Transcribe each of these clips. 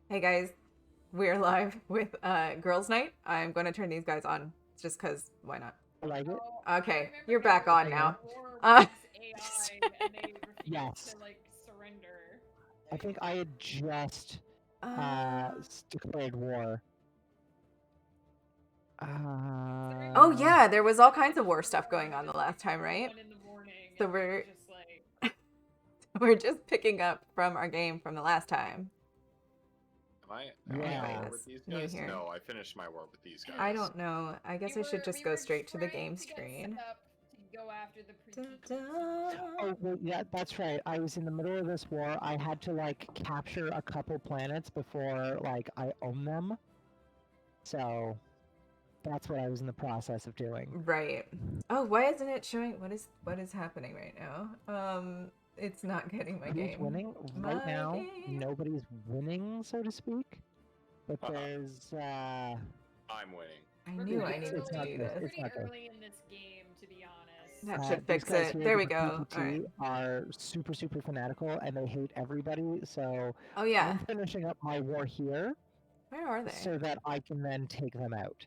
Hey guys, we're live with Girls Night. I'm going to turn these guys on just because why not? I like it. Oh, I Okay, remember you're back going on to now. war with Uh, this AI and they refused Yes. to like surrender. I think I had just uh, declared war. oh Uh, yeah, there was all kinds of war Finished stuff war going on at the last like time, right? 1 in the morning, So and we were we're just like, we're just picking up from our game from the last time. Am I at Anybody yeah. war that's with these new guys? here. No, I finished my war with these I guys. don't know. I guess I should just we go were straight to the trying game to get screen. set up to go after the Dun, PTT. dun. Oh, well, yeah, that's right. I was in the middle of this war. I had to like capture a couple planets before like I own them. So that's what I was in the process of doing. Right. Oh, why isn't it showing what is happening right now? It's not getting my Who's game. winning right My now? game. Nobody's winning, so to speak. But there's I'm winning. I We're knew pretty I needed it's to not do early. good. We're this. It's pretty not good. early in this game, to be honest. That should These fix guys it. here, There the we go. All right. PPT, are super, super fanatical and they hate everybody. So Oh yeah. I'm finishing up my war here Where are they? so that I can then take them out.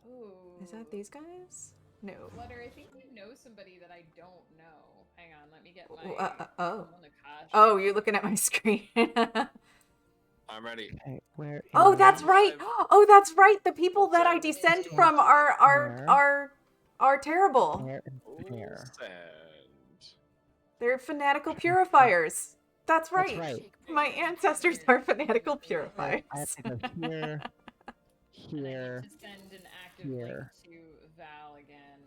Ooh. Is that these guys? No. Flutter, I think you know somebody that I don't know. Hang on, let me get my Oh. Monokash. Oh, you're looking at my screen. I'm ready. Okay, where Oh, that's is right. Live. Oh, that's right. The people that I Send. descend Send. from Where? are terrible. There and there? Send. They're fanatical purifiers. That's That's right. right. My ancestors are fanatical So purifiers. I have to go here, And I here. need to send an active here. link to Val again.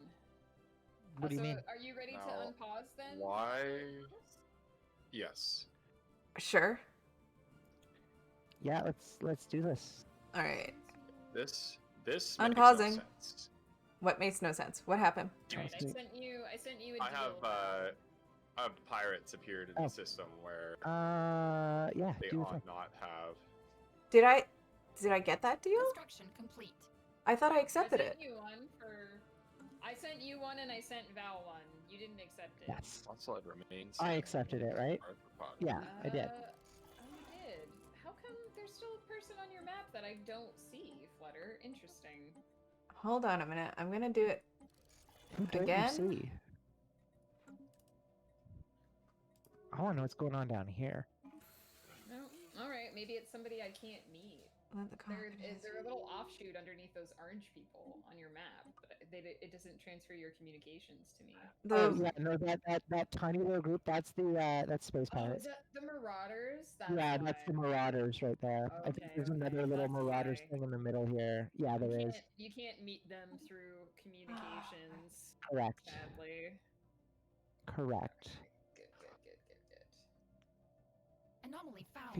What do you mean? Are you ready to Now, unpause then? why? Yes. Sure. Yeah, let's do this. All right. This makes Unpausing. no sense. What makes no sense? What happened? Alright, I Sweet. sent you a I deal. have pirates appeared in Oh. the system where Yeah, they do the ought thing. not have. Did I get that deal? Construction complete. I thought I accepted I it. sent you one and I sent Val one. You didn't accept it. Yes. Consulate remains. I accepted it, right? Yeah, I did. Oh, you did. How come there's still a person on your map that I don't see, Flutter? Interesting. Hold on a minute. I'm gonna do it Who don't again. you see? I want to know what's going on down here. No. Alright, maybe it's somebody I can't meet. They're a little offshoot underneath those orange people on your map, but it doesn't transfer your communications to me. Oh yeah, no, that tiny little group. That's Space Oh, Pirates. the Marauders? That's Yeah, why. that's the Marauders right there. I think Okay, there's okay, another little that's Marauders why. thing in the middle here. Yeah, there is. You can't meet them through communications, Correct. sadly. Correct. Good. Anomaly found.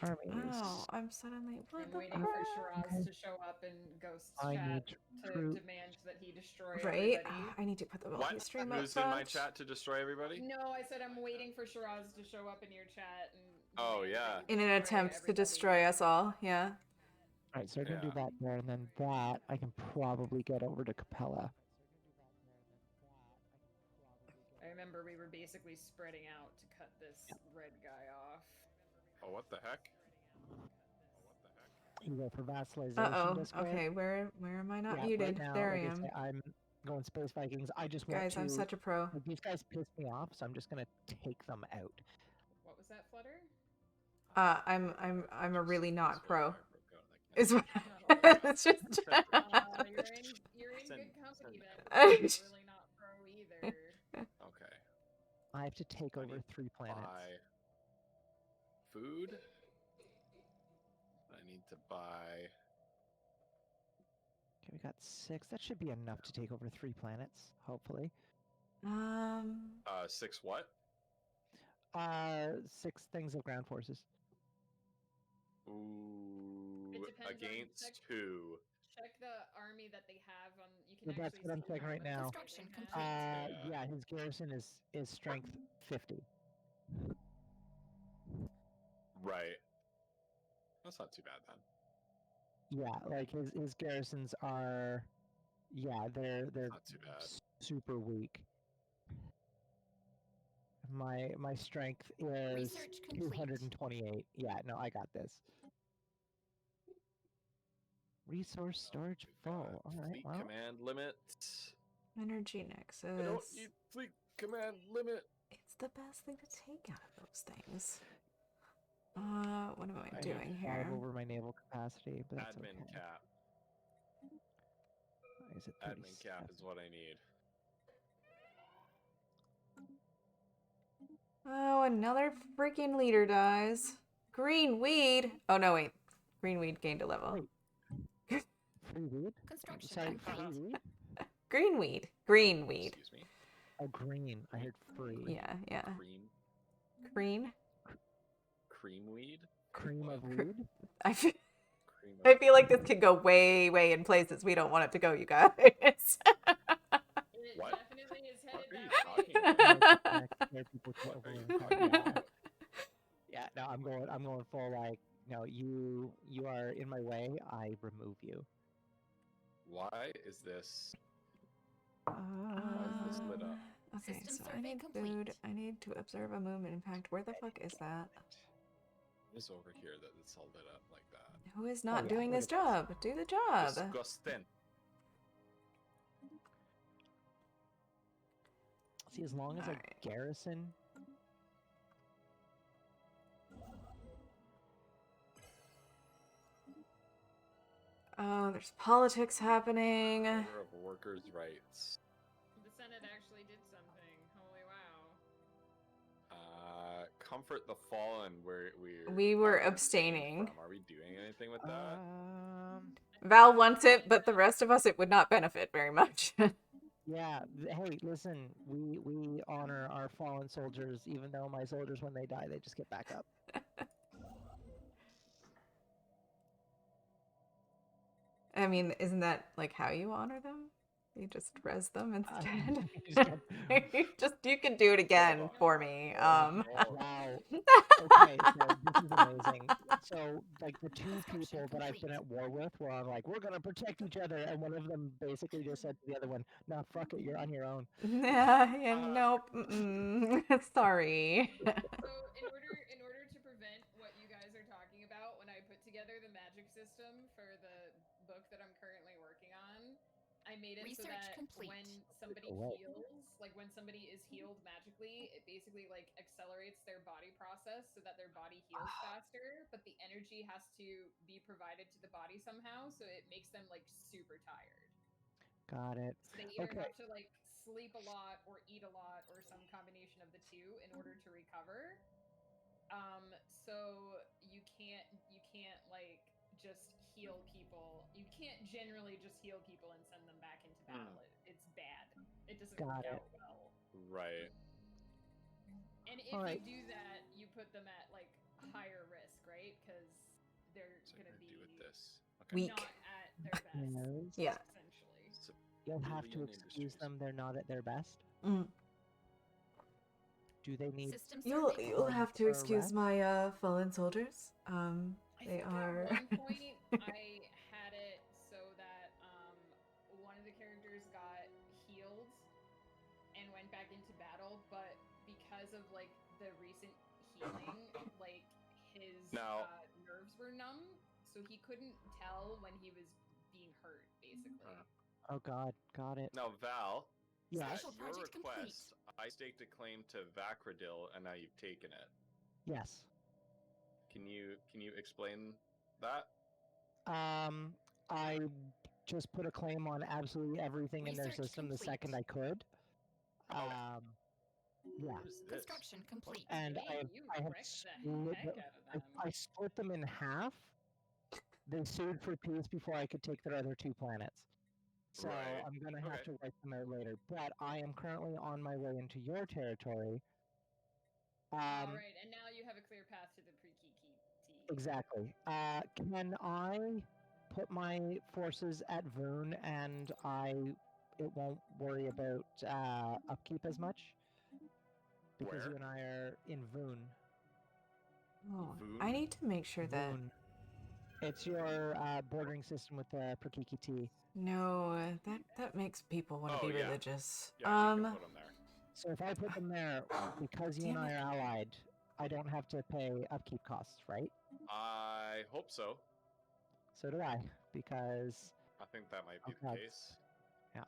Armies. Oh, I'm suddenly. What I'm the waiting for Shiraz to show up in Ghost I chat need to troops. demand that he destroy Right? everybody. I need to put the What? multi-stream up Who's in my front. chat to destroy everybody? No, I said I'm waiting for Shiraz to show up in your chat and Oh, demand yeah. that you In an destroy attempt to everybody. destroy us all. Yeah. Alright, so I can do Yeah. that there, and then that I can probably get over to Capella. I remember we were basically spreading out to cut this red guy off. Oh, what the heck? You go for vassalization. Uh-oh. Discord. Okay, where am I not Yeah, muted? right now, There like I am. say, I'm going Space Vikings. I just want Guys, to. I'm such a pro. Like, these guys piss me off, so I'm just gonna take them out. What was that, Flutter? I'm a really not pro. Is Is what it's just You're in Send- good company send then. out. I'm really not pro either. Okay. I have to take I over need 3 planets. Buy food. I need to buy. Okay, we got 6. That should be enough to take over 3 planets, hopefully. 6 what? 6 things of ground forces. Ooh, It depends on against who? Check the army that they have on. You can Well, that's actually what I'm see checking how right much now. Construction they have. complete. Yeah, his garrison is strength 50. Right. That's not too bad then. Yeah, like his garrisons are, yeah, they're Not too bad. super weak. My strength is Research complete. 228. Yeah, no, I got this. Resource storage We've got full. All right, fleet well. command limit. Energy I nexus. don't need fleet command limit. It's the best thing to take out of those things. What am I I doing need here? 5 over my naval capacity, but that's Admin okay. cap. Is it Admin cap 37? is what I need. Oh, another freaking leader dies. Green weed. Oh no, wait. Green weed gained a level. Wait. Free weed? Construction Sorry, complete. free weed? Green weed. Green weed. Excuse me. Oh, green. I heard free. Yeah, yeah. Cream. Green. Cream weed. Cream What? of weed? I feel, Cream I of feel like this could go way, way in places we don't want it to go, you guys. It What? definitely is What headed are you that talking way. about? Yeah, people What over are you and talking yeah. about? Yeah, no, I'm going full like, no, you are in my way, I remove you. Why is this? Why is this lit up? Okay, System so I survey need complete. food. I need to observe a movement impact. Where the fuck is that? It's over here that it's all lit up like that. Who is not yeah, doing look this at this. job? Do the job. Disgusting. See, as long as I Alright. garrison. Oh, there's politics happening. Order of workers' rights. The Senate actually did something. Holy wow. Comfort the fallen. We were abstaining abstaining. from. Are we doing anything with that? Val wants it, but the rest of us, it would not benefit very much. Yeah, hey, listen, we honor our fallen soldiers, even though my soldiers, when they die, they just get back up. I mean, isn't that like how you honor them? You just res them instead. You can do it again for me. Wow. Okay, so this is amazing. So, like, the two people that I've been at war with were on, like, we're gonna protect each other, and one of them basically just said to the other one, "No, fuck it, you're on your own." Yeah, nope. Sorry. So in order to prevent what you guys are talking about, when I put together the magic system for the book that I'm currently working on, I made it so that when somebody heals, like when somebody is healed magically, it basically like accelerates their body process so that their body heals faster, but the energy has to be provided to the body somehow, so it makes them like super tired. Got it. So they either Okay. have to like sleep a lot or eat a lot or some combination of the two in order to recover. So you can't like just heal people. You can't generally just heal people and send them back into battle. It's bad. It doesn't work out well. Right. And if you do that, you put them at like higher risk, right? Because they're gonna be do with this. Weak. not at their best. Yeah. Essentially. So You'll have to excuse them, they're not at their best. Do they need? You'll have to excuse my fallen soldiers. They are. At one point, I had it so that one of the characters got healed and went back into battle, but because of like the recent healing, like his nerves were numb, so he couldn't tell when he was being hurt, basically. Oh God, got it. Now, Val. Yeah. At your request, I staked a claim to Vacradil, and now you've taken it. Yes. Can you explain that? I just put a claim on absolutely everything in their system the second I could. Yeah. Construction complete. And I split them in half. They sued for peace before I could take their other 2 planets. So I'm going to have to wipe them out later. But I am currently on my way into your territory. Alright, and now you have a clear path to the Pre-Kiki. Exactly. Can I put my forces at Voon and it won't worry about upkeep as much? Because you and I are in Voon. Oh, I need to make sure that... It's your bordering system with the Prakiki T. No, that makes people want to be religious. Yeah, you can put them there. So if I put them there, because you and I are allied, I don't have to pay upkeep costs, right? I hope so. So do I, because... I think that might be the Okay. case. Yeah.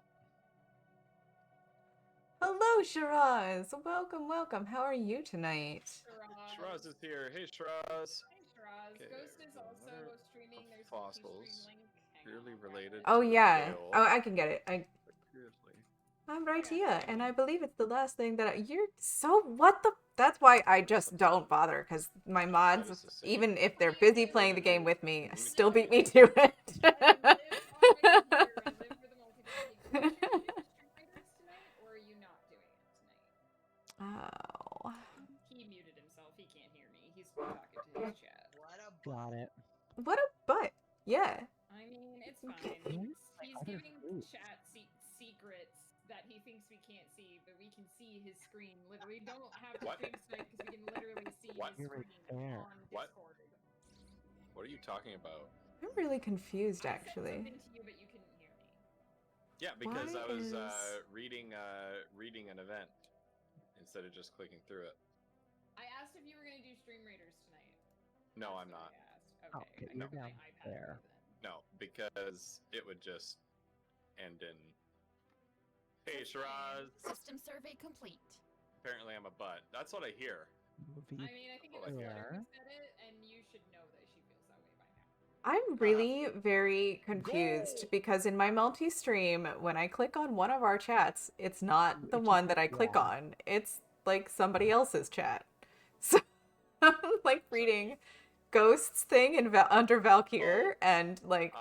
Hello, Shiraz. Welcome, welcome. How are you tonight? Shiraz is here. Hey, Shiraz. Hey, Shiraz. Okay, Ghost is what also are streaming. There's a fossils multi-stream link. Hang clearly on, I'll grab related it. Oh to the yeah. bill. Oh, I can get it. Clearly. I'm right Yeah. here, and I believe it's the last thing that you're so what the. That's why I just don't bother, because my mods, That is the same. even if they're busy playing the game with me, still beat me to it. I live already here. I live for the multi-stream. Are you doing Stream Raiders tonight, or are you not doing it tonight? Oh. He muted himself. He can't hear me. He's talking to his chat. Got it. What a butt. Yeah. I mean, it's Okay. fine. He's Other giving fruit. chat secrets that he thinks we can't see, but we can see his screen. Literally, don't have to What? stream tonight because we can literally see What? his You're right screen there. on What? Discord. What are you talking about? I'm really confused, I said actually. something to you, but you couldn't hear me. Yeah, because Why I was is- reading an event instead of just clicking through it. I asked if you were going to do Stream Raiders tonight. No, That's I'm what not. I asked. Oh, Okay, okay, I you're got my down iPad there. then. No, because it would just end in. Hey, Shiraz. System survey complete. Apparently, I'm a butt. That's what I hear. Movie I mean, I think it Oh, was there. Flutter who said it, and you should know that she feels that way by now. I'm really very confused because in my multi-stream, when I click on one of our chats, it's not the It's one just- that I click yeah. on. It's like somebody else's chat. So I'm like reading Ghost's thing in under Valkyr, and like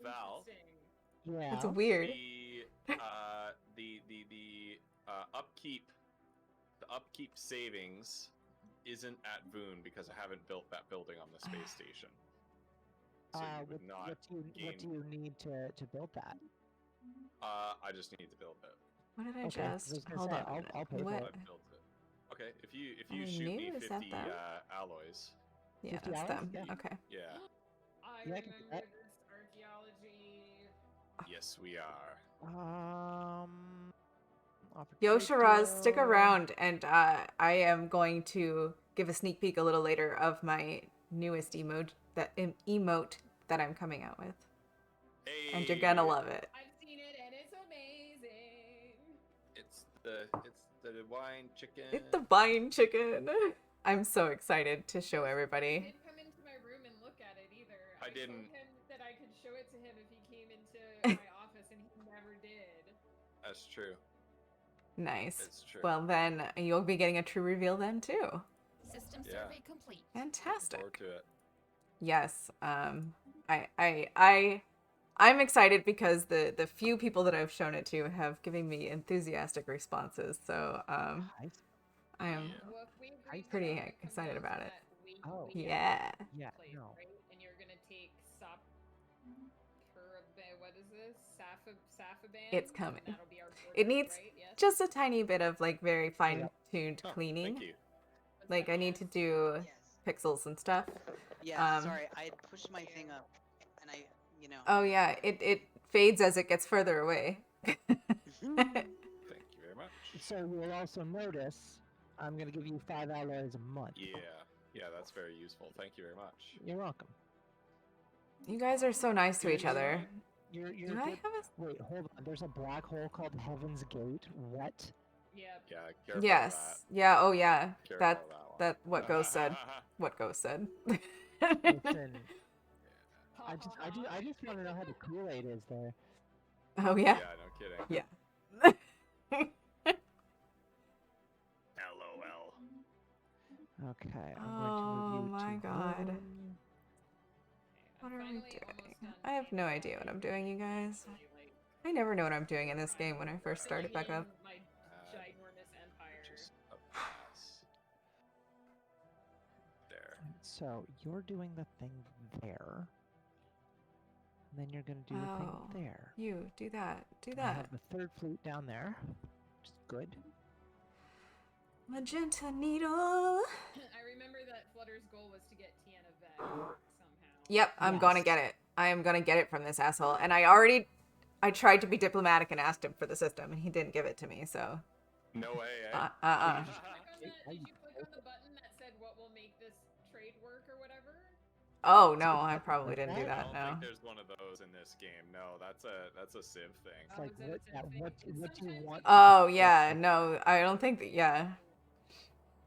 Val. Interesting. Yeah. it's weird. The upkeep savings isn't at Voon because I haven't built that building on the space station. So you would not what do you need to build that? I just need to build it. What did I Okay, I was just gonna hold say, on? a I'll minute. pay for What? it. I built it. Okay, if you I shoot me knew, is that 50 them? alloys. Yeah, 50 that's hours? them. Yeah. Okay. Yeah. I Yeah, I can do remember that. this archaeology. Yes, we are. Yo, opportunity Shiraz, stick skill. around, and I am going to give a sneak peek a little later of my newest emote that I'm coming out with, Hey. and you're gonna love it. I've seen it, and it's amazing. It's the wine chicken. It's the vine chicken. I'm so excited to show He everybody. didn't come into my room and look at it either. I told didn't. him that I could show it to him if he came into my office, and he never did. That's true. Nice. It's true. Well, then you'll be getting a true reveal then too. System Yeah. survey complete. Looking Fantastic. forward to it. Yes. I'm excited because the few people that I've shown it to have given me enthusiastic responses. So Nice. I am. Yeah. Well, if we agree to pretty that, it comes excited down to about it. that week Oh. weekend Yeah. Yeah, place, no. right? And you're gonna take what is this? Safaban? It's coming. And that'll be our fourth It week, needs right? Yes? just a tiny bit of like very fine-tuned Oh, cleaning. Thank you. What's Like that, I need to Lance? do Yes. pixels and stuff. Yeah, Um, sorry, I pushed my thing up, and Oh yeah, it fades as it gets further away. Thank you very much. So you will also notice I'm gonna give you 5 alloys a month. Yeah, that's very useful. Thank you very much. You're welcome. You guys are so nice to each other. You're Do I good. have a? Wait, hold on. There's a black hole called Heaven's Gate. What? Yep. Yeah, careful Yes. of Yeah. Oh yeah. that. Careful That of that one. that what Ghost said. What Ghost said. Listen, I just want to know how the Kool-Aid is there. Oh Yeah, yeah. no kidding. Yeah. LOL. Okay, I'm Oh going to move you my to God. home. What are we Finally doing? almost done I have no painting idea what my I'm doing, you guys. really, like, I never know what I'm doing in this game when I first start it back up. My ginormous empire. Just a pass. There. So you're doing the thing there. And then you're going to do the Oh. thing there. You do that. Do I that. have the third fleet down there, which is good. Magenta needle. I remember that Flutter's goal was to get Tiana Vet somehow. Yep, I'm gonna Yes. get it. I am gonna get it from this asshole. And I tried to be diplomatic and asked him for the system, and he didn't give it to me. So No way, eh? Did you click on the button that said what will make this trade work or whatever? Oh no, I probably didn't do I that. don't No. think there's one of those in this game. No, that's a Civ thing. It's like, is that a what, thing? what do you Sometimes want? Oh yeah, no, I don't think that. Yeah.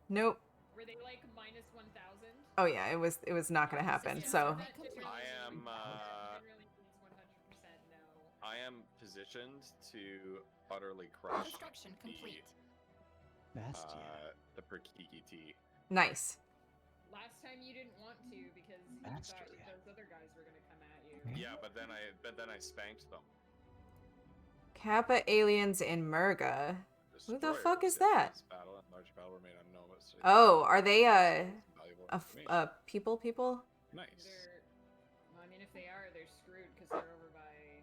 Nope. Were they like -1000? Oh yeah, it was not gonna happen. So I am Generally means 100% no. I am positioned to utterly crush Construction complete. Bestia. the Perkiki tea. nice. Last time you didn't want to because you That's thought true. those other guys were gonna come at you. Yeah, but then I spanked them. Kappa aliens in Murga. Who the fuck is that? Battle and large battle were made unknown, but Oh, are they valuable information. people? Nice. Well, I mean, if they are, they're screwed because they're over by.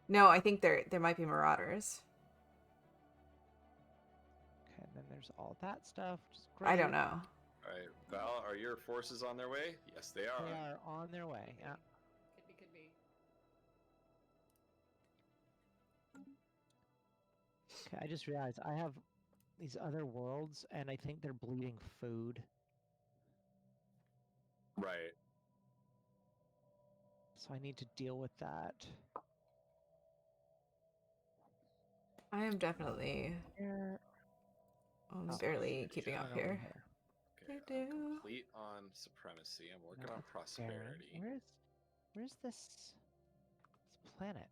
No, I think there might be marauders. Okay, and then there's all that stuff, which is great. I don't know. All right, Val, are your forces on their way? Yes, they are. They are on their way. Yeah. Could be. Okay, I just realized I have these other worlds, and I think they're bleeding food. Right. So I need to deal with that. I am definitely Here. only Oh, barely shit, keeping shit. up Over here. Okay, I'm Do-do. complete on supremacy. I'm working No, on that's barren. prosperity. Where's this planet?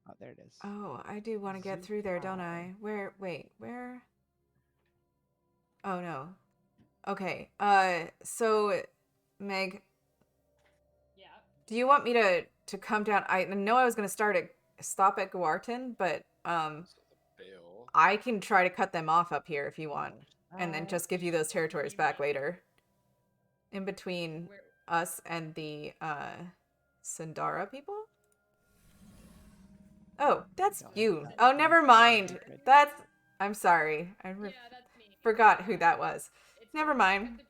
Oh, there it is. Oh, I do want to get through there, don't I? Where? Wait, where? Oh no. Okay. So, Meg, Yeah. do you want me to come down? I know I was gonna stop at Guarton, but So the Bale. I can try to cut them off up here if you want, and then just give you those territories you back want? later. In between Where? us and the Sundara people. Oh, that's you. Oh, never mind. I'm sorry. Yeah, that's me. Forgot who that was. It's Never fine. mind.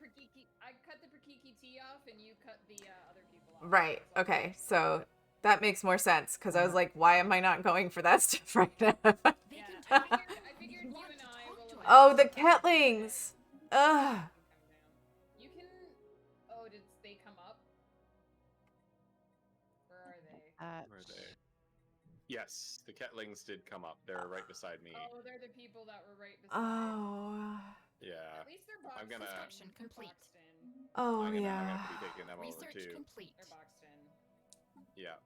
I cut the Perkiki tea off, and you cut the other people off. Right. That's all. Okay. So that makes more sense because I was like, why am I not going for that stuff right now? Yeah, I figured you and I will. Oh, the Ketlings. Ugh. You can. Oh, did they come up? Where are they? Where are they? Yes, the Ketlings did come up. They're right beside me. Oh, they're the people that were right beside. Oh. Yeah. At least they're boxed. I'm gonna. Construction They're complete. boxed in. Oh I'm yeah. gonna be taking them over Research too. complete. They're boxed in. Yeah.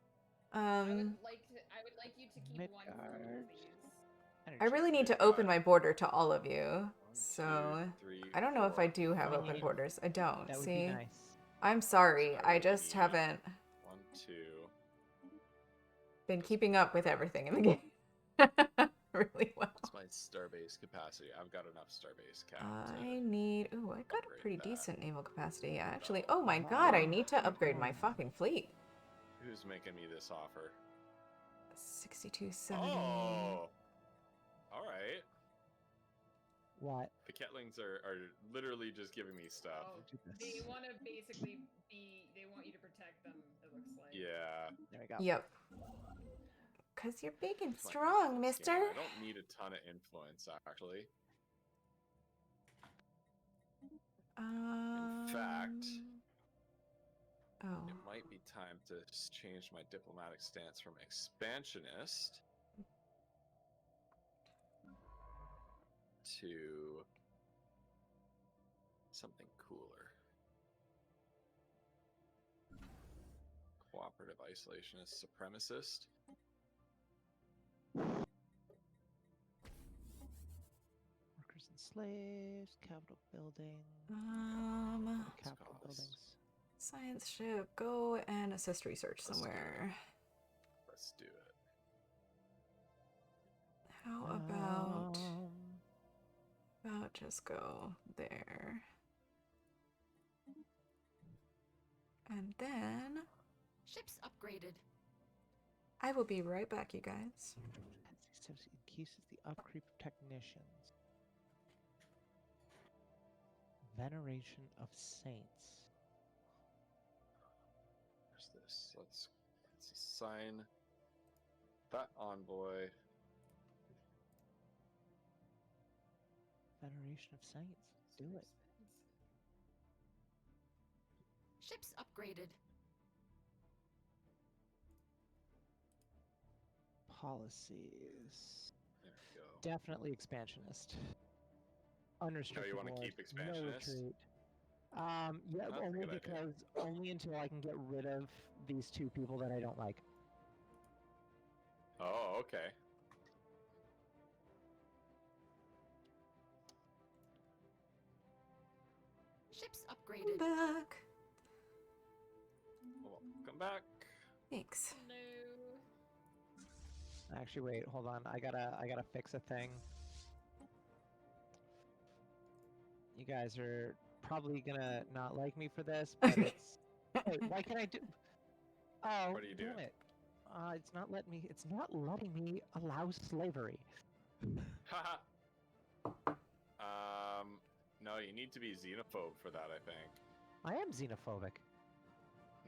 I would like you to keep one for Midgard. these. I really need to open my border to all of you. So I don't know if I do have open borders. I don't. That would See, be nice. I'm sorry. I just haven't 1, 2. been keeping up with everything in the game really well. What's my starbase capacity? I've got enough starbase cap. I need. Ooh, I got a upgrade pretty that. decent naval capacity actually. Oh my god, I need to upgrade my fucking fleet. Who's making me this offer? 6270. Oh. All right. What? The Ketlings are literally just giving me stuff. Oh, Do this. they want to basically be. They want you to protect them. It looks like. Yeah. There we go. Yep. Cause you're big and It's my strong, influence mister. game. I don't need a ton of influence, actually. In fact, Oh. it might be time to change my diplomatic stance from expansionist to something cooler. Cooperative isolationist supremacist. Workers and slaves, capital building, capital cost? buildings. Science ship, go and assist research Let's do it. somewhere. Let's do it. How about just go there. And then Ships upgraded. I will be right back, you guys. Increases the upkeep of technicians. Veneration of saints. Where's this? Let's assign that envoy Federation of Saints. Do it. Ships upgraded. Policies. There we go. Definitely expansionist. Unrestricted wanna wars, keep no expansionist? retreat. Yeah, That's a only good idea. because only until I can get rid of these two people that I don't like. Oh, okay. Ships I'm upgraded. back. Well, come back. Thanks. No. Actually, wait, hold on. I gotta fix a thing. You guys are probably gonna not like me for this, but it's. Wait, why can't I do? Oh, What are you damn doing? it! It's not letting me. It's not letting me allow slavery. Haha. No, you need to be xenophobe for that, I think. I am xenophobic.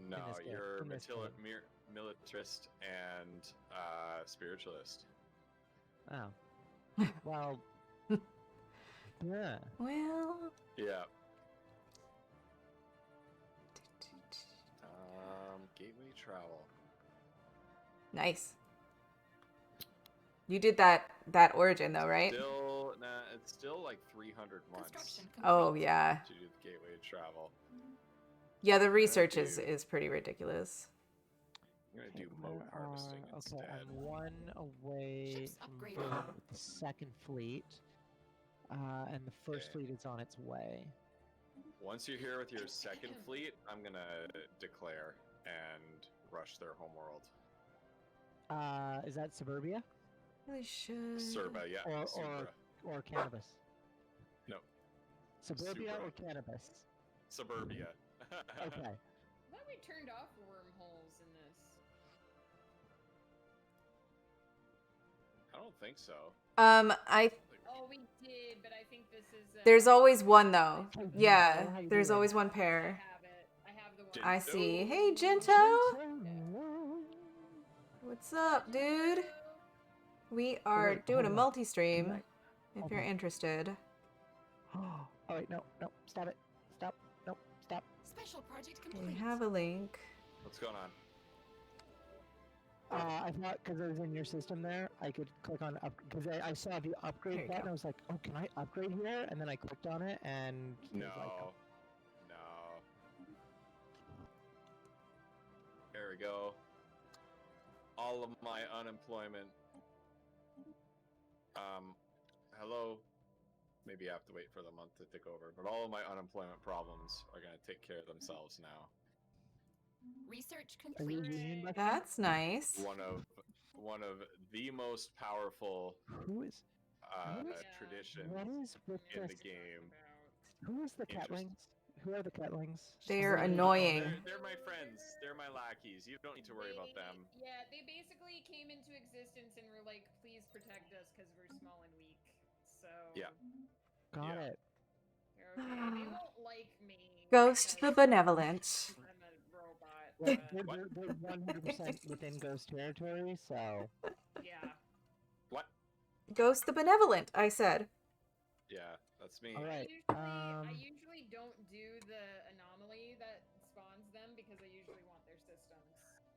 No, this game, you're in this game. militarist and spiritualist. Oh. Well. Yeah. Well. Yeah. Gateway travel. Nice. You did that origin though, right? Still, nah, it's still like 300 months Construction Oh complete. yeah. to do the gateway travel. Yeah, the research do- is pretty ridiculous. I'm gonna Okay, do moat harvesting okay, instead. I'm one away Ships from upgraded. Boom with the second fleet, and the first Okay. fleet is on its way. Once you're here with your second fleet, I'm gonna declare and rush their homeworld. Is that Suburbia Really should. Serba, yeah. or Subra. or Cannabis? No, Suburbia Supra. or Cannabis? Suburbia. Okay. I thought we turned off wormholes in this. I don't think so. I Oh, we did, but I think this is. there's always one though. Hey, Yeah, Jinto, how you there's doing? always one I pair. have it. I have the one. Jinto. I see. Hey, Jinto, Jinto. What's up, dude? We are wait, doing a hold on. multi-stream. Can If hold you're on. interested. Oh wait, no, stop it, stop, no, stop. Special project We complete. have a link. What's going on? I thought because it was in your system there, I could click on up because I saw the There upgrade you button. go. I was like, oh, can I upgrade here? And then I clicked on it, and it No. was like, oh, No. There we go. All of my unemployment. Hello. Maybe I have to wait for the month to tick over, but all of my unemployment problems are gonna take care of themselves now. Research are you complete. union by That's nice. One of the most powerful who is traditions what is with in this? the game. Who is the Interesting. Catlings? Who are the Catlings? They are Who annoying. They're my friends. They're my lackeys. You don't need to worry about them. Yeah, they basically came into existence and were like, "Please protect us because we're small and weak." So Yeah. Got Yeah. it. they're okay. They won't like me. Ghost the because Benevolent. I'm a robot. Well, but they're 100% within Ghost territory, so yeah. What? Ghost the Benevolent, I said. Yeah, that's me. all right. I usually don't do the anomaly that spawns them because I usually want their systems.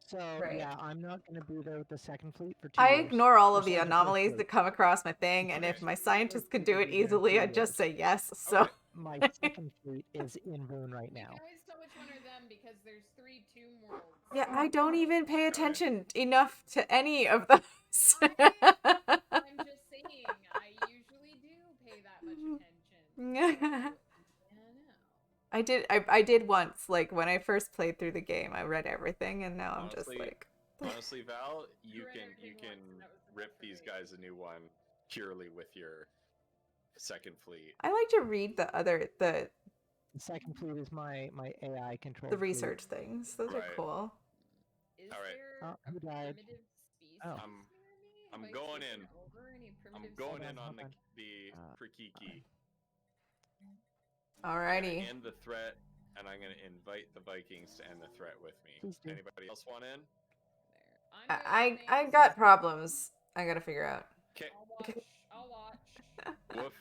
So Right. yeah, I'm not gonna be there with the second fleet for 2 I years. ignore all Or of the sorry, the first anomalies fleet. that come across my thing, and if Okay. my scientist could do it Be there in easily, 2 I'd just years. say yes. So Okay. My second fleet is in Boone right You now. can always tell which one are them because there's 3 tomb worlds. yeah, I don't even pay Got it. attention enough to any of those. I'm just saying, I usually do pay that much attention. Yeah. So, yeah, no. I did once, like when I first played through the game, I read everything, and now I'm just Honestly, like, Honestly, Val, you read can everything once, and that was enough rip for these me. guys a new one purely with your second fleet. I like to read the The second fleet is my AI control. the research things. Those are Right. cool. Is All right. there Who a died? primitive species Oh. near me? I'm Have I going taken in. over any I'm primitive going Hold in on, on hold the on. Prikiki. I'm Alrighty. gonna end the threat, and I'm gonna invite the Vikings to end the threat with me. Please do. Anybody else want in? There. I got problems I gotta figure out. Okay. I'll watch. I'll watch. Woof.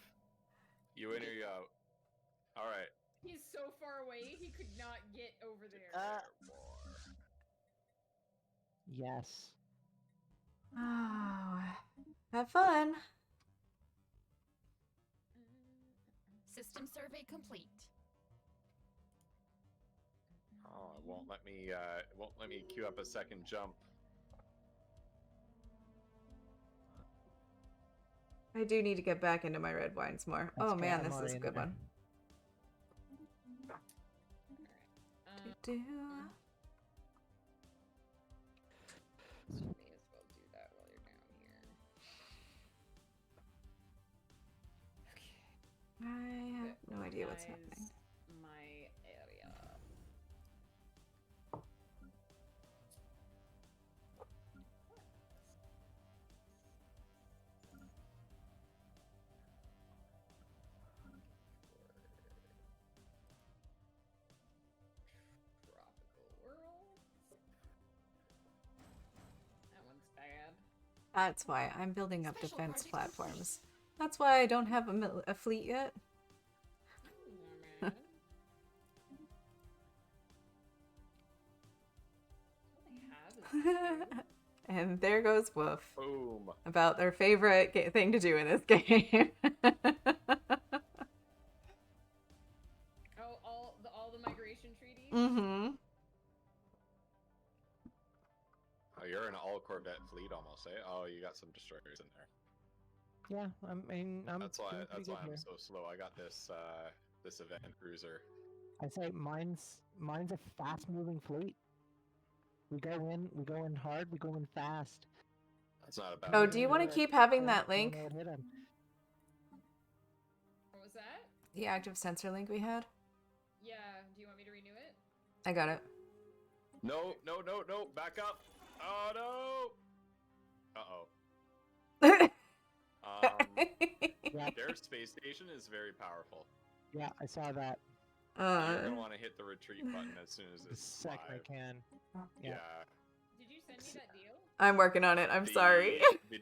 You in or you out? All right. He's so far away, he could not get over there. Yes. Oh, have fun. System survey complete. Oh, it won't let me. It won't let me queue up a second jump. I do need to get back into my red wines more. That's Oh okay, man, I'm this is already a in good there. one. Do. May as well do that while you're down here. Okay. I have no idea what's Organize happening. My area. Tropical world. That one's bad. That's why I'm building up Special defense project platforms. That's why I don't have a fleet yet. Not bad. All they have is two. And there goes Woof Boom. about their favorite thing to do in this game. Oh, all the migration treaties. Mm-hmm. Oh, you're in an all Corvette fleet almost, eh? Oh, you got some destroyers in there. Yeah, I mean, I'm That's why. doing pretty That's why good here. I'm so slow. I got this. This event cruiser. I say mine's a fast-moving fleet. We go in hard, we go in fast. That's not a bad. Oh, idea. do you want to keep having that link? Don't hit 'em. What was that? The active sensor link we had? Yeah. Do you want me to renew it? I got it. No, no, no, no! Back up! Oh no! Uh oh. Yeah, Their space station is very powerful. yeah, I saw that You're gonna want to hit the retreat button as soon as the it's second I live. can. Yeah. Did you send me that deal? I'm working on it. I'm sorry. The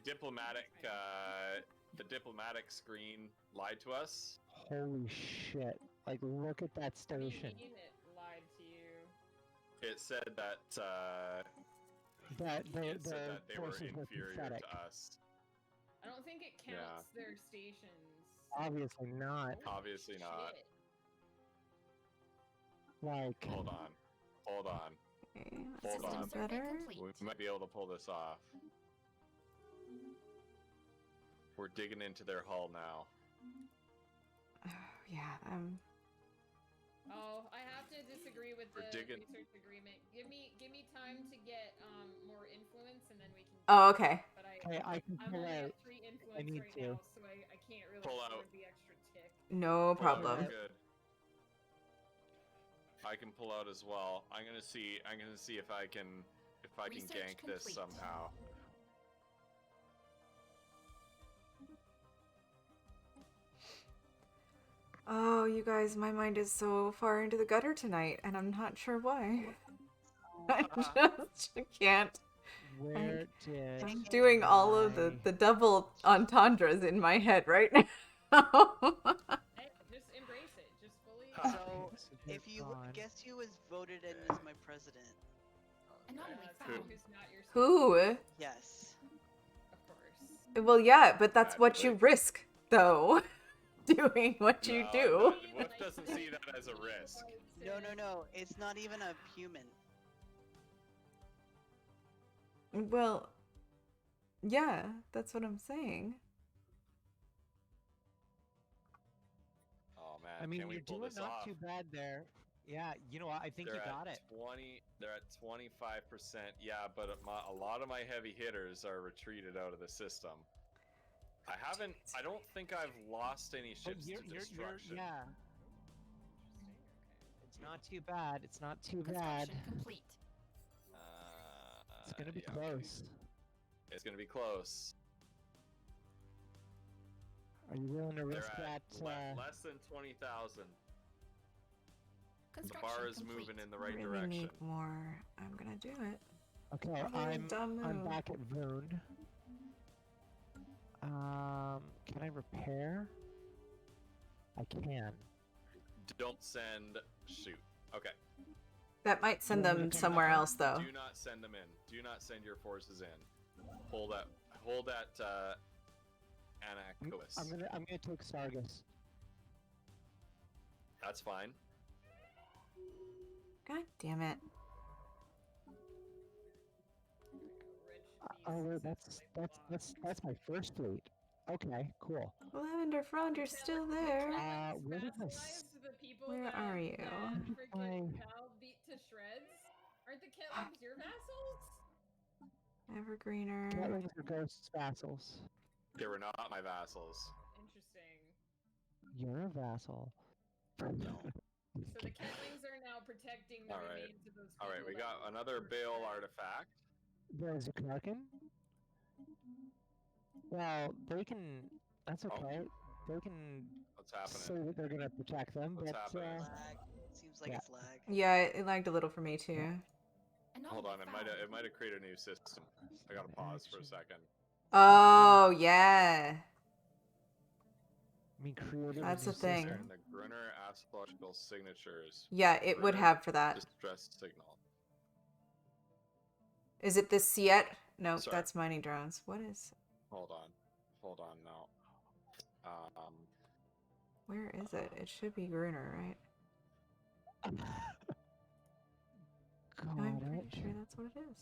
diplomatic screen lied to us. Holy shit! Like, look at that What do you station. mean it lied to you? It said that That it said the that they were forces were inferior pathetic. to us. I don't think it counts their stations. Obviously not. Holy Obviously not. shit. Like, Hold on. Hold on. Okay, Hold that's on. System survey better. complete. We might be able to pull this off. We're digging into their hull now. Oh, yeah, Oh, I have to disagree with the We're digging- research agreement. Give me time to get more influence, and then we can. Oh, okay. But okay, I can I'm pull only out. at 3 influence need right to. now, so I can't really Pull afford out. the extra tick. No Pull out, problem. we're good. I can pull out as well. I'm gonna see if I can Research gank this complete. somehow. Oh, you guys, my mind is so far into the gutter tonight, and I'm not sure why. I just can't. Where did I'm doing all of I- the double entendres in my head right now. Hey, just embrace it. Just fully. So, they're if you gone. guess who was voted in as my president? Anomaly Someone found. who's not your Who? Yes. Of course. Well, yeah, but that's what you Naturally. risk, though. Doing what you No, do. no, Wolf doesn't see that as a risk. No. It's not even a human. Well, yeah, that's what I'm saying. Oh man, I mean, can we you're pull doing this not off? too bad there. Yeah, you know what? I think They're you got at it. 20. They're at 25%. Yeah, but a lot of my heavy hitters are retreated out of the system. I don't think I've lost any But ships to destruction. yeah. It's not too bad. It's not too bad. Construction complete. It's gonna be Yeah, close. It's gonna be close. Are you willing to They're risk at that? less than 20,000. The Construction bar is complete. moving in the I right really direction. need more. I'm gonna do it. Okay, Probably a dumb I'm move. back at Voon. Can I repair? I can. Don't send. Shoot. Okay. That might send Do you want me them to come somewhere back in? else, though. Do not send them in. Do not send your forces in. Hold that. Hold that. Anakois. I'm gonna take Sargus. That's fine. God damn it. Oh, wait, that's my first fleet. Okay, cool. Lavender Frond, you're still there. Where did my The people Where that, are you? that freaking I- Val beat to shreds? Aren't the Ketlings your vassals? Evergreener. Ketlings are Ghost's vassals. They were not my vassals. Interesting. You're a vassal. No. So the Ketlings are now protecting the All right. remains of those people. All right. We that got were another first Bale shred. artifact. There's a Karkin. Well, they can. That's Oh. okay. They can What's say happening? that they're gonna protect them, What's but happening? Lag. Seems like Yeah. it's lag. Yeah, it lagged a little for me, too. Hold on. It might Found. have created a new system. I gotta pause for a second. Oh, yeah. I mean, creative. That's is a thing. They're in the Gruner astrological signatures. Yeah, it would Gruner have for that. Distress signal. Is it the Siet? No, Sorry. that's mining drones. What is... Hold on. Hold on now. Where is it? It should be Gruner, right? Got I'm it. pretty sure that's what it is.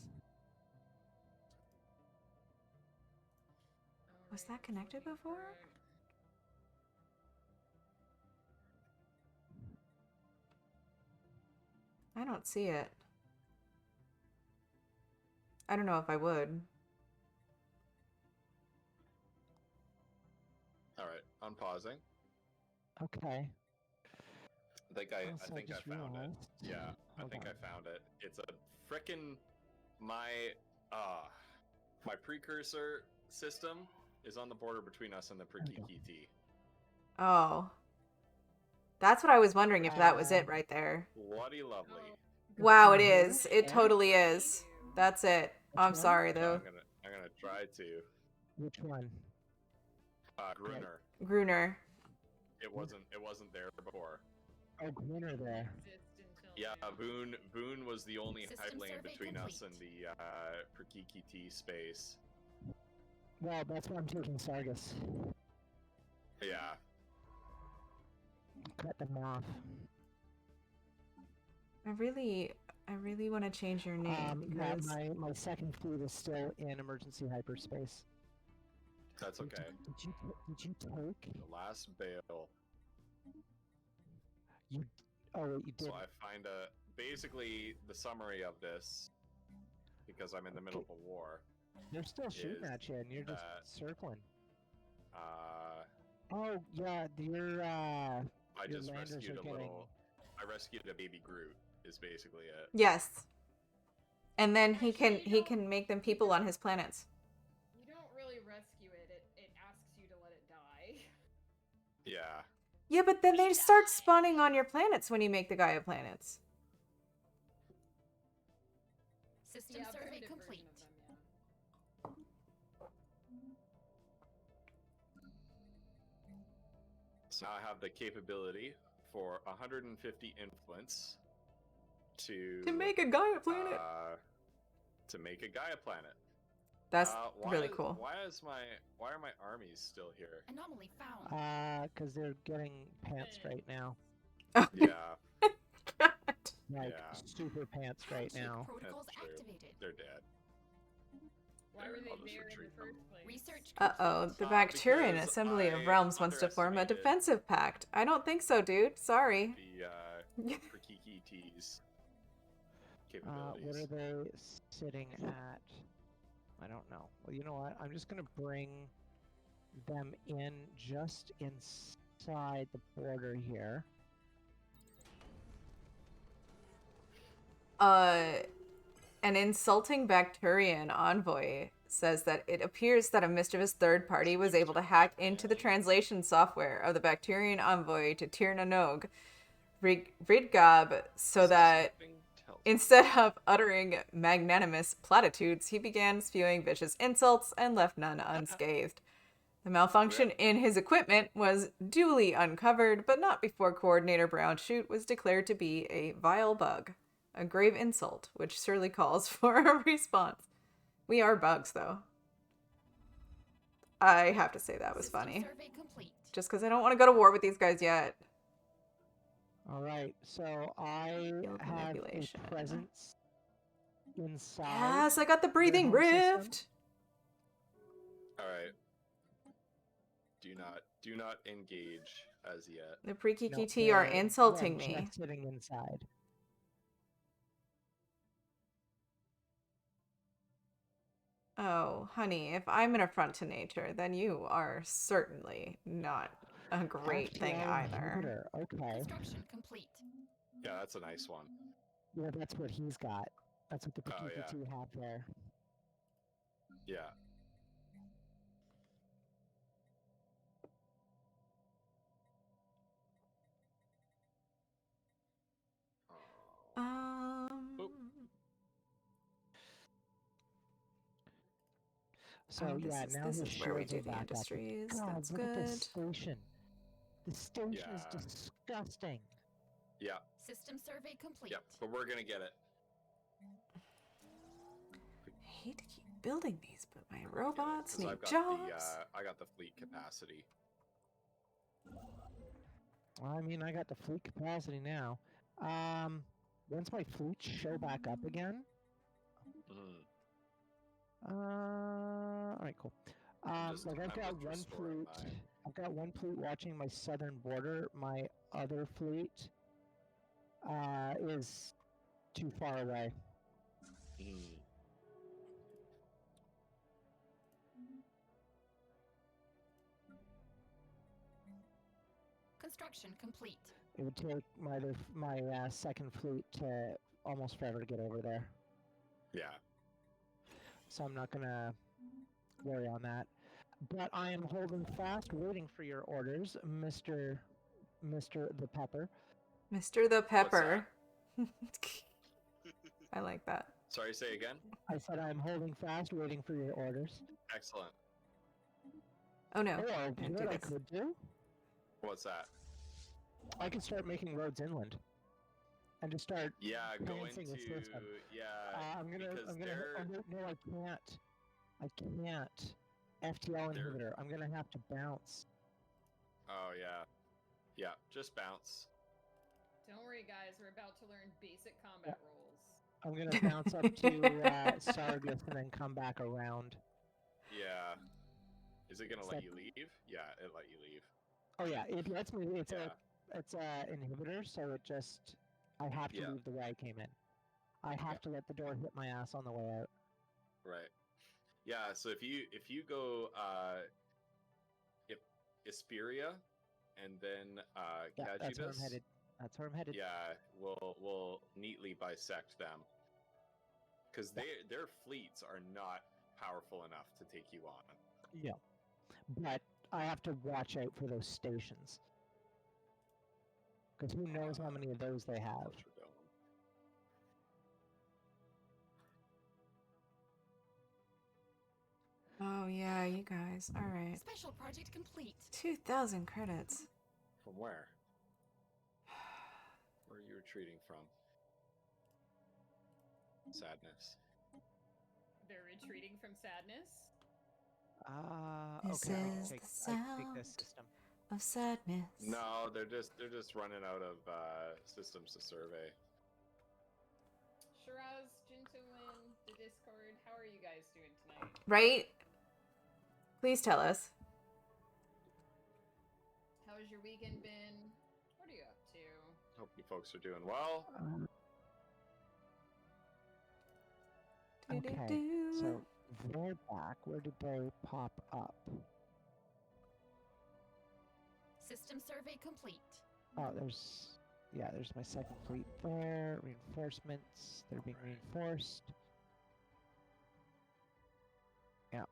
Was that connected before? I don't see it. I don't know if I would. All right. Unpausing. Okay. I Also, think I just found it. realized- Yeah, I Hold think on. I found it. It's a frickin' my precursor system is on the border between us and the Prikikiti. Oh. That's what I was wondering if that was it right there. Bloody lovely. Wow, it is. Mhm. It totally is. That's it. I'm one? sorry, I'm though. gonna try to. Which one? Gruner. Gruner. It wasn't there before. Oh, Greener there. Yeah, Boone was the only System hive lane survey between us and complete. the Prikikiti space. Well, that's why I'm taking Sargus. Yeah. Cut them off. I really want to change your name Yeah, because my second fleet is still in emergency hyperspace. That's okay. Did you take? The last Bale. Oh, you did. So I find basically the summary of this, because I'm in the middle of a war. They're still shooting is at you, and you're just that- circling. Uh, Oh yeah, your I your just landers rescued are a getting. little. I rescued a baby Groot. Is basically it. yes. And then he can make them people on his planets. You don't really rescue it. It asks you to let it die. Yeah. Yeah, but then they start spawning on your planets when you make the Gaia planets. System Yeah, survey primitive complete. version of them, So now I have the capability for 150 influence to make a Gaia planet. To make a Gaia planet. That's Why really is- cool. Why are my armies still here? Anomaly found. Because they're getting pants right now. Yeah, Like Yeah. super pants right Handshake now. Protocols That's true. activated. they're dead. Why were they I'll just there in the retreat them. first place? Research Uh-oh, complete. the Bacterian Because Assembly of I Realms wants to form a underestimated- defensive pact. I don't think so, dude. Sorry. The Prikikiti's capabilities. What are they sitting at? I don't know. Well, you know what? I'm just gonna bring them in just inside the border here. An insulting Bacterian envoy says that it appears that a mischievous third party was able to hack into the translation software of the Bacterian envoy to Tir na Nog, Ridgab, so that Something tells me. instead of uttering magnanimous platitudes, he began spewing vicious insults and left none unscathed. The malfunction in his equipment was duly uncovered, but not before Coordinator Brownshute was declared to be a vile bug. A grave insult, which surely calls for a response. We are bugs, though. I have to say that was funny. Survey complete. Just because I don't want to go to war with these guys yet. All right, so I Field have manipulation. a presence inside. Yes, I got the breathing home system. rift. All right. Do not engage as yet. The Pre-Kiki No, T are they're insulting me. just sitting inside. Oh, honey, if I'm an affront to nature, then you are certainly not a great thing FTL either. inhibitor, okay. Construction complete. Yeah, that's a nice one. Yeah, that's what he's got. That's what the Oh, yeah. PPT have there. Yeah. Oop. So Oh, yeah, now this his is where we shields do are the back industries. up. God, That's look at good. this station. The station is Yeah. disgusting. Yeah. System survey complete. Yeah. But we're gonna get it. I hate to keep building these, but my robots 'Cause need I've got jobs. I got the fleet capacity. I mean, I got the fleet capacity now. Once my fleets show back up again. Mm. All right, cool. I'm Like I've got just one restoring fleet. mine. I've got one fleet watching my southern border. My other fleet is too far away. Mm. Construction complete. It would take my second fleet to almost forever to get over there. Yeah. So I'm not gonna worry on that. But I am holding fast, waiting for your orders, Mr. the Pepper. Mr. the Pepper. I like that. Sorry, say again? I said I'm holding fast, waiting for your orders. Excellent. Oh no, Or I you didn't know do what I this. could do? What's that? I could start making roads inland, and just start. Yeah, go Enhancing into the system. I'm gonna. because No, I can't. I can't. FTL They're- inhibitor. I'm gonna have to bounce. Oh yeah. Yeah, just bounce. Don't worry, guys. We're about to learn basic combat rules. I'm gonna bounce up to Sargus and then come back around. Yeah. Is it gonna let Except- you leave? Yeah, it let you leave. Oh yeah, it lets me. It's Yeah. it's a inhibitor, so it just. I have to Yeah. leave the way I came in. I have to let the door hit my ass on the way out. Right. Yeah, so if you go Isperia and then Yeah, that's where I'm Cagibus, headed. That's where I'm headed. yeah, we'll neatly bisect them. Because their fleets are not powerful enough to take you on. Yeah. But I have to watch out for those stations. Because who knows how many of those they have. Oh yeah, you guys. All right. Special project complete. 2,000 credits. From where? Where are you retreating from? Sadness. They're retreating from sadness. This Okay. is I the can take sound this system. of sadness. No, they're just running out of systems to survey. Shiraz, Jintowin, the Discord, how are you guys doing tonight? Right? Please tell us. How has your weekend been? What are you up to? Hope you folks are doing well. Okay. Do-do-do. So they're back. Where did they pop up? System survey complete. Oh, there's my second fleet there. Reinforcements. They're being reinforced. Yeah.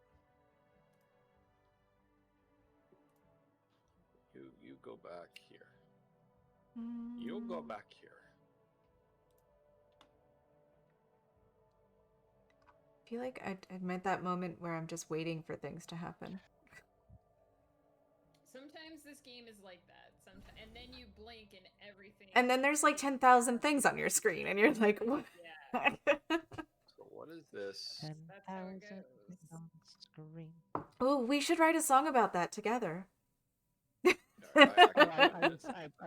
You go back here. You'll go back here. I feel like I'm at that moment where I'm just waiting for things to happen. Sometimes this game is like that. Sometimes, and then you blink and everything. And then there's like 10,000 things on your screen, and you're like, what? Yeah. So what is this? 10,000 things on the screen. Oh, we should write a song about that together. I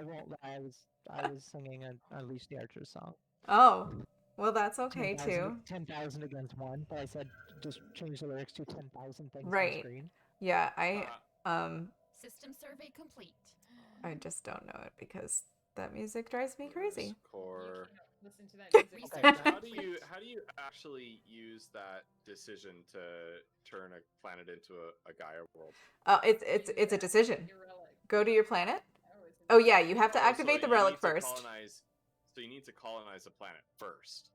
won't lie. I was singing a Unleash the Archer song. Oh, well, that's okay 10,000 too. 10,000 against one, but I said just change the lyrics to 10,000 things on Right. screen. Yeah, System survey complete. I just don't know it because that music drives me crazy. Core. Listen to that music. Okay. How do you actually use that decision to turn a planet into a Gaia world? It's a decision. Your relic. Go to your planet. Oh, it's Oh yeah, you have to Oh, activate so the you relic need to first. So you need to colonize a planet first.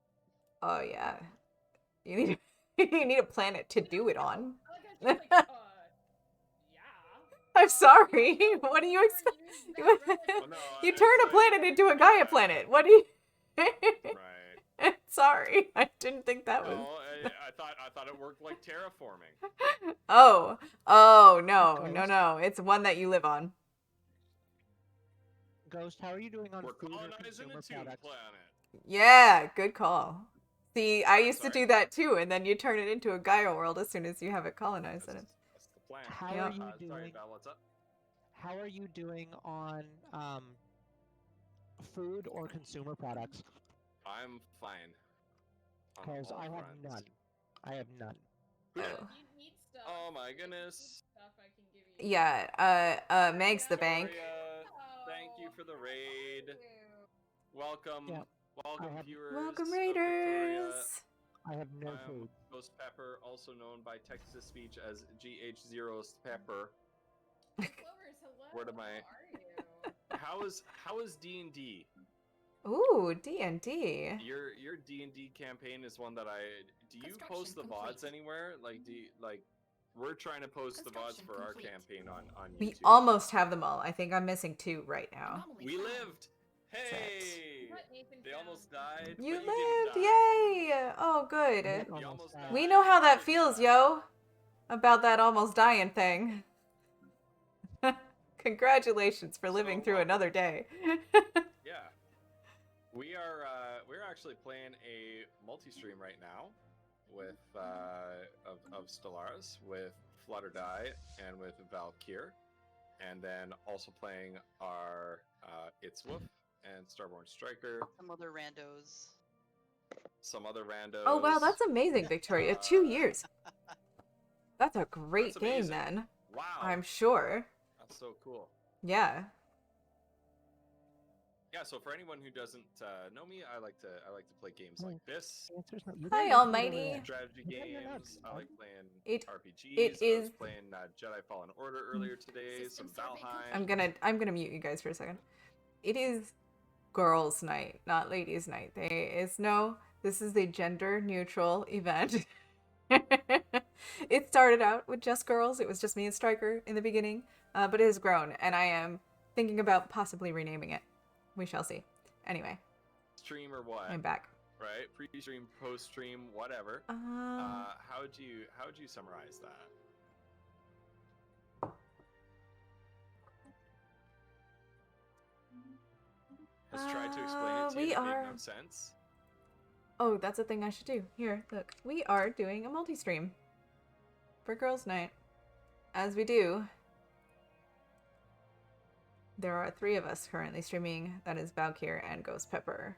Oh yeah, you need you need a planet to do it on. I like how she's like, yeah. I'm sorry. What do you expect? Never used that relic. Well, no, You it's turn a like- planet into a Gaia planet. What do you? Right. Sorry, I didn't think that was. No, I thought it worked like terraforming. Oh, no. It's one that you live on. Ghost, how are you doing on We're food or colonizing consumer a tube products? planet. Yeah, good call. See, I used to Sorry. do that too, and then you turn it into a Gaia world as soon as you have it colonized in it. That's the plan. How Yeah. are you Sorry, doing? Val, what's up? How are you doing on food or consumer products? I'm fine. on Because all I have fronts. none. I have none. Oh. If you need stuff, Oh my if you need goodness. stuff, I can give you. Yeah, Meg's the bank. Victoria, thank you for the raid. Thank you. Welcome, Yeah, welcome I have- viewers. Welcome, of Victoria. Raiders. I have no I'm food. Ghost Pepper, also known by Texas speech as GH0 Pepper. Clovers, hello. Word of my- How are you? How is D&D? Ooh, D&D. Your D&D campaign is one that do you Construction post the VODs complete. anywhere? Like we're trying to post the VODs Construction for our complete. campaign on YouTube. We almost have them all. I think I'm missing 2 right now. Anomaly We found. lived. Hey. What Nathan They found. almost died. You but lived, didn't die. yay! Oh, good. That You almost almost died. died. We know how that You feels, died. yo. About that almost dying thing. Congratulations for living So through welcome. another day. Yeah. We're actually playing a multi-stream right now with of Stellaris with Flutter Die and with Valkyr, and then also playing our It's Wolf and Starborn Striker, Some other randos. some other randos. Oh wow, that's amazing, Victoria. 2 Uh, years. That's a great That's game amazing. then. Wow. I'm sure. That's so cool. Yeah. Yeah. So for anyone who doesn't know me, I like to play games like this. The answer's no. You Hi, don't know Almighty. who Strategy Yeah, you're not games. I like bad. playing It- RPGs. it I was is- playing Jedi Fallen Order earlier today. System Some survey Valheim. I'm gonna mute you guys for a second. It is girls' night, not ladies' night. This is a gender neutral event. It started out with just girls. It was just me and Striker in the beginning, but it has grown, and I am thinking about possibly renaming it. We shall see. Anyway, Stream or what? I'm back. Right? Pre-stream, post-stream, whatever. How would you summarize that? Let's try to explain it to we you. It made are- no sense. Oh, that's a thing I should do. Here, look. We are doing a multi-stream for girls' night. As we do, there are 3 of us currently streaming. That is Valkyr and Ghost Pepper.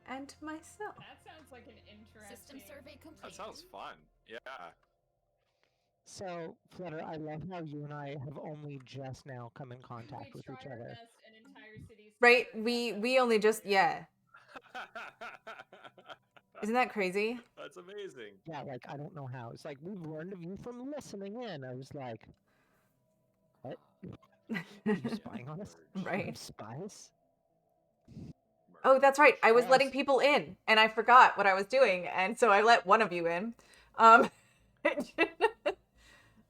And myself. That sounds like an interesting. System survey complete. That sounds fun. Yeah. So, Flutter, I love how you and I have only just now come in contact We with try each our other. best, an entire city's Right? covered. We only just, yeah. Isn't that crazy? That's amazing. Yeah, like, I don't know how. It's like, we've learned of you from listening in. I was like, what? Are you spying on us? Right. We're spies? Oh, that's right. I was Yes. letting people in, and I forgot what I was doing, and so I let one of you in.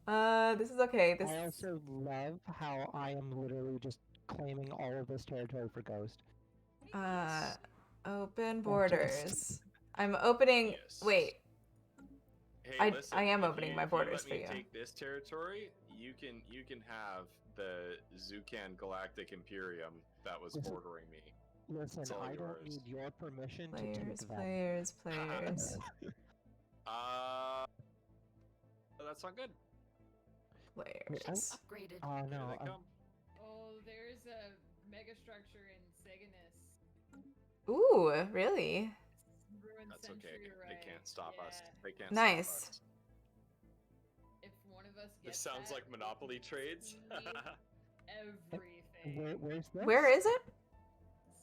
This is okay. This I also love how I am literally just claiming all of this territory for Ghost. Open borders. I'm opening. Yes. Wait. Hey, listen, I am if opening you- my if borders let for me you. Take this territory. You can have the Zucan Galactic Imperium that was Listen- ordering me. Listen, It's all I don't yours. need your permission to Players, take them. players, players. That's not good. Players. Upgraded. Oh Here no, they come. Oh, there's a megastructure in Seganis. Ooh, really? Ruined That's okay. Century They Array. can't stop us. Yeah. They can't Nice. stop us. If one of us This gets sounds that, like Monopoly trades. everything. where's this? Where is it?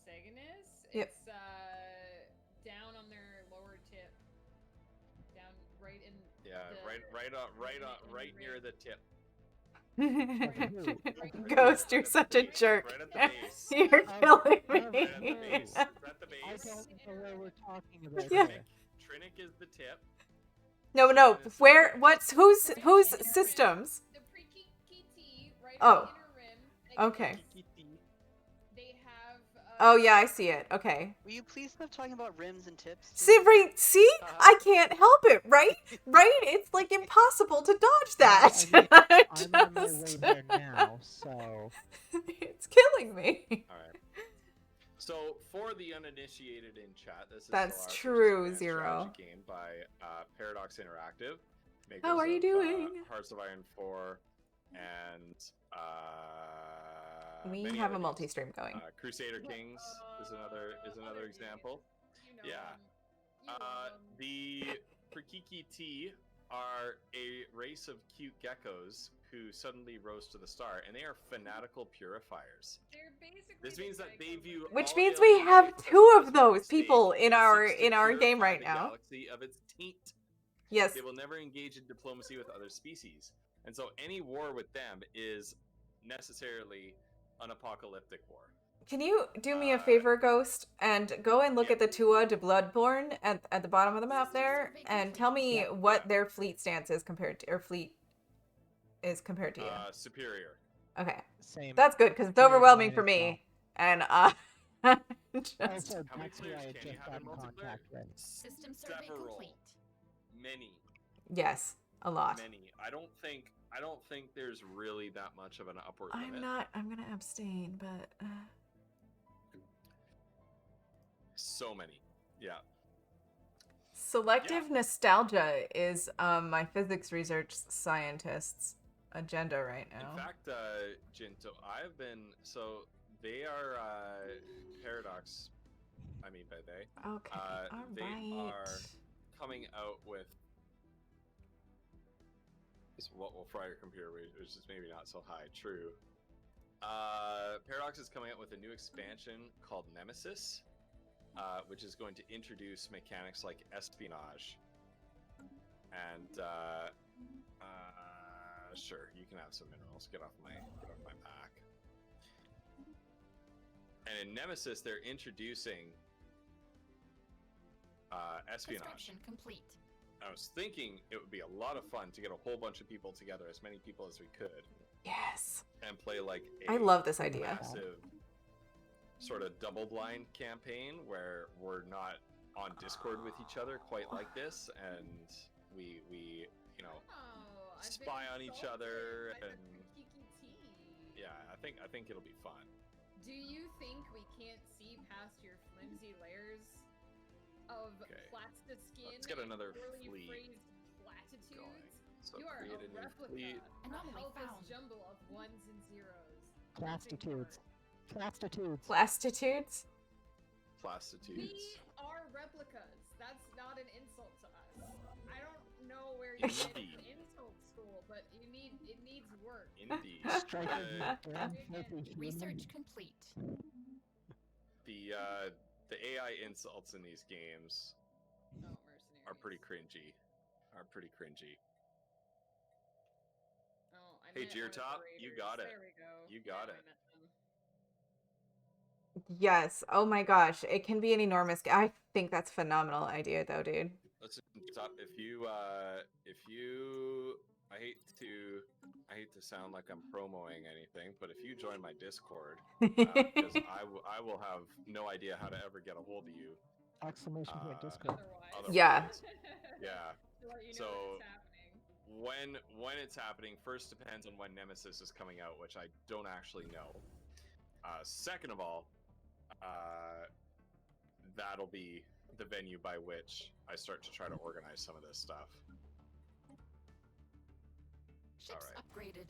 Seganis? Yep. It's down on their lower tip. Down right in Yeah, the- right near the tip. Ghost, you're such a jerk. Right at the base. You're Oh, killing oh, Right me. at the base. It's at the I base. don't know where we're talking about. Yeah. here. Trinic is the tip. No. Where? What's whose systems? the pre-KT right Oh. on the inner rim. Okay. They have Oh yeah, I see it. Okay. Will you please stop talking about rims and tips? See, see, I can't help it, right? Right? It's like impossible to dodge that. I mean, I I'm on my way just- there now, so it's killing me. All right. So, for the uninitiated in chat, this is That's Stellaris, which is true, a advanced Zero. strategy game by Paradox Interactive. Makers How are you of, doing? Hearts of Iron 4 and We many have a other games. multi-stream going. Crusader Kings is another other example. You know Yeah. 'em. You know 'em. The Prikiki are a race of cute geckos who suddenly rose to the star, and they are fanatical purifiers. They're basically This the means that they Geico view version. Which all means we alien have life as two a of those mistake people in and our seeks to game purify right the now. Galaxy of its taint. Yes. They will never engage in diplomacy with other species, and so any war with them is necessarily an apocalyptic war. Can you do me a favor, Ghost, and go and look Yeah. at the Tua de Bloodborne at the bottom of the map there, and tell me Yeah. what their fleet stance is compared to, or fleet is compared to you. Superior. Okay, same. that's good because it's Superior to overwhelming mine for as me, and just Also, How many that's who I players had can you just have got in in multiplayer? contact with. System survey Several. complete. Many. yes, a lot. Many. I don't think there's really that much of an upward limit. I'm gonna abstain, but So many. Yeah. selective nostalgia is my physics research scientist's agenda right now. In fact, Jinto, I've been they are Paradox. I mean by they. Okay, all they right. are coming out with what will fry your computer, which is maybe not so high. True. Paradox is coming out with a new expansion called Nemesis, which is going to introduce mechanics like espionage. And sure, you can have some minerals. Get off my back. And in Nemesis, they're introducing espionage. Construction complete. I was thinking it would be a lot of fun to get a whole bunch of people together, as many people as we could, Yes, and play like I love this idea. massive sort of double blind campaign where we're not on Discord with each other quite like this, and we you know Oh, I've been spy on each insulted other by the and pre-KT. yeah, I think it'll be fun. Do you think we can't see past your flimsy layers of Okay. plastiskin Let's get another and poorly fleet phrased platitudes? Going. So You are create a a new replica, fleet. a Anomaly helpless found. jumble of ones and zeros. Plastitudes. Plastitudes. Plastitudes? Plastitudes. We are replicas. That's not an insult to us. I don't know where you get Indeed. an insult school, but it needs work. Indeed. Strike Uh, a damn filthy human. Research complete. the AI insults in these games Oh, mercenaries. are pretty cringy. Oh, I Hey, meant Geartop, you got it. There we go. You got Now I it. met them. Yes. Oh my gosh, it can be an enormous. I think that's a phenomenal idea, though, dude. Listen, Top, if you, I hate to sound like I'm promoting anything, but if you join my Discord, because I will have no idea how to ever get a hold of you. Exclamation point Discord. Otherwise. Otherwise. Yeah. Yeah. To let you know So- what's happening. when it's happening, first depends on when Nemesis is coming out, which I don't actually know. Second of all, that'll be the venue by which I start to try to organize some of this stuff. Ships upgraded.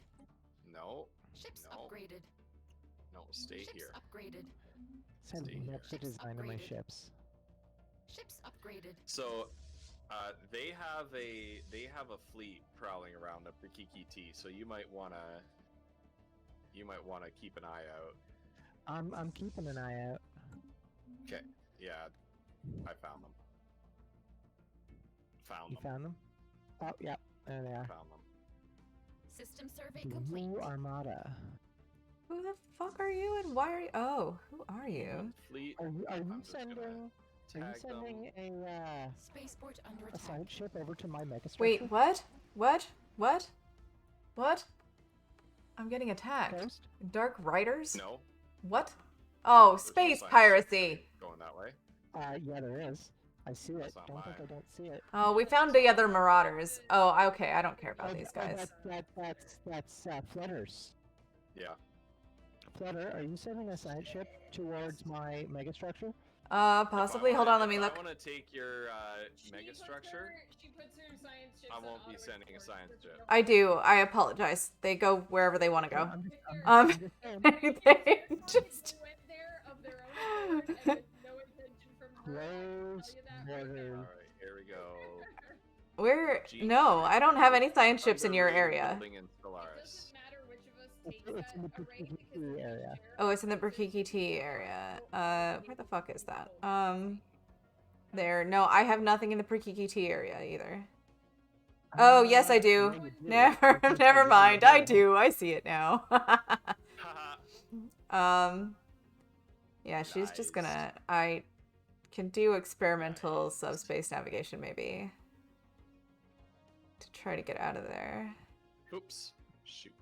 No. Ships No. upgraded. No, stay Ships here. upgraded. Send Stay me here. up the design of my upgraded. ships. Ships upgraded. So, they have a fleet prowling around the Brikiki T, so you might wanna keep an eye out. I'm keeping an eye out. Okay, yeah, I found them. You found them? Oh, yeah, there they are. Found them. System survey Blue complete. Armada. Who the fuck are you and why are you? Oh, who are you? Fleet. Are you I'm just gonna tag sending them. a Spaceport under a attack. side ship over to my megastructure? Wait, what? What? What? What? I'm getting attacked. Ghost? Dark Riders? No, What? Oh, there's no space science piracy. going that way. Yeah, there is. I see it. That's not Don't think I mine. don't see it. Oh, we found the other Marauders. Oh, okay, I don't care about these guys. That's Flutters. Yeah. Flutter, are you sending a side ship towards my megastructure? Possibly. Hold on, let me look. I want to take your mega structure. She puts her science chips I on won't be auto sending a export, science so there's chip. no I point. do. I apologize. They go wherever they want to go. I'm Um, just saying. they just. Went there of their own accord and with no intention from her. I can Close tell you that right borders. now. All right, here we go. Where? Gee. No, I don't have any science ships in your Under rated area. building in It Stellaris. doesn't matter which of us It's- takes it's in the that array Brikiki because if we area. share Oh, it's in the resources, Brikiki T we area. will Where the fuck is that? hold There. No, I have nothing in the Brikiki T area either. Oh, yes, I do. Yeah, you do. Never, Yes, never you mind. do. I do. I see it now. Haha. Yeah, she's just Nice. gonna. I can do experimental subspace navigation maybe to try to get out of there. Oops. Shoot.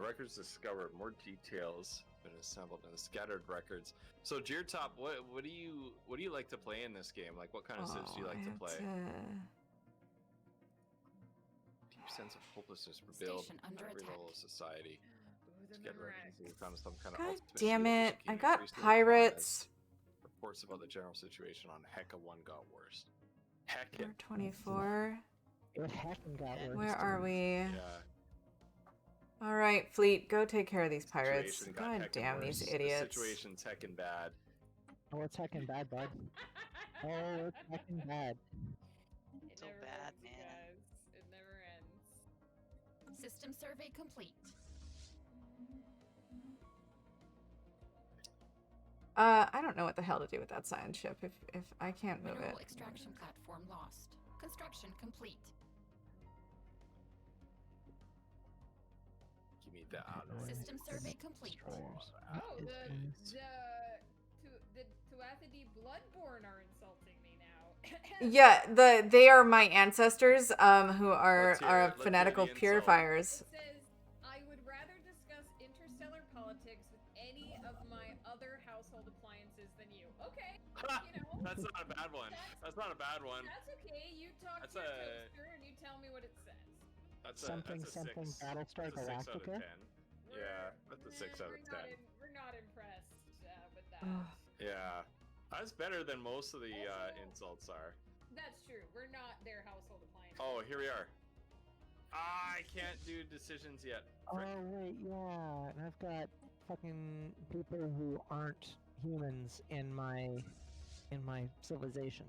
Records discovered. More details been assembled in the scattered records. So, Geartop, what do you like to play in this game? Like, what kind of Sims do you like to play? Deep sense of hopelessness revealed Station at under every attack. level of society. Ooh, the To get memory. records, we found some kind of God ultimate damn shield it! which I became got increasingly pirates. prominent. Reports about the general situation on Hecka 1 got worse. Hecka. We're 24. It heckin' got worse. Where are we? Yeah. All right, fleet, go take care of these pirates. Situation got God heckin' damn worse. these The idiots. situation's heckin' bad. Oh, it's heckin' bad, bud. Oh, it's heckin' bad. It So never bad, ends, you man. guys. It never ends. System survey complete. I don't know what the hell to do with that science ship if I can't move it. Mineral extraction platform lost. Construction complete. Give me that. System survey complete. Destroyers. Oh, What is this? the Tuatha Bloodborne are insulting me now. Yeah, they are my ancestors, who are Let's hear fanatical the insult. purifiers. It says, I would rather discuss interstellar politics with any of my other household appliances than you. Okay, you know. That's not a bad one. That's not a bad one. That's okay. You talk That's to your a- toaster and you tell me what it says. That's Something, that's a something, six. Battlestar That's a 6 out of Galactica? 10. Yeah, that's a 6 out of 10. We're not impressed with that. Ugh. Yeah, that's better than most of the insults are. That's true. We're not their household appliances. Oh, here we are. I can't do decisions yet. Oh, Frick. wait, yeah. And I've got fucking people who aren't humans in my civilization.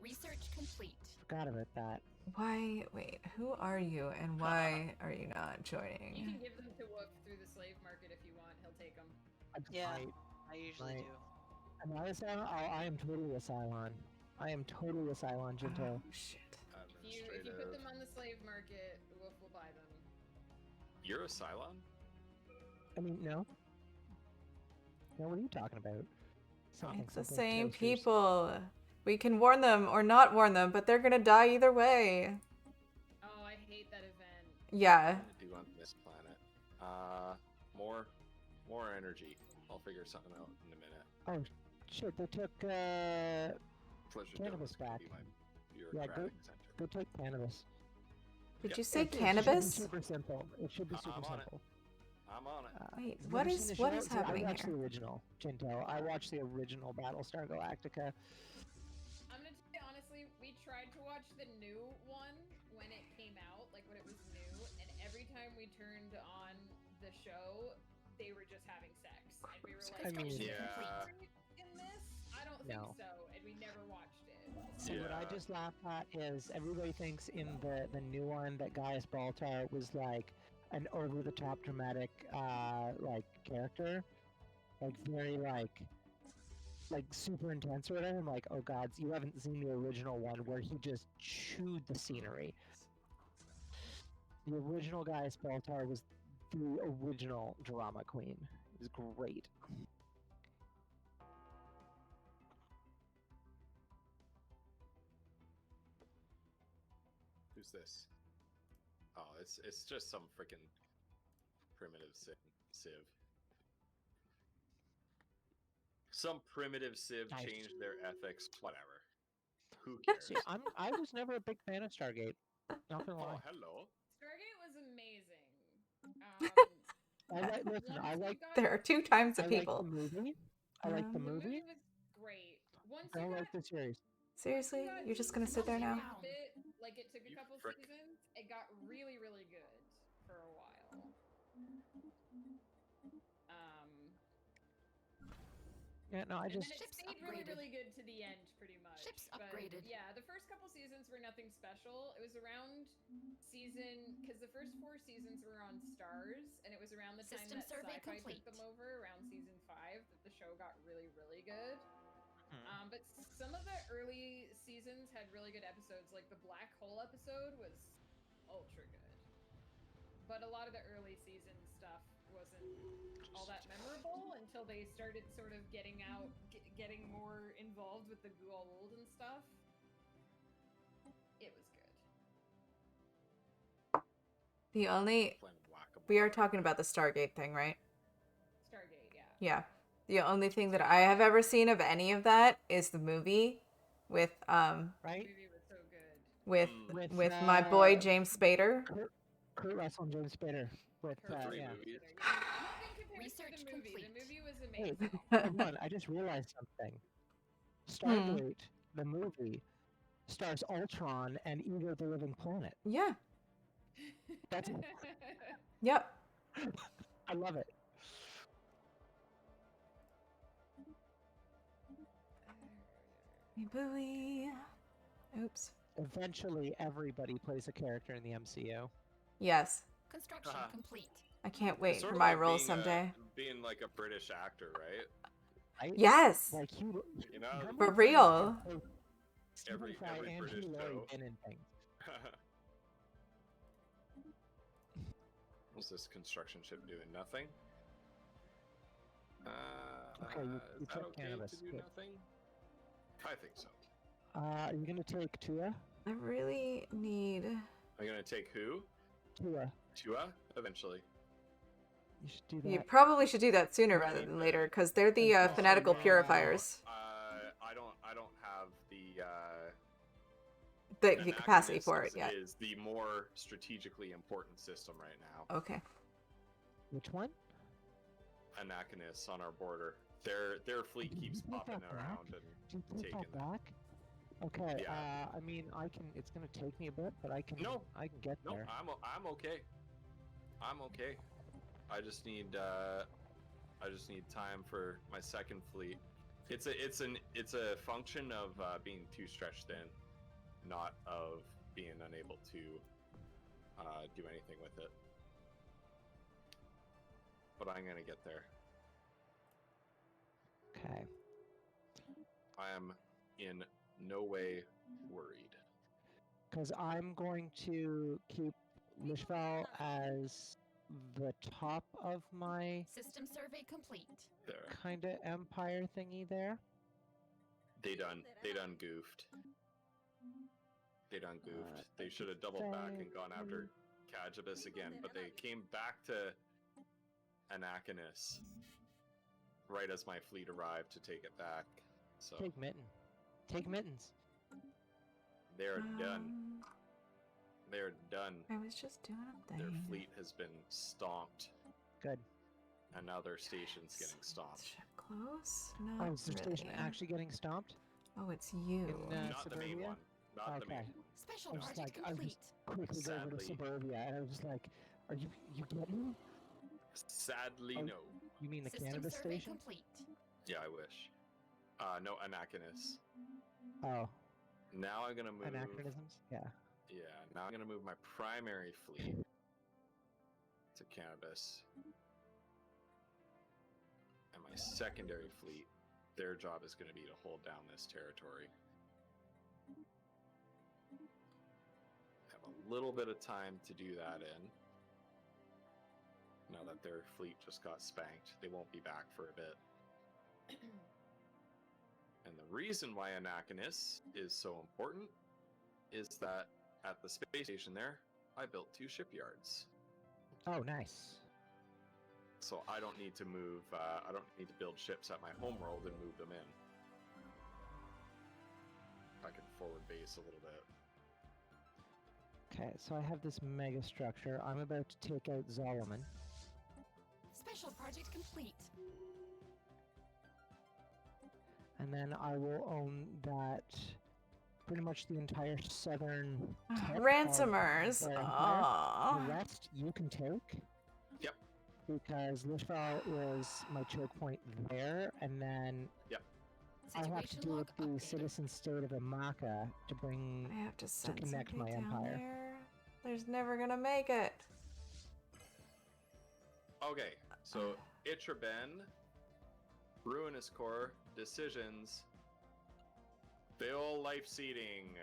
Research complete. Forgot about that. Why? Wait, who are you and why are you not You joining? can give them to Whoop through the slave market if you want. He'll take them. Yeah. Right. I usually Right. do. Am I a Cylon? Oh, I am totally a Cylon. I am totally a Cylon, Jinto. Oh shit. If you put Administrative. them on the slave market, Woof will buy them. You're a Cylon? I mean, no. No, what are you talking about? Something, It's the something same toasters. people. We can warn them or not warn them, but they're gonna die either way. Oh, I hate that event. Yeah. What to do on this planet? More energy. I'll figure something out in a minute. Oh, shit, they took, Pleasure Cannabis Donuts could back. Be your Yeah, crafting center. Go take cannabis. Did Yep. you say It should be cannabis? super simple. It should be super I'm on it. simple. I'm on it. Wait, Have you what ever is seen the what show? is See, happening I watched here? the original, Jinto. I watched the original Battlestar Galactica. I'm gonna tell you honestly, we tried to watch the new one when it came out, like when it was new, and every time we turned on the show, they were just having sex, and we were like, I mean- Yeah. in this? I don't No. think so, and we never watched it. So what I Yeah. just laughed at is everybody thinks in the new one that Gaius Baltar was like an over the top dramatic like character, like very like super intense or whatever. I'm like, oh god, you haven't seen the original one where he just chewed the scenery. The original Gaius Baltar was the original drama queen. It was great. Who's this? Oh, it's just some freaking primitive civ. Some primitive civ Nice. changed their ethics. Whatever. Who cares? See, I was never a big fan of Stargate. Not gonna lie. Oh, hello. Stargate was amazing. I like There are two types I of like people. the movie. I like the The movie movie. was great. Once I you don't got like the series. Seriously? You're just gonna sit there now? a bit, like it took a You couple frick. seasons, it got really, really good for a while. Yeah, no, I And just then it Ships stayed really, upgraded. really good to the end, pretty much. Ships But, upgraded. yeah, the first couple seasons were nothing special. It was around because the first 4 seasons were on Stars, and it was around the time System that survey Sci-Fi complete. took them over, around season 5, that the show got really, really good. But some of the early seasons had really good episodes. Like the Black Hole episode was ultra good. But a lot of the early season stuff wasn't all that memorable until they started sort of getting more involved with the GURLZ and stuff. It was good. The only Playing whack-a-mole. we are talking about the Stargate thing, right? Stargate, yeah. Yeah. The only thing that I have ever seen of any of that is the movie with The right. movie was so good. with With, with my boy uh, James Spader. Kurt Russell and James Spader. With Three yeah. movies. Nothing compares Research to the movie. complete. The movie was Hey, amazing. hold on, I just realized something. Stargate, the movie, stars Ultron and Ego the Living Planet. Yeah. That's Yep. I love it. Booey. Oops. Eventually, everybody plays a character in the MCU. Yes. Construction Uh-huh. complete. I can't wait Sort for of my like role being someday. being like a British actor, right? Right? Yes. Like he. You know, how For many real. times have both Stephen Every Fry and British Hugh Laurie show. been in things? What's this construction ship doing? Nothing. Okay, you is that took okay cannabis, to do good. nothing? I think so. Are you gonna take Tua? I really need. I'm gonna take who? Tua. Tua? Eventually. You should do that. You probably should do that sooner rather than later, because they're the fanatical purifiers. I don't have the The capacity for it Anachronis yet. is the more strategically important system right now. Okay. Which one? Anachronis on our border. Their fleet Did you keeps take popping that back? around and Do you take taking that them. back? Okay. Yeah. I mean, I can. It's gonna take me a bit, but I can. No. I can get No, there. I'm okay. I'm okay. I just need time for my second fleet. It's a function of being too stretched thin, not of being unable to do anything with it. But I'm gonna get there. Okay. I am in no way worried. Because I'm going to keep Lishval as the top of my System survey complete. There, kind of empire thingy there. they done goofed. They done goofed. They should have doubled back and gone after Kajabis again, but they came back to Anachronis right as my fleet arrived to take it back. So Take Mitten. Take Mittens. They're done. They're done. I was just doing a thing. Their fleet has been stomped. Good. And now their station's getting Is stomped. ship close? Not Oh, is the station really. actually getting stomped? Oh, it's you. Not the main Suburbia? one. Not the main Okay. one. Special I was project like, I was complete. quickly go over to Sadly. Suburbia, and I was just like, "Are you getting me? Sadly, Oh. no. You mean the System cannabis survey station? complete. Yeah, I wish. No Anachronus. Oh, Now I'm gonna move. anachronisms? Yeah. Yeah, now I'm gonna move my primary fleet to cannabis. And my secondary fleet, their job is gonna be to hold down this territory. Have a little bit of time to do that in. Now that their fleet just got spanked, they won't be back for a bit. And the reason why Anachronus is so important is that at the space station there, I built 2 shipyards. Oh, nice. So I don't need to move, I don't need to build ships at my homeworld and move them in. I can forward base a little bit. Okay, so I have this mega structure. I'm about to take out Zolomon. Special project complete. And then I will own that pretty much the entire southern tip of Ransomers. the Empire. Aww. The rest you can take. Yep. Because Lishval is my choke point there, and then I have to Situation deal log with the updated. citizen state of Amaka to bring. I have to send connect somebody my down empire. there. There's never gonna make it. Okay, so Itraben, Ruinous Core, Decisions, Bill Life Seeding.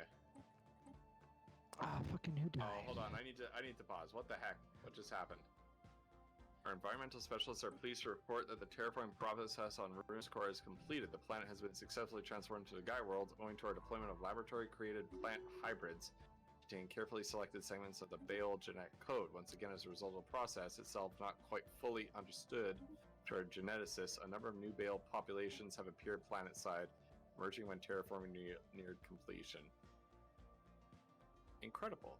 Ah, fucking who died? Oh, hold on, I need to pause. What the heck? What just happened? Our environmental specialists are pleased to report that the terraforming process on Ruinous Core is completed. The planet has been successfully transformed to the Gaia world owing to our deployment of laboratory-created plant hybrids containing carefully selected segments of the Baal genetic code. Once again, as a result of the process itself not quite fully understood to our geneticists, a number of new Baal populations have appeared planet-side, emerging when terraforming neared completion. Incredible.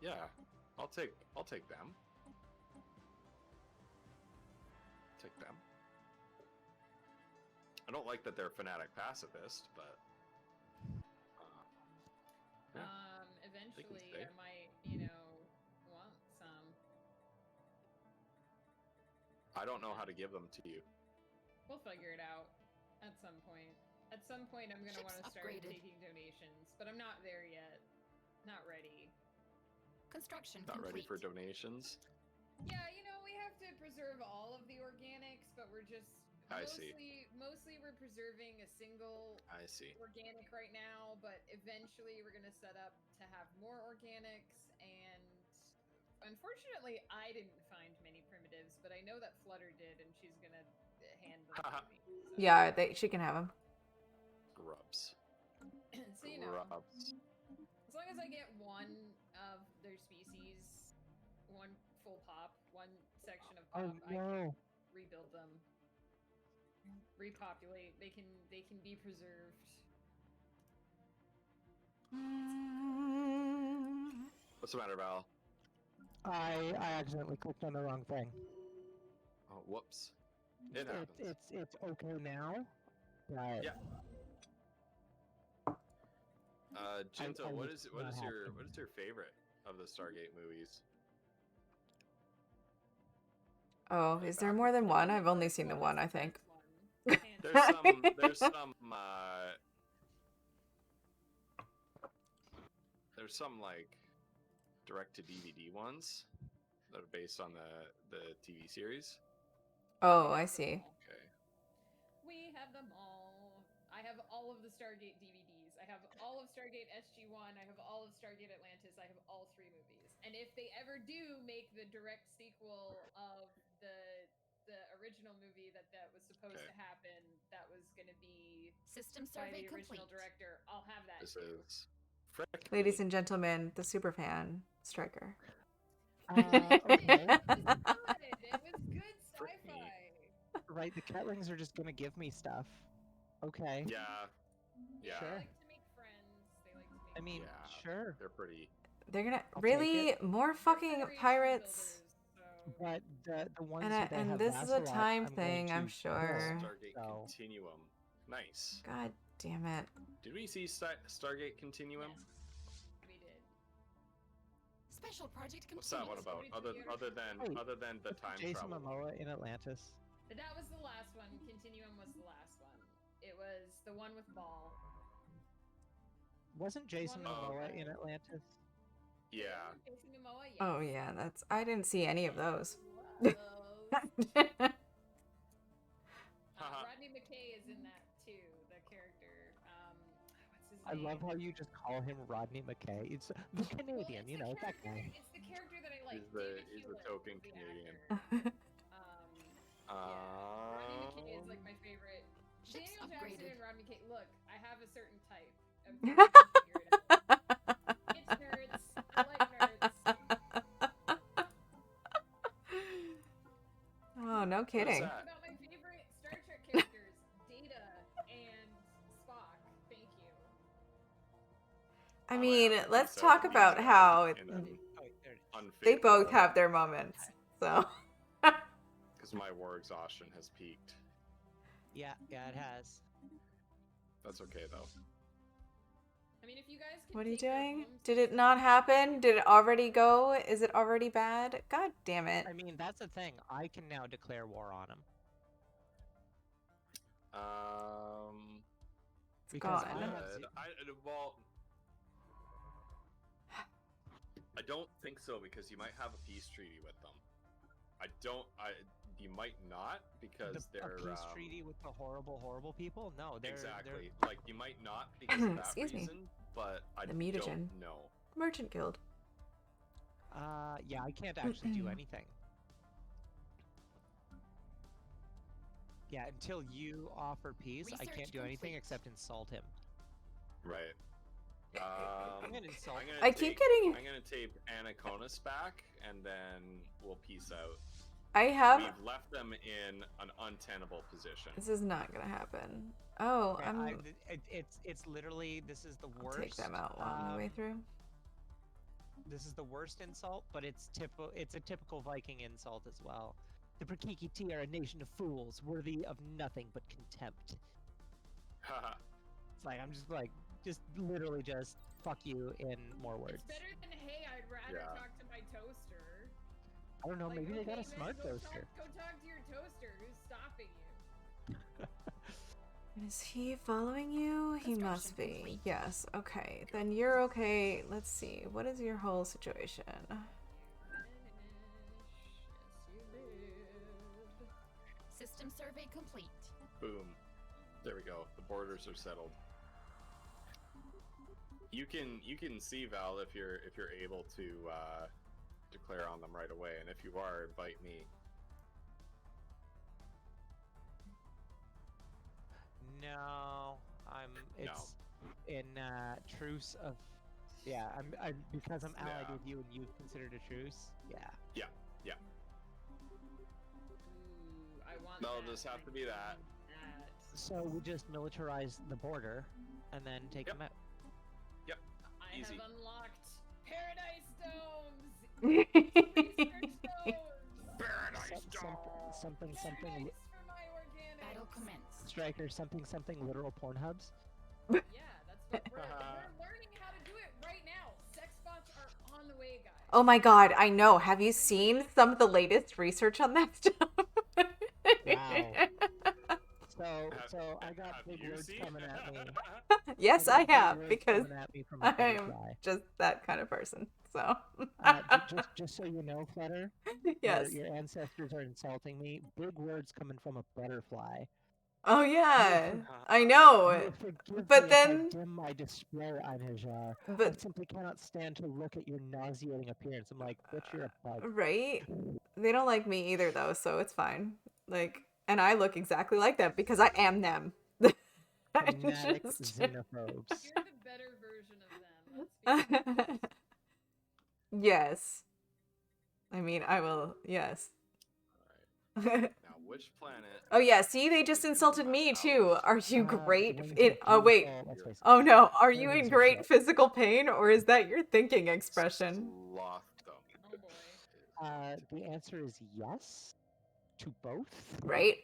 Yeah, I'll take them. Take them. I don't like that they're fanatic pacifist, but yeah. Eventually stay. I might, want some. I don't know how to give them to you. We'll figure it out at some point. At some point I'm gonna Ships want to start upgraded. taking donations, but I'm not there yet. Not ready. Construction Not ready complete. for donations. Yeah, we have to preserve all of the organics, but we're just I see. mostly we're preserving a single I see. organic right now, but eventually we're gonna set up to have more organics. And unfortunately, I didn't find many primitives, but I know that Flutter did, and she's gonna hand them to me. So. Yeah, she can have them. Grubs. So Grubs. as long as I get one of their species, one full pop, one section of pop, Oh I can no! rebuild them, repopulate. They can be preserved. What's the matter, Val? I accidentally clicked on the wrong thing. Oh, whoops. It happens. It's okay now, but Yeah. Jinto, I what was is not your favorite of the Stargate movies? Oh, is there more than one? I've only seen the one, I think. There's some like direct to DVD ones that are based on the TV series. Oh, I see. Okay. We have them all. I have all of the Stargate DVDs. I have all of Stargate SG-1. I have all of Stargate Atlantis. I have all 3 movies. And if they ever do make the direct sequel of the original movie that was supposed to happen, that was going to be System by survey the original complete. director, I'll have that This too. is frick Ladies me. and gentlemen, the superfan Striker. okay. It was good Frick me. sci-fi. Right, the Ketlings are just gonna give me stuff. Okay. Yeah. Yeah, Sure. they like to make friends. They like to make I mean, Yeah. sure, They're pretty. They're gonna I'll take really it. more fucking Federation pirates. builders, so... but the ones And who they and have this is a vassalized, time I'm going thing, I'm to sure. kill. Stargate So Continuum. Nice. God damn it. Did we see Stargate Continuum? Yes, we did. Special project complete. What's that one about? Other than the time Jason travel. Momoa in Atlantis. That was the last one. Continuum was the last one. It was the one with Ball. Wasn't Jason One with Momoa Ball. in Atlantis? Yeah. Jason Momoa, yes. Oh yeah, that's I didn't see any of those. Whoa. Haha. Rodney McKay is in that too, the character. What's his I name? love how you just call him Rodney McKay. It's the Canadian, Well, you know, that guy. It's the character that I like. He's the David Hewlett token is the Canadian. actor. Rodney McKay is like my favorite. Ships Daniel Jackson upgraded. and Rodney McKay. Look, I have a certain type of figure it out. It's nerds. I like nerds. Oh, no kidding. that? About my favorite Star Trek characters, Data and Spock. Thank you. I Oh, mean, yeah, let's so talk about how in an Oh, there it is. they both unfavorable- have their moments. So Because my war exhaustion has peaked. Yeah, it has. That's okay though. I mean, if you guys can what are you take your doing? homes Did to it not happen? Did it already go? Is it already bad? God damn it. I mean, that's the thing. I can now declare war on him. It's Because gone. I have Well, I don't think so because you might have a peace treaty with them. You might not because a they're peace treaty with the horrible people. No, they're exactly like you might not because of that Excuse me. reason, but I The don't mutagen. know. Merchant Guild. Yeah, I can't actually do anything. Yeah, until you offer peace, I Research can't do anything complete. except insult him. Right. I'm gonna insult. I keep getting- I'm gonna tape Anaconis back, and then we'll peace out. I have. We've left them in an untenable position. This is not gonna happen. Oh, Yeah, it's literally this is the I'll worst. take them out on the way through. This is the worst insult, but it's a typical Viking insult as well. The Prakikiti are a nation of fools, worthy of nothing but contempt. Haha. It's like I'm just literally just fuck you in more words. It's better than, hey, I'd rather Yeah. talk to my toaster. I don't know, Like, maybe they got okay, a man, smart go toaster. Go talk to your toaster. Who's stopping you? Is he following you? He must be. Construction complete. Yes. Okay. Then you're okay. Let's see. What is your whole situation? System survey complete. Boom. There we go. The borders are settled. You can see Val if you're able to declare on them right away, and if you are, invite me. No, it's in truce of. Yeah, I'm because I'm allied Yeah. with you and you've considered a truce. Yeah. Yeah. Ooh, I want That'll that. just have to be that. So we just militarize the border, and then take Yep. them out. I Easy. have unlocked Paradise Domes! Research Domes! Paradise Something Paradise for my organics! Battle commenced. striker something literal porn hubs. Yeah, that's what we're learning how to do it right now. Sex bots are on the way, guys. Oh my god, I know. Have you seen some of the latest research on that stuff? Wow. So I got Have big you words seen? coming at me. Yes, got I big have, words because coming at me from a I butterfly. am just that kind of person. So, Just so you know, Flutter, yes. your ancestors are insulting me. Big words coming from a butterfly. Oh yeah, I You know. forgive But me then- if I dim my display, Anhajar. I But simply cannot stand to look at your nauseating appearance. I'm like, bitch, you're a bug. right? They don't like me either, though, so it's fine. Like, and I look exactly like them because I am them. I Fanatic just- xenophobes. You're the better version of them. Let's be honest. Yes. I mean, I will. Yes. Alright. Now which planet? Oh yeah, see, they just insulted me too. Are you great? wings In are oh wait. beautiful, let's face it. Oh no, are you Wings in are great shit. physical pain, or is that your thinking expression? Slothdom. Oh boy. The answer is yes to both. Right?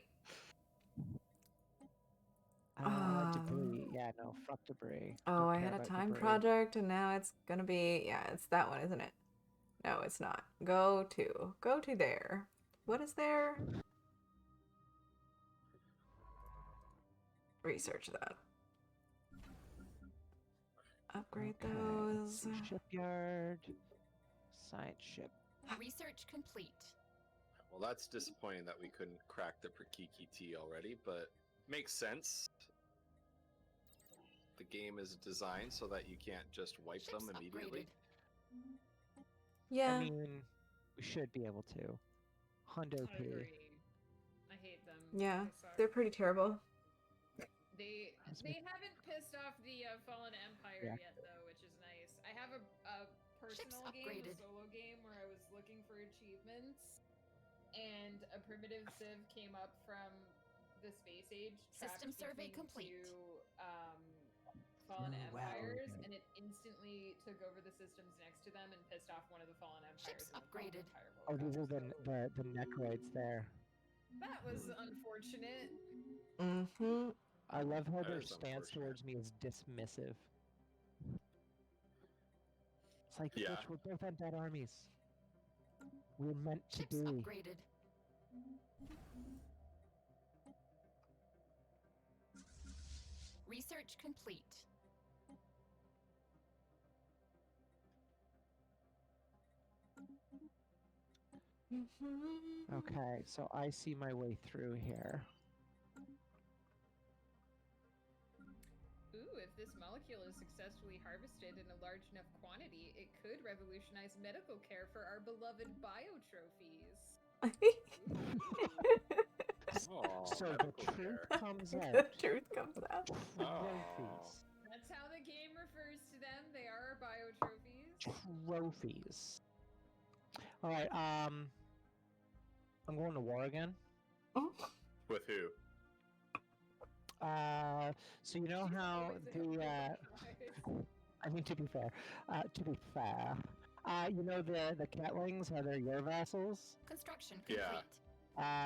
Debris. Yeah, no, fuck debris. Oh, Don't I care had a about time debris. project, and now it's gonna be it's that one, isn't it? No, it's not. Go to there. What is there? Research that. Upgrade Okay, those. so shipyard. Science ship. Research complete. Well, that's disappointing that we couldn't crack the Prakiki T already, but makes sense. The game is designed so that you can't just wipe Ships them immediately. upgraded. Yeah. I mean, we should be able to. Hundo I P. agree. I hate them. Yeah, They suck. they're pretty terrible. They haven't pissed off the Fallen Empire Yeah. yet, though, which is nice. I have a personal game, a upgraded. solo game, where I was looking for achievements, and a primitive civ came up from the space age. System trapped survey between complete. Two, Fallen Ooh, wow, Empires, okay. and it instantly took over the systems next to them and pissed off one of the Fallen Empires. Ships and the Fallen upgraded. Empire Oh, woke these up, are so the necroids there. that was unfortunate. Mm-hmm. I love how That their is stance unfortunate. towards me is dismissive. It's like, Yeah. bitch, we're both on dead armies. We're meant to Ships be. upgraded. Research complete. Okay, so I see my way through here. Ooh, if this molecule is successfully harvested in a large enough quantity, it could revolutionize medical care for our beloved biotrophies. Oh, So the medical truth care. comes The out. truth comes out. Trophies. That's how the game refers to them. They are our biotrophies. Trophies. Alright, I'm going to war again. With who? So you know how the, I mean, to be fair, you know the Ketlings, are they your vassals? Construction Yeah.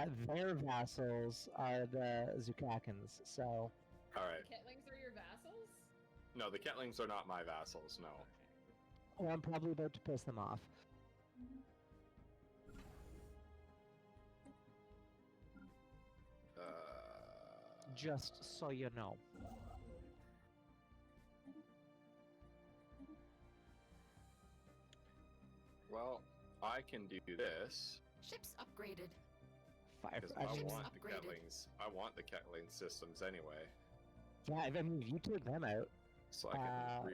complete. Their vassals are the Zukakans, so... Alright. Ketlings are your vassals? No, the Ketlings are not my vassals, no. Well, I'm probably about to piss them off. Just so you know. Well, I can do this Ships upgraded. because I I mean, want the upgraded. Ketlings. I want the Ketling systems anyway, yeah, I mean, if you take them out, so I can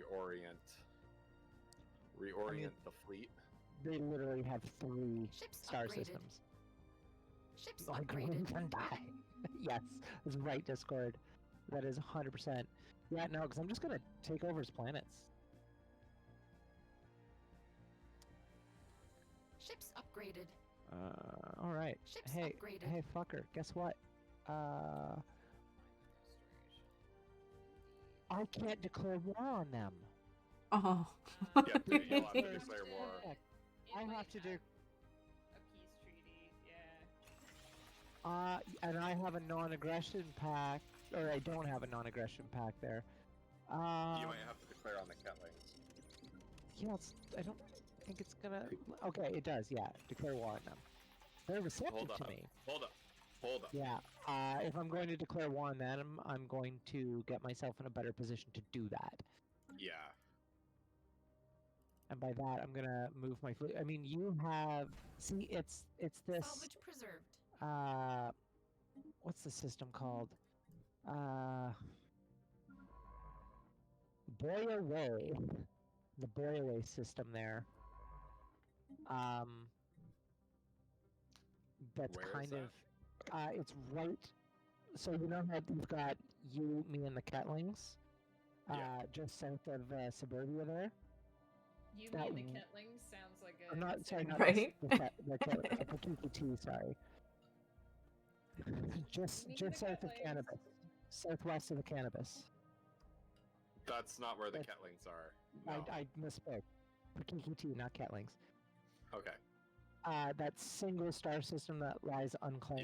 reorient the fleet. they literally have 3 Ships star upgraded. systems. Ships Like, upgraded. can die. Yes, that's right, Discord. That is 100%. Yeah, no, because I'm just gonna take over his planets. Ships upgraded. Alright. Ships Hey, upgraded. hey, fucker, guess what? I can't declare war on them. Oh. Yeah, you'll have to First declare war. check. I It have might to do... a peace treaty, yeah. And I have a non-aggression pact, or I don't have a non-aggression pact there. You might have to declare on the Ketlings. Yeah, I don't think it's gonna... Okay, it does, yeah. Declare war on them. They're receptive Hold to up. me. Hold up. Hold up. Yeah, if I'm going to declare war on them, I'm going to get myself in a better position to do that. Yeah. And by that, I'm gonna move my fleet. I mean, you have... See, it's this... Salvage preserved. What's the system called? Boy Away. The Boy Away system there. That's Where is kind that? of... it's right... So you know how you've got you, me, and the Ketlings? Yeah. Just south of suburbia there? You That mean the w- Ketlings sounds like a... Or not, sorry, not Right? the Pakiki T, sorry. Just Me just the south of Catlings. cannabis, southwest of the cannabis. That's not where the I- Ketlings are. No. I misspoke. Pakikiti, not Ketlings. Okay. That single star system that lies unclaimed.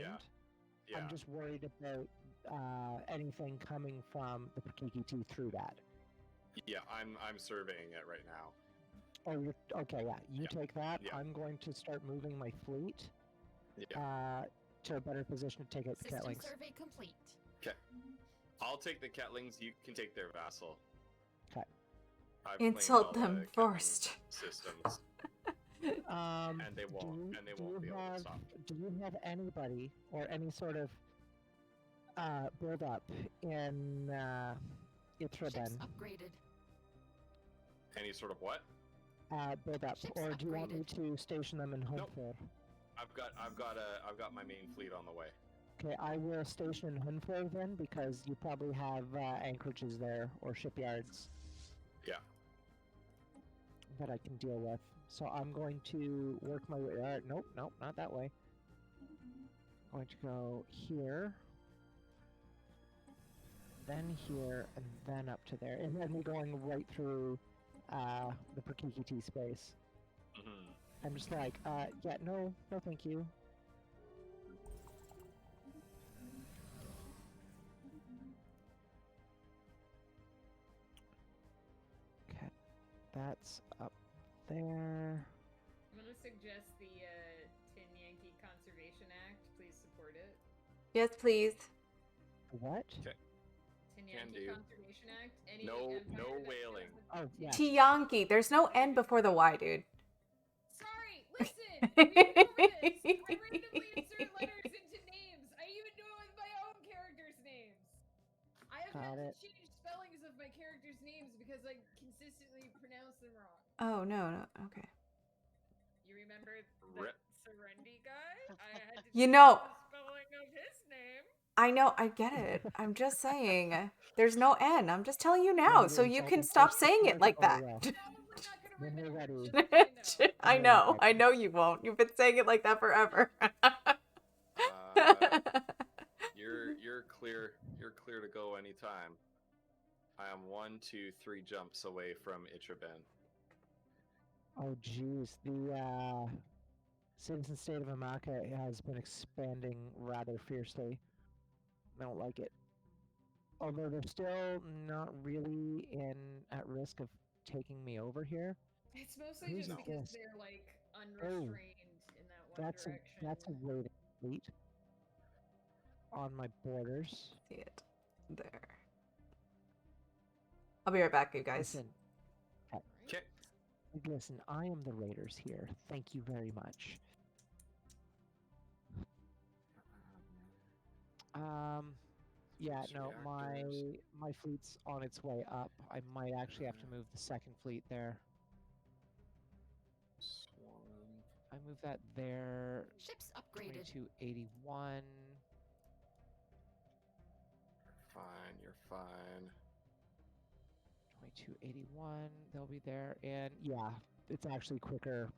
Yeah. I'm just worried about anything coming from the Pakikiti through that. Yeah, I'm surveying it right now. Oh, you're, okay, yeah. You Yeah. take that. Yeah. I'm going to start moving my fleet Yeah. to a better position to take out the System Ketlings. survey complete. Okay. I'll take the Ketlings. You can take their vassal. 'Kay. I've claimed Insult all them the Ketling first. Systems, And and they won't be able to stop. Do you have anybody or any sort of build up in Ships Itraben? upgraded. Any sort of what? Build up, Ships or do you want me upgraded. to station them in Nope. Hunford? I've got my main fleet on the way. Okay, I will station in Hunford then, because you probably have anchorages there or shipyards Yeah. that I can deal with. So I'm going to work my way. Nope, not that way. I'm going to go here, then here, and then up to there, and then we're going right through the Prakikiti space. Hmm. I'm just like, yeah, no, thank you. Okay, that's up there. I'm gonna suggest the Tin Yankee Conservation Act. Please support it. Yes, please. What? Tin Can Yankee do. Conservation Act. Any No empire that whaling. doesn't Oh, yeah. Tiyanki. There's no N before the Y, dude. Sorry, listen. We went over this. I randomly insert letters into names. I even do it with my own characters' names. I have Got had it. to change spellings of my characters' names because I consistently pronounce them wrong. Oh, no. Okay. You remember the Rip. Serendi guy? I had to You change know- the spelling of his name. I know, I get it. I'm just saying. There's no N. I'm just telling you now, Yeah, so you're you insulting can stop first saying it like that. America. Probably not gonna When you're remember. ready. Just so you know. I know. I know you won't. You've been saying it like that forever. You're clear. You're clear to go anytime. I am 1, 2, 3 jumps away from Itraben. Oh, geez. The citizen state of Amaka has been expanding rather fiercely. I don't like it. Although they're still not really at risk of taking me over here. It's mostly Who's just because this? they're like unrestrained in that one direction. That's a raiding fleet on my borders. See it. There. I'll be right back, you guys. Listen, Okay. listen, I am the raiders here. Thank you very much. Yeah, no, Reactors. my fleet's on its way up. I might actually have to move the second fleet there. Swarm. I move that there. Ships upgraded. 2281. Fine. You're fine. 2281. They'll be there, and yeah, it's actually quicker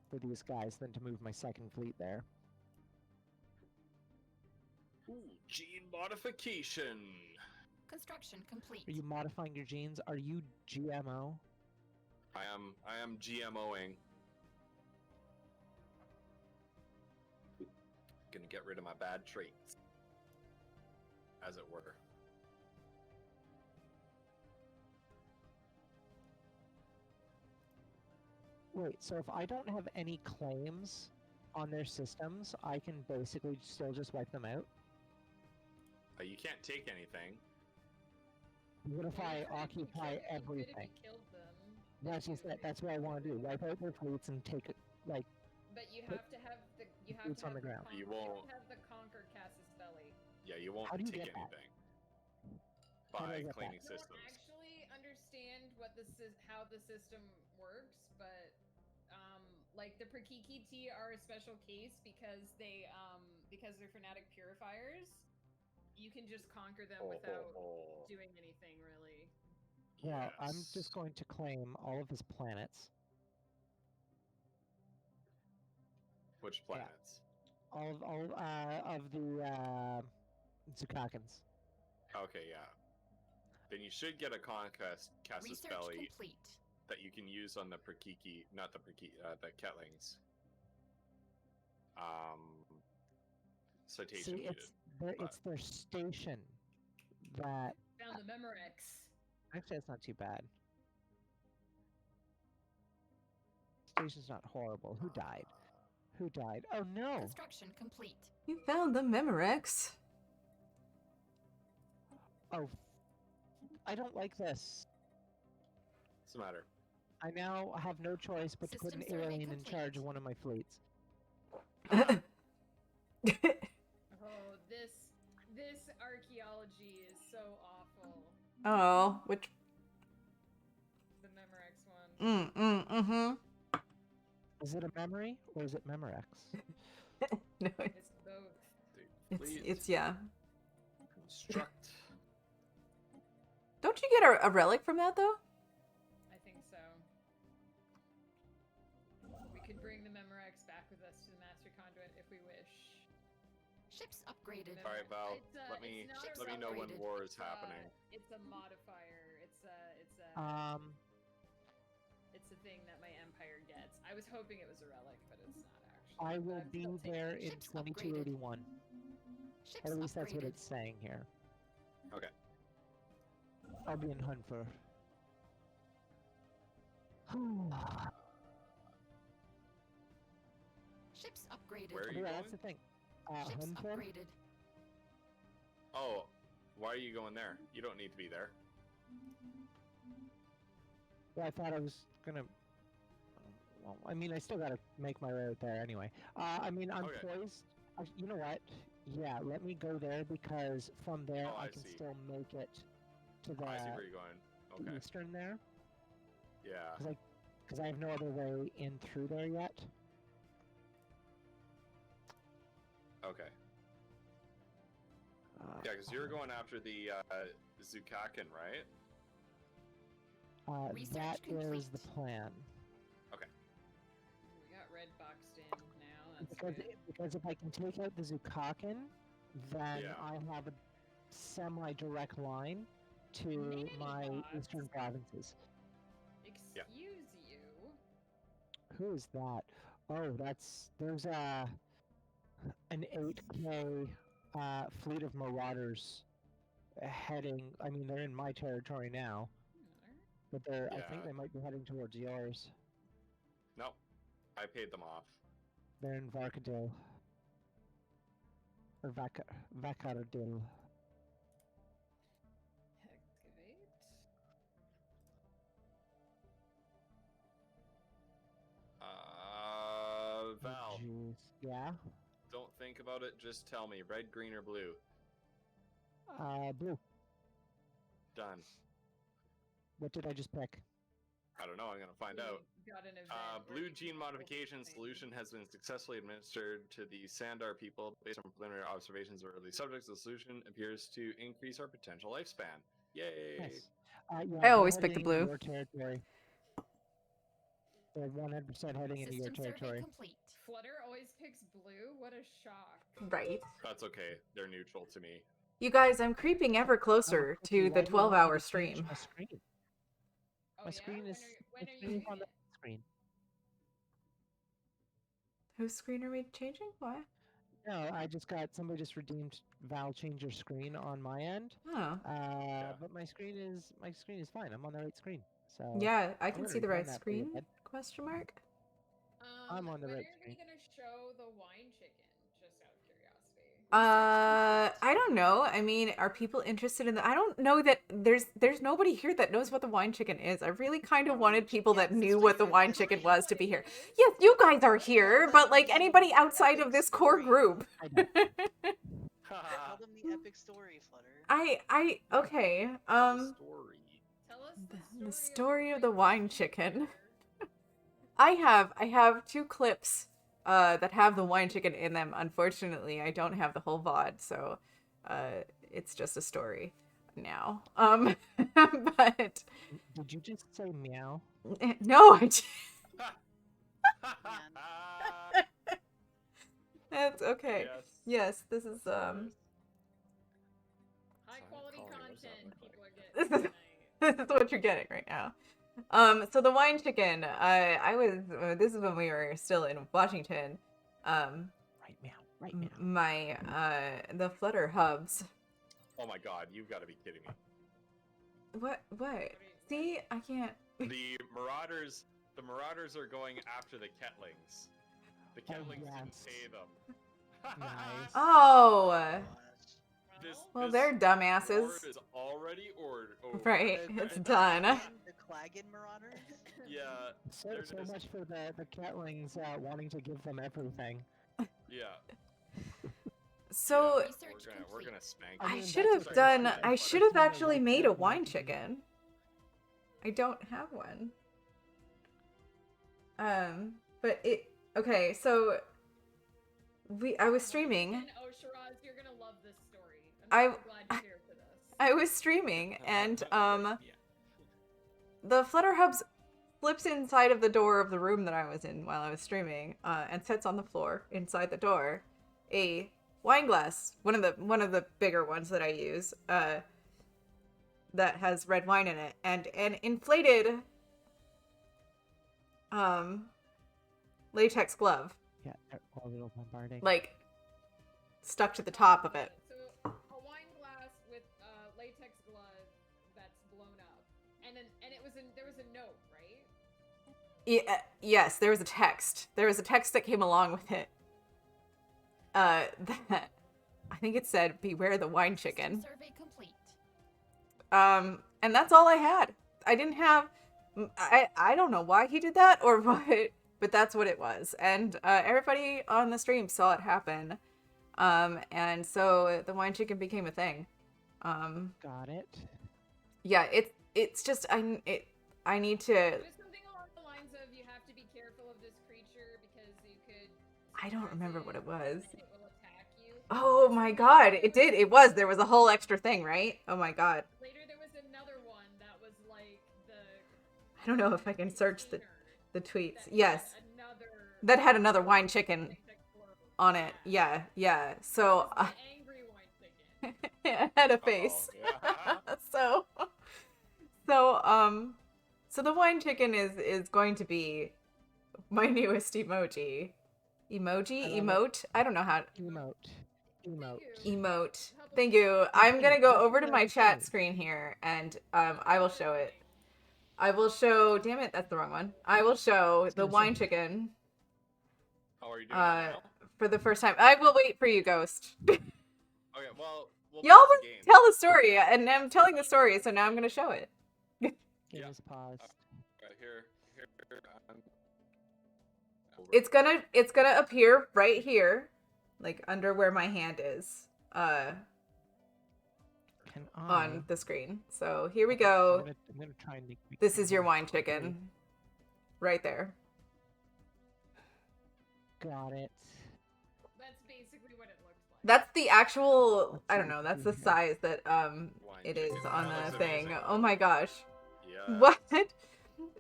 for these guys than to move my second fleet there. Ooh, gene modification. Construction complete. Are you modifying your genes? Are you GMO? I am GMOing. Gonna get rid of my bad traits, as it were. Wait, so if I don't have any claims on their systems, I can basically still just wipe them out? You can't take anything. What if I You could occupy if you everything? killed them. That's just that's what I want to do. Wipe out their fleets and take it, like, But you Put have to have the boots on the ground. Conquer, You you won't- have the conquer Casus Belli. Yeah, you won't How do you take get that? anything How do I by get claiming I don't systems. actually understand what how the system works, but like the Prakikiti are a special case because they're fanatic purifiers. You can just conquer them without doing anything really. well, I'm Yes. just going to claim all of his planets. Which planets? of the Zukakans. Okay, yeah. Then you should get a conquest Casus Research Belli complete. that you can use on the Perkiki, not the Perkiki, the Ketlings. Citation See, needed. it's their station that. Found the Memorex. Actually, that's not too bad. Station's not horrible. Who died? Who died? Oh no! Construction complete. You found the Memorex. Oh, I don't like this. What's the matter? I now have no choice but to put an System survey alien in charge of complete. one of my fleets. Oh, this archaeology is so awful. Oh, which? The Memorex one. Mm-hmm. Is it a memory or is it Memorex? No, It's both. it's yeah. Construct. Don't you get a relic from that though? I think so. We could bring the Memorex back with us to the Master Conduit if we wish. Ships upgraded. All right, Val. It's, let me it's not a let me know when upgraded. war is It's, happening. It's a modifier. It's a thing that my empire gets. I was hoping it was a relic, but it's not actually. I But will I'm be still taking there it. in Ships upgraded. 2281. Ships Or at least that's what upgraded. it's saying here. Okay. I'll be in Hunfer. Ships upgraded. Where are you Yeah, going? that's the thing. Ships Hunfer? upgraded. Oh, why are you going there? You don't need to be there. Yeah, I thought I was gonna. Well, I mean, I still gotta make my way out there anyway. I mean, I'm Okay. poised. You know what? Yeah, let me go there because from there Oh, I I can see. still make it to Oh, I see where the you're going. Okay. eastern there. Yeah. Because I have no other way in through there yet. Okay. Yeah, because you're going after the Zukakan, right? Research That is the complete. plan. We got red boxed in now. That's Because good. because if I can take out the Zukakan, then Yeah. I have a semi-direct line to my Nanobots. eastern provinces. Yeah. Excuse you. Who is that? Oh, there's an 8K fleet of marauders heading. I mean, they're in my territory now, but I think Yeah. they might be heading towards yours. Nope. I paid them off. They're in Varkadil. Or Vakaradil. Excavate. Val, Jeez. Yeah? don't think about it. Just tell me, red, green, or blue. Blue. Done. What did I just pick? I don't know. I'm gonna find out. Got an event where Blue you gene can modification roll solution has been successfully administered to the Sandar people based on preliminary observations of early subjects. The solution appears to increase our potential lifespan. Yay! Nice. Yeah, I they're always pick the heading into blue. Your territory. They're 100% heading into your System survey territory. complete. Flutter always picks blue. What a shock. Right. That's okay. They're neutral to me. You guys, I'm creeping ever closer Oh, to why the do you want me 12-hour to change stream. My screen. Oh, My yeah? screen is. When my are you screen is on doing the it? screen. Whose screen are we changing? Why? No, somebody just redeemed Val change your screen on my end. Oh. But my screen is fine. I'm on the right screen. So Yeah, I I've can see already the done right that for you, screen? bud. Question mark. I'm on the when right are screen. we gonna show the wine chicken? Just out of curiosity. I don't know. I mean, are people interested in I don't know that there's nobody here that knows what the wine chicken is. I really kind of wanted people that knew what the wine chicken was to be here. Yes, you guys are here, but like anybody outside of this core group. I know. Tell them the epic story, Flutter. Okay. Story. Tell us The story of the wine wine chicken. I have two clips that have the wine chicken in them. Unfortunately, I don't have the whole VOD, so it's just a story now. But Did you just say meow? no, It's okay. Yes. Yes, this is High quality Colony, what does that content look like? people are getting this is tonight. this is what you're getting right now. So the wine chicken, I was this is when we were still in Washington. Right now. My the Flutter hubs. Oh my god, you've got to be kidding me. What? See, I can't. The Marauders are going after the Ketlings. The Ketlings didn't yes. pay them. Nice. Oh, This, well, this they're dumbasses. war is already over. Right, The- it's the done. Claggin Marauders? Yeah, So They're just- much for the Catlings wanting to give them everything. yeah. So Research We're gonna complete. spank. I I mean, should that's have okay. done. That's I fine. should have That's fine. actually That's made a fine. wine chicken. I don't have one. But it. Okay, so I was streaming. And oh, Shiraz, you're gonna love this story. I- I'm so glad you're here for this. I was streaming, and Yeah. the Flutter Hubs flips inside of the door of the room that I was in while I was streaming, and sets on the floor inside the door a wine glass, one of the bigger ones that I use, that has red wine in it, and an inflated latex glove, Yeah, they're all a little bombarding. like stuck to the top of it. So a wine glass with a latex glove that's blown up, and there was a note, right? Yeah, yes, there was a text. There was a text that came along with it. That I think it said, "Beware the wine chicken." Survey complete. And that's all I had. I didn't have. I don't know why he did that or what, but that's what it was. And everybody on the stream saw it happen. And so the wine chicken became a thing. Got it. Yeah, it's just I need to. It was something along the lines of you have to be careful of this creature because you could. I don't remember what it was. And it will attack you. Oh my god, it did. It was. There was a whole extra thing, right? Oh my god. Later, there was another one that was like the. I don't know if I can search the tweets. that Yes, had another. that had another wine chicken latex glove. on it. Yeah. So It was the angry wine chicken. it had a face. Yeah. So the wine chicken is going to be my newest emoji. Emote? I don't know how Emote. emote. Thank you. I'm gonna go over to my chat screen here and I will show it. I will show, damn it, that's the wrong one. I will show the wine chicken How are you doing now? for the first time. I will wait for you, Ghost. Okay, well, we'll Y'all pause would the game. tell the story, and I'm telling the story, so now I'm gonna show it. Game Yeah. is paused. Right, here. It's gonna appear right here, like under where my hand is, Can on I? the screen. So here we I'm go. gonna try and make. This is your wine chicken, right there. Got it. That's basically what it looked like. That's the actual. I don't know. That's the size that Wine it is chicken. on That the looks thing. amazing. Oh my gosh. Yeah. What?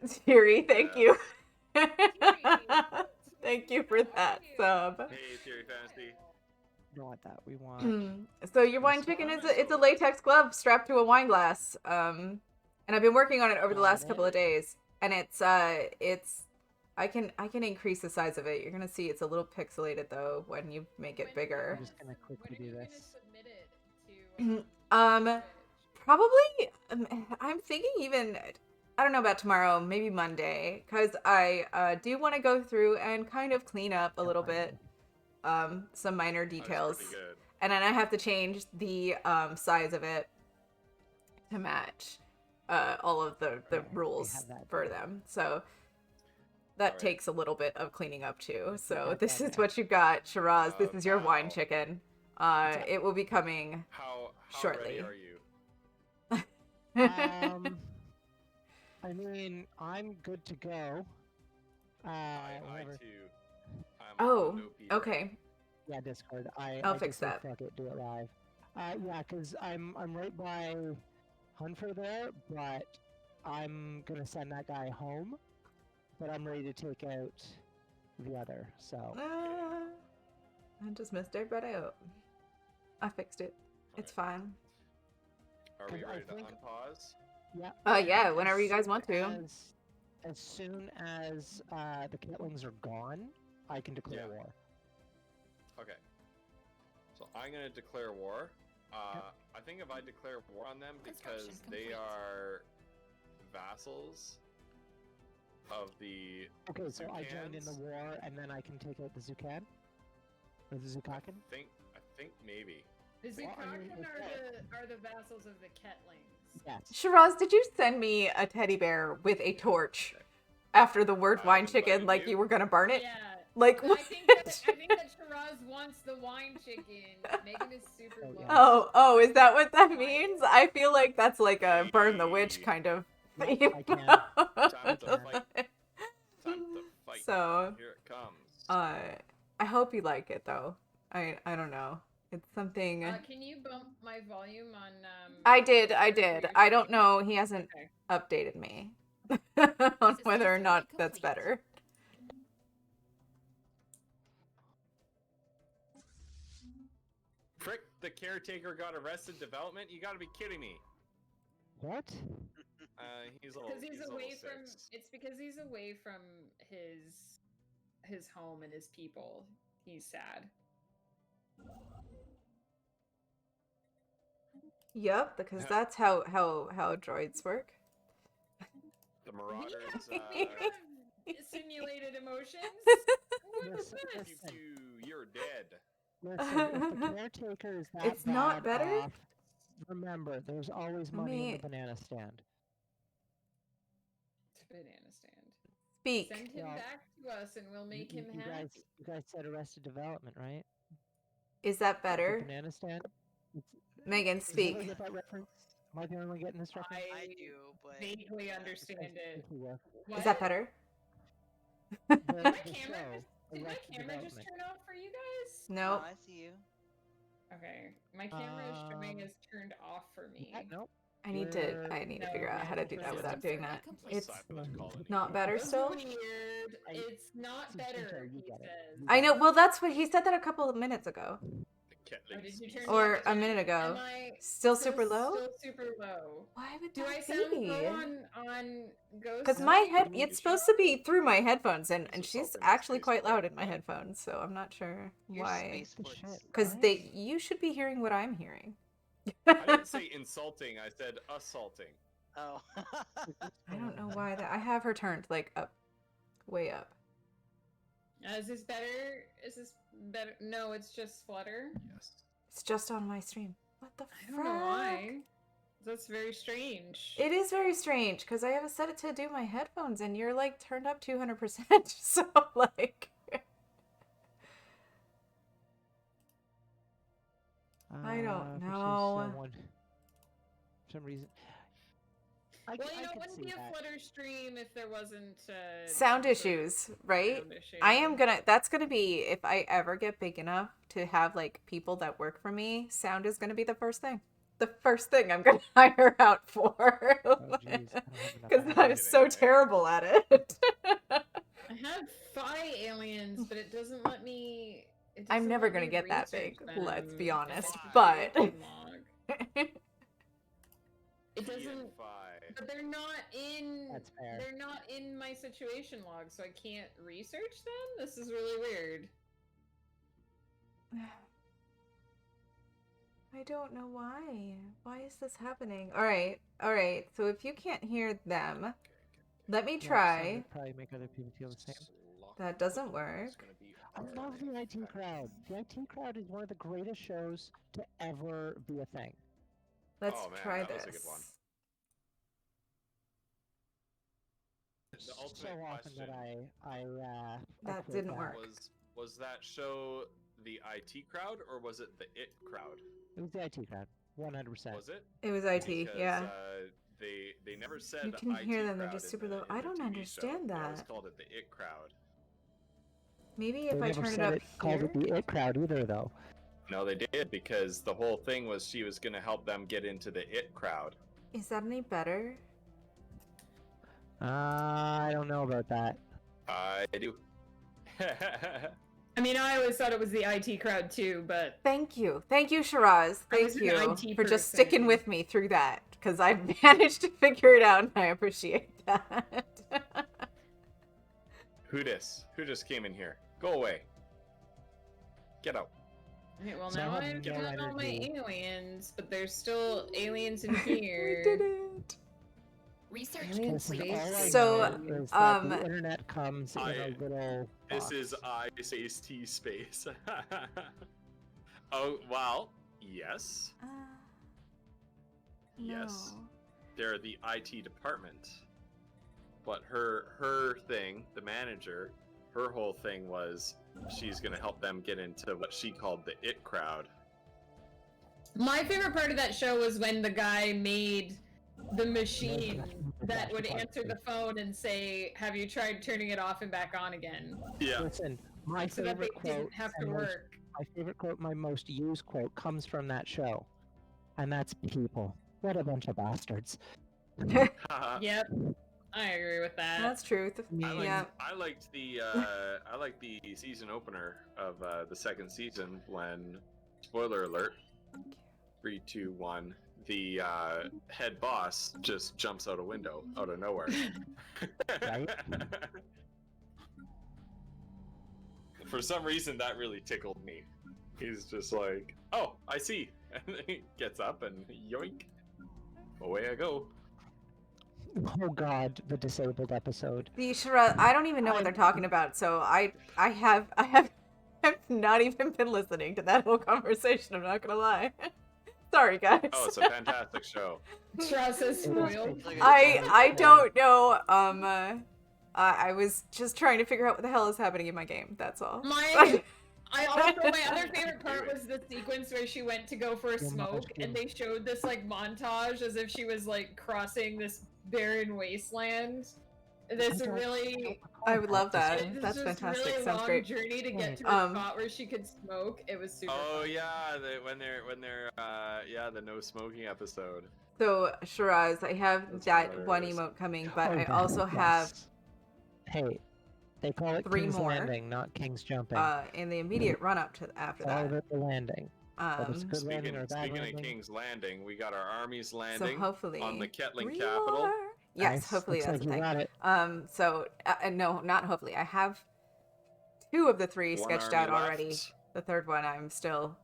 Siri, thank you. Siri. Thank you for that sub. Hey, Theory Fantasy. We don't want that. We want. So your wine chicken is it's a latex glove strapped to a wine glass. And I've been working on it over the last couple of days, and it's I can increase the size of it. You're gonna see it's a little pixelated though when you make it bigger. I'm just gonna quickly do this. Probably I'm thinking even I don't know about tomorrow, maybe Monday, because I do want to go through and kind of clean up a little bit, some minor details, Pretty good. and then I have to change the size of it to match all of the Okay, we rules have that for down. them. So that Alright. takes a little bit of cleaning up too. So got this that is down. what you got, Shiraz. This is your wine Wow. chicken. up? It will be coming. How Shortly. ready are you? I mean, I'm good to go. I Whatever. too. I'm Oh, no Peter. okay. Yeah, Discord. I'll I fix just said, that. Fuck it, do it live. Yeah, cause I'm right by Hunfer there, but I'm gonna send that guy home. But I'm ready to take out the other. So I just missed everybody up. I fixed it. It's fine. Are we I ready to think- unpause? Yeah. Yeah, whenever you guys want to. As soon as the Ketlings are gone, I can declare Yeah. war. Okay. So I'm gonna declare war. I think if I declare war on them because Construction they complete. are vassals of the Okay, so I joined in the Zukans? war, and then I can take out the Zukan? Or the Zukakin? I think maybe. The Well, I mean, Zukakin it's are the vassals of the Ketlings. Yes. Shiraz, did you send me a teddy bear with a torch after the word I wine invited chicken, like you. you were gonna burn it? Yeah. Like, I what? think that Shiraz wants the wine chicken. Megan is super Oh, low. yeah. Oh, is that what that means? I feel like that's like a burn the witch Hey. kind of Yep, theme. I can. Time to fight. Time to fight. So, Here it comes. I hope you like it though. I don't know. It's something. Can you bump my volume on? I did. your I don't stream? know. He hasn't Okay. updated me on This is whether or definitely not that's complete. better. Frick, the caretaker got arrested development? You gotta be kidding me. What? He's a little, Because he's a away little from. six. It's because he's away from his home and his people. He's sad. Yep, because that's how droids work. The Marauders, We have simulated emotions. What is Listen, this? listen. you're dead. Listen, if the caretaker is that It's not bad better? off, remember, there's always money in the banana stand. Banana stand. Speak. Send him Well, back to us, and we'll make him you happy. guys said Arrested Development, right? Is that The better? banana stand? Megan, Does everyone speak. get that reference? Am I the only one getting this reference? I do, but vaguely yeah. understand it. If you will. What? Is that better? The, Did my the camera show, Did my Arrested camera just Development. turn off for you guys? No. I see you. Okay, my camera is showing Um, as turned off for me. Yeah, nope. I need to No, figure out how to do that yeah, without System doing that. complete. It's Call it. not better That's still. weird. I- It's not Since better. you He get it. says. You I know. Well, that's what he said that a couple of minutes ago, Oh, did you turn or it a down? minute ago. Am I Still super low. Still super low. Why would Do that I sound be? low on Ghost? Because my head, You it's supposed to be through my headphones, and It's she's open actually space quite loud bar, in my yeah. headphones, so I'm not sure Your why. Space The Force. shit. Because What? you should be hearing what I'm hearing. I didn't say insulting. I said assaulting. Oh. I don't know why that. I have her turned like up, way up. Is this better? Is this better? No, it's just Flutter. Yes. It's just on my stream. What the I don't know why. That's very strange. It is very strange because I have set it to do my headphones, and you're like turned up 200%. So like, I don't know. For some reason. Well, I it could wouldn't see be a that. Flutter stream if there wasn't Sound some sort of issues, right? sound issue. I am gonna. That's gonna be if I ever get big enough to have like people that work for me. Sound is gonna be the first thing. The first thing I'm gonna hire out for. Oh, jeez, I don't have enough Because I'm ideas. so terrible at it. I have Phi aliens, but it doesn't let me. I'm doesn't never let gonna me get that research big, let's be them. honest, It's but- a log. It T and doesn't. Phi. But they're not in. That's fair. They're not in my situation log, so I can't research them. This is really weird. I don't know why. Why is this happening? All right. So if you can't hear them, let me Yeah, some try. would probably make other people feel the same. That doesn't It's work. gonna be I love the IT RNA. crowd. The IT crowd is one of the greatest shows to ever be a thing. Let's Oh, man, try that was this. a good one. The So ultimate often that question I That quit didn't that. work. was that show the IT crowd or was it the IT crowd? It was the IT crowd, 100%. Was it? It was IT, Because, yeah. they never said You can IT hear them, they're crowd just in super the- low. in I the don't TV show. understand They always that. called it the IT crowd. Maybe They if I never turn it said up called it here. the IT crowd either, though. No, they did because the whole thing was she was going to help them get into the IT crowd. Is that any better? I don't know about that. I do. I mean, I always thought it was the IT crowd too, but Thank you, Shiraz. I Thank was an you IT for just person. sticking with me through that, because I managed to figure it out, and I appreciate that. Who dis? Who just came in here? Go away. Get out. Okay, well, So I now have I've no got all my energy. aliens, but there's still aliens in We here. did it. Research Alien Listen, complete. all I So, know is that um, the internet comes in a little This box. is Ice T space. Oh, well, yes. Yes. No. They're the IT department. But her thing, the manager, her whole thing was she's gonna help them get into what she called the it crowd. My favorite part of that show was when the guy made the machine that would answer the phone and say, "Have you tried turning it off and back on again?" Yeah. Listen, my So that favorite they quote didn't have to and most- work. my favorite quote, my most used quote, comes from that show, and that's "People, what a bunch of bastards." Yep, I agree with that. That's truth. Yeah. I liked the season opener of the second season when, spoiler alert, 3, 2, 1, the head boss just jumps out a window out of nowhere. Right? For some reason, that really tickled me. He's just like, "Oh, I see," and then he gets up and yoink, away I go. Oh God, the disabled episode. The Shiraz, I don't even know what they're talking about, so I have I've not even been listening to that whole conversation. I'm not gonna lie. Sorry, guys. Oh, it's a fantastic show. Strauss is spoiled. I don't know. I was just trying to figure out what the hell is happening in my game. That's all. My other favorite part was the sequence where she went to go for a smoke, and they showed this like montage as if she was like crossing this barren wasteland. This really, I would love that. this That's just fantastic. really Sounds long great. journey to get to a spot where she could smoke. It was super. Oh fun. yeah, when they're the no smoking episode. So Shiraz, I have That's that one hilarious. emote coming, but Oh, I that- also have yes. Hey, they call it 3 King's more. Landing, not King's Jumping. in the immediate run up to after It's all that. about the landing. Whether it's a good landing Speaking, or a bad speaking landing. of King's Landing, we got our armies So landing hopefully on the Kettling 3 capital. more. Yes, Nice. hopefully Looks that's like the you thing. got it. So no, not hopefully. I have 2 of the 3 One sketched army out already. left. The third one I'm still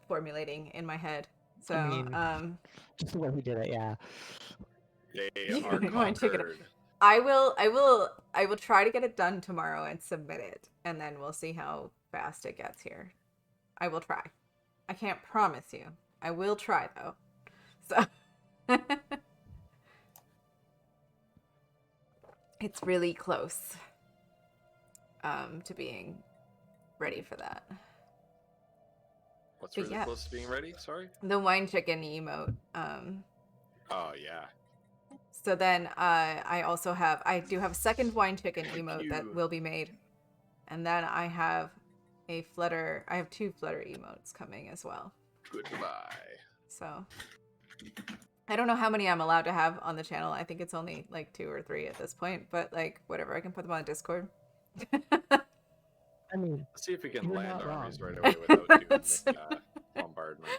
formulating in my head. So I mean, just the way he did it, yeah. They You are want to take it- conquered. I will try to get it done tomorrow and submit it, and then we'll see how fast it gets here. I will try. I can't promise you. I will try though. So it's really close to being ready for that. What's But really yeah. close to being ready? Sorry. The wine chicken emote. Oh yeah. So then I do have a second wine chicken emote that Pew. will be made. And then I have I have 2 flutter emotes coming as well. Goodbye. So I don't know how many I'm allowed to have on the channel. I think it's only like 2 or 3 at this point, but like whatever, I can put them on Discord. I mean, Let's see if we can You're land not wrong. armies right away without doing That's- the bombardment.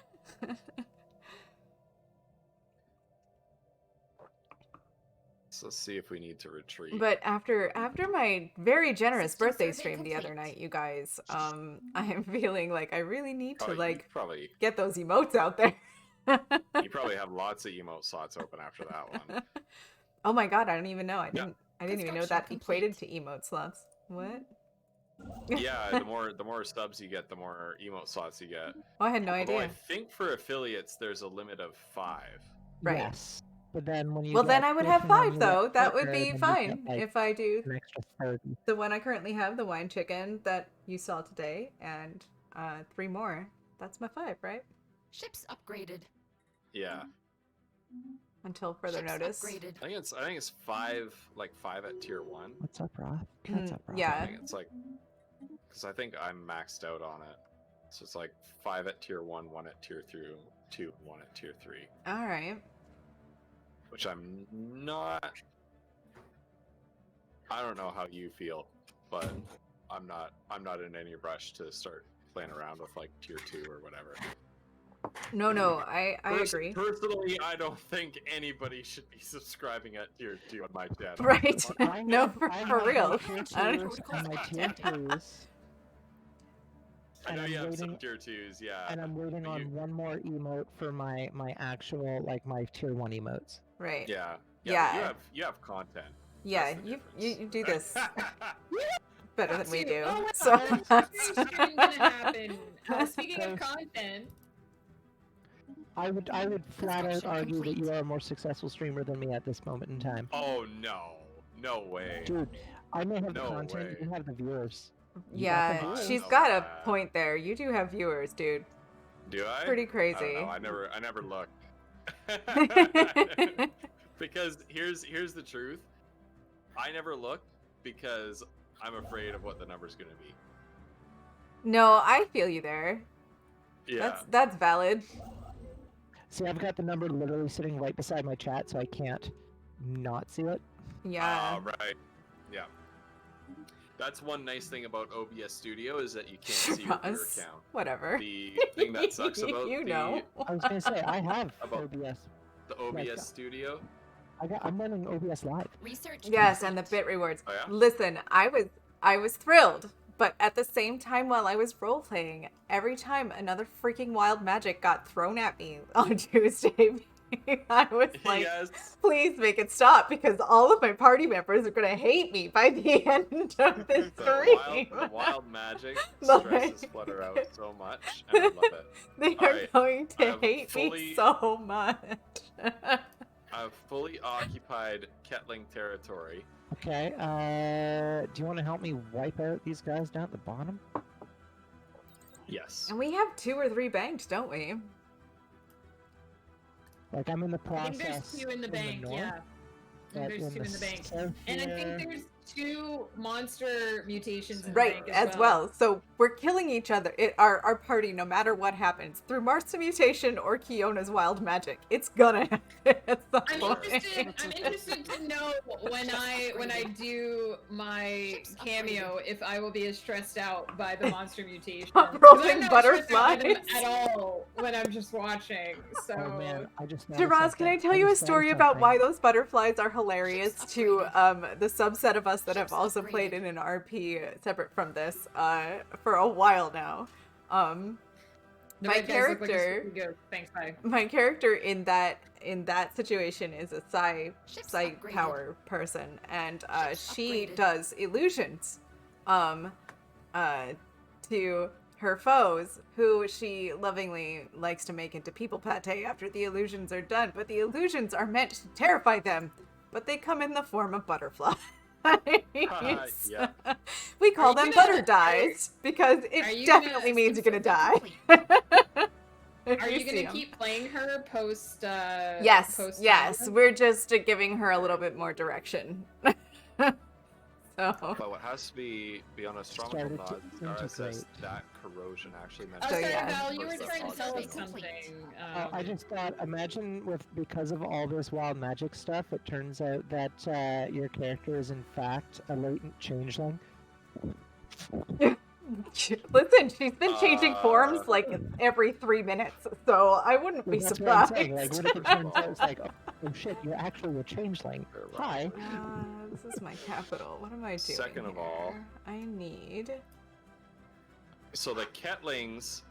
So let's see if we need to retreat. But after my very generous System birthday survey stream the other complete. night, you guys, I am feeling like I really need to Oh, like you get those emotes out there. probably have lots of emote slots open after that one. Oh my god, I don't even know. I Yeah. didn't even know Construction that equated to complete. emote slots. What? Yeah, the more subs you get, the more emote slots you get. Oh, I had no Although I idea. think for affiliates there's a limit of 5. Right. yes. But then when you Well, then get I would 50 have and then 5 you though. get That would partner, be then you get, fine like, if I do an extra 30. the one I currently have, the wine chicken that you saw today, and 3 more. That's my 5, right? Ships upgraded. Yeah, Until further Ships notice. upgraded. I think it's 5, like 5 at tier 1. What's up, Roth? What's up, Roth? I Yeah. think it's like, because I think I'm maxed out on it. So it's like 5 at tier 1, 1 at tier 2, 1 at tier 3. All right. Which I'm not. I don't know how you feel, but I'm not in any rush to start playing around with like tier 2 or whatever. No, I agree. Personally, I don't think anybody should be subscribing at tier 2 on my channel. Right? No, I for have real. my tier I don't- 2s and my tier 3s. I know And you I'm have some waiting- tier 2s, yeah. And I'm waiting but on one more emote for my actual, like, my tier 1 emotes. Right. Yeah. Yeah. But you have content. Yeah, That's the you difference. do this better than we do. Oh, So well, that's that's gonna happen. Speaking of content, I would flat out Discussion argue that complete. you are a more successful streamer than me at this moment in time. Oh no way. Dude, I may have the No content, way. you have the viewers. yeah, viewers. she's I got know a that. point there. You do have viewers, dude. Do I? Pretty I don't crazy. know. I never looked. Because here's the truth. I never look because I'm afraid of what the number's gonna be. No, I feel you there. Yeah. That's valid. See, I've got the number literally sitting right beside my chat, so I can't not see it. Yeah. Right. Yeah. That's one nice thing about OBS Studio is that you can't see your viewer Ross, count. whatever. The thing that sucks about You know. I was gonna say, I have About- OBS. the OBS Studio. I'm running OBS Live. Research Yes, and the complete. bit rewards. Oh, yeah? Listen, I was thrilled, but at the same time, while I was role playing, every time another freaking wild magic got thrown at me on Tuesday, I was like, yes. please make it stop because all of my party members are gonna hate me by the end of this stream. The wild magic Like- stresses Flutter out so much, and I love it. They All are right, going I to have hate me fully- so much. I've fully occupied Ketling territory. Okay, do you want to help me wipe out these guys down at the bottom? Yes. And we have 2 or 3 banked, don't we? Like, I'm in the I process. think there's 2 in the bank. north, Yeah, I but think there's 2 in the bank. south And I think here- there's 2 monster mutations in the Right, bank as well. So we're killing each other. Our party, no matter what happens, through Marth's mutation or Kiona's wild magic, it's gonna happen at some I'm point. interested to know when I do my cameo if I will be as stressed out by the monster mutation. 'Cause Rolling I'm not stressed out by them butterflies. at all when I'm just watching. So Oh man, I just noticed Shiraz, can I something. tell you a just story noticed about why something. those butterflies are hilarious to the subset of us that have Ships also upgraded. played in an RP separate from this for a while now? The My red guys look like a character- spooky ghost. Thanks, bye. My character in that situation is a Ships psi upgraded. power person, and Ships she upgraded. does illusions to her foes, who she lovingly likes to make into people pate after the illusions are done. But the illusions are meant to terrify them, but they come in the form of butterflies. Yeah. We call Are them you butter gonna- dyes because are it you definitely gonna- means you're gonna die. Complete. If Are you see gonna 'em. keep playing her post? Yes, post yes. We're just giving her a little bit more direction. So But what has to be on astronomical Started to nods, RSS, integrate. that corrosion actually meant Oh, So, sorry, yeah. Val, you were Versus trying to August tell us is something. I just thought, imagine because of all this wild magic stuff, it turns out that your character is in fact a latent changeling. listen, she's been changing forms Uh. like every 3 minutes, so I wouldn't be Well, that's what I'm saying. surprised. Like, what if it turns out it's like, oh shit, you're actually a changeling. Very well. Hi. This is my capital. What am I doing? Second of all- here? I need So the Ketlings,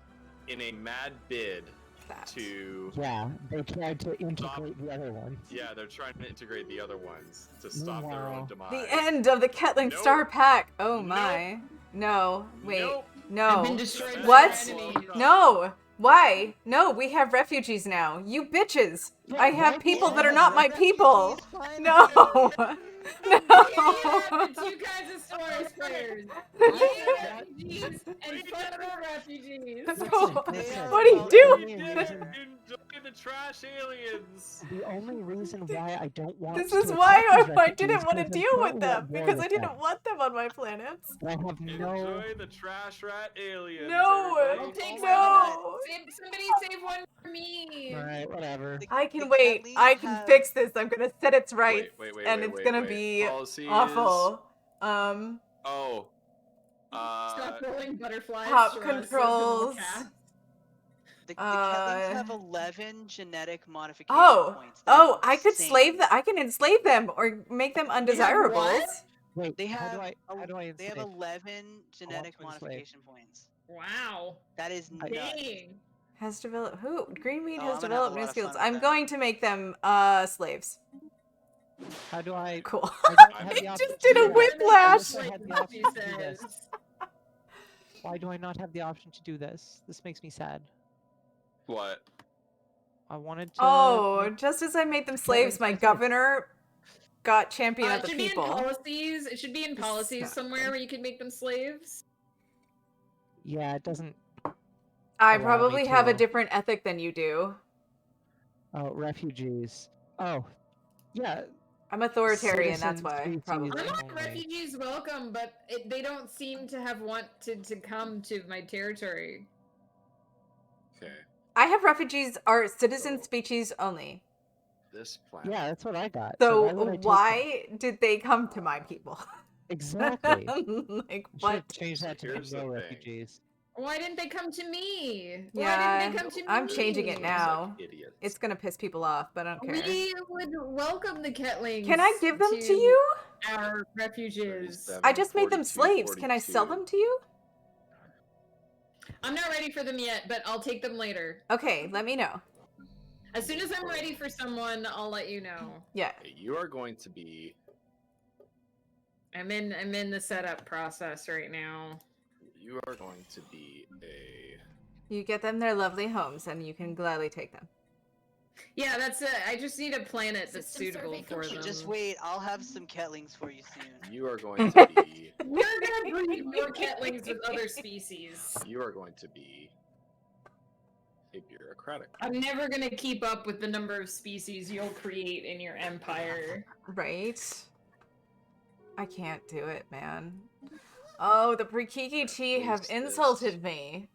in a mad bid that. to Yeah, they tried to integrate the other ones. yeah, they're trying to integrate the other ones to stop their own Meanwhile- demise. The end of the Ketling Nope. Star Pack. Oh Nope. my. No. Wait. Nope. I've No. been destroyed by What? our enemies. No. Why? No, we have refugees now. You bitches. I have people that are not my people. No. You have the 2 kinds of Stellaris players. You refugees and federal refugees. What are you doing? Enjoy the trash aliens. The only reason why I don't want This to is why accept these I didn't refugees want to is deal I'm with currently them at war because I with didn't them. want them on my planets. I have no. Enjoy the trash rat aliens. No. I'll everybody. take No. Somebody save one for me. Alright, whatever. The- I the can wait. Catlings I can have- fix this. I'm gonna set its rights, Wait, and wait, it's wait, gonna wait. be Policies. awful. Oh. controlling butterflies. Pop Shiraz says in all controls. caps. The Ketlings have 11 genetic modification Oh, points. That's I could insane. slave them. I can enslave them or make them undesirables. what? Wait, They how have do I they have enslave? 11 genetic to enslave. modification points. Wow. That is nuts. Dang. Has developed who? Greenweed Oh, has I'm gonna have a developed lot new of skills. fun with I'm that. going to make them slaves. How do I? Cool. I don't have He the option just to did do a that. whiplash. I had the She option to do says. this. Why do I not have the option to do this? This makes me sad. What? I wanted to. Oh, just as I made them slaves, my slaves. governor got champion of It the should people. be in policies. It should be in This policies sucks. somewhere where you can make them slaves. Yeah, it doesn't. I allow me probably have a to. different ethic than you do. Oh, refugees. Oh, yeah. I'm authoritarian, that's Citizen why. species Probably. I'm like, only. refugees welcome, but they don't seem to have wanted to come to my territory. Okay. I have refugees are citizen So- species only. This planet. Yeah, that's what I got. So why would I take them? why did they come to my people? Exactly. Like Should what? change that to Here's no the thing. refugees. Why didn't they come to me? Yeah, Why didn't they come to me? I'm changing it now. Like idiots. It's gonna piss people off, but I don't care. We would welcome the Ketlings. Can I give them to you? Our refugees. 37, I just made them 42, slaves. Can I sell 42. them to you? I'm not ready for them yet, but I'll take them later. Okay, let me know. As soon as I'm ready for someone, I'll let you know. Yeah. Okay, you are going to be. I'm in the setup process right now. You are going to be a. You get them their lovely homes and you can gladly take them. Yeah, that's it. I just need a planet that's System suitable survey for complete. them. Just wait, I'll have some Ketlings for you soon. You are going to be. We're gonna breed more Ketlings with other species. You are going to be. A bureaucratic. I'm never gonna keep up with the number of species you'll create in your empire. Right? I can't do it, man. Oh, the Prikiki Tea have Waste this. insulted me.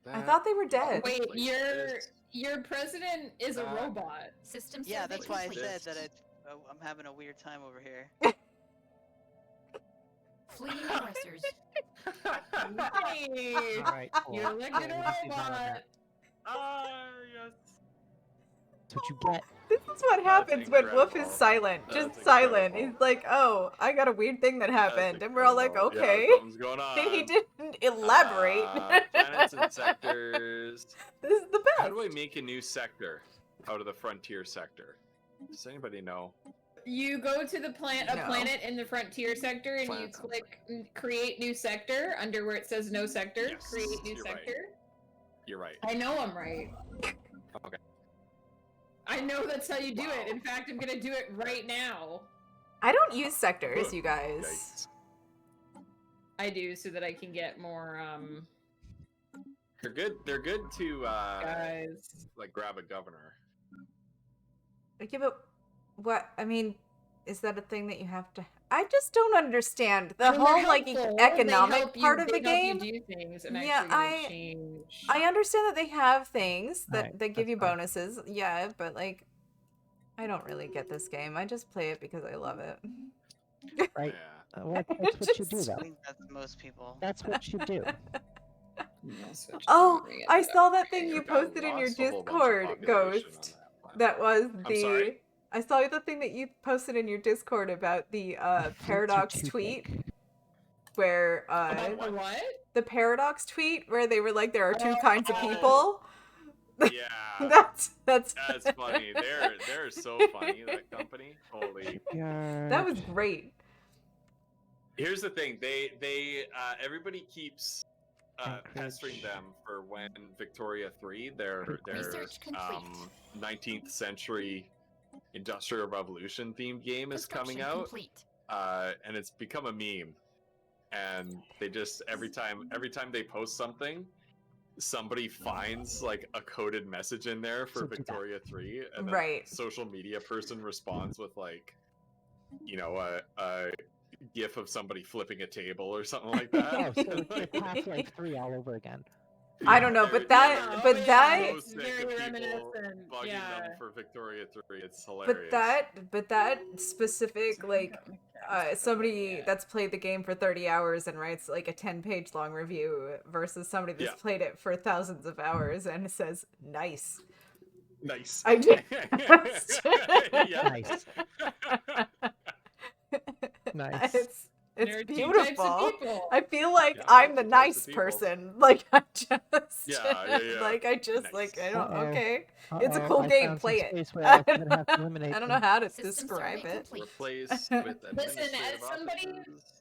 I That, thought they were dead. Wait, like this. your president is a robot. System Yeah, survey that's why I complete. said that I'm having a weird time over here. Fleeing aggressors. Hey, All right, cool. you elected Cool, a let's do that. robot. Yes. That's what you get. This is what happens when Wolf is incredible. silent. That's Just silent. incredible. He's like, oh, I got a weird thing that happened. And we're all like, Incredible. okay. Yeah, something's going on. And he didn't elaborate. Planets and sectors. This is the How best. do I make a new sector out of the frontier sector? Does anybody know? You go to the No. planet in the frontier sector, and Planet you sounds click create new sector under where it says no sector. Yes, create new you're right. sector. You're right. I know I'm right. Okay. I know that's how you do Wow. it. In fact, I'm gonna do it right now. I don't use sectors, you guys. Yikes. I do so that I can get more They're good. They're good to guys. like grab a governor. Yeah, but what? I mean, is that a thing that you have to? I just don't understand the I mean, they're whole like helpful. economic They help part you, of the they help game. you do things and Yeah, actually change. I understand that they have things that Right, that give that's you fine. bonuses. Yeah, but like, I don't really get this game. I just play it because I love it. Right? Yeah. Well, that's what you do, Just- I though. think that's most people. That's what you do. Oh, I saw that thing You you got posted in your lost a whole bunch of Discord, population Ghost. on that planet. That was I'm sorry? the. I saw the thing that you posted in your Discord about the paradox too tweet, big. where The what? the paradox tweet where they were like, there are two Oh, kinds of people. Yeah. That's That's funny. They're so funny, that company. Holy. Yeah. that was great. Here's the thing. They everybody keeps Anchorage. pestering them for when Victoria 3, their Research complete. 19th century Industrial Revolution themed game is coming Construction out. complete. And it's become a meme. And they just every time they post something, somebody finds like a coded message in there for So do that. Victoria 3, and then Right. a social media person responds with like, you know, a gif of somebody flipping a table or something like that. Oh, so it's like Half-Life 3 all over again. I don't know, but that, but yeah, that, it's So sick very of people reminiscent. bugging Yeah. them for Victoria 3. It's hilarious. but that specific, like, somebody Yeah. that's played the game for 30 hours and writes like a 10-page long review versus somebody that's Yeah. played it for thousands of hours and says nice. Nice. I just Yeah. Nice. Nice. it's There are two types beautiful. of people. I feel like Yeah, I'm there the are two types nice of people. person. Like I just Yeah. like I just Nice. like I don't Uh-oh. okay. It's a Uh-oh, cool I game. found Play some it. space where I'm gonna have to eliminate I don't know them. how to System describe survey it. complete. Replace with Listen, as administrative somebody offices.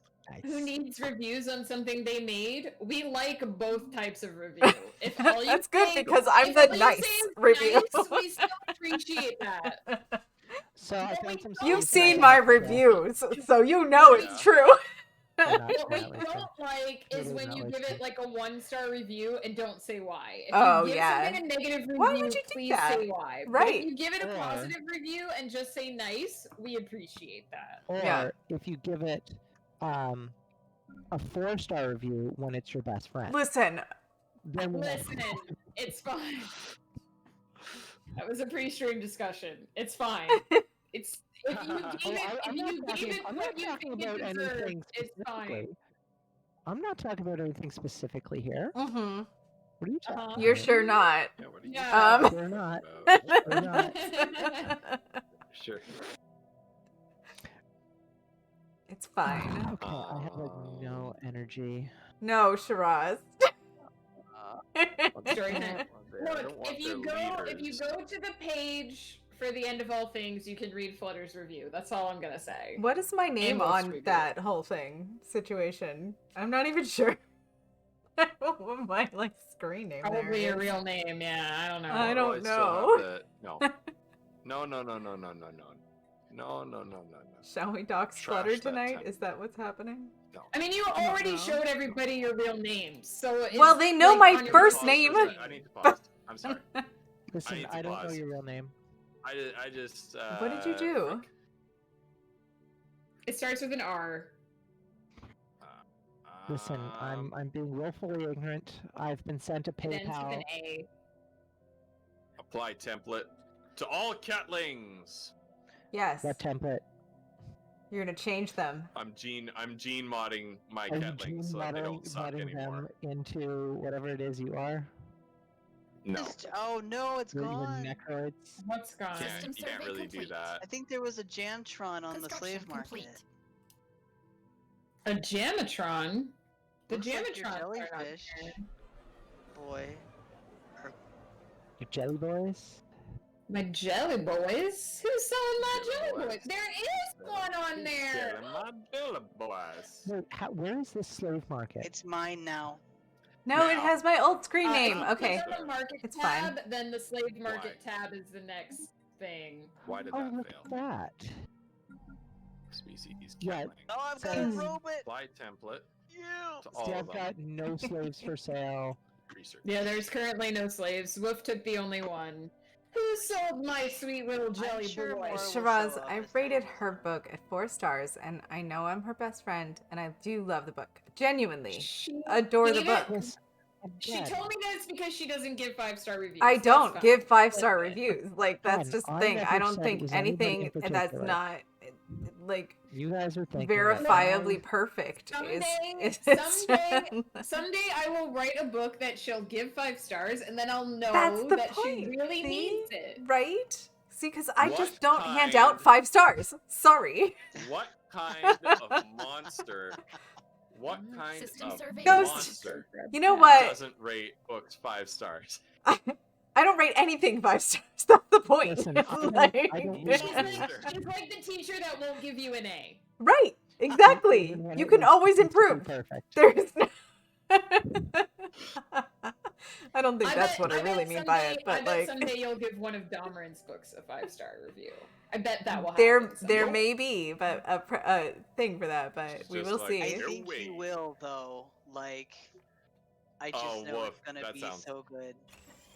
who Nice. needs reviews on something they made, we like both types of review. If all you That's good say- because I'm if the all you nice say is review. nice, we still appreciate that. So I But found we some don't You've space where I seen can my have to- reviews, so you know it's Yeah. true. Not What we apparently, so- don't like is It is when not you like give that. it like a 1-star review and don't say why. If Oh, you give yeah. something a negative review, Why would you do please that? say why. But Right. if you give it a Or- positive review and just say nice, we appreciate that. Or Yeah. if you give it a 4-star review when it's your best friend. Listen, Then we'll- Listen, it's fine. That was a pre-stream discussion. It's fine. It's if you Oh, gave it, I'm if not you talking- gave it I'm what not you talking think it about deserved, anything it's fine. specifically. I'm not talking about anything specifically here. mhm. What are you talking Uh-huh. about? You're sure not. Yeah, what are you Yeah. talking We're not. about? We're not. Sure. It's fine. Okay, I have like no energy. No, Shiraz. Story time. I Look, don't want if you their go leaders. to the page for the end of all things, you can read Flutter's review. That's all I'm gonna say. What is my name Wolf's on review. that whole thing situation? I'm not even sure. What my like screen name there Probably your is. real name, yeah. I don't know. I don't Oh, still know. have the- No. No, no, no, no, no, no, no. No, no, no, no, no. Shall we dox Trash Flutter that tonight? time. Is that what's happening? No. I mean, you don't already know. showed everybody your real names, so it's, Well, they know like, my on your first real name. screen. I need to pause. I'm sorry. Listen, need to I don't know pause. your real name. I just. What did you do? think, It starts with an R. Listen, I'm being willfully ignorant. I've been sent a It ends with PayPal. an A. Apply template to all catlings. Yes. What template? You're gonna change them. I'm gene modding my Are you catlings so that they don't suck modding anymore. them into whatever it is you are? No. Oh no, it's You're even gone. necroids? What's gone? System You can't survey really do complete. that. I think there was a Jantron on the Construction slave market. complete. A Jamatron? The Looks like your Jamatron jellyfish. Boy. Your jelly boys? My jelly boys? Who's selling my Jelly jelly boys. boys? There is one on there! Yeah, my Billy boys. Wait, where is this slave market? It's mine now. No, it Now. has my old screen name. If you Okay. click on the market It's tab, fine. then the slave market tab is the next thing. Why did Oh, that look fail? at that. Species Yeah. catling. Oh, I've got a Says- robot. Apply template You. to all See, of I've them. got no slaves for sale. Research. Yeah, there's currently no slaves. Wolf took the only one. Who sold my sweet little jelly sure boy? more will Shiraz, show up I as rated time goes her on. book at 4 stars, and I know I'm her best friend, and I do love the book. Genuinely. She Adore the gave book. it- Yes, She again, told me this because she doesn't give 5-star reviews. I That's don't fine. give 5-star Listen. reviews. Like, that's Again, just the I thing. never I don't said it think was anybody in anything that's particular. not, like, You guys are thinking that verifiably I- perfect is Someday I will write a book that she'll give 5 stars, and then I'll know That's the that point. she really See? needs it. Right? See, because I What just don't hand kind- out 5 stars. Sorry. What kind of monster? What kind System of survey Ghost. monster You know what? doesn't rate books 5 stars? I don't rate anything 5 stars. That's the point. Listen, I don't- Like- I don't She's read like, she's like the teacher that won't give you an A. Right. Exactly. Even when You it can was always supposed to be improve. Perfect. There's no... I don't think that's bet- what I bet really mean by someday- it, but I bet like someday you'll give one of Domran's books a 5-star review. I bet that will there happen. there someday. may be but a thing for that, but It's we just will like, see. I No think way. you will though. Like, I just Oh, know woof, it's gonna that be sounds- so good.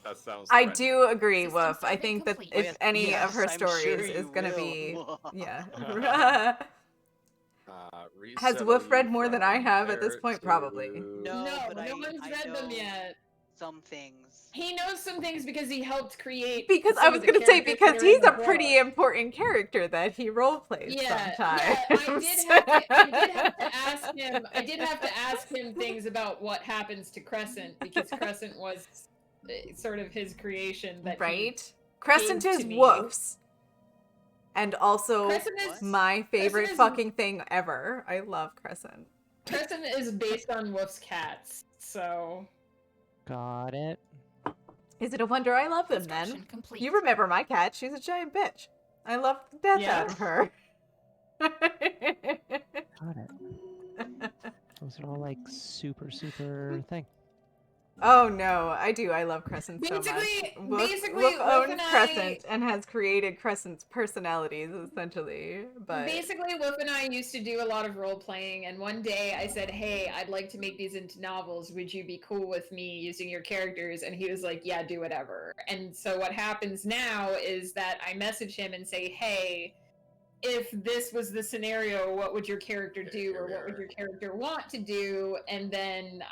That sounds. I threatening. do agree, System Woof. I survey think that complete. if Yes, any yes, of her I'm stories sure is you gonna will. be yeah. Has Resettle Woof read you more than I from have at this there point? to- Probably. No, No, but no I one's read them know- yet. some things. He knows some things because he helped create. Because I some was of the gonna say, characters because that are in he's the a pretty book. important character that he roleplays sometimes. I did have to ask him things about what happens to Crescent, because Crescent was sort of his creation that right? Crescent gave is to me. woofs. And also Crescent is my favorite is- fucking thing ever. I love Crescent. Crescent is based on Wolf's cats, so Got it. Is it a wonder I love them then? Construction complete. You remember my cat. She's a giant bitch. I love the death Yeah. out of her. Got it. Those are all like super thing. Oh no, I do. I love Crescent so much. Basically, Wolf Wolf owns and I- Crescent and has created Crescent's personalities, essentially. But basically, Wolf and I used to do a lot of role playing, and one day I said, "Hey, I'd like to make these into novels. Would you be cool with me using your characters?" And he was like, "Yeah, do whatever." And so what happens now is that I message him and say, "Hey, if this was the scenario, what would your character do, or what would your character want to do?" And then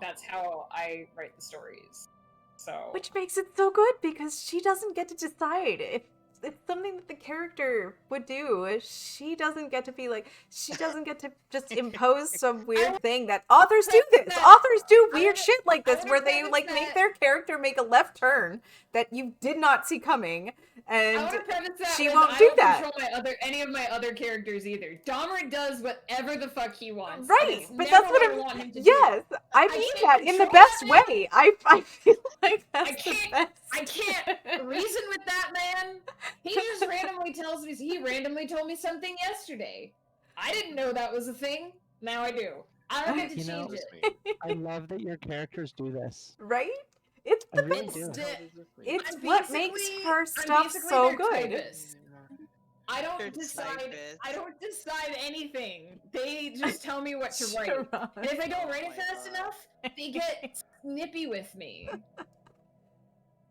that's how I write the stories. So which makes it so good because she doesn't get to decide if it's something that the character would do. She doesn't get to be like, she doesn't get to just impose some weird thing that authors do this. Authors do weird shit like this where they like make their character make a left turn that you did not see coming, I and want to preface that she with, won't I do don't that. control any of my other characters either. Dahmer does whatever the fuck he wants. Right, and but it's that's never what I I'm. want him to do. Yes, I I mean can't that in the control best that way. I feel like I that's the can't. best. I can't reason with that man. He just randomly tells me. He randomly told me something yesterday. I didn't know that was a thing. Now I do. I don't get to You know, change Just it. me. I love that your characters do this. Right? It's I the really best. do. It's I'm what makes basically- her I'm stuff basically so their good. typist. I They're don't decide. typists. I don't decide anything. They just tell me what to write. Sharon. And if I don't write Oh it my fast God. enough, they get snippy with me.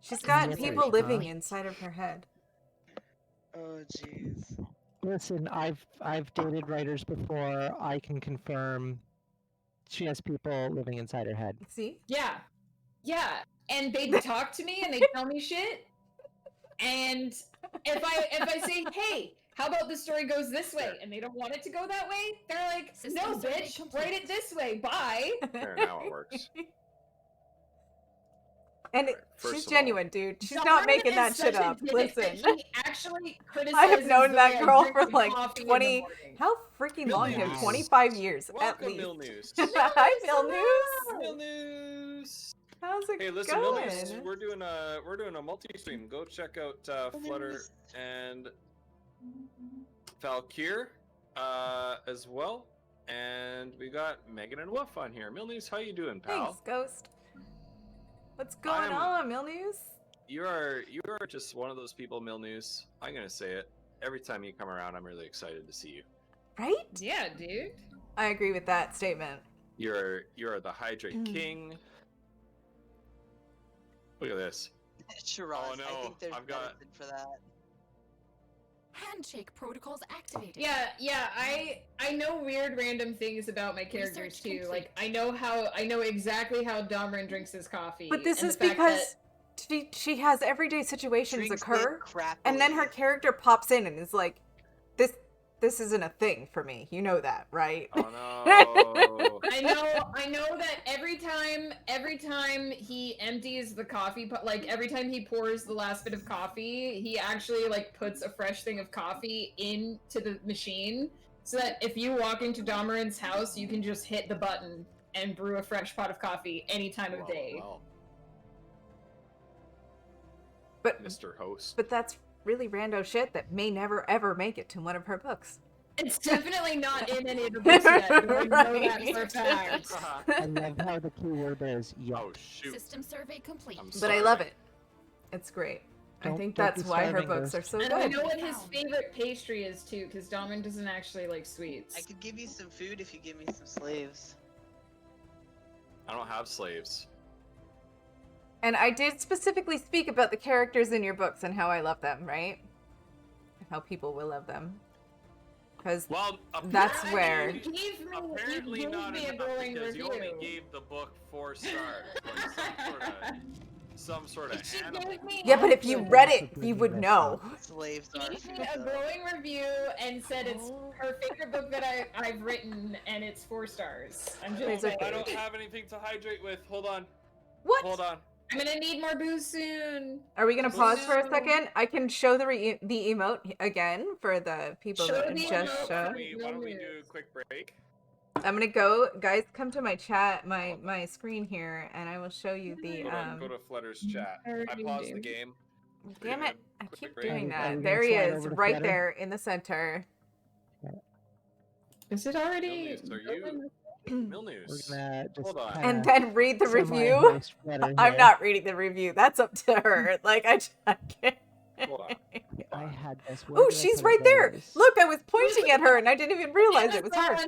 She's got Nippers, people huh? living inside of her head. Oh jeez. Listen, I've dated writers before. I can confirm she has people living inside her head. See? Yeah. Yeah. And they talk to me and they tell me shit. And if I say, "Hey, how about the story goes this way?" and they don't want it to go that way, they're like, System "No, survey bitch, complete. write it this way. Bye." There, now it works. And Right, first she's of all- genuine, dude. She's Donovan not making is that shit such a up. dick Listen. that he actually criticizes I have known the that way I girl drink for my like coffee in the 20. morning. How freaking long? Mill Him? News. 25 years at Welcome, least. Mill News. Hi, Mill News. Mill News. How's it Hey, listen, Mill going? News. We're doing a multi-stream. Go check out Flutter News. and Valkyr as well. And we got Megan and Wolf on here. Mill News, how you doing, pal? Thanks, Ghost. What's going I'm- on, Mill News? You are just one of those people, Mill News. I'm gonna say it. Every time you come around, I'm really excited to see you. Right? Yeah, dude. I agree with that statement. You're the Hydrate King. Look at this. Shiraz, Oh, I no, think there's I've got- medicine for that. Handshake protocols activated. Yeah, I know weird random things about my characters Research too. complete. Like I know exactly how Domran drinks his coffee. But this and is the fact because she has everyday situations Drinks occur, it crappily. and then her character pops in and is like, this isn't a thing for me. You know that, right? Oh no. I know that every time he empties the coffee pot, like every time he pours the last bit of coffee, he actually like puts a fresh thing of coffee into the machine so that if you walk into Domeran's house, you can just hit the button and brew a fresh pot of coffee any time of Well, day. well, But Mr. Host. but that's really rando shit that may never ever make it to one of her books. It's definitely not in any of the books yet. I know that for a fact. I love how the key word is yet. Oh shoot. System survey complete. I'm But I sorry. love it. It's great. I Don't- think don't that's be why her starving, books Ghost. are so And I good. know what his favorite pastry is too, because Domran doesn't actually like sweets. I could give you some food if you give me some slaves. I don't have slaves. And I did specifically speak about the characters in your books and how I love them, right? And how people will love them. because Well, that's apparently- where. Apparently you not gave me a enough glowing because you only review. gave the book 4 stars. Like some sort of She animal. gave me Yeah, but if you read it, you would know. Slaves She are gave me food, a though. glowing review and said it's her favorite book that I've written, and it's 4 stars. I'm just Please, saying. okay. I don't have anything to hydrate with. Hold on. What? Hold on. I'm gonna need more booze soon. Are we gonna pause for a No. second? I can show the the emote again for the people Show that the just emote. show. Why don't we do a quick break? I'm gonna go, guys. Come to my chat, my screen here, and I will show you the Go to Flutter's chat. I paused the game. Damn it! I Quick keep break. doing Are we that. gonna There he slide is, over to right Flutter? there in the center. Is it already? Milnews, are you? We're Milnews. gonna just Hold on. And then read the review. semi-host Flutter I'm here. not reading the review. That's up to her. Like I can't. Hold on. I had this. Where Oh, did I she's put it? right there. is. Look, I was pointing at her, and I didn't even realize it was her. Amazon,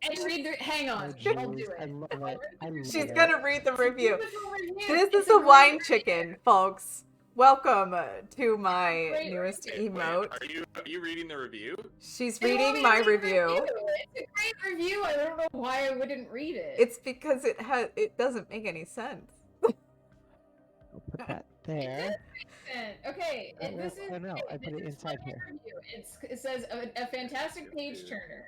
and read the. Hang Oh, on, I'll do jeez, I it. love it. I love She's it. gonna read the review. Beautiful review. This It's is a great wine review. chicken, folks. Welcome to my Great newest review. emote. Are you reading the review? She's It's a reading my great review. It's a great review. I don't know why I wouldn't read it. It's because it doesn't make any sense. I'll put that there. Okay, Oh, this is. oh, no, I put it this is inside my here. review. It says a fantastic page turner.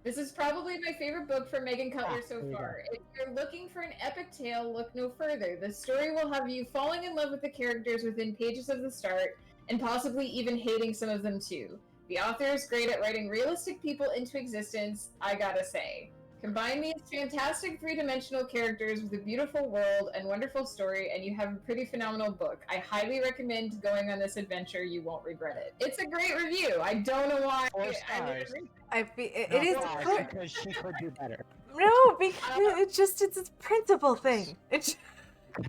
This is probably my favorite book from Megan Cutler so there you far. If you're looking for an epic tale, look no further. The story will have you falling in love with the characters within pages of the start, and possibly even hating some of them too. The author is great at writing realistic people into existence, I gotta say. Combine these fantastic three-dimensional characters with a beautiful world and wonderful story, and you have a pretty phenomenal book. I highly recommend going on this adventure. You won't regret it. It's a great review. I don't know why 4 I stars. would read I feel it No, is five, good. because she could do better. No, because it's a principle thing. It's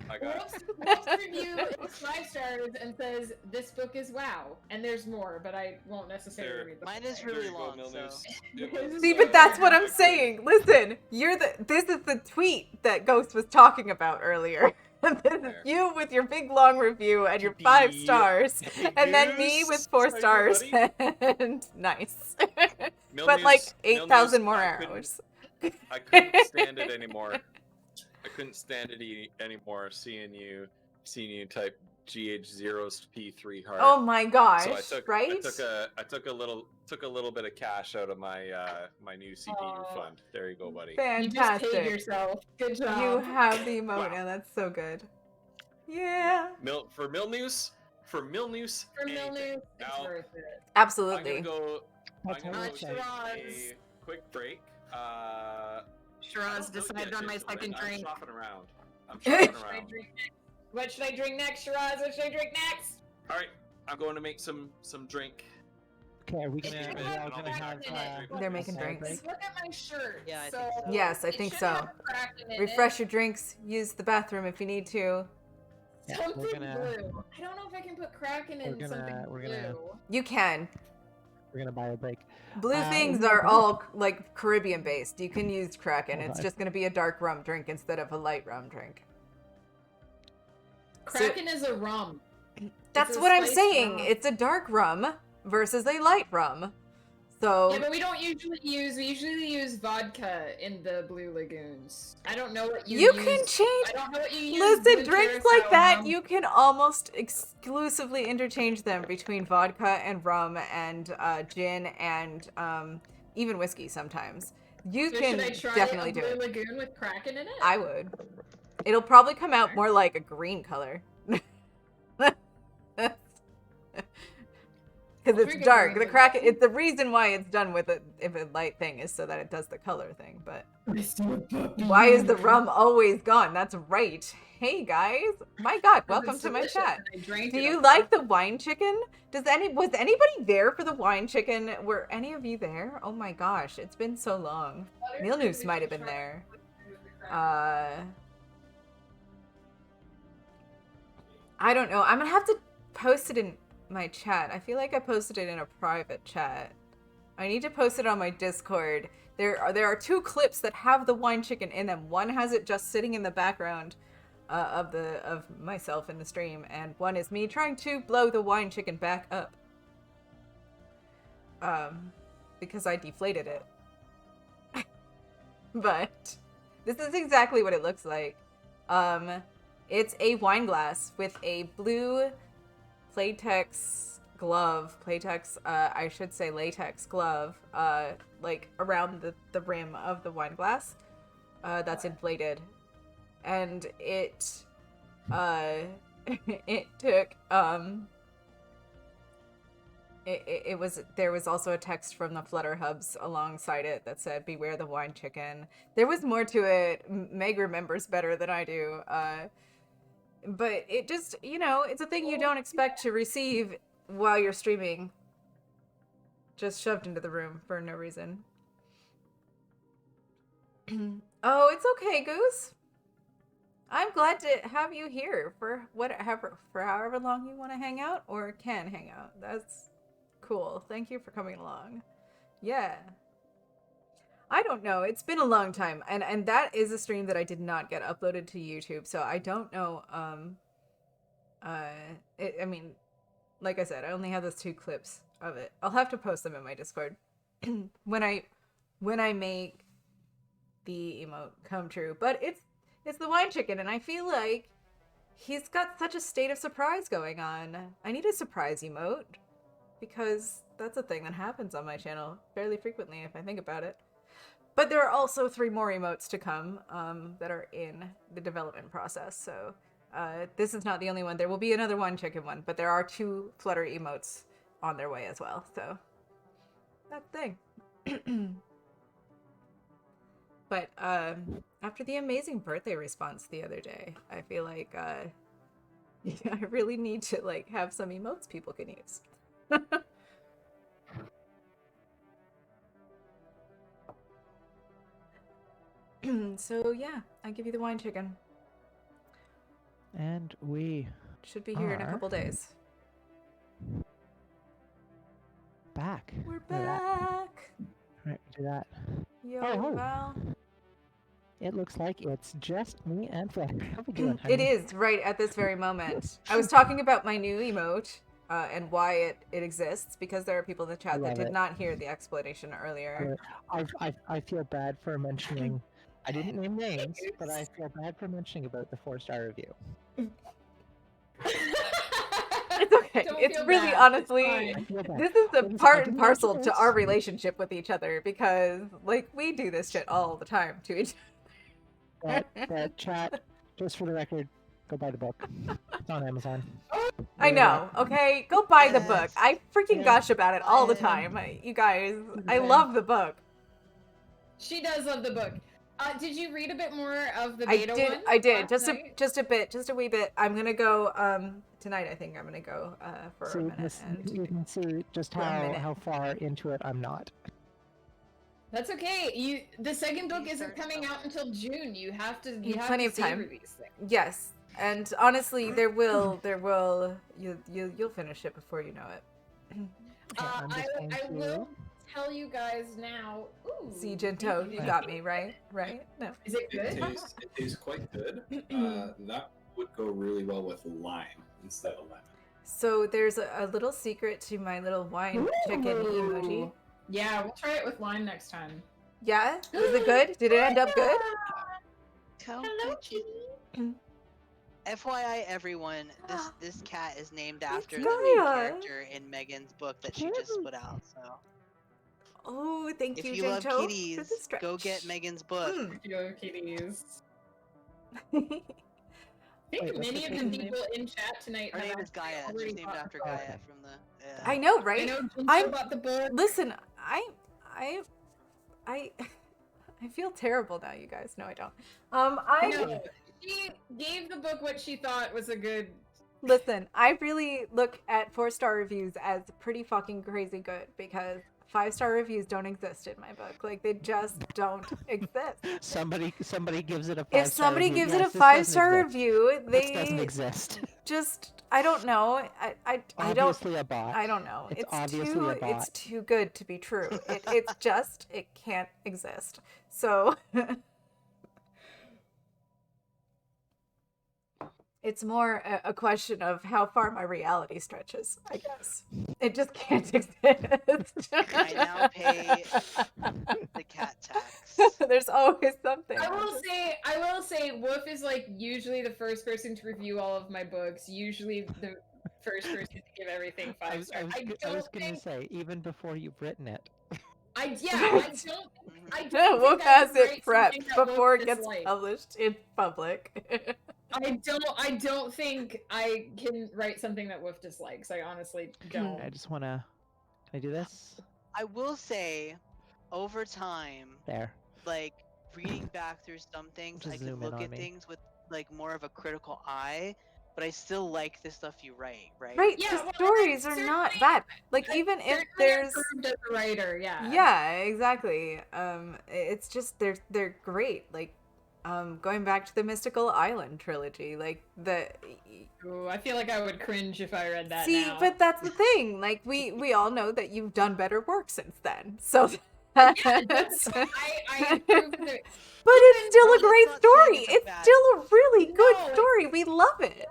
I got it. Wolf's review is 5 stars and says this book is wow. And there's more, but I won't necessarily There- read the Mine whole is thing. really There you go, long, Milnews. so- It was, See, but that's what I'm I could- saying. Listen, this is the tweet that Ghost was talking about earlier. This is There. you with your big long review and your 5 Be- stars, and then me News? with 4 Sorry, stars buddy. and nice. Milnews- But like Milnews, 8,000 more I couldn't- arrows. I couldn't stand it anymore. I couldn't stand it anymore. Seeing you type GH0's P3 heart. Oh my gosh! So I took right? I took a little bit of cash out of my my new CPU Aw. fund. There you go, buddy. You just paid Fantastic! yourself. Good job. You have the emote, Wow. and that's so good. Yeah, For Milnews, For anything. Milnews, it's Now, worth it. absolutely. I'm gonna That's go how gonna we take say. Shiraz. a quick break. I Shiraz don't know decided yet, on my Jason second Lynn. I'm drink. shopping around. I'm What shopping should I around. drink next? What should I drink next, Shiraz? What should I drink next? All right, I'm going to make some drink. Okay, are we gonna, It should are we have all gonna crack have, in it. They're making a drinks. break? Look at my shirt. Yeah, I so think so. Yes, I it think should so. have crack in it. Refresh your drinks. Use the bathroom if you need to. Yeah, Something we're gonna blue. I don't know if I can put Kraken in We're gonna- something we're blue. gonna- You can. buy a break. Blue things we are have- all like Caribbean based. You can use Kraken. It's Okay. just going to be a dark rum drink instead of a light rum drink. Kraken is a rum. That's a what I'm spiced saying. rum. It's a dark rum versus a light rum. So Yeah, but we usually use vodka in the Blue Lagoons. I don't know what you you use. can change. I don't know what you use. Listen, Blue drinks Curacao like that, rum. you can almost exclusively interchange them between vodka and rum and gin and even whiskey sometimes. You So can should I try definitely a do Blue it. Lagoon with Kraken in it? I would. It'll probably come out more like a green color. Because I'll it's drink a dark. green The one. Kraken. It's the reason why it's done with it if a light thing is so that it does the color thing. But why is the rum always gone? That's right. Hey guys, my God, welcome to my chat. Do you like the wine chicken? Was anybody there for the wine chicken? Were any of you there? Oh my gosh, it's been so long. Milnews might have been there. I don't know. I'm gonna have to post it in my chat. I feel like I posted it in a private chat. I need to post it on my Discord. There are 2 clips that have the wine chicken in them. One has it just sitting in the background of myself in the stream, and one is me trying to blow the wine chicken back up. because I deflated it. But this is exactly what it looks like. It's a wine glass with a blue latex glove, I should say latex glove, like around the rim of the wine glass, that's inflated. And it took, there was also a text from the Flutter Hubs alongside it that said, "Beware the wine chicken." There was more to it. Meg remembers better than I do. But it just, it's a thing you don't expect to receive while you're streaming. Just shoved into the room for no reason. Oh, it's okay, Goose. I'm glad to have you here for however long you want to hang out or can hang out. That's cool. Thank you for coming along. Yeah. I don't know. It's been a long time, and that is a stream that I did not get uploaded to YouTube, so I don't know. I mean, like I said, I only have those 2 clips of it. I'll have to post them in my Discord when I make the emote come true. But it's the wine chicken, and I feel like he's got such a state of surprise going on. I need a surprise emote because that's a thing that happens on my channel fairly frequently if I think about it. But there are also 3 more emotes to come that are in the development process. So this is not the only one. There will be another one chicken one, but there are 2 Flutter emotes on their way as well. So that thing. But after the amazing birthday response the other day, I feel like I really need to have some emotes people can use. So yeah, I give you the wine chicken. And we should be here in a couple days. Back. We're back. Right, do that. Yo, Val. It looks like it's just me and Flutter. How we doing, honey? It is right at this very moment. I was talking about my new emote and why it exists because there are people in the chat that did not hear the explanation earlier. I feel bad for mentioning. I didn't name names, but I feel bad for mentioning about the 4-star review. It's okay. It's really honestly, this is a part and parcel to our relationship with each other because we do this shit all the time to each other. That chat, just for the record, go buy the book. It's on Amazon. I know, okay? Go buy the book. I freaking gush about it all the time. You guys, I love the book. She does love the book. Did you read a bit more of the beta one? I did. Just a wee bit. I'm gonna go tonight. I think I'm gonna go for a minute. You can see just how far into it I'm not. That's okay. The second book isn't coming out until June. You have to. You have plenty to of time. These things. Yes, and honestly, you'll finish it before you know it. I will tell you guys now. Ooh, Siege and Toad, you got me, right? Right? No. Is it good? It tastes quite good. That would go really well with lime instead of lemon. So there's a little secret to my little wine chicken emoji. Yeah, we'll try it with lime next time. Yeah? Was it good? Did it end up good? Hello, Kitty. FYI, everyone, this cat is named after the main character in Megan's book that she just put out. So. Oh, thank you, If you love kitties, go get Megan's book. If you love kitties. I think many of the people in chat tonight. Her name is Gaia. She's named after Gaia from the. I know, right? I know about the book. Listen, I feel terrible now. You guys, no, I don't. No, she gave the book what she thought was a good. Listen, I really look at 4-star reviews as pretty fucking crazy good because 5-star reviews don't exist in my book. They just don't exist. Somebody gives it a 5-star If somebody gives it a 5-star review, this doesn't exist. Just I don't know. I don't. Obviously a bot. I don't know. It's obviously a bot. It's too good to be true. It's just it can't exist. So It's more a question of how far my reality stretches, I guess. It just can't exist. I now pay the cat tax. There's always something. I will say, Wolf is like usually the first person to review all of my books. Usually the first person to give everything 5 stars. I was gonna say, even before you've written it. I don't Wolf think I has would it write something prepped that Wolf before it gets dislikes. published in public. I don't think I can write something that Wolf dislikes. I honestly don't. I just wanna. Can I do this? I will say, over time, There. like reading back through some things, Just I can zoom in look on at me. things with like more of a critical eye, but I still like the stuff you write, right? Right, Yeah, the well, stories are not bad. Like, even if Certainly there's... improved as a writer, yeah. Yeah, exactly. It's just, they're great. Like, going back to the Mystical Island trilogy, like, Ooh, I feel like I would cringe if I read that See, now. but that's the thing. Like, we all know that you've done better work since then. So Yeah, that's... I approve of it. But it's still a Let's great not say story. it's a It's bad- still a really good No, story. We love it.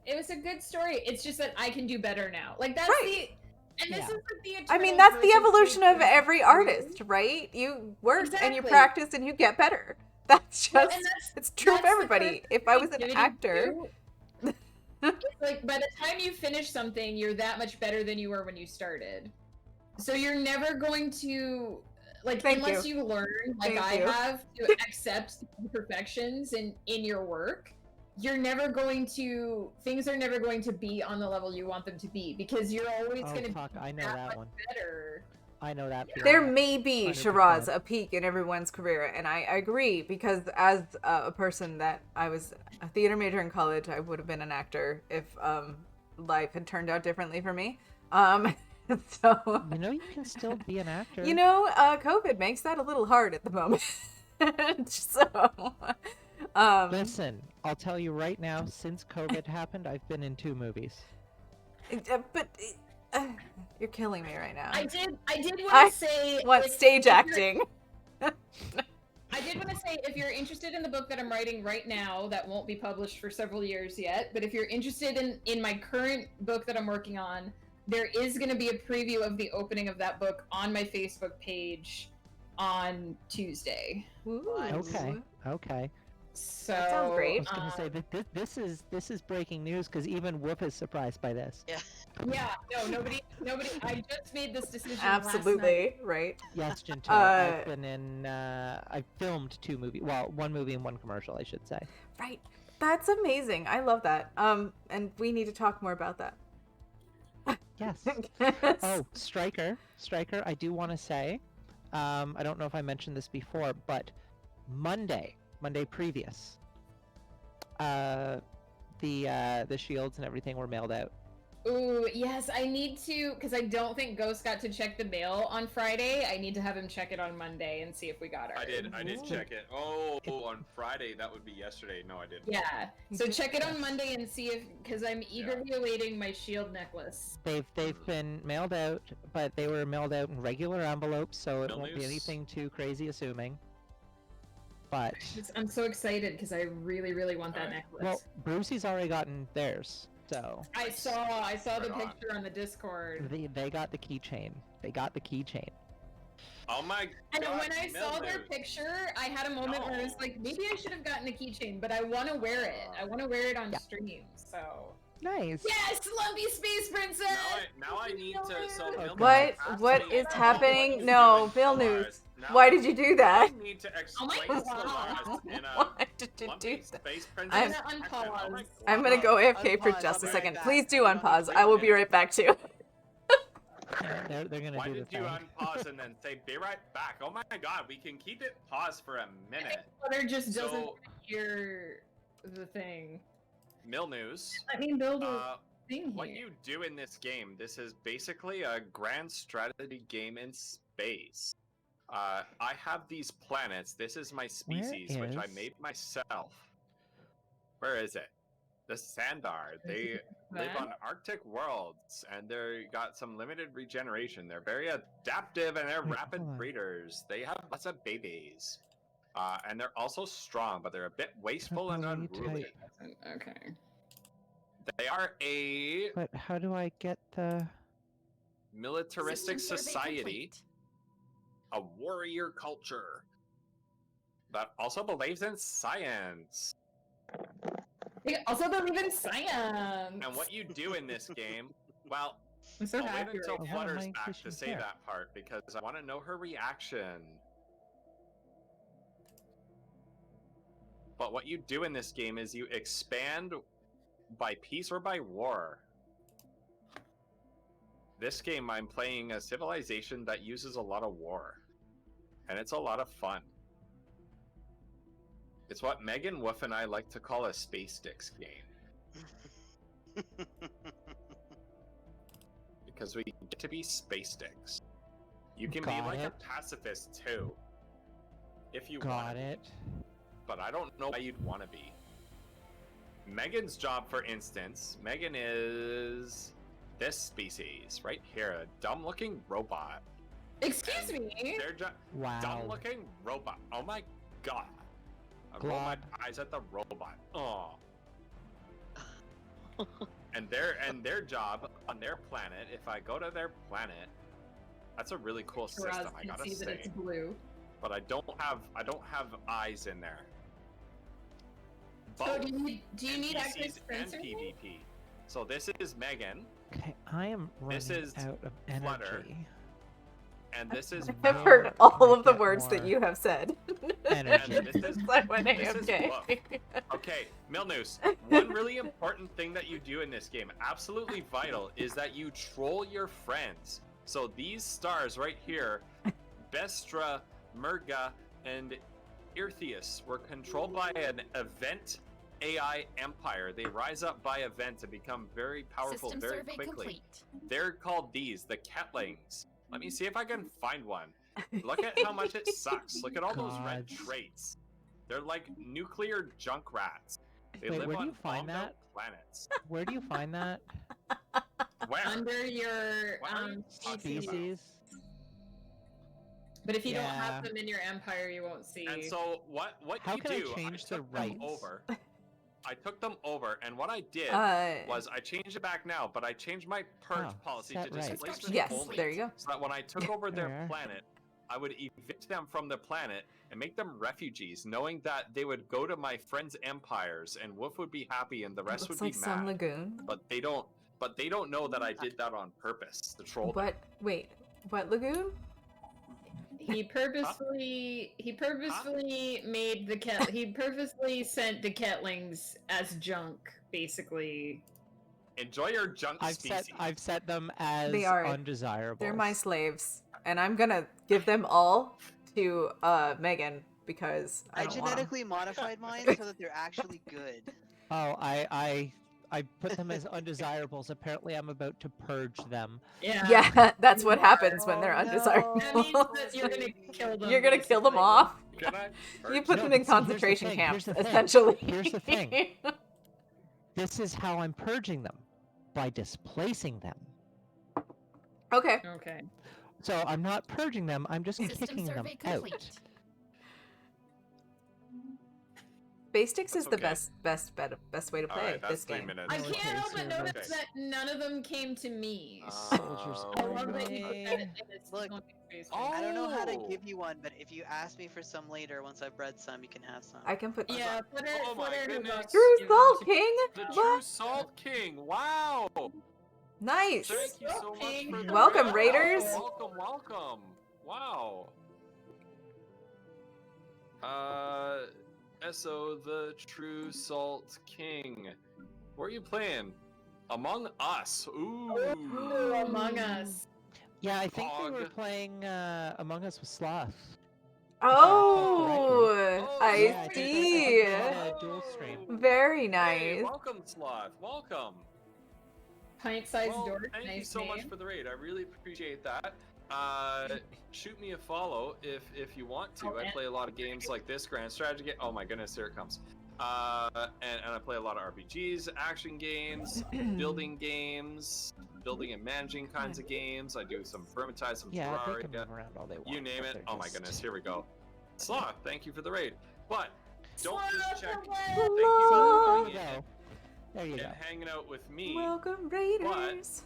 It was a good story. It's just that I can do better now. Like that's Right. and this Yeah. is like the I mean, eternal that's the choice evolution of between every two. artist, right? You work and you Exactly. practice and you get better. That's Well, just, and it's true of that's the everybody. If I was an creativity actor, too. It's like by the time you finish something, you're that much better than you were when you started. So you're never going to like Thank unless you. you learn like Thank I you. have to accept imperfections in your work. You're never going to things are never going to be on the level you want them to be because you're always Oh going to fuck! be I know that that much one. better. I know that. there feeling. may be, 100%. Shiraz, a peak in everyone's career. And I agree, because as a person that I was a theater major in college, I would have been an actor if life had turned out differently for me. So... You know, you can still be an actor. You know, COVID makes that a little hard at the moment. So, Listen, I'll tell you right now. Since COVID happened, I've been in 2 movies. but you're killing me right now. I did I want to say want if- stage if you're- acting. I did want to say, if you're interested in the book that I'm writing right now, that won't be published for several years yet, but if you're interested in my current book that I'm working on, there is going to be a preview of the opening of that book on my Facebook page on Tuesday. Ooh. Okay. So That sounds great. I was gonna say that this is breaking news because even Whoop is surprised by this. Yeah, no, nobody. I just made this decision. Absolutely, right? Yes, Jinto. I've been in. I filmed 2 movies. Well, 1 movie and 1 commercial, I should say. Right. That's amazing. I love that. And we need to talk more about that. Yes. Oh, Striker, I do want to say, I don't know if I mentioned this before, but Monday previous, the shields and everything were mailed out. Ooh, yes, I need to, because I don't think Ghost got to check the mail on Friday. I need to have him check it on Monday and see if we got it. I did check it. Oh, on Friday, that would be yesterday. No, I didn't. Yeah, so check it on Monday and see if, because I'm eagerly awaiting my shield necklace. They've been mailed out, but they were mailed out in regular envelopes, so it won't be anything too crazy assuming. But I'm so excited because I really, really want that necklace. well, Brucey's already gotten theirs, so I saw the Right on. picture on the Discord. they got the keychain. Oh my And god. when I saw their picture, I had a moment where I was like, maybe I should have gotten a keychain, but I want to wear it. I want to wear it on stream, so. Nice. Yes, Lumpy Space Princess! Now I need to. So Milner What? asked What me is about happening? what No, you do Bill in News. Stellaris. Now Why did you do that? I need to Oh my explain God. Stellaris in a Why did you Lumpy do that? Space I'm- Princess I'm accent. Oh my I'm God. gonna go AFK for Unpause, just a I'll be second. right Please back. do I don't unpause. need I will to- be right back too. They're gonna Why do the did you thing. unpause and then say be right back? Oh my god, we can keep it paused for a minute. Butter just doesn't So- hear the thing. Mill news. Let me build a thing What here. you do in this game, this is basically a grand strategy game in space. I have these planets. This is my species, which I is- made myself. Where is it? The Sandar. They live on Arctic worlds, and they got some limited regeneration. They're very adaptive, and they're Wait, rapid hold on. breeders. They have lots of babies. And they're also strong, but they're a bit wasteful and Really unruly. tight. Okay. They are a But how do I get the? militaristic System survey society, complete. a warrior culture that also believes in science. They also believe in science. And what you do in this game, well, I'm so I'll wait happy until right now. Flutter's my back to intuition's say there. that part because I want to know her reaction. But what you do in this game is you expand by peace or by war. This game, I'm playing a civilization that uses a lot of war. And it's a lot of fun. It's what Megan, Woof, and I like to call a space sticks game. Because we get to be space sticks. You can be Got like a it. pacifist too. If you Got want. it. But I don't know why you'd want to be. Megan's job, for instance, Megan is this species right here, a dumb-looking robot. Excuse me. Their Wow. dumb-looking robot. Oh my god! I roll my Glad. eyes at the robot. Oh. and their job on their planet. If I go to their planet, that's a really cool system. GURLZ I can gotta see say. that it's blue. But I don't have eyes in there. So Both do you need active NPCs and sensor? PvP. So this is Megan, Okay, I am running This is out of Flutter. energy. and this is I've Where heard can all I of the get words that more you have said. energy? and this is I went this is AFK. okay. Milnoose, one really important thing that you do in this game, absolutely vital, is that you troll your friends. So these stars right here, Bestra, Murga, and Irtheus, were controlled by an event AI empire. They rise up by event and become very powerful System very survey quickly. complete. They're called these, the Ketlings. Let me see if I can find one. Look at how much it sucks. Look at all those red Gods. traits. They're like nuclear junk rats. They Wait, live where do on you find bombed out that? planets. Where do you find that? Where? Under your What are you talking about? Species. But if you don't Yeah. have them in your empire, you won't see. And so what How you can I do? change the took them rights? over. I took them over, and what I did was I changed it back now, but I changed my purge Oh, policy set to rights. displacement yes, only. there you go. So that when I took over their There. planet, I would evict them from the planet and make them refugees, knowing that they would go to my friends' empires, and Wolf would be happy, and the rest Looks would like be Sun mad. Lagoon. But they don't. But they don't know that I did that on purpose to troll them. What? Wait. What lagoon? He purposefully made the he purposely sent the Ketlings as junk, basically. Enjoy your junk species. I've set them as They are- undesirable. They're my slaves, and I'm gonna give them all to Megan because I I don't want 'em. genetically modified mine so that they're actually good. Oh, I put them as undesirables. Apparently, I'm about to purge them. Yeah. Yeah, that's what happens when they're Oh, undesirable. That means that you're gonna kill them. You're gonna kill them basically. off. Can I? You purge put No, them in but see, here's the concentration thing, camps, here's the thing, essentially. here's the thing. This is how I'm purging them, by displacing them. Okay. Okay. So I'm not purging them. I'm just System kicking them survey out. complete. Basics is That's the best way to play Alright, that's this 3 game. minutes. I Okay, can't help but so notice let's- that none of them came to me. Soldiers I Um, love that you put that in its Look, space. I don't know how to Oh. give you one, but if you ask me for some later, once I've bred some, you can have some. I can put. Yeah, Flutter. Oh my Flutter goodness. True give Salt them to- King. The What? True Salt King. Wow. Nice. Thank you so much King. for the Welcome, raid. Raiders. Welcome. Wow. Eso the True Salt King. Where are you playing? Among Us. Ooh. Ooh, Among Us. Yeah, I think they were Dog. playing Among Us with Sloth. Oh, Oh, I yeah, I think see. they had a dual stream. Very Hey, nice. welcome, Sloth. Welcome. Pint-sized Well, dork. thank you Nice so name. much for the raid. I really appreciate that. Shoot me a follow if you want to. Oh, I and- play a lot of games like this, grand strategy game. Oh my goodness, here it comes. And I play a lot of RPGs, action games, building games, building and managing kinds of games. I do some Vermintide, some Yeah, they Terraria, can move around all they want. you name but it. they're Oh my just- goodness, here we go. Sloth, thank you for the raid. But don't Sloth just check. away! Thank you for coming in. Though, There you and go. hanging out with me. Welcome, Raiders.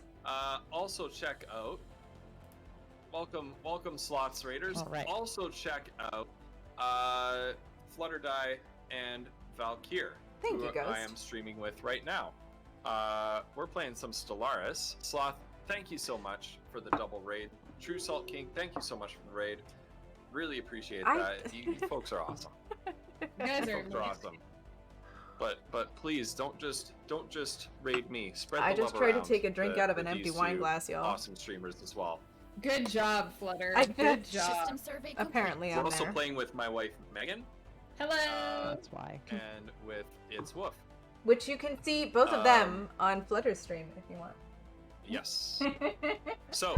Also check out. Welcome, Slots Raiders. All right. Also check out Flutterdye and Valkyr, Thank who you, Ghost. I am streaming with right now. We're playing some Stellaris. Sloth, thank you so much for the double raid. True Salt King, thank you so much for the raid. Really appreciate that. You folks are awesome. You guys are Folks are awesome. But please don't just raid me. Spread the I love just tried to around take a drink out of an with empty these wine two glass, y'all. Awesome streamers as well. Good job, Flutter. I Good did. job. System survey complete. Apparently, We're I'm also there. playing with my wife Megan, Hello. That's why. and with It's Woof. Which you can see both of them on Flutter's stream if you want. Yes. So,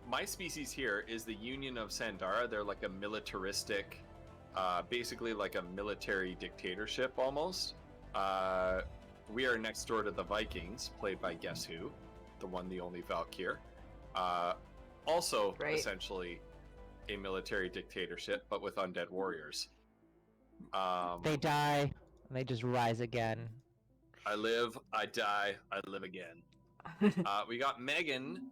my species here is the Union of Sandara. They're like a militaristic, basically like a military dictatorship almost. We are next door to the Vikings, played by guess who? The one, the only Valkyr. Also, Right. essentially a military dictatorship, but with undead warriors. They die, and they just rise again. I live, I die, I live again. We got Megan,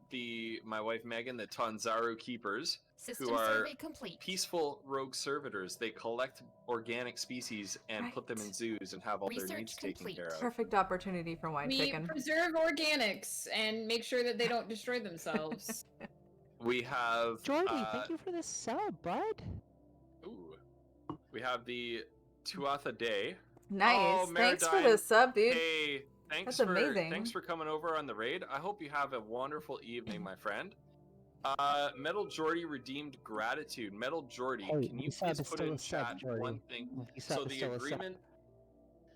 my wife Megan, the Tanzaru Keepers, System who are survey complete. peaceful rogue servitors. They collect organic species and put them in Right. zoos and have all their Research needs taken complete. care of. Perfect opportunity for wine We chicken. preserve organics and make sure that they don't destroy themselves. We have Jordy, thank you for the sub, bud. Ooh, we have the Tuatha Day. Nice. Oh, Thanks for Maridine. the sub, dude. Hey, That's amazing. Thanks for coming over on the raid. I hope you have a wonderful evening, my friend. Metal Jordy redeemed gratitude. Metal Jordy, Hey, can you the sub please is put still in a sub, chat Jordy. one thing? The sub So is still a sub.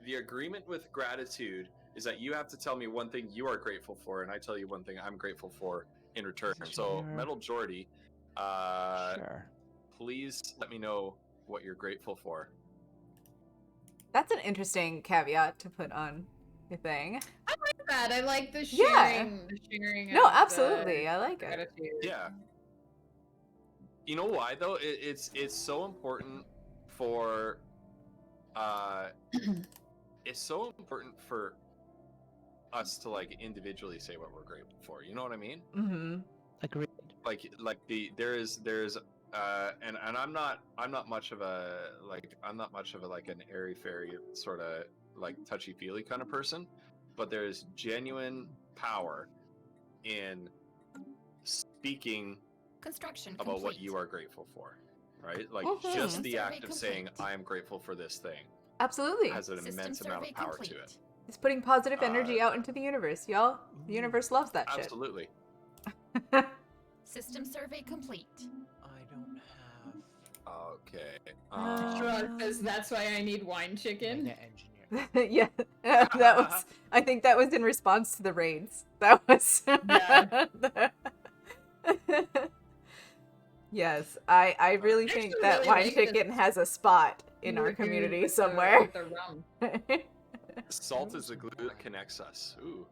the agreement with gratitude is that you have to tell me one thing you are grateful for, and I tell you one thing I'm grateful for in return. So, Sure. Metal Jordy, Sure. please let me know what you're grateful for. That's an interesting caveat to put on your thing. That I like the Yeah. sharing. The sharing. No, of the absolutely. I like it. gratitude. Yeah. You know why though? It's so important for it's so important for us to like individually say what we're grateful for. You know what I mean? Mm-hmm. Agreed. Like there's and I'm not much of a like an airy fairy sort of like touchy feely kind of person, but there's genuine power in speaking Construction about complete. what you are grateful for, right? Like Mhm. just the Survey act of saying complete. I am grateful for this thing Absolutely. has an System immense amount survey of power complete. to it. It's putting positive energy out into the universe, y'all. The universe loves that Absolutely. shit. System survey complete. I don't have Okay. Shrug says that's why I need wine chicken. mega engineer. Yeah, that was. I think that was in response to the raids. That was. Yeah. Yes, I really I think actually that really wine like chicken this. has a spot in our With the- community with the- somewhere. with the rum. Salt is the glue that connects us. Ooh.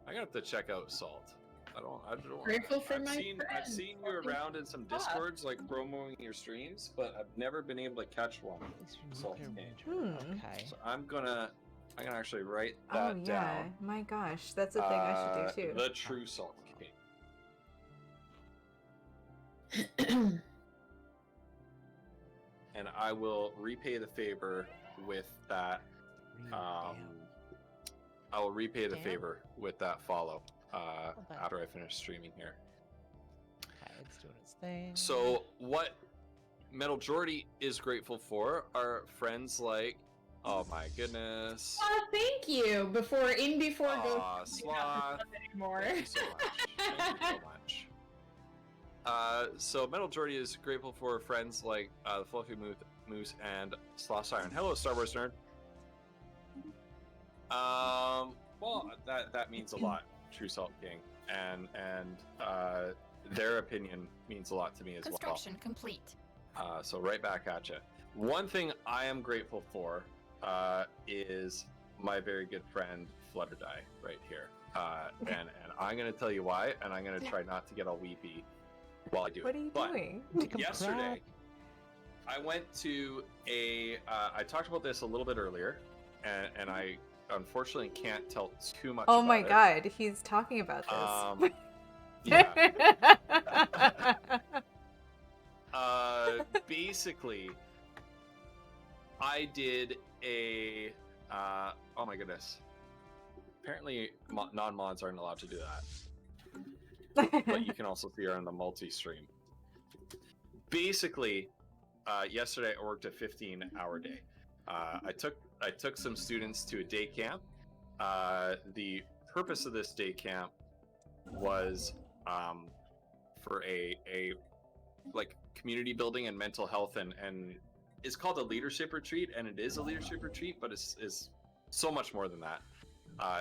I gotta have to check out Salt. I don't Grateful for I've my seen friends. you around in some Ah. discords like promoting your streams, but I've never been able to catch one. Salt Nuclear game. winter. Hmm. Okay. So I'm gonna actually write Oh that yeah, down. my gosh, that's a thing I should do too. The true Salt King. And I will repay the favor with that. I will repay the Damn. favor with that follow Okay. after I finish streaming here. Okay, it's doing its thing. So, what Metal Jordy is grateful for are friends like, oh my goodness, Oh, thank you. Before Aw, Ghost Sloth. anymore. Thank you so much. Thank you so much. So Metal Jordy is grateful for friends like the Fluffy Moose and Sloth Siren. Hello, Star Wars nerd. Well, that means a lot, True Salt King, and their opinion means a lot to me as well. Construction complete. So right back at you. One thing I am grateful for is my very good friend Flutterdye right here, and I'm gonna tell you why, and I'm gonna try not to get all weepy while I do What it. are you But doing? yesterday, I went to I talked about this a little bit earlier, and I unfortunately can't tell too much. Oh about my it. god, he's talking about this. Yeah. Basically, I did a. Oh my goodness. Apparently, non-mods aren't allowed to do that. But you can also see her on the multi-stream. Basically, yesterday I worked a 15-hour day. I took some students to a day camp. The purpose of this day camp was for a like community building and mental health, and it's called a leadership retreat, and it is a leadership retreat, but it's so much more than that.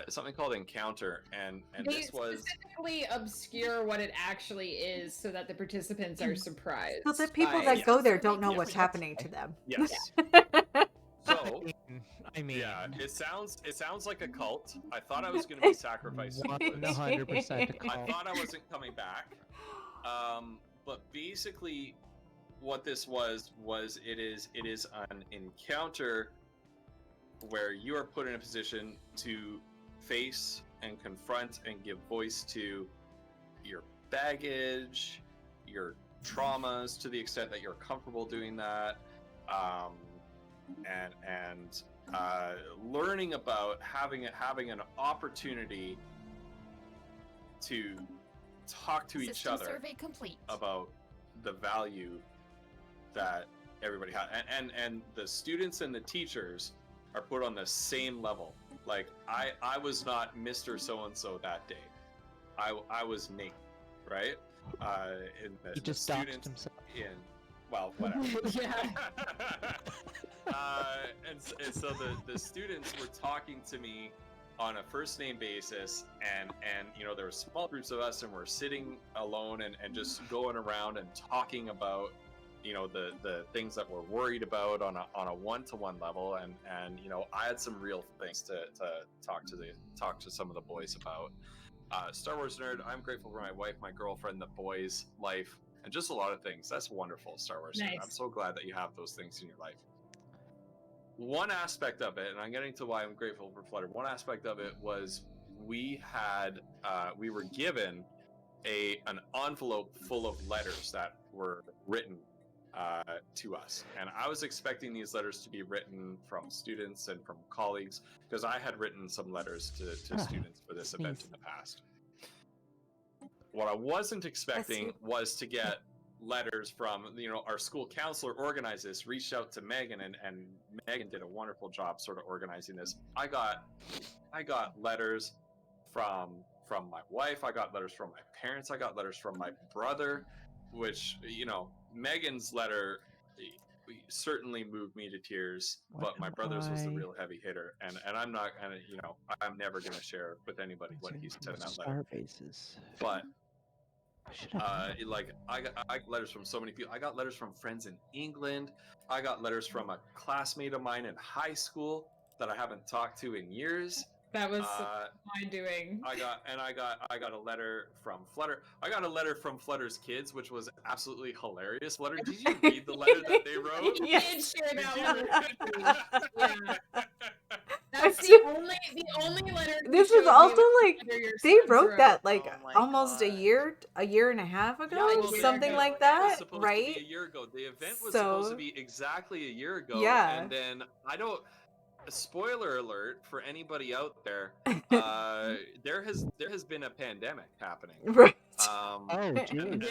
It's something called Encounter, and They this was specifically obscure what it actually is so that the participants are surprised. So the people by- that go there don't know Yes. what's happening to them. yes. So I mean, yeah, it sounds like a cult. I thought I was going to be sacrificed. 100% a I call. thought I wasn't coming back. But basically, what this was it is an encounter where you are put in a position to face and confront and give voice to your baggage, your traumas, to the extent that you're comfortable doing that, and learning about having an opportunity to talk to each System other survey complete. about the value that everybody has, and the students and the teachers are put on the same level. Like I was not Mr. So-and-so that day. I was Nate, right? In the, He just the doxed students himself. well, whatever. Yeah. And so the students were talking to me on a first name basis, and there were small groups of us, and we're sitting alone and just going around and talking about the things that we're worried about on a one-to-one level, and I had some real things to talk to some of the boys about. Star Wars nerd, I'm grateful for my wife, my girlfriend, the boys, life, and just a lot of things. That's wonderful, Star Wars nerd. Nice. I'm so glad that you have those things in your life. One aspect of it, and I'm getting to why I'm grateful for Flutter, one aspect of it was we were given an envelope full of letters that were written to us, and I was expecting these letters to be written from students and from colleagues, because I had written some letters to students for this event in the past. What I wasn't expecting was to get letters from our school counselor organized this, reached out to Megan, and Megan did a wonderful job sort of organizing this. I got letters from my wife, I got letters from my parents, I got letters from my brother, which Megan's letter certainly moved me to tears, but my brother's was the real heavy hitter, and I'm not gonna I'm never gonna share with anybody what he said in that letter. But I got letters from so many people. I got letters from friends in England. I got letters from a classmate of mine in high school that I haven't talked to in years. That was my doing. I got a letter from Flutter. I got a letter from Flutter's kids, which was absolutely hilarious. Flutter, did you read the letter that they wrote? You did share that Did letter. you? Yeah. That's the only letter. This you was showed me also was like the letter your they sons wrote that like Oh my almost a God. year and a half ago, Well, something the like event was that, supposed to right? be a year ago. The event was supposed to So- be exactly a year ago. Yeah. And then spoiler alert for anybody out there, there has been a pandemic happening. Right. Oh, And dude.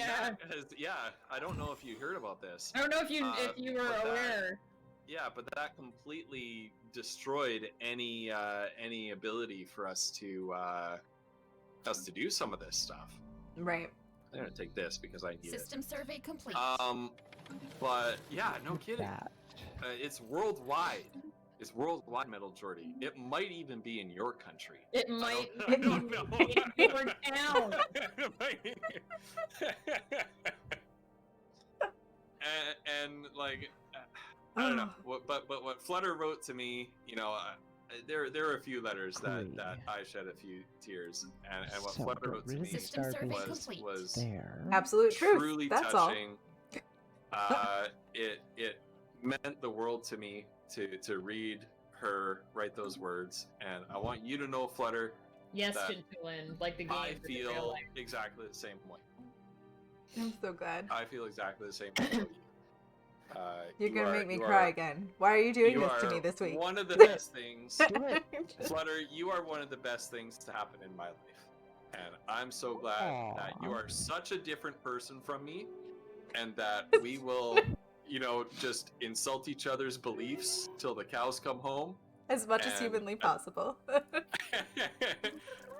Yeah. I don't know if you heard about this. I don't know if you were but that- aware. Yeah, but that completely destroyed any ability for us to do some of this stuff. Right. I'm gonna take this because I need System survey complete. it. But yeah, no kidding. That. It's worldwide. It's worldwide, Metal Jordy. It might even be in your country. It might I don't know. be in your town. and like, I don't know. But what Flutter wrote to me, there are a few letters that I shed a few tears, and what Flutter wrote to me System survey was complete. was There. Absolute truth. truly That's touching. It meant the world to me to read her write those words, and I want you to know, Flutter, Yes, that Chinchillin, like the game. I but in real feel life. exactly the same way. I'm so glad. I feel exactly the same way. About you. You're You gonna are- make me you cry are- again. Why are you doing you this to are me this week? One of the best things, Do it. Flutter. You are one of the best things to happen in my life, and I'm so glad that you Aw. are such a different person from me, and that we will, just insult each other's beliefs till the cows come home. As much as And- humanly possible.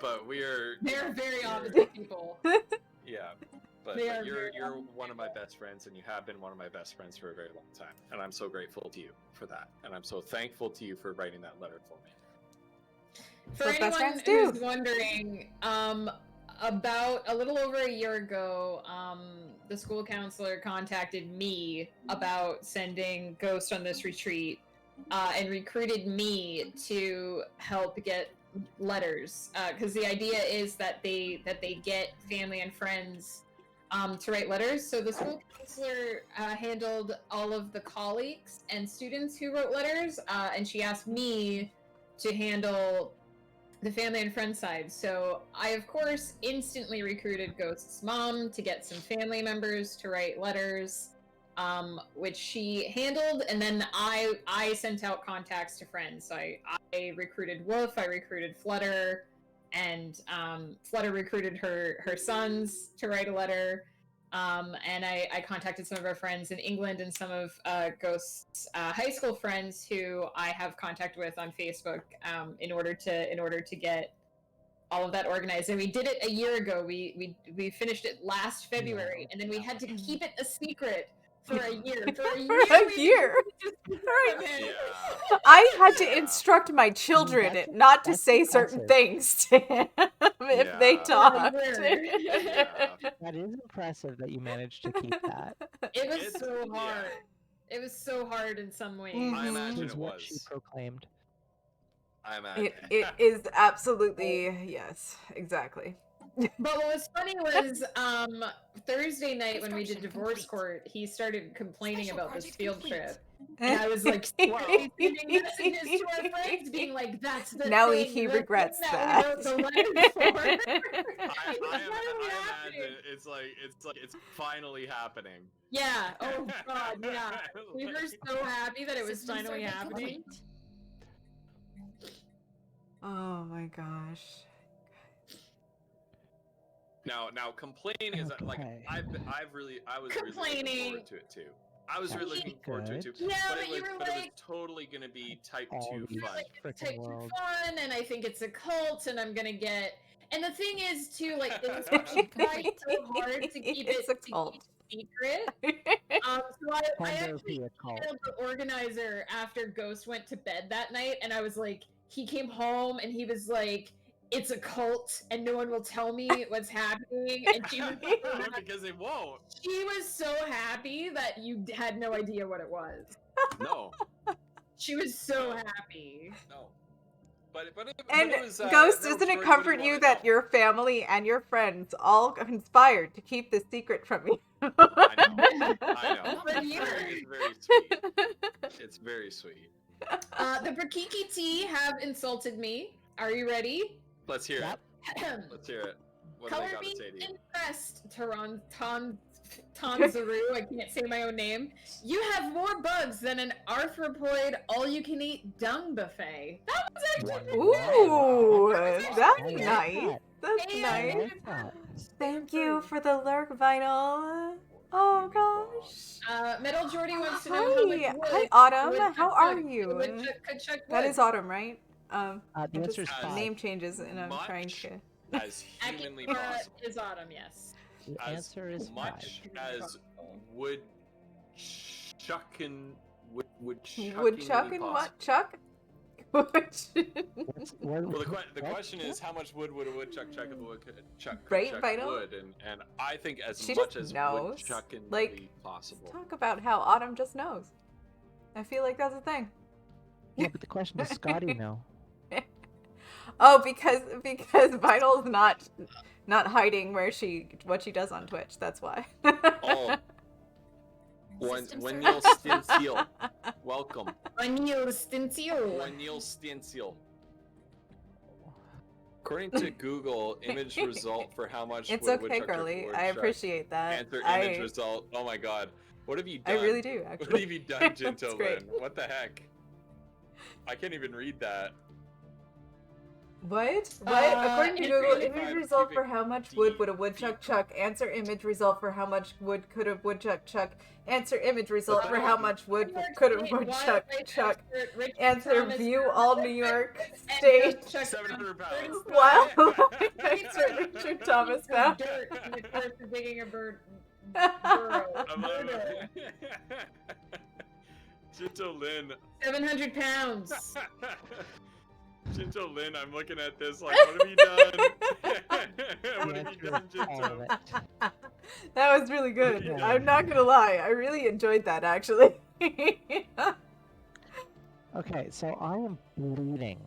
But we're They're very you're- opposite people. Yeah, but, They are you're very you're opposite one of my people. best friends, and you have been one of my best friends for a very long time, and I'm so grateful to you for that, and I'm so thankful to you for writing that letter for me. For What best anyone friends do. who's wondering, about a little over a year ago, the school counselor contacted me about sending Ghost on this retreat, and recruited me to help get letters. Because the idea is that they get family and friends to write letters. So the school counselor handled all of the colleagues and students who wrote letters, and she asked me to handle the family and friend side. So I, of course, instantly recruited Ghost's mom to get some family members to write letters, which she handled, and then I sent out contacts to friends. So I recruited Wolf, I recruited Flutter, and Flutter recruited her sons to write a letter. And I contacted some of our friends in England and some of Ghost's high school friends who I have contact with on Facebook, in order to get all of that organized. And we did it a year ago. We finished it last February, and then we had to keep it a secret for a year. For a year. For a we year. kept it a For a secret. Yeah. I had to Yeah. instruct my children That's- not to that's say certain impressive. things to him if they Yeah. talked. Yeah. That is impressive that you managed to keep that. It was It's- so yeah. hard. It was so hard in some ways. Mhm. I imagine Is it what she was. proclaimed. I imagine. It is absolutely, yes, exactly. But what was funny was Thursday night when we did Construction divorce complete. court, he started complaining Special about this project field complete. trip. And I was like, sending messages to our friends being like, that's the Now thing, he the regrets thing that. we wrote the letters for. I It's finally happening. imagine it's like it's finally happening. Yeah, oh god, yeah. We were so happy that it was System finally survey happening. complete. Oh my gosh. Now complaining is like Okay. I was really looking Complaining. forward to it too. I was really looking forward to it too. Good. Yeah, but but it was you were but it was like- totally gonna be type All 2 these fun. Like, it's frickin' type 2 world. fun, and I think it's a cult, and I'm gonna get. And the thing is, too, like, it was Construction tried so hard to keep It's it a cult. secret. So I Tender actually be a cult. emailed the organizer after Ghost went to bed that night, and I was like, he came home, and he was like, it's a cult, and no one will tell me what's happening. And she was Because it won't. she was so happy that you had no idea what it was. No. She was so happy. No. But And it was, Ghost, no, doesn't Tori, it what do comfort you you wanna that know? your family and your friends all conspired to keep this secret from you? I know. For It's years. very sweet. It's very sweet. The Brakiki Tea have insulted me. Are you ready? Let's hear Yep. it. Let's hear it. What do Color they got me to say to you? impressed, Tanzaru. I can't say my own name. You have more bugs than an arthropoid all-you-can-eat dung buffet. That was actually pretty good. Ooh, That that's was actually nice. that. That's Hey, I nice. like that. Thank you for the lurk, Vinyl. Oh gosh. Metal Jordy wants to know how much Hi, wood. hi Autumn. woodchuck How are could- you? woodchuck could chuck That wood. is Autumn, right? The I'm answer is just- 5. name changes, and I'm trying Much to. As humanly Akira possible. is autumn, yes. The As answer is 5. much as woodchucking Woodchuck and what? Chuck? What's- Well, the what? question is, how much wood would a woodchuck chuck if a woodchuck Right, chuck Vital? wood? And I think as She much just as knows. woodchucking Like, possible. Talk about how Autumn just knows. I feel like that's a thing. Yeah, but the question is, Scotty no. Oh, because Vinyl's not hiding what she does on Twitch. That's why. Oh, System Wenil survey. Stinseal. Welcome. Anil Stincio. Wenil Stinseal. According to Google, image result for how much It's would okay, woodchuck girly. I woodchuck. appreciate that. Answer image result. Oh my god. What have you I done? really do, actually. What have you done, That's Jinto great. Lin? What the heck? I can't even read that. What? According to it's Google, 25 image result for cubic how much feet. wood would a woodchuck chuck? Answer image result for how much wood could a woodchuck chuck? Answer image result for how much wood could a woodchuck chuck? Answer view all New York State. 700 pounds. Wow. Answer Richard Thomas found. Dirt in the course of digging a burrow. I love it. Jinto Lin. 700 pounds. Jinto Lin, I'm looking at this like, what have you done? What have you done, All of Jinto? it. That was really good. Yeah. I'm not gonna lie. I really enjoyed that, actually. Okay, so I am bleeding.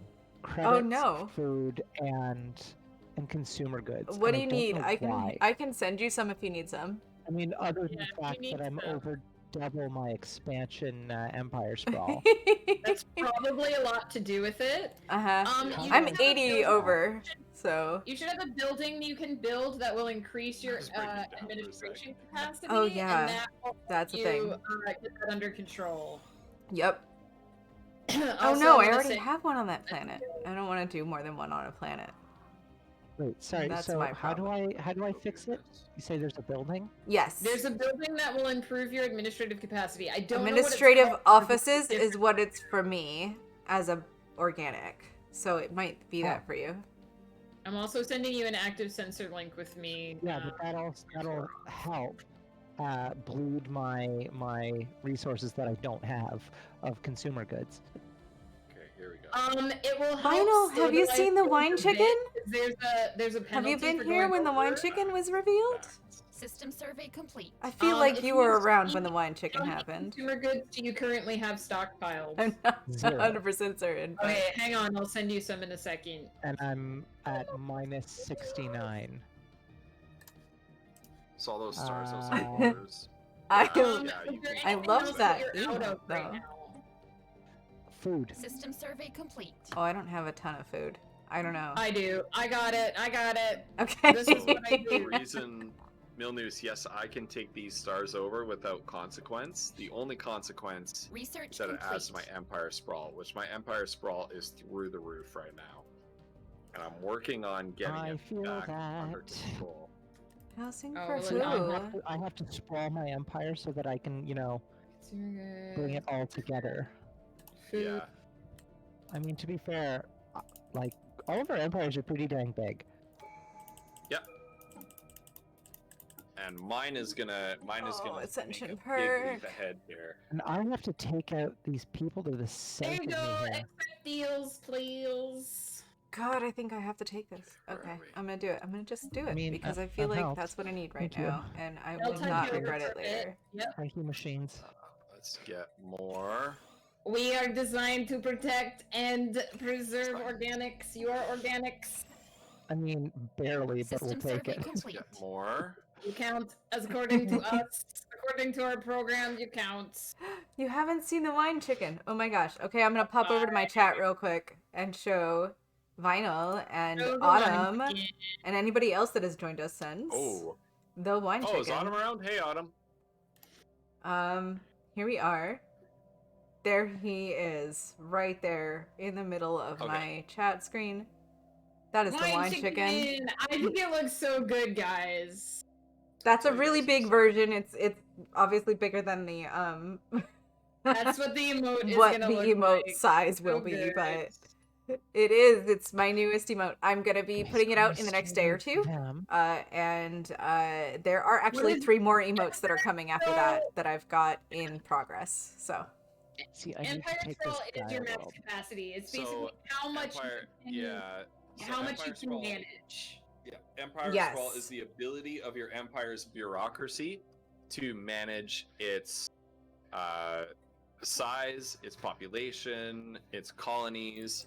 Oh, Credits, no. food, and consumer goods. What and do you don't need? know I can send you some if you need some. I mean, other than Yeah, the fact we that need I'm some. over double my expansion Empire Sprawl. That's probably a lot to do with it. Uh-huh. You I'm should have a 80 building- over, so... You should have a building you can build that will increase your Just break it down for a sec. administration capacity. Oh, yeah. And that will That's a you thing. get that under control. Yep. Oh Also, no, I wanna already say- have one on that planet. I don't want to do more than one on a planet. Wait, sorry. That's So my how do I fix it? You say there's a building? Yes. There's a building that will improve your administrative capacity. I don't know Administrative what it's called. offices is what it's for me as a organic. So it might be that for you. I'm also sending you an active sensor link with me. Yeah, but that'll help bleed my resources that I don't have of consumer goods. Okay, here we go. It will help. Vinyl, have you stabilize seen the things wine a bit. chicken? There's a Have penalty you been for here going when the wine over. chicken was revealed? System survey complete. I feel Um, like if you you were see around when the wine chicken How many happened. consumer goods do you currently have stockpiled? I'm not Zero. 100% certain. but- Okay, hang on. I'll send you some in a second. And I'm at minus 69. Saw those stars, those Uh, orders. I, Yeah, Um, yeah, is you there can- I anything love else that you're out emote, of right though. now? Food. System survey complete. Oh, I don't have a ton of food. I don't know. I do. I got it. Okay. This is what I The do. reason, Milnews, yes, I can take these stars over without consequence. The only consequence Research is that it complete. adds to my Empire Sprawl, which my Empire Sprawl is through the roof right now. And I'm working on getting I it feel back under that. control. Housing Oh, for well, who? then I have to sprawl my empire so that I can, bring it all together. Yeah. I mean, to be fair, like, all of our empires are pretty dang big. And mine is gonna Ascension make a perk. big leap ahead here. And I have to take out these people to the There south you of me go. here. Accept deals, please. God, I think I have to take this. Where are Okay, we? I'm gonna do it. I'm gonna just do it mean, because that- I feel that like helps. that's what I need right Thank you. now, and I They'll will take not you over regret for it a bit. later. Yep. Frankie machines. Let's get more. We are designed to protect and preserve organics. You are organics. I mean, barely, but we'll System take survey it. complete. Get more. You count as according to us. According to our program, you count. You haven't seen the wine chicken. Oh my gosh. Okay, I'm gonna pop over to my chat real quick and show Vinyl and Show the wine Autumn chicken. and anybody else that has joined us since. Oh. The wine Oh, is chicken. Autumn around? Hey, Autumn. Here we are. There he is, right there in the middle of Okay. my chat screen. That is the wine chicken. I think it looks so good, guys. That's a Oh, you really guys big are so- version. It's obviously bigger than the That's what the emote is what gonna the look emote like. size will So be, good. but it is. It's my newest emote. I'm gonna be putting it out in the next day or two. Them. And there are actually is- 3 more emotes that are coming after that I've got in progress. So See, I need Empire to take this Scroll is your max dialogue. capacity. It's So, basically how much Empire, you can, yeah. so how much Empire you can Sprawl- manage. Yeah, Empire Yes. Sprawl is the ability of your empire's bureaucracy to manage its size, its population, its colonies.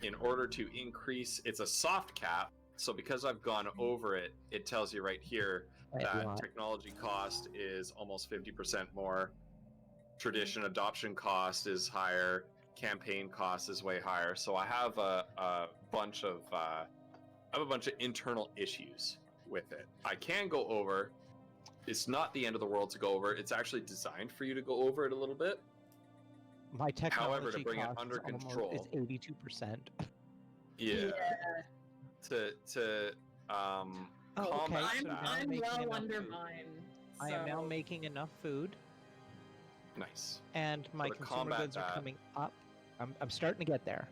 In order to increase, it's a soft cap. So because I've gone over it, it tells you right here lot. technology cost is almost 50% more. Tradition adoption cost is higher. Campaign cost is way higher. So I have a bunch of internal issues with it. I can go over. It's not the end of the world to go over. It's actually designed for you to go over it a little bit. My technology However, to bring it cost under is almost- control is 82%. Yeah. To Oh, combat okay, so that. now I'm making well enough under food. mine. I am now so- making enough food, Nice. and my to consumer combat goods are that- coming up. I'm starting to get there.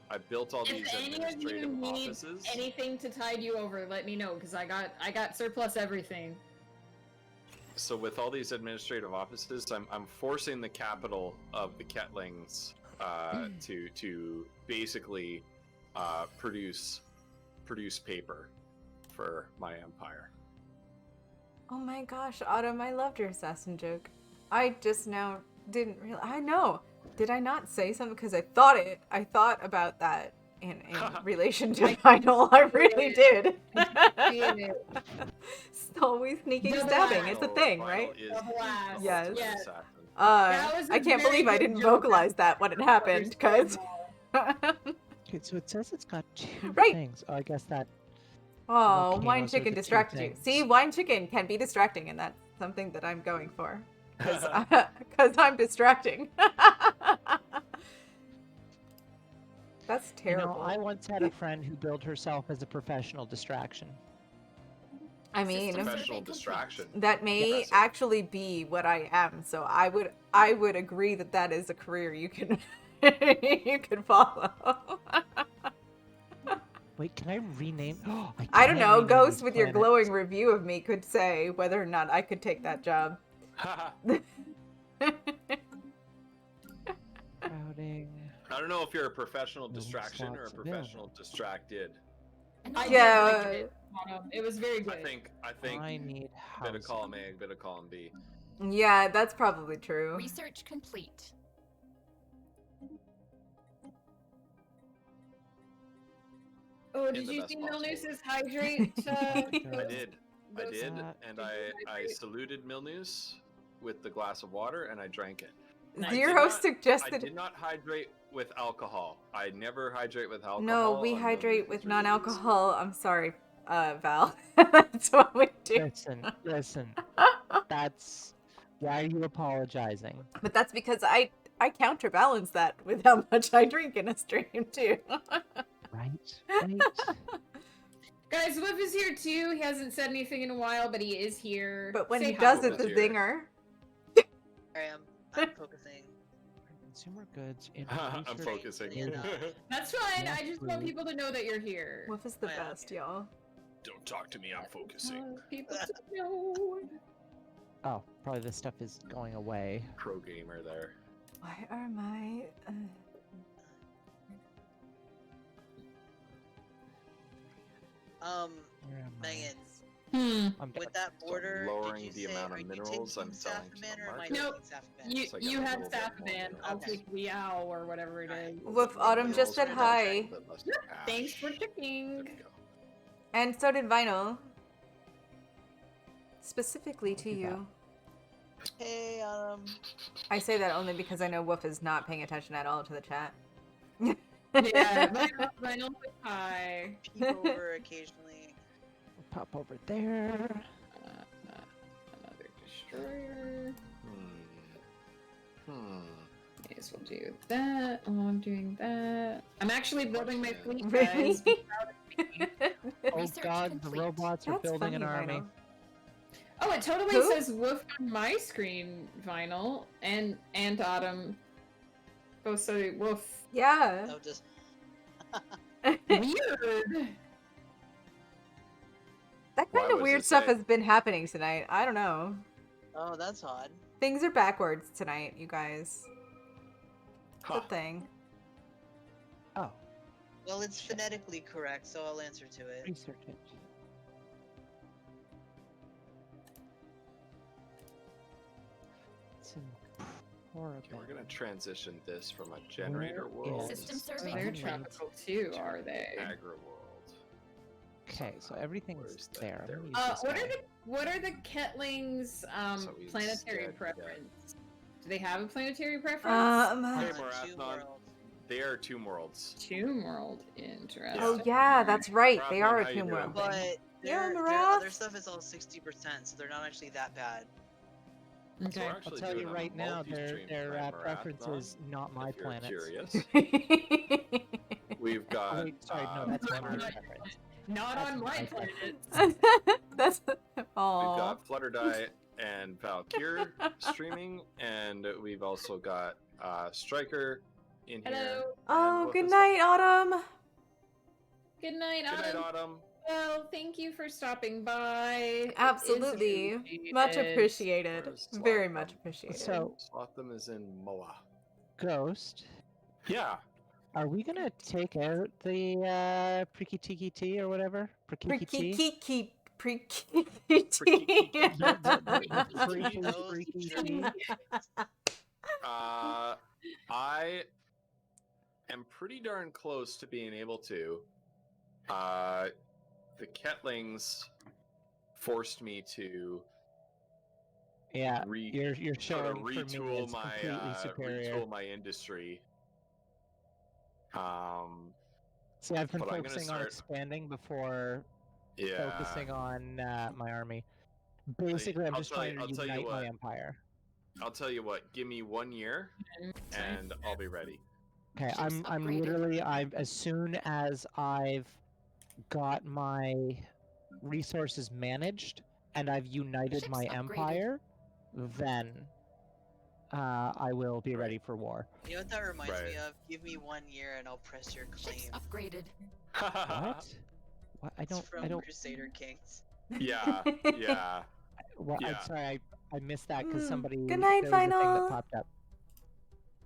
I've built all these If any of you administrative need offices. anything to tide you over, let me know because I got surplus everything. So with all these administrative offices, I'm forcing the capital of the Ketlings to basically produce paper for my empire. Oh my gosh, Autumn, I loved your assassin joke. I just now didn't realize. I know. Did I not say something? Because I thought about that in relation to Final. I really did. It's always sneaking Double stabbing. ass. It's a thing, Final right? is Double the ass. ultimate Yes. Yes. assassin. That was a I can't very believe I good didn't joke. vocalize that when it happened, because. Okay, so it says it's got 2 Right. things. Oh, I guess that. Oh, Volcanoes wine are chicken the 2 distracted you. things. See, wine chicken can be distracting, and that's something that I'm going for. Because I'm distracting. That's terrible. I once had a friend who billed herself as a professional distraction. I mean, System Professional survey complete. distraction. that may Yes. actually be what I am. So I would agree that that is a career you can you can follow. Wait, can I rename? I don't can know. rename Ghost these with your planets. glowing review of me could say whether or not I could take that job. Routing. I don't know if you're a professional No distraction or a slots available. professional distracted. I Yeah. did like it. It was very good. I think I need bit of housing. column A, bit of column B. Yeah, that's probably true. Research complete. Oh, in did the you best see possible Milnoos's hydrate? I Ghost? did, Ghost- Uh, and did you I hydrate? saluted Milnoos with the glass of water and I drank it. Nice. I Your did host not- suggested. I did not hydrate with alcohol. I never hydrate with alcohol. No, we on hydrate Milnoos with release. non-alcohol. I'm sorry, Val. That's what we do. Listen. That's why are you apologizing? But that's because I counterbalance that with how much I drink in a stream too. Right? Guys, Whip is here too. He hasn't said anything in a while, but he is here. But when Say he hi. does, Whip it's is a here. zinger. I am. I'm focusing. Consumer goods in I'm research. focusing. Yeah. That's fine. Yeah, I just want food. people to know that you're here. Wolf is the Yeah. best, y'all. Don't talk to me. I'm focusing. Want people to know. Oh, probably this stuff is going away. Pro gamer there. Why are my Where am I? Megan, I'm with done. that border, lowering did you the say, amount of are you minerals I'm taking selling to the Safaman or am I market? Nope. taking Safaman? You So I get you a have little bit more Safaman. mineral. I'll Okay. take Liao or whatever it Alright. is. Wolf Autumn just said Minerals are hi, A little bit less cash. Thanks for There checking. we go. and so did Vinyl. Specifically to Look at you. Hey, I say that only because I know Wolf is not paying attention at all to the chat. Yeah, Vinyl says hi. peek over occasionally. We'll pop over there. Another destroyer. May as well do that. Oh, I'm doing that. I'm actually building my fleet, Really? guys. Be proud of me. Oh Research god, complete. the robots are That's building funny, an army. Vinyl. Oh, it totally Who? says Wolf on my screen, Vinyl, and Autumn. Both say Wolf. Yeah. No, just Weird. That Why kind of was weird it stuff said- has been happening tonight. I don't know. oh, that's odd. Things are backwards tonight, you guys. It's Huh. a thing. Oh, Well, it's phonetically correct, so I'll answer to it. research it. It's important. Okay, we're gonna transition this from a generator Where world is System Oh, survey they're complete. tropical too, are they? agri world. Okay, so everything's Where's that? there. I'm There gonna we use go. this guy. What are the Ketling's So he's planetary dead, yeah. preference? Do they have a planetary preference? Hey, Two Morathnon. worlds. They are tomb worlds. Tomb World, interesting. Oh yeah, that's right. They Rothman, are how a you tomb doing? world. But thing. their Marath. other stuff is all 60%, so they're not actually that bad. So Okay. we're I'll actually tell you doing a right now, multi-stream their tonight, preference Morathnon, is not my if you're planets. curious. We've Oh, got. wait, sorry, no, that's Not my on- preference. Not That's on my my planet. That's We've all. got Flutterdye and Valkyr streaming, and we've also got Striker in here. Hello. Oh, and good Wolf as night, Autumn. Good night, well. Good night, Autumn. Autumn. Well, thank you for stopping by. It is Absolutely. Much appreciated. Where's Very Slotham? much appreciated. So, Slotham is in Moa. Ghost, Yeah. are we gonna take out the Priki Tiki Tea or whatever? Priki Tea? I am pretty darn close to being able to. The Ketlings forced me to Yeah, re- you're sort of showing for me retool as my completely superior. retool my industry. See, I've been but I'm gonna focusing on start- expanding before Yeah. focusing on my army. Basically, I'm I'll just tell you- trying I'll to tell you unite my what. empire. I'll tell you what. Give me 1 year, and I'll be ready. Okay, Ships I'm upgraded. literally as soon as I've got my resources managed and I've united Ships my upgraded. empire, then I will be Right. ready for war. You know what that reminds me Right. of? Give me 1 year and I'll press your Ships claim. upgraded. What? What? I It's don't. from I don't. Crusader Kings. Yeah. Yeah. What? Yeah. I'm sorry. I missed that because somebody. Good night, there was a thing Final. that popped up.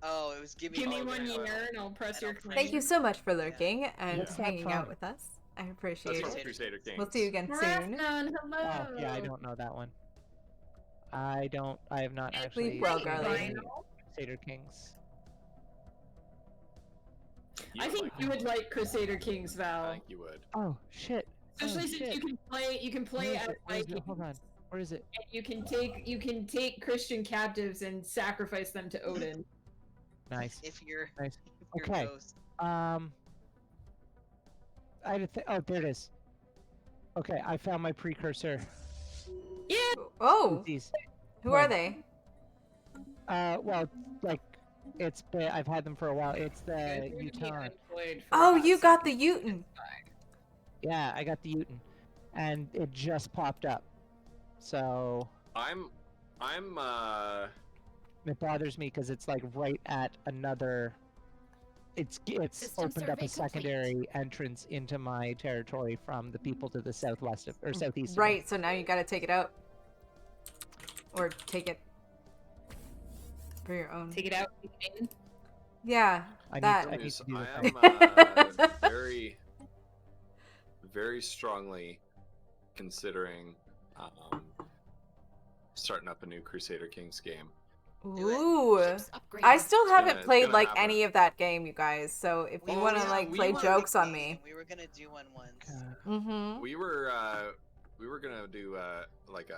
Oh, it was give me Give me Oh, 1 okay, year well. and I'll press your claim. Thank you so much for lurking and What's that hanging from? out with us. I That's appreciate from it. Crusader Kings. We'll see you again soon. Marathon, hello. Oh, yeah, I don't know that one. I don't. I have not Sleep actually well, seen Garly. any Crusader Kings. You I would think like you it. would like Crusader Kings, I Val. think you would. Oh shit! Especially oh, since shit. you can play Where is as it? Where is it? Vikings. Hold on. Where is it? And you can take Christian captives and sacrifice them to Odin. Nice. If you're, Nice. if you're Okay. Ghost. I had oh, there it is. Okay, I found my precursor. Yeah. Oh, These. who are they? Well, like, I've had them for a while. It's the Uton. Oh, you got the Uten. Yeah, I got the Uton, and it just popped up. So I'm it bothers me because it's like right at another. It's System opened up survey a secondary entrance into my territory from the people to the southwest of, or southeast. of me. Right, so now you gotta take it out. Or take it for your own. Take it out. Yeah, I that. need is to do the I thing. am very, very strongly considering starting up a new Crusader Kings game. Ooh. Ships upgraded. I still haven't it's played gonna like happen. any of that game, you guys. So if you Well, want to yeah, like we play were jokes on thinking me, We were gonna do one once. God. mm-hmm. We were gonna do like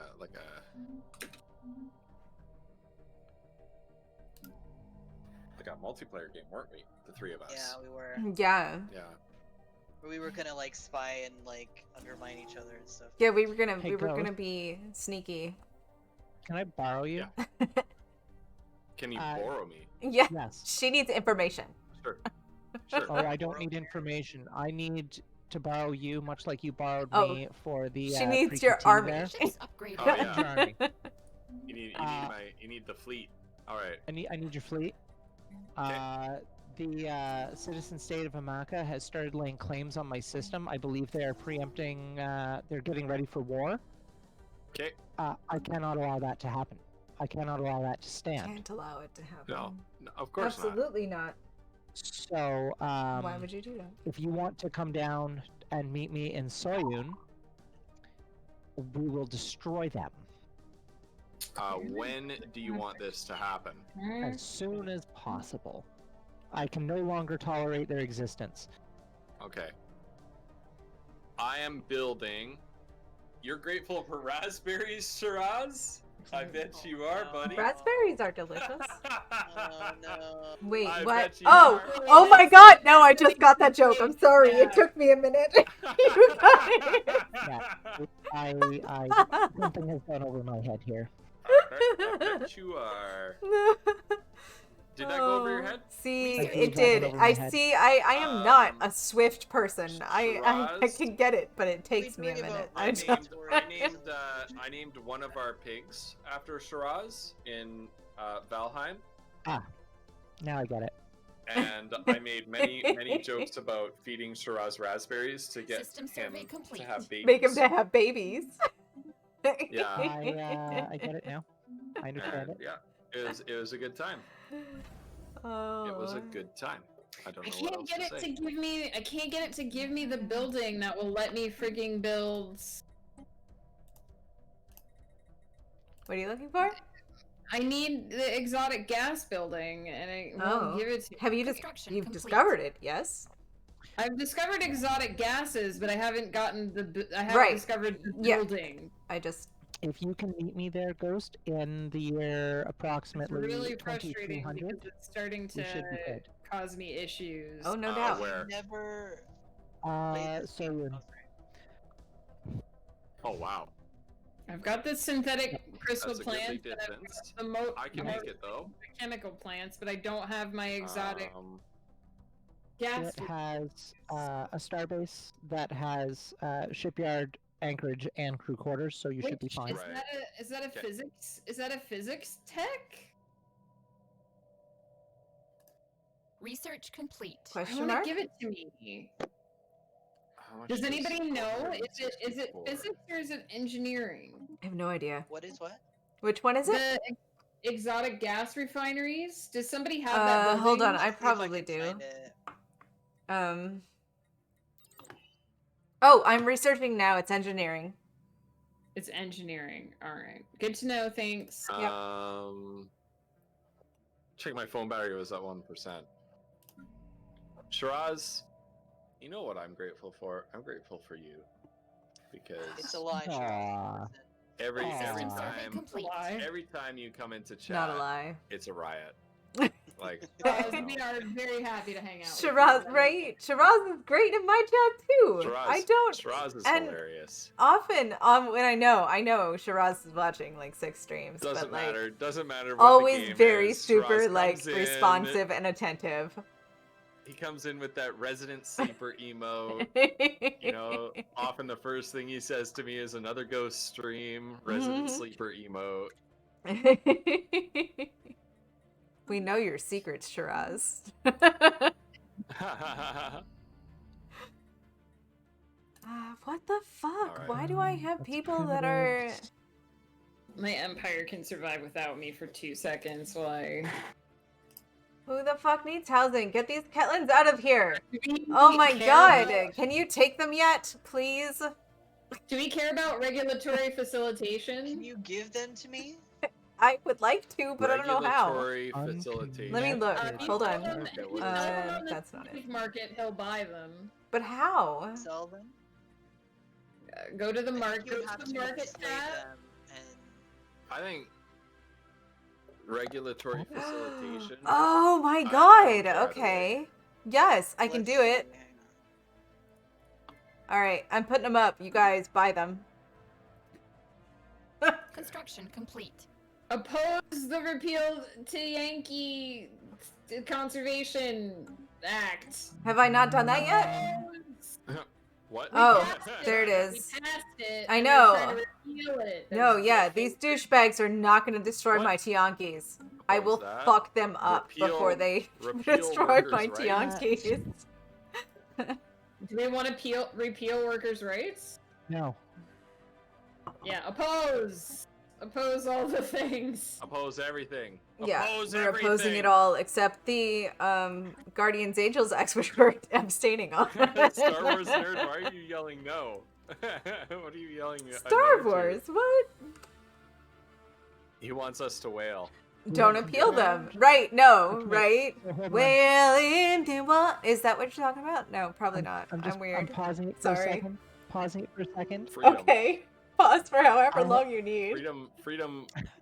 a multiplayer game, weren't we? The three of us. Yeah, we were. Yeah, Yeah. We were gonna like spy and like undermine each other and stuff. yeah, we were gonna Hey, we were gonna Ghost. be sneaky. Can I borrow you? Yeah. Can you borrow me? Yeah, Yes. she needs information. Sure. Sure. Oh, I don't need information. I need to borrow you, much like you borrowed Oh, me for the. she needs your Priki-Tea army. there. Ships upgraded. Oh, yeah. Your army. You need the fleet. All right. I need your fleet. The citizen state of Amaka has started laying claims on my system. I believe they are preempting. They're getting ready for war. Okay. I cannot allow that to happen. I cannot allow that to stand. Can't allow it to happen. No, of course Absolutely not. So, Why would you do that? if you want to come down and meet me in Soyun, we will destroy them not. When do you want this to happen? as soon as possible. I can no longer tolerate their existence. Okay. I am building. You're grateful for raspberries, Shiraz? I bet you are, buddy. Raspberries are delicious. Oh no. Wait, I what? bet you Oh, are. oh my God! No, I just got that joke. I'm sorry. It took me a minute. You got it. I something has gone over my head here. I bet you are. Did that go over your head? See, I think it that went did. over my I head. see. I am not a swift person. I Shiraz? can get it, but it takes me a Wait, wait, minute. wait, I I wait, just. I named one of our pigs after Shiraz in Valheim, Now I get it. and I made many jokes about feeding Shiraz raspberries to get System him survey complete. to have babies. Make him to have babies. Yeah. I get it now. I understand And, it. yeah, it was a good time. Oh. It was a good time. I don't I know what can't else get to it say. to give me. I can't get it to give me the building that will let me frigging build. What are you looking for? I need the exotic gas building, and it Oh. won't give it to me. Have you Construction you've complete. discovered it? Yes. I've discovered exotic gases, but I haven't gotten the. I haven't Right. discovered the Yeah. building. I just. If you can meet me there, Ghost, in the year It's approximately really frustrating 2200, because it's starting to we should be good. cause me issues. Oh, no Uh, doubt. where? Never played this so game. you're Oh, sorry. Oh wow, I've got the synthetic crystal that's a goodly plants, and I've got distance. the I can make it though. chemical plants, but I don't have my exotic Um, gas. it has a starbase that has shipyard, anchorage, and crew quarters, so you should be Which- fine. Right. Is that a Okay. physics? Is that a physics tech? Research complete. I Question want to mark? give it to me. how much Does anybody know? Is it 164? physics or is it engineering? I have no idea. What is what? Which one is it? The exotic gas refineries. Does somebody have that building? Hold on. Let's I see if probably can do. find it. Oh, I'm researching now. It's engineering. It's engineering. All right. Good to know. Thanks. Yep. Check my phone battery was at 1%. Shiraz, you know what I'm grateful for? I'm grateful for you. Because It's a lie, Aw. Charles. every System survey time complete. every time you come into chat, Not a lie. it's a riot. Like Shiraz, no. we are very happy to hang out. with Shiraz, you. right? Shiraz is great in my chat too. Shiraz, I don't. Shiraz is and hilarious. Often, when I know Shiraz is watching like 6 streams, Doesn't but like matter. Doesn't matter. What the always game very is. super Shiraz like comes in, responsive and attentive. He comes in with that resident sleeper emote. You know, often the first thing he says to me is another ghost stream, resident sleeper emote. We know your secrets, Shiraz. What the fuck? Alright. Why do I have That's people that are... My empire can survive without me for 2 seconds while I. Who the fuck needs housing? Get these Ketlins out of here! Do we Oh my care god! about- Can you take them yet, please? Do we care about regulatory facilitation? Can you give them to me? I would like to, but I don't know how. Regulatory facilitation. Let me look. If you Hold sell on. them- Okay, if you what sell is them that? on the That's not it. slave market, he'll buy them. But how? Sell them? Go to the I think market. you Go would have to the to market enslave tab. them and I think regulatory facilitation. Oh my I don't god! care either Okay. Yes, I can let's do see, it. hang on. Alright, I'm putting them up. You guys buy them. Construction complete. Oppose the repeal to Yankee Conservation Act. Have I not done that yet? What? Oh, passed it. there it We is. passed it. I and they're know. trying to repeal it. No, That's yeah, the these thing. douchebags are not going to destroy What? my Tiankis. I What will was that? fuck them up before Repeal- they repeal destroy workers' my rights? Tiankis. Do we want to repeal workers' rights? No. Yeah, oppose. Oppose all the things. Oppose everything. Yeah, Oppose we're everything. opposing it all except the Guardians Angels X, which we're abstaining on. Star Wars nerd, why are you yelling no? What are you yelling? a no Star to? Wars, what? He wants us to wail. Don't appeal them. Right, no, right? So hold on. Well, into what? Is that what you're talking about? No, probably not. I'm I'm weird. I'm pausing it for a Sorry. second. pausing it for a second? Freedom. Okay. Pause for however I- long you need. Freedom.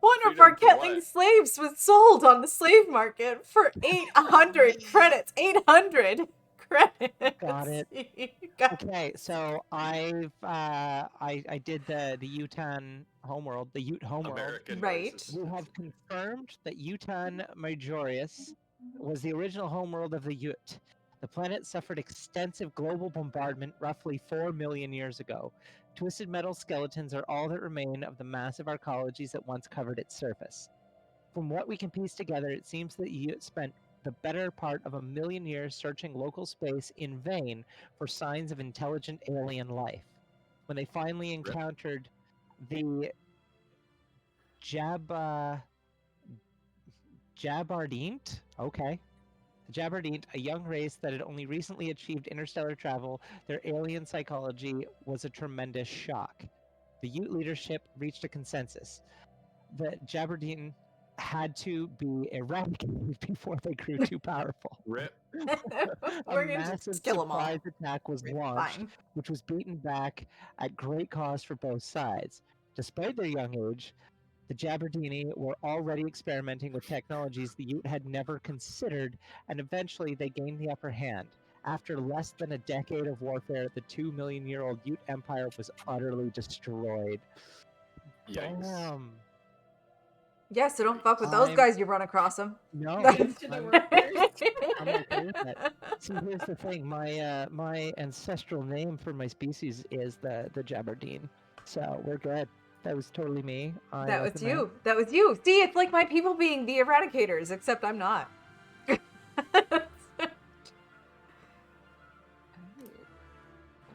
One of freedom our to Ketling what? slaves was sold on the slave market for 800 credits. 800 credits. Got it. Okay, so I did the Utan homeworld, the Ute homeworld. American Right. racist. We have confirmed that Utan Majorius was the original homeworld of the Ute. The planet suffered extensive global bombardment roughly 4 million years ago. Twisted metal skeletons are all that remain of the massive arcologies that once covered its surface. From what we can piece together, it seems that Ute spent the better part of 1 million years searching local space in vain for signs of intelligent alien life. When they finally encountered the Jabardint? Okay. The Jabardint, a young race that had only recently achieved interstellar travel, their alien psychology was a tremendous shock. The Ute leadership reached a consensus. The Jabardint had to be eradicated before they grew too powerful. Rip. We're A gonna massive just kill them all. surprise attack was launched, Fine. which was beaten back at great cost for both sides. Despite their young age, the Jabardini were already experimenting with technologies the Ute had never considered, and eventually they gained the upper hand. After less than a decade of warfare, the 2 million year old Ute Empire was utterly destroyed. Yikes. Damn. Yeah, so don't fuck with those I'm- guys you run across them. No, Peace to the I'm workers. okay with that. See, here's the thing. My ancestral name for my species is the Jabardine, so we're good. That was totally me. I That let was them out. you. That was you. See, it's like my people being the eradicators, except I'm not.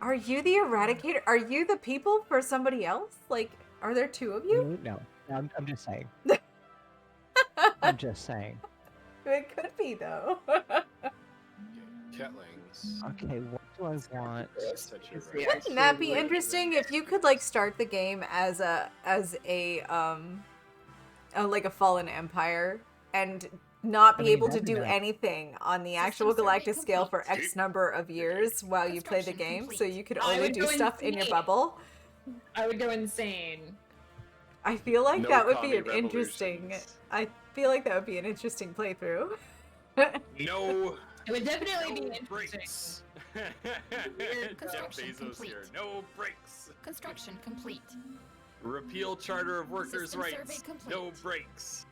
Are you the eradicator? Are you the people for somebody else? Like, are there two of you? No, I'm just saying. I'm just saying. It could be, though. Ketlings. Okay, what do I want? Such a Wouldn't that be interesting if you could like start the game as a like a fallen empire and not be I mean, able to that'd be do nice. anything on the System actual survey galactic scale for complete. X number of years while you play the Construction game, so complete. you could I only would do go stuff in your insane. bubble? I would go insane. I feel like No that would be commie an interesting. revolutions. I feel like that would be an interesting playthrough. No. It would definitely be No interesting. breaks. Jeff Construction Bezos complete. here. No breaks. Construction complete. Repeal Charter of Workers' System survey Rights. complete. No breaks.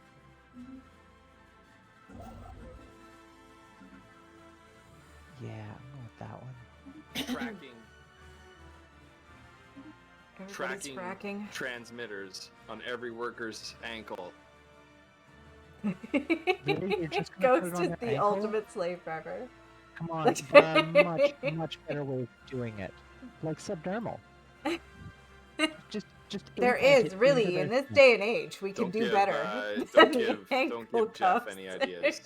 Yeah, I'm with that one. Tracking Everybody's fracking. transmitters on every worker's ankle. Really? You're just gonna put Ghost it on is their the ankle? ultimate slave driver. Come on, there are much better ways of doing it, like subdermal. Just There implant is it really into in their this skin. day and age we can Don't do give, better. don't than give- the don't ankle give Jeff cuffs. any ideas.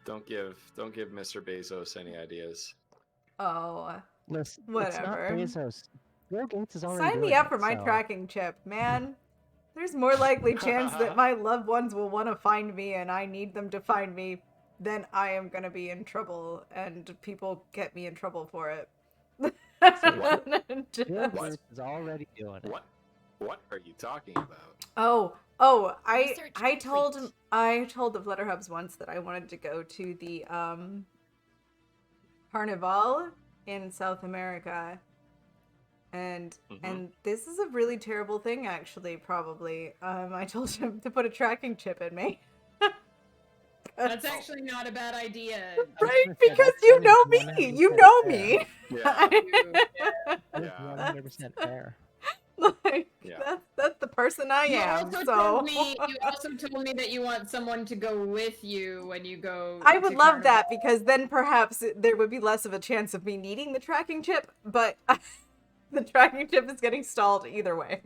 Don't give Mr. Bezos any ideas. Oh, Listen, Whatever. it's not Bezos. Bill Gates is already sign me doing up it, for my so- tracking chip, man. There's more likely chance that my loved ones will want to find me and I need them to find me than I am gonna be in trouble and people get me in trouble for it. Bill Gates is already doing it. What are you talking about? Oh, Research I told complete. I told the Flutterhubs once that I wanted to go to the Carnival in South America. And this is a really terrible thing actually, probably. I told him to put a tracking chip in me. That's actually not a bad idea. Right, That's because you know me. 100% You know fair. me. Yeah. That is Yeah. 100% fair. Like Yeah. that's the person I You am. also So told me that you want someone to go with you when you go. I would to love that Carnival. because then perhaps there would be less of a chance of me needing the tracking chip, but the tracking chip is getting stalled either way.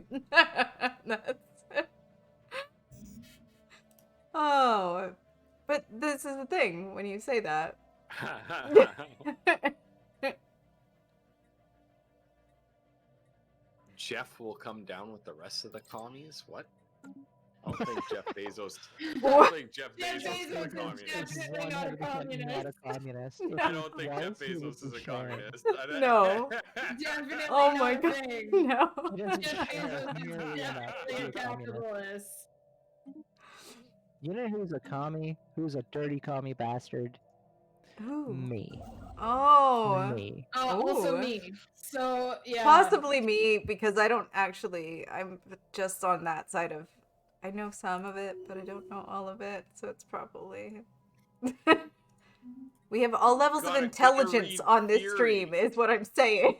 Oh, but this is the thing when you say that. Jeff will come down with the rest of the colonies? What? I don't think Jeff Bezos. I What? don't think Jeff Jeff Bezos is a Bezos is communist. definitely not a 100% not communist. a communist. If I he don't think Jeff was, he would Bezos is be a sharing. communist. No. Definitely Oh not my a god. thing. No. He doesn't Jeff share Bezos is nearly enough to definitely be a a communist. capitalist. You know who's a commie? Who's a dirty commie bastard? Ooh. Me. Oh. Me. Also Ooh. me. So yeah. Possibly me, because I don't actually. I'm just on that side of. I know some of it, but I don't know all of it, so it's probably. We have all levels of Gotta intelligence read on this theory. stream, is what I'm saying.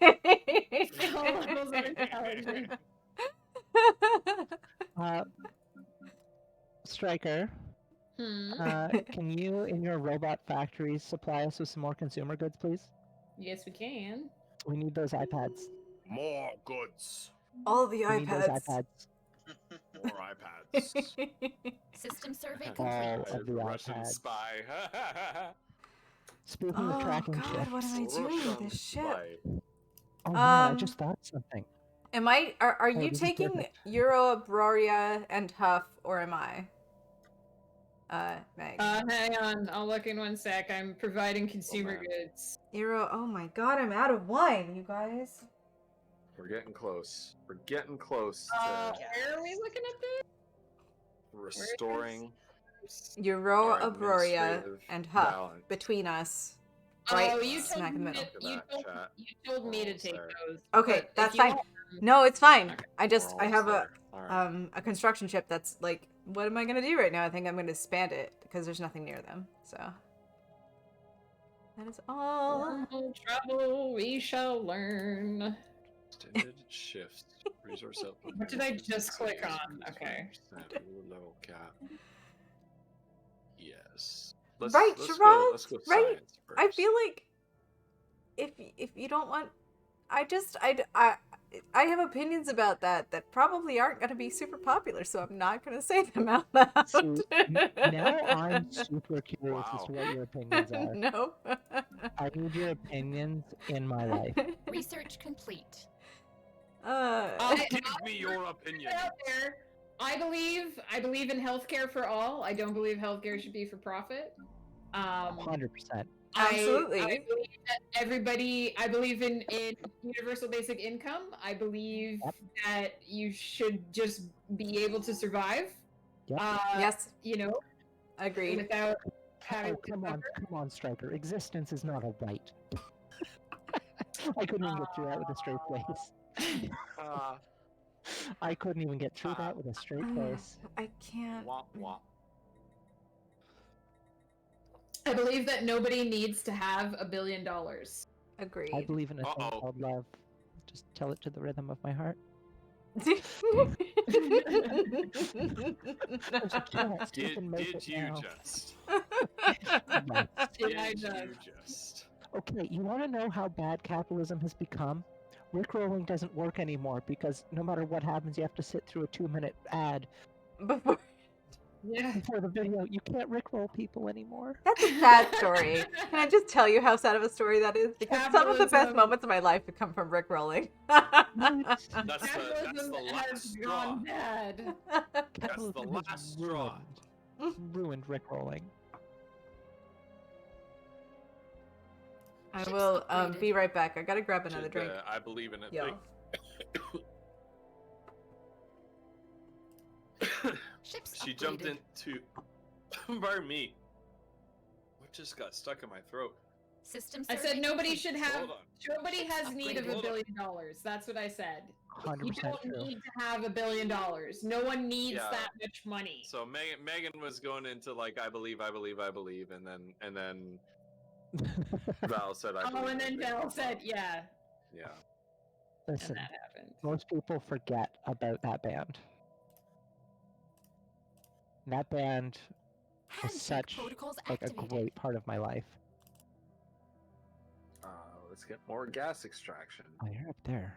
All levels of intelligence. Striker, can you, in your robot factories, supply us with some more consumer goods, please? Yes, we can. We need those iPads. More goods. All the We need those iPads. iPads. More iPads. System survey All complete. of the Russian iPads. spy. Speaking Oh of tracking god, ships. what am I doing with Russian this ship? spy. Oh man, I just thought of something. Are you this is taking perfect. Euro, Broria, and Huff, or am I? Meg. Hang on. I'll look in 1 sec. I'm providing consumer man. goods. Euro, oh my god, I'm out of wine, you guys. We're getting close. We're getting close to Where are we looking at this? restoring Euro, our Broria, administrative and Huff balance. between us. Right Oh, you smack in the middle. You Look at told, that chat. you told me to Almost take there. those. Okay, but if that's you fine. want- No, it's fine. Okay. I We're have almost there. All right. a construction ship that's like, what am I gonna do right now? I think I'm gonna expand it because there's nothing near them. So that is all. No trouble, we shall learn. Extended shifts. Resource output. What did I just click on? Okay. Level cap. Yes. Let's Right, go Gerard, science right? first. I feel like if you don't want, I have opinions about that probably aren't going to be super popular, so I'm not going to say them out loud. So, now I'm super curious as to what your opinions are. No. I need your opinions in my life. Research complete. Give me your opinion. Out there, I believe in healthcare for all. I don't believe healthcare should be for profit. 100%. Absolutely. I believe that everybody. I believe in universal basic income. I believe that you should just be able to survive. Yep. Yes. You know, Agreed. without having Oh, come on, Striker. Existence is not a right. I couldn't even get through that with a straight face. I couldn't even get through that with a straight face. I can't. Wah, wah. I believe that nobody needs to have $1 billion. Agreed. I believe in a thing Uh-oh. called love. Just tell it to the rhythm of my heart. Did You can make it you now. just? Right. Did I Did just? you just? Okay, you want to know how bad capitalism has become? Rickrolling doesn't work anymore because no matter what happens, you have to sit through a 2-minute ad Before. Yeah. before the video. You can't Rickroll people anymore. That's a sad story. Can I just tell you how sad of a story that is? Because some of the best Capitalism. moments of my life have come from Rickrolling. That's the Capitalism last has straw. gone bad. Capitalism has last straw. ruined Rickrolling. I Ship's will upgraded. be right back. I gotta grab another Should, drink. I believe in it. Yo. Ships She upgraded. jumped into. Pardon me. What just got stuck in my throat? System I survey said nobody complete. should have. Hold on. Nobody has need of Hold $1 on. billion. That's what I said. 100% You don't true. need to have $1 billion. No one needs Yeah. that much money. So Megan was going into like I believe, and then Val said I believe. Oh, and then in Val Big said, Papa. "Yeah," Yeah. and Listen, that happened. most people forget about that band. That band was Handshake such protocols like a activated. great part of my life. Let's get more gas extraction. Oh, you're up there.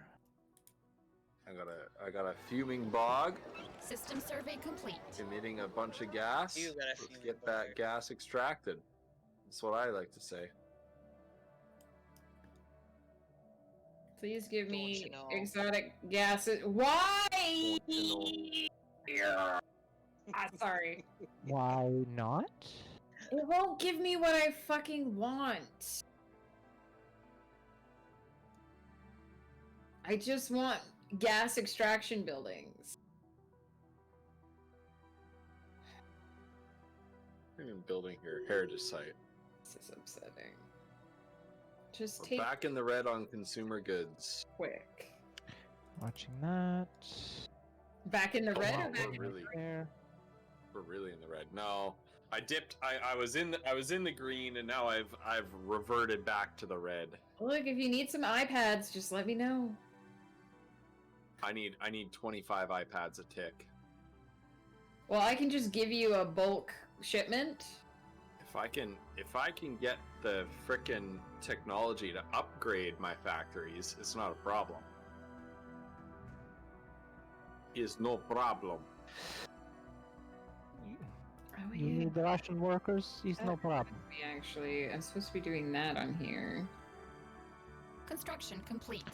I got a fuming bog System survey complete. emitting a bunch of gas. You got a Let's fuming get bog. that gas extracted. That's what I like to say. Please give Don't me you know? exotic gases. Why? Don't you Sorry. Why not? It won't give me what I fucking want. I just want gas extraction buildings. Even building your heritage site. This is upsetting. Just We're take back in the red on consumer goods. quick. Watching that. Back in the red or wow, back we're really, There. we're really in the red. No, I dipped. I was in the green, and now I've reverted back to the red. Look, if you need some iPads, just let me know. I need 25 iPads a tick. Well, I can just give you a bulk shipment. If I can get the frickin' technology to upgrade my factories, it's not a problem. Is no problem. Oh, You need the Russian workers? It's no problem. Actually, I'm supposed to be doing that on here. Construction complete.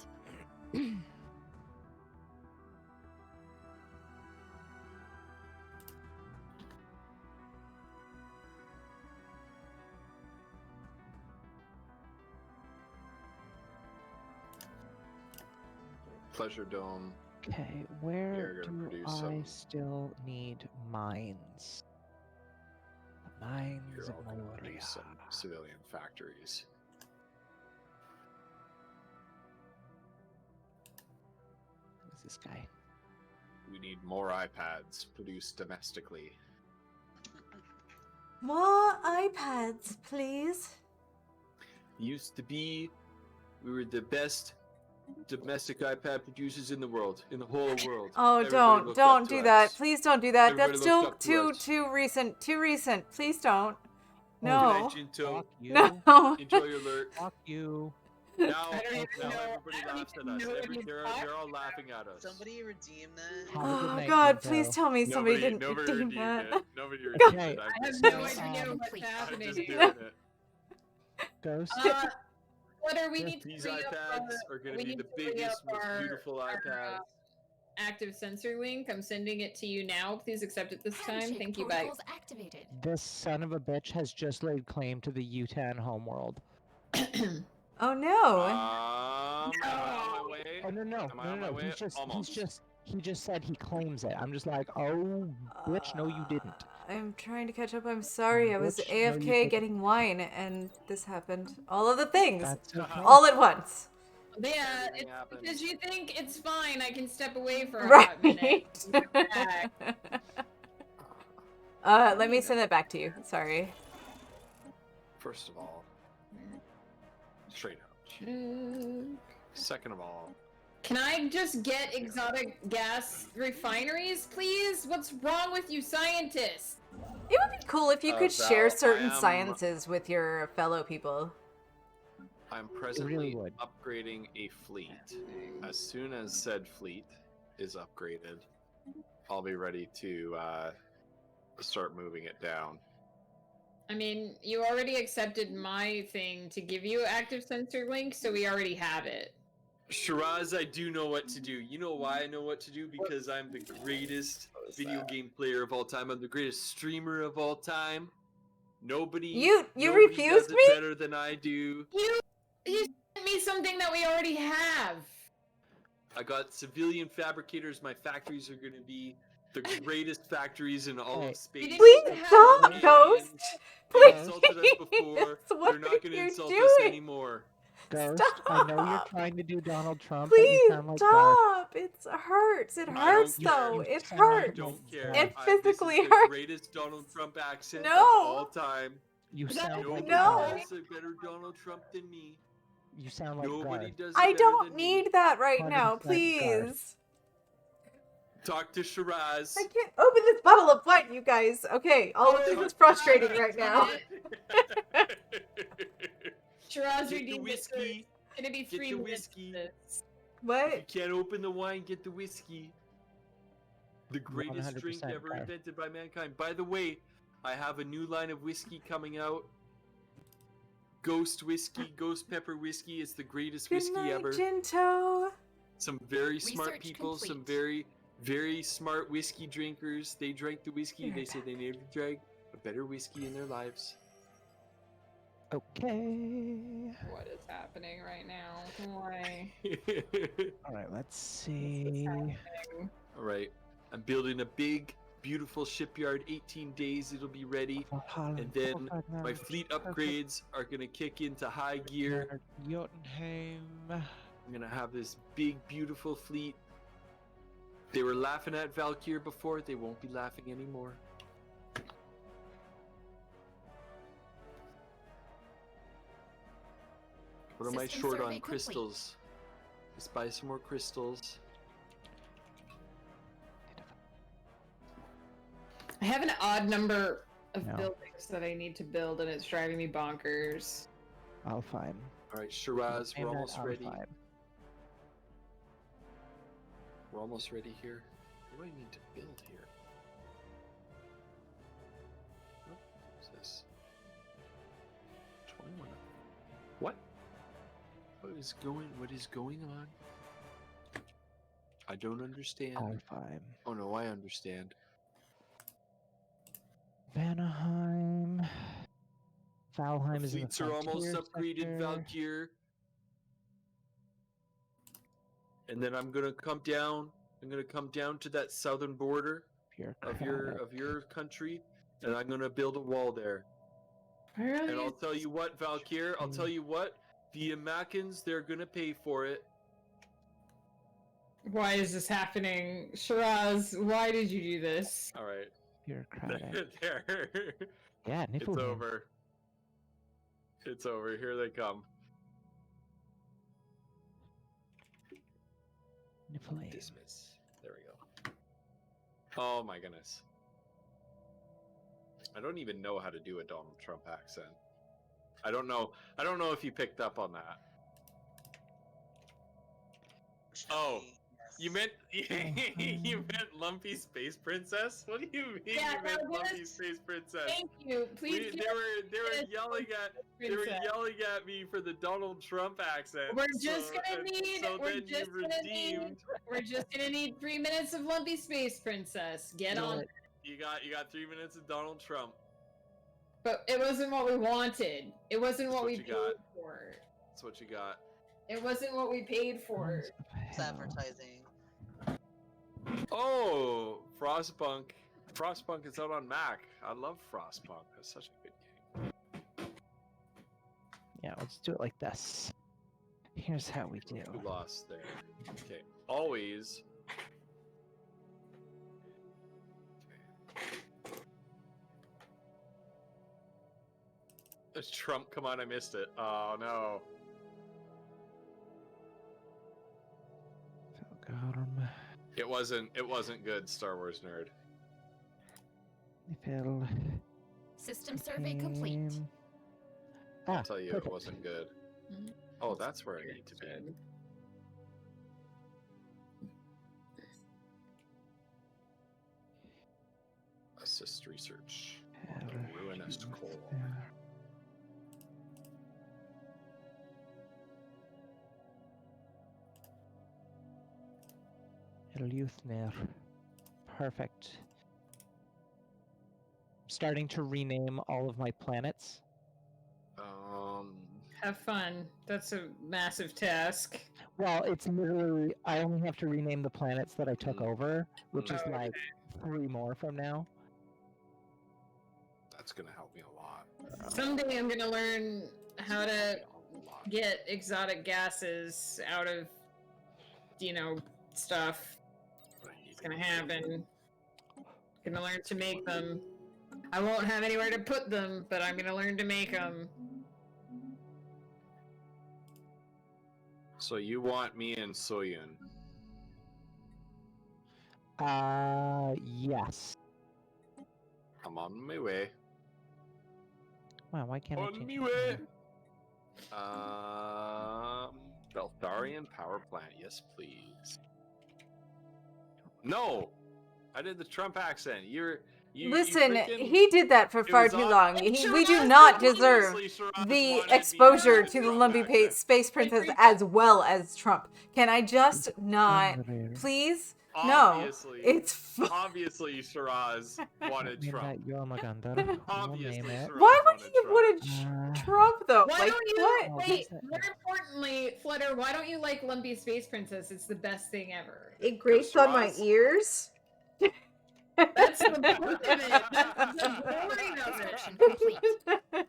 Pleasure Dome. Okay, You're where gonna do produce I some- still need mines? The mines You're of all gonna Moria. produce some civilian factories. Who's this guy? We need more iPads produced domestically. More iPads, please. Used to be, we were the best domestic iPad producers in the world, in the whole world. Oh, Everybody don't looked up do to that. us. Please don't do that. Everybody That's looked still up to too us. too recent. Please don't. Good No. night, Jinto. Fuck you. No. Enjoy your lurk. Fuck you. Now, I don't even now know- everybody I don't laughs at even us. know what you're They're all laughing at us. Somebody redeem that. Have a good Oh night, God! Jinto. Please tell me somebody didn't Nobody redeem redeemed that. it. Nobody redeemed Okay. it. I have just no doing it. idea what's complete. I'm happening just here. doing it. Ghost. Flutter, we need to These re-up iPads are going to we be need the to re-up biggest, most our- beautiful iPads. active sensor link. I'm sending it to you now. Please accept it this time. Handshake Thank you. Bye. protocols activated. This son of a bitch has just laid claim to the Utan homeworld. Oh no! Am I on my way? Oh no. Am I on my way? He just said he claims it. I'm just like, oh bitch, no you didn't. I'm trying to catch up. I'm sorry. I was Bitch, no, you AFK didn't. getting wine, and this happened. All of the things, That's okay. all at once. Yeah, Everything it's happens. because you think it's fine. I can step away for a hot minute. Right. Back. Let me send that back to you. Sorry. First of all, straight up. Second of all, Can I just get exotic gas refineries, please? What's wrong with you scientists? It would be cool if you could share Val, certain I am- sciences with your fellow people. I'm presently would. upgrading a fleet. As soon as said fleet is upgraded, I'll be ready to start moving it down. I mean, you already accepted my thing to give you active sensor link, so we already have it. Shiraz, I do know what to do. You know why I know what to do? Because I'm the greatest video game player of all time. I'm the greatest streamer of all time. Nobody You nobody refused does me? it better than I do. You sent me something that we already have. I got civilian fabricators. My factories are going to be the greatest factories in all Hey. of space. Please have stop, aliens. Ghost. They Please. insulted us before. What They're not are going to you insult us doing? anymore. Ghost, I know you're Stop. trying to do Donald Trump, but you Please sound like Garth. stop. It hurts. It I hurts don't care. though. It sound I like hurts. don't care. It This physically is the hurts. greatest Donald Trump accent No. of all time. You That- sound like Nobody No. Garth. does a better Donald Trump than me. You sound like Nobody Garth. does it I better don't than me. need that right now, 100% please. Talk to Shiraz. I can't open this bottle of wine, you guys. Okay, all of this is frustrating right now. Shiraz Get the redeemed it, so whiskey. it's gonna be Get 3 the minutes. whiskey. of this. If What? you can't open the wine, get the whiskey. The greatest drink 100% ever Garth. invented by mankind. By the way, I have a new line of whiskey coming out. Ghost whiskey, ghost pepper whiskey. It's the greatest Good whiskey night, ever. Jinto. Some very smart Research people, some complete. very very smart whiskey drinkers. They drank the whiskey. They said they never drank a better whiskey in their lives. Okay. What is happening right now? Why? All right, let's What's see. happening? All right, I'm building a big, beautiful shipyard. 18 days, it'll be ready. And then my fleet upgrades are gonna kick into high gear. Jotunheim. I'm gonna have this big, beautiful fleet. They were laughing at Valkyr before. They won't be laughing anymore. What am I System short survey on? complete. Crystals. Let's buy some more crystals. I have an odd number of No. buildings that I need to build, and it's driving me bonkers. I'll find. All right, Shiraz, we're almost ready. Find. We're almost ready here. What do I need to build here? Oh, what's this? 21. What? What is going on? I don't understand. I'll find. Oh no, I understand. Vanaheim. Valheim The is in the fleets are almost frontier upgraded, sector. Valkyr. And then I'm gonna come down. I'm gonna come down to that southern border of your country, and I'm gonna build a wall there. Really? And I'll tell you what, Valkyr. I'll tell you what. The Amakans, they're gonna pay for it. Why is this happening? Shiraz, why did you do this? All right. Bureaucratic. There. Yeah, It's Niflheim. over. It's over. Here they come. Niflheim. Dismiss. There we go. Oh my goodness. I don't even know how to do a Donald Trump accent. I don't know if you picked up on that. Oh, you meant you meant Lumpy Space Princess? What do you mean Yeah, you meant no, Lumpy this- Space Princess? Thank you. Please. They were yelling at me for the Donald Trump accent. We're just gonna and need. So we're then just you gonna need. redeemed. We're just gonna need 3 minutes of Lumpy Space Princess. Get on. You got 3 minutes of Donald Trump. But it wasn't what we wanted. It wasn't what we That's paid what you for. That's what you got. It wasn't what we paid for. It's advertising. Oh, Frostpunk. Frostpunk is out on Mac. I love Frostpunk. That's such a good game. Yeah, let's do it like this. Here's how we do. Who lost there? Okay. Always. There's Trump. Come on, I missed it. Oh no. Felgarm. It wasn't good, Star Wars nerd. Nifl. System survey complete. I'll tell you, perfect. it wasn't good. Mhm. Oh, that's where I need to be. Assist research. The ruinous core. Eleuthner. Perfect. Starting to rename all of my planets. Have fun. That's a massive task. Well, it's literally, I only have to rename the planets that I took over, which is like 3 more from now. That's gonna help me a lot. Someday I'm gonna learn how to A lot. get exotic gases out of, stuff. It's gonna happen. Gonna learn to make them. I won't have anywhere to put them, but I'm gonna learn to make them. So you want me and Soyun? Yes. I'm on my way. Wow, why can't I On change me my way. name? Beltharian power plant. Yes, please. No, I did the Trump accent. You Listen, freaking- he did that for It far was too on- long. Hey, We do Shiraz, not obviously deserve Shiraz the wanted me exposure to to the Trump Lumpy accent. Space Princess as well as Trump. Can I just not, Unreal. please? obviously, it's obviously Shiraz wanted Trump. Obviously, Shiraz Why would wanted he Trump. want to Trump though? Why Like don't you what? wait? More importantly, Flutter, why don't you like Lumpy Space Princess? It's the best thing ever. It grates on my Shiraz- ears. That's the point of it. That's the point of it.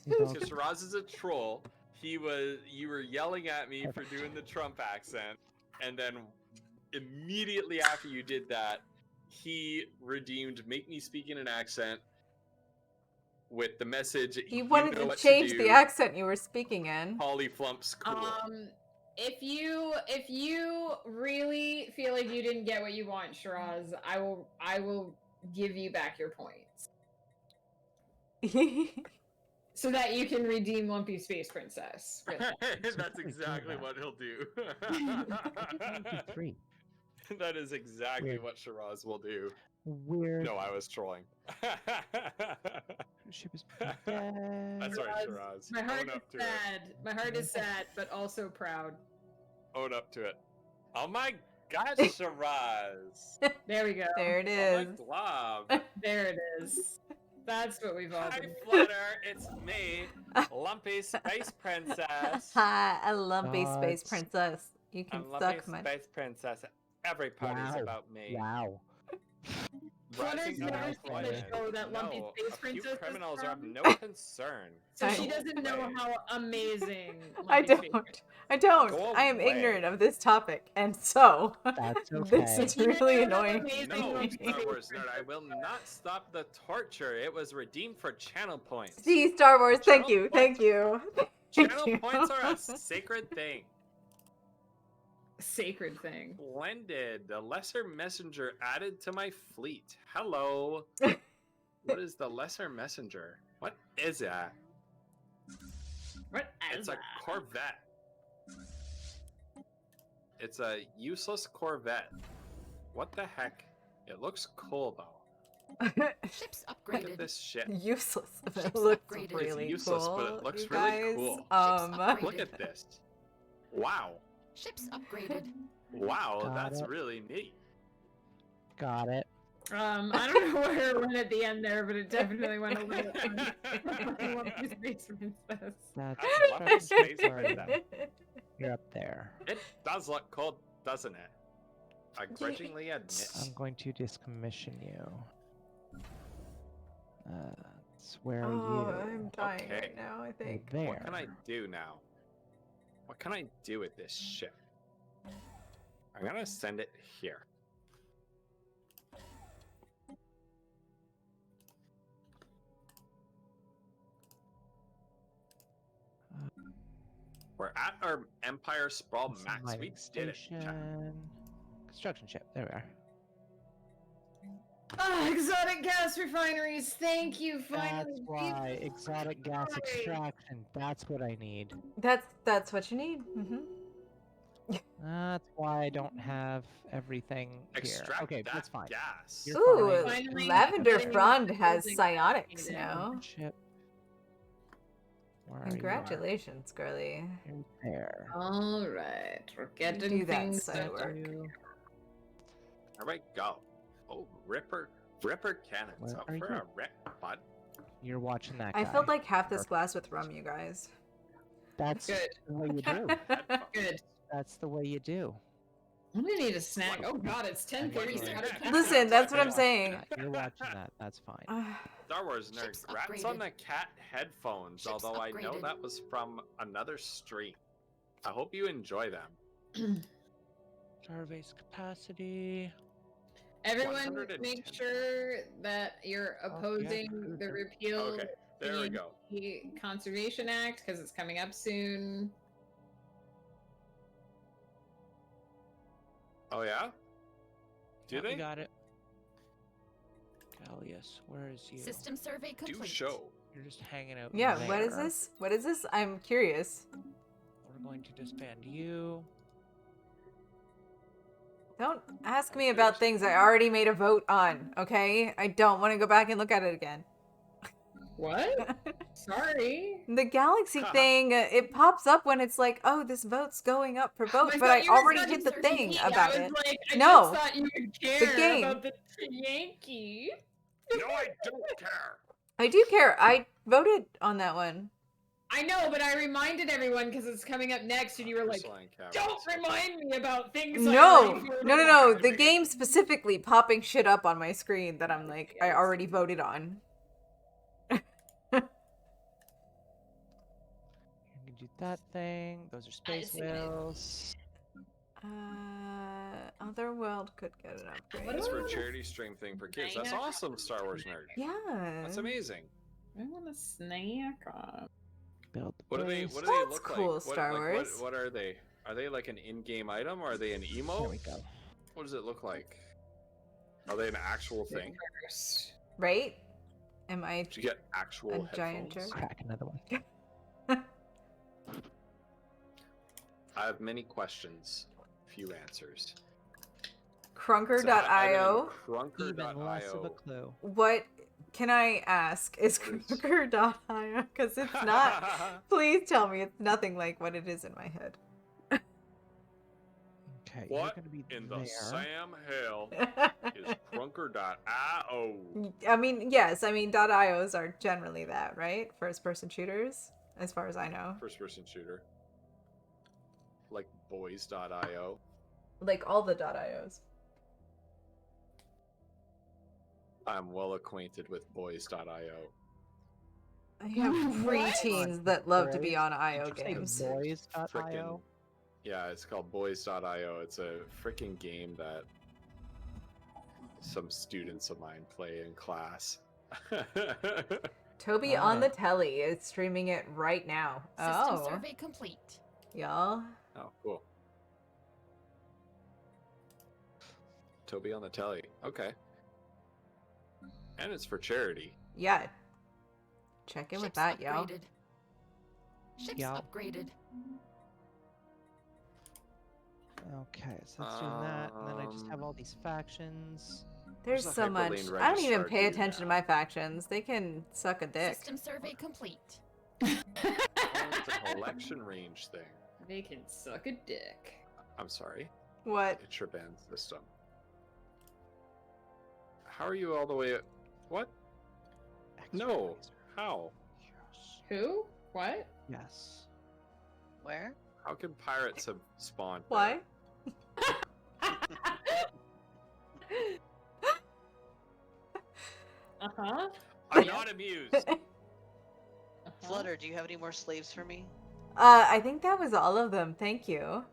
Because Shiraz is a troll. You were yelling at me for doing the Trump accent, and then immediately after you did that, he redeemed "Make me speak in an accent" with the message. He "You wanted know to what change do. the accent you were speaking in. Polyflump's cool." If you really feel like you didn't get what you want, Shiraz, I will give you back your points. So that you can redeem Lumpy Space Princess. That's exactly what he'll do. That is exactly what Shiraz will do. Weird. No, I was trolling. She was That's right, Shiraz. My heart Own is up to sad. My heart is sad, but also proud. Own up to it. Oh my gosh, Shiraz! There we go. There it Oh is. my glob. There it is. That's what we've all Hi, been. Flutter. It's me, Lumpy Space Princess. Hi, a lumpy space princess. You can I'm suck Lumpy my. Space Princess. Every party's Wow. about me. Wow. Flutter's Rising never up seen the is show that Lumpy no, Space a few Princess is criminals are of from. no concern. So she I- doesn't know how amazing. I Lumpy Space don't. I don't. Go I am away. ignorant of this topic, and so That's this okay. is really annoying. Amazing No, Lumpy Star Space Wars nerd, I will not stop the torture. It was redeemed for channel points. See, Star Wars. Thank Channel you. Thank you. Thank Channel you. points are a sacred thing. Sacred thing. Splendid. The Lesser Messenger added to my fleet. Hello. What is the Lesser Messenger? What is that? What It's is a that? Corvette. It's a useless Corvette. What the heck? It looks cool though. Ships Look at upgraded. this shit. Useless. It Ships looks upgraded. really It's useless, cool. but it looks you really guys. cool. Ships upgraded. Look at this. Wow. Ships upgraded. Wow, Got that's it. really neat. Got it. I don't know where it went at the end there, but it definitely went a little. Lumpy Space Princess. That's I love this space Sorry. princess. You're up there. It does look cool, doesn't it? I grudgingly admit. I'm going to discommission you. Where are Oh, you? I'm dying Okay. right now. I think. There. What can I do now? What can I do with this ship? I'm gonna send it here. We're at our Empire Sprawl max. Mining We did it. chat. station. Construction ship. There we are. Ah, exotic gas refineries. Thank you. Finally. That's why exotic gas extraction. That's what I need. That's what you need. Mm-hmm. That's why I don't have everything Extract here. Okay, that that's fine. gas. You're Ooh, fine. Finally, Lavender finally Frond has building psionics something now. Ship. Where are you? Congratulations, girly. You're there. All right, we're getting do that, things side set work. up. There we go. Oh, Ripper cannons. Where Up are for you? a rip, bud. You're watching that guy. I filled like half this glass with rum, you guys. That's Good. the way you do. Good. That's the way you do. I'm gonna need a snack. Oh God, it's 10:30. Listen, that's what I'm saying. You're watching that. That's fine. Star Wars nerd, Ships congrats on upgraded. the cat headphones, Ships although I know upgraded. that was from another stream. I hope you enjoy them. Starbase capacity. Everyone, 110. make sure that you're opposing the repeal Okay, there we of go. the Conservation Act because it's coming up soon. Oh yeah? Do Yep, we they? got it. Gallius, where is you? System survey complete. Do show. You're just hanging out. Yeah, what is there. this? What is this? I'm curious. We're going to disband you. Don't ask me about things I already made a vote on, okay? I don't want to go back and look at it again. What? Sorry. The galaxy thing, it pops up when it's like, oh, this vote's going up for vote, I but thought I you were already starting did the to thing repeat. about I it. was like, I No. just thought you would care game. about the Yankee. No, I don't care. I do care. I voted on that one. I know, but I reminded everyone because it's coming up next, and you were like, Porcelain caverns. "Don't remind me about things." No, no. The game specifically popping shit up on my screen that I'm like, I already voted on. You do that thing. Those are space whales. Otherworld could get an upgrade. That's for a charity stream thing for kids. That's awesome, Star Wars nerd. Yeah. That's amazing. I want a snack on. Build the What do they base. what do they That's look cool, like? Star Wars. What are they? Are they like an in-game item or are they an emote? There we go. What does it look like? Are they an actual thing? Right? Am I Did you get actual a headphones? giant jerk? Crack another one. I have many questions, few answers. Crunker.io. Even less of a Crunker.io. clue. What can I ask? Is Crunker.io? Because it's not. Please tell me it's nothing like what it is in my head. Okay, What you're gonna be in there. the Sam Hell is Crunker.io? I mean, yes. I mean, .ios are generally that, right? First-person shooters, as far as I know. First-person shooter. Like boys.io. Like all the .ios. I'm well acquainted with boys.io. I have preteens that love to be on IO Did you say games. Boys.io. Frickin' yeah, it's called boys.io. It's a freaking game that some students of mine play in class. Toby on the telly is streaming it right now. System Oh, survey complete. y'all. Oh, cool. Toby on the telly. Okay. And it's for charity. Yeah. Check in with Ships that, yo. upgraded. Ships Yeah. upgraded. Okay, so let's do that, and then I just have all these factions. There's There's a so much. hyperlane I don't even registrar pay too attention to now. my factions. They can suck a dick. System survey complete. Oh, it's a collection range thing. They can suck a dick. I'm sorry. What? It's your band system. How are you all the way? What? No. How? Who? What? Yes. Where? How can pirates have spawned? Why? Uh-huh. I'm not amused. Flutter, do you have any more slaves for me? I think that was all of them. Thank you.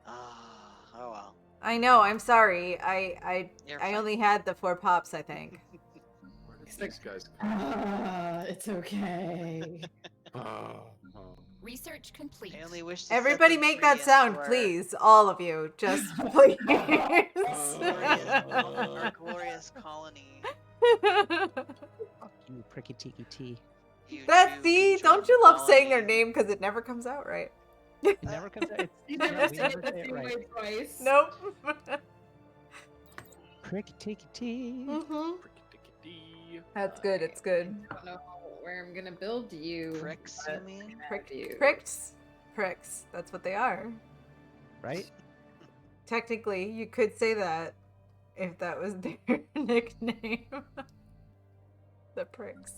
Ah, oh well. I know. I'm sorry. I You're I fine. only had the 4 pops. I think. Where did these guys It's okay. oh. Research complete. I only wish to set Everybody them make free that as sound, to our- please. All of you, just please. Our glorious colony. Fuck you, pricky tiki tea. You That's two see. control Don't you the love saying their colony. name because it never comes out right? It never comes out. You No, never we said never it the say it same right. way twice. Nope. Pricky tiki tea. Mhm. Frickety-dickety. That's good. It's good. I don't know where I'm gonna build you. Pricks, but you I'm mean? gonna have Prick, you. pricks. Pricks. That's what they are. Right? Technically, you could say that if that was their nickname. The pricks.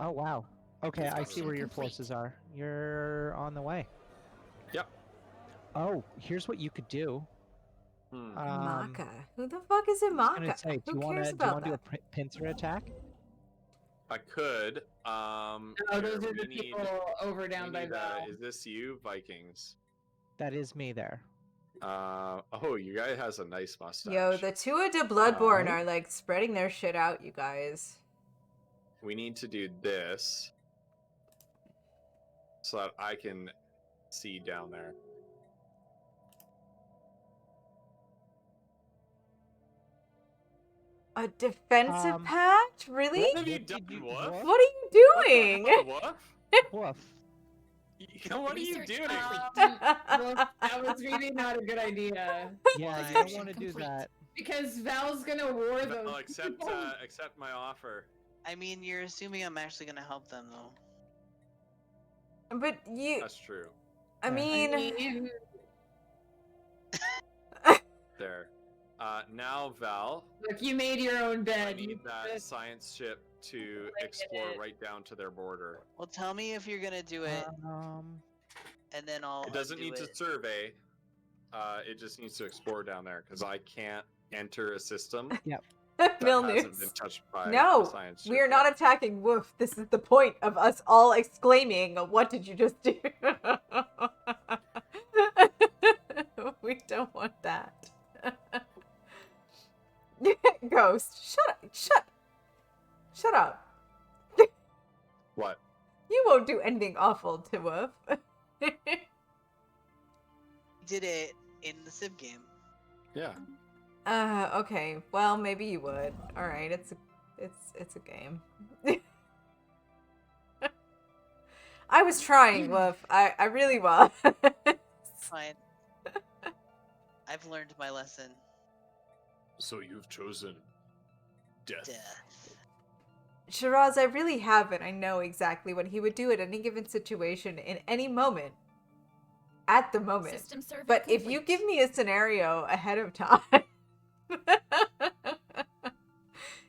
Oh wow. Okay, I see where your Complete. forces are. You're on the way. Yep. Oh, here's what you could do. Maka. Who the fuck is in I was gonna Maka? say, do Who you want cares to about do a that? pincer attack? I could. Oh, those are we the need- people over down we by need, Val. is this you, Vikings? That is me there. Oh, you guy has a nice mustache. Yo, the Tua de Bloodborne Right? are like spreading their shit out, you guys. We need to do this so that I can see down there. A defensive pact? Really? What have you What done, did you- Woof? what? What are you doing? Woof? Woof. What are you Research doing? Well, that was really not a good idea. Yeah, you don't Construction want to do complete. that. Because Val's gonna war those Val, accept people. accept my offer. I mean, you're assuming I'm actually gonna help them, though. But you, That's true. I Yeah. mean, There. Now, Val, Look, you made your own I bed. need that science ship to Like explore it. right down to their border. Well, tell me if you're gonna do it, and then I'll. It doesn't undo need to it. survey. It just needs to explore down there because I can't enter a system that Mill hasn't news. been touched by No, the science ship we are yet. not attacking Woof. This is the point of us all exclaiming, "What did you just do?" We don't want that. Ghost, shut up. What? You won't do anything awful to Woof. Did it in the Civ game. Yeah. Okay. Well, maybe you would. All right, it's a game. I was trying, Woof. I really was. Fine. I've learned my lesson. So you've chosen death. Death. Shiraz, I really haven't. I know exactly what he would do at any given situation in any moment. At the moment. System survey But if you give me a scenario ahead of time,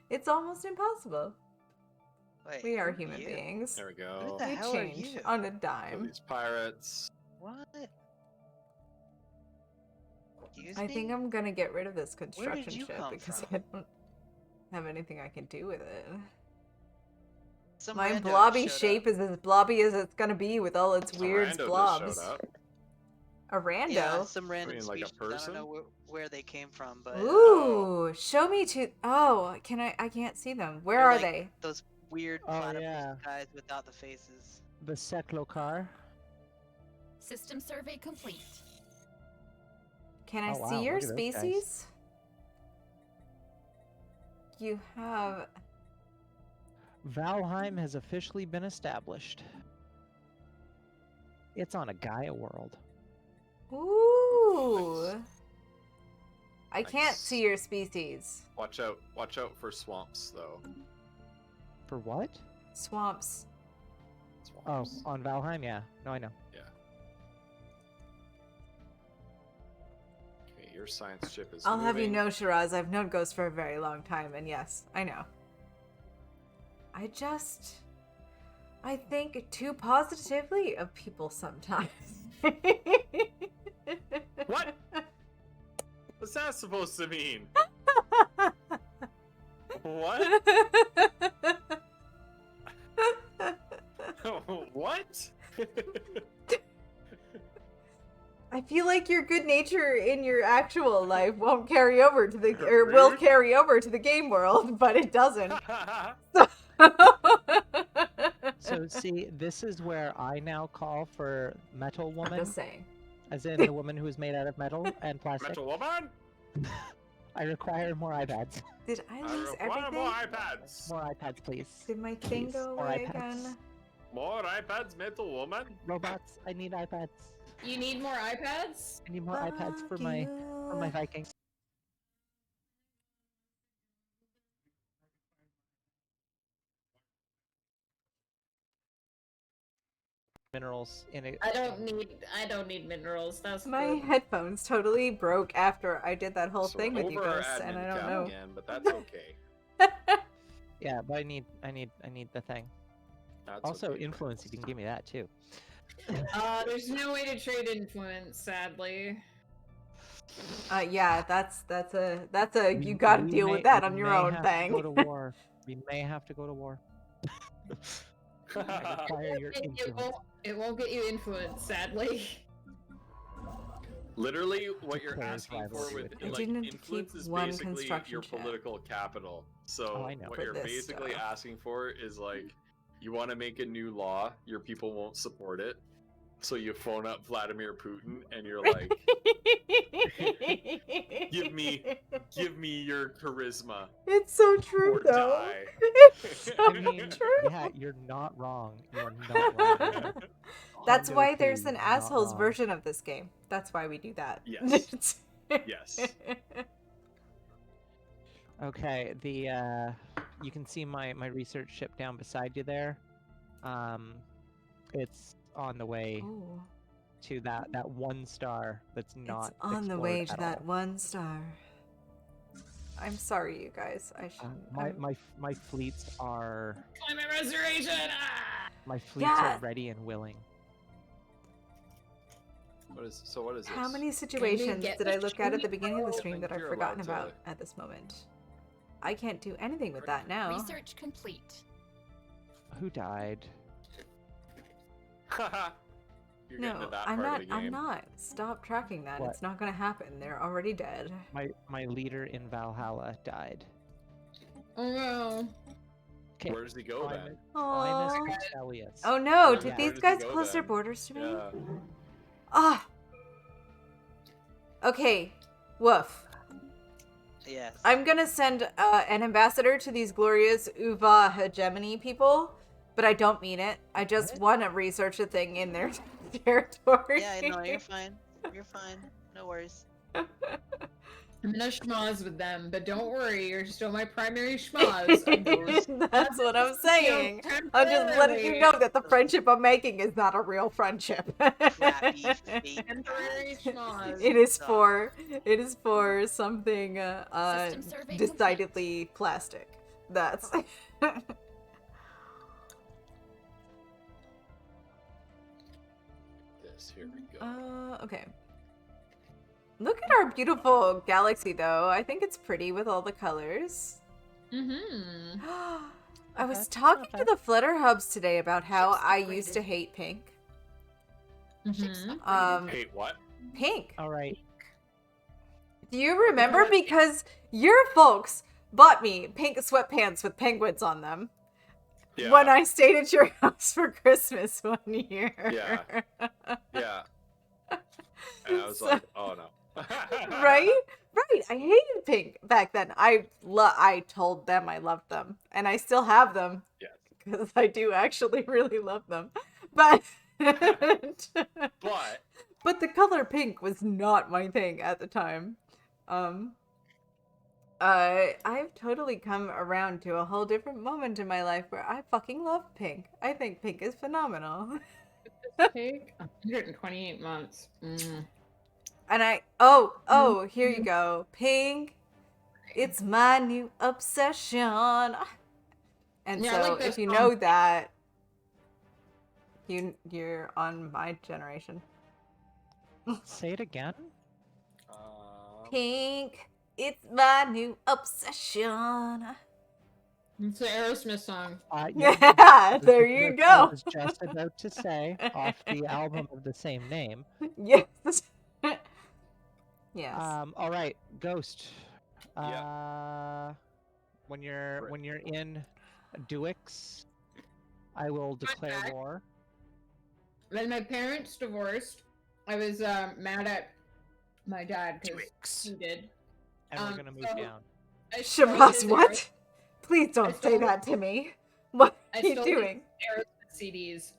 it's almost impossible. Wait, We are who human you? beings. There we Who go. the We hell are change you? on a So dime. these pirates. What? Excuse I me? think I'm gonna get rid of this Where did construction you ship come because from? I don't have anything I can do with it. Some My rando blobby showed shape up. is as blobby as it's gonna be with all its Some weird rando blobs. just showed up. A rando? Yeah, some random mean, like a species. I person? don't know where they came from, but Ooh, show me to. Oh, can I can't see them. Where they're are like they? those weird Oh, platypus yeah. guys without the faces. The Seklokar. System survey complete. Can I Oh, see wow, your look at those guys. species? You have. Valheim has officially been established. It's on a Gaia world. Ooh. I can't Nice. see your species. Watch out for swamps though. For what? Swamps. Oh, Swamps. on Valheim, yeah. No, I know. Yeah. Okay, your science ship is I'll have you moving. know, Shiraz, I've known Ghost for a very long time, and yes, I know. I think too positively of people sometimes. What? What's that supposed to mean? What? What? I feel like your good nature in your actual life won't carry over to the or will Rude. carry over to the game world, but it doesn't. So, see, this is where I now call for Metal Woman, Just saying. as in the woman who is made out of metal and plastic. Metal woman? I require more iPads. Did I I lose require everything? more iPads. More iPads, please. Did my thing Please, go more away iPads. again? More iPads, metal woman? Robots, I need iPads. You need more iPads? I need more iPads for Fuck my you. Vikings. Minerals in it. I don't need minerals. That's My good. headphones totally broke after I did that whole So thing with over you our guys, and I admin don't cap know. again, but that's okay. Yeah, but I need the thing. That's Also, okay, influence. You friends. can give me that too. There's no way to trade influence, sadly. Yeah, that's a We- you gotta we deal may- with that we on your may own have to thing. Go to war. We may have to go to war. I require your It influence. won't get you influence, sadly. Literally, what you're Declare asking for rivalry with with I it. like didn't influence keep is one basically construction your chat. political capital. So Oh, I know. what For you're this basically stuff. asking for is like, you want to make a new law, your people won't support it, so you phone up Vladimir Putin and you're like, give me your charisma It's so true or though. die. It's so I mean, true. yeah, you're not wrong. You're not wrong. That's Hundo why P, there's an not assholes wrong. version of this game. That's why we do that. Yes. Yes. Okay, you can see my research ship down beside you there. It's on the way Ooh, to that one star that's not it's on the explored way to at that all. one star. I'm sorry, you guys. I should. My fleets are Climate restoration! Ah! my fleets are ready and willing. What is this? How many situations get did the I look at the ship? beginning of the I stream think that I've you're forgotten allowed to- about at this moment? I can't do anything with that now. Research complete. Who died? You're getting No, to that I'm part not. of the game. I'm not. Stop tracking that. What? It's not gonna happen. They're already dead. My leader in Valhalla died. Oh no. Okay. Where does he go then? Primus Oh. Stellius. Oh no! Where Did does these he guys go close their then? borders to me? Yeah. Ah. Okay. Woof. Yes. I'm gonna send an ambassador to these glorious Uva hegemony people, but I don't mean it. I just want to research a thing in their territory. Yeah, no, you're fine. You're fine. No worries. I'm gonna schmoz with them, but don't worry, you're still my primary schmoz. of those. That's what I'm saying. You know, I'm just letting you know temporarily. that the friendship I'm making is not a real friendship. Crappy fake Temporary schmoz. It is for something System survey decidedly plastic. That's Here we go. okay. Look at our beautiful galaxy though. I think it's pretty with all the colors. Mm-hmm. I was talking to the Flutter Hubs today about how I used to hate pink. Mm-hmm. Hate what? Pink. All right. Do you remember? Because your folks bought me pink sweatpants with penguins on them Yeah. when I stayed at your house for Christmas one year. Yeah. Yeah. And I was like, oh no. Right? Right. I hated pink back then. I told them I loved them, and I still have them. Yes. Because I do actually really love them. But But the color pink was not my thing at the time. I've totally come around to a whole different moment in my life where I fucking love pink. I think pink is phenomenal. Take 128 months. Mm. And here you go. Pink, it's my new obsession. And Yeah, I so like that if you song. know that, you're on my generation. Say it again. Pink, it's my new obsession. It's the Aerosmith song. Yeah, there you I go. was just about to say off the album of the same name. Yes. Yes. All right, Ghost. Yeah. When you're in Duix, I will declare back. war. When my parents divorced, I was mad at my dad because he did. And we're gonna move so- down. I stole Shabazz, his what? Please don't say stole- that to me. What I are you stole doing? Aerosmith CDs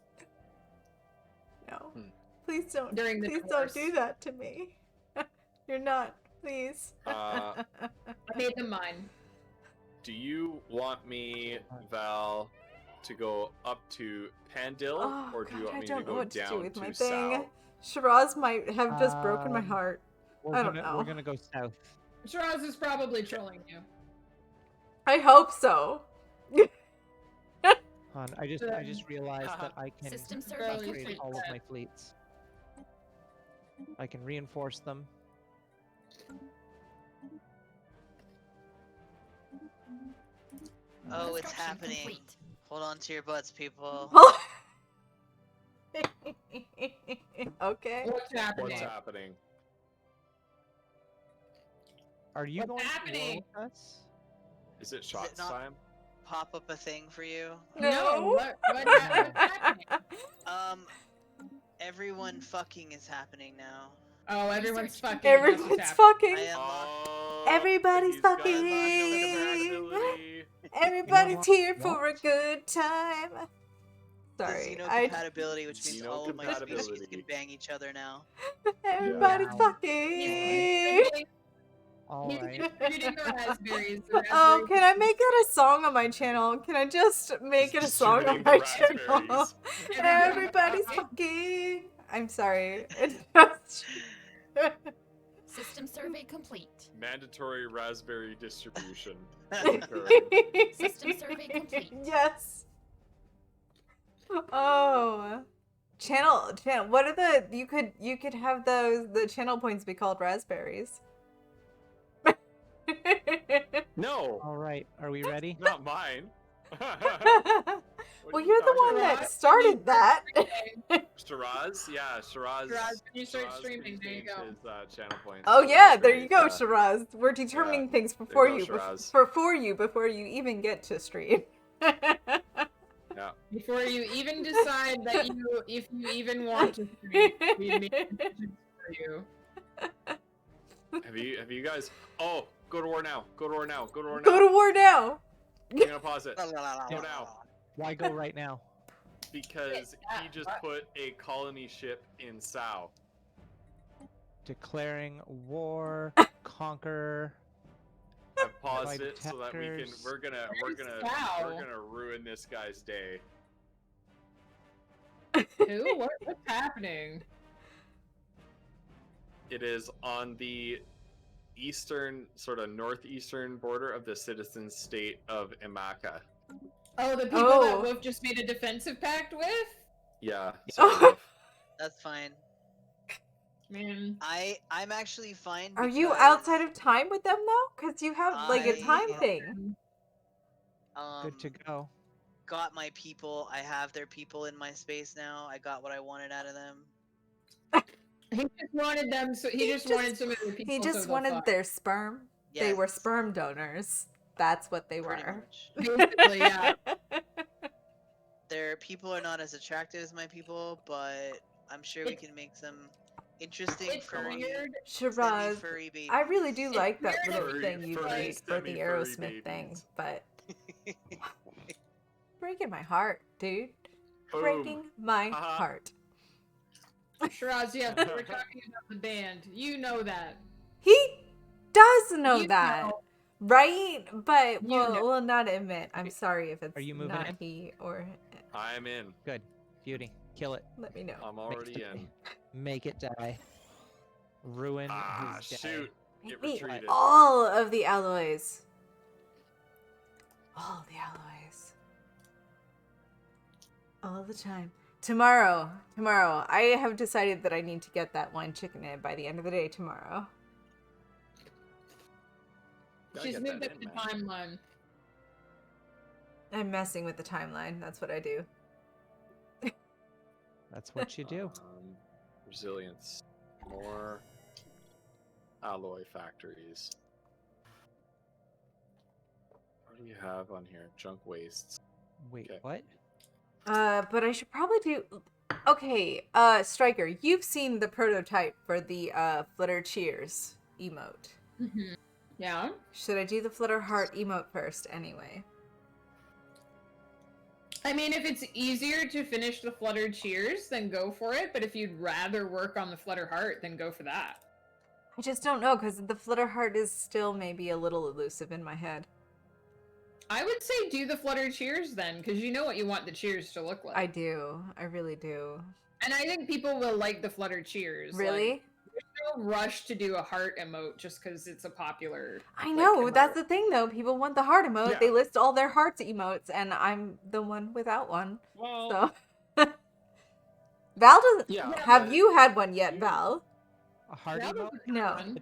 No. Please don't. during the Please divorce. don't do that to me. You're not. Please. I made them mine. do you want me, Val, to go up to Pandil, Oh, or do you God, want I me don't to know go what to do down with to my south? thing. Shiraz might have just broken my Um, heart. We're I don't gonna know. we're gonna go south. Shiraz is probably trolling you. I hope so. I just realized that I can System survey Barely upgrade complete. all of my fleets. I can reinforce them. Oh, it's Construction happening. complete. Hold on to your butts, people. Okay. What's happening? What's happening? Are you What's going happening? to war with us? Is it shots not- time? Pop up a thing for you. No. What's happening? Everyone fucking is happening now. Oh, everyone's fucking. Everyone's that's what's happening. fucking. I unlocked. Oh, Everybody's he's got fucking. compatibility. Everybody's what? here What? for a good time. Sorry, Xeno I. compatibility, which means Xeno all of my species compatibility. can bang each other now. Everybody's Yeah. fucking. All He's right. distributing the raspberries. Oh, can I make that a song on my channel? Can I just make it a song on my channel? Raspberries. Everybody's fucking. I'm sorry. System survey complete. Mandatory raspberry distribution. System survey complete. Yes. Oh. Channel. What are the? You could have the channel points be called raspberries. No, All right. Are we ready? not mine. Well, you're the one that started that. Shiraz, yeah, Shiraz. Shiraz, when you start Shiraz streaming, there you renamed go. His, channel points. Oh to yeah, there you go, raspberries, Shiraz. We're determining things There before you you, go, Shiraz. before you even get to stream. Yeah. Before you even decide that if you even want to stream, we make decisions for you. Have you guys? Oh, go to war now. Go to war now. Go to war now. Go to war now. I'm gonna pause it. Go Go now. Why go right now? Because he just put a colony ship in Sao. Declaring war, conquer. I paused By it so that we can. detectors. We're gonna ruin this guy's day. Who? What's happening? It is on the eastern, sort of northeastern border of the citizen state of Imaka. Oh, the people that Wolf just made a defensive pact with? Yeah. Sort of. That's fine. Man. I'm actually fine. Are you because, outside of time with them though? Because you have like a time I- thing. Good to go. Got my people. I have their people in my space now. I got what I wanted out of them. He just wanted them, so he just wanted some of their people. He just wanted their sperm. They were Yes. sperm donors. That's what they Pretty were. much. Basically, yeah. Their people are not as attractive as my people, but I'm sure we can make some interesting It's furry, weird. Shiraz, semi-furry babies. I really do like that weird little Furry- thing you furry made for the semi-furry Aerosmith thing, babies. but breaking my heart, dude. Boom. Breaking my Uh-huh. heart. Shiraz, yes, we're talking about the band. You know that. He does know You that, know. right? But You will know. will not admit. I'm sorry if it's Are you moving not in? he or. I'm in. Good. Beauty. Kill it. Let me know. I'm already in. Make it die. Ruin Ah, his day. shoot. It Give me retreated. all of the alloys. All the alloys. All the time. Tomorrow. I have decided that I need to get that one chicken in by the end of the day tomorrow. Gotta She's get moved that up in, the man. timeline. I'm messing with the timeline. That's what I do. That's what you do. Resilience. More alloy factories. What do you have on here? Junk wastes. Wait, Okay. what? But I should probably do. Okay, Striker, you've seen the prototype for the Flutter Cheers emote. Mm-hmm. Yeah. Should I do the Flutter Heart emote first anyway? I mean, if it's easier to finish the Fluttered Cheers, then go for it. But if you'd rather work on the Flutter Heart, then go for that. I just don't know, because the Flutter Heart is still maybe a little elusive in my head. I would say do the Fluttered Cheers then, because you know what you want the cheers to look like. I do. I really do. And I think people will like the Fluttered Cheers. Really? Like, there's no rush to do a heart emote just because it's a popular. I like, know, emote. that's the thing though. People want the heart emote. Yeah. They list all their hearts emotes, and I'm the one without one. Well, So Val doesn't yeah. have but- you had one yet, Val? A heart That was emote? a good No. one.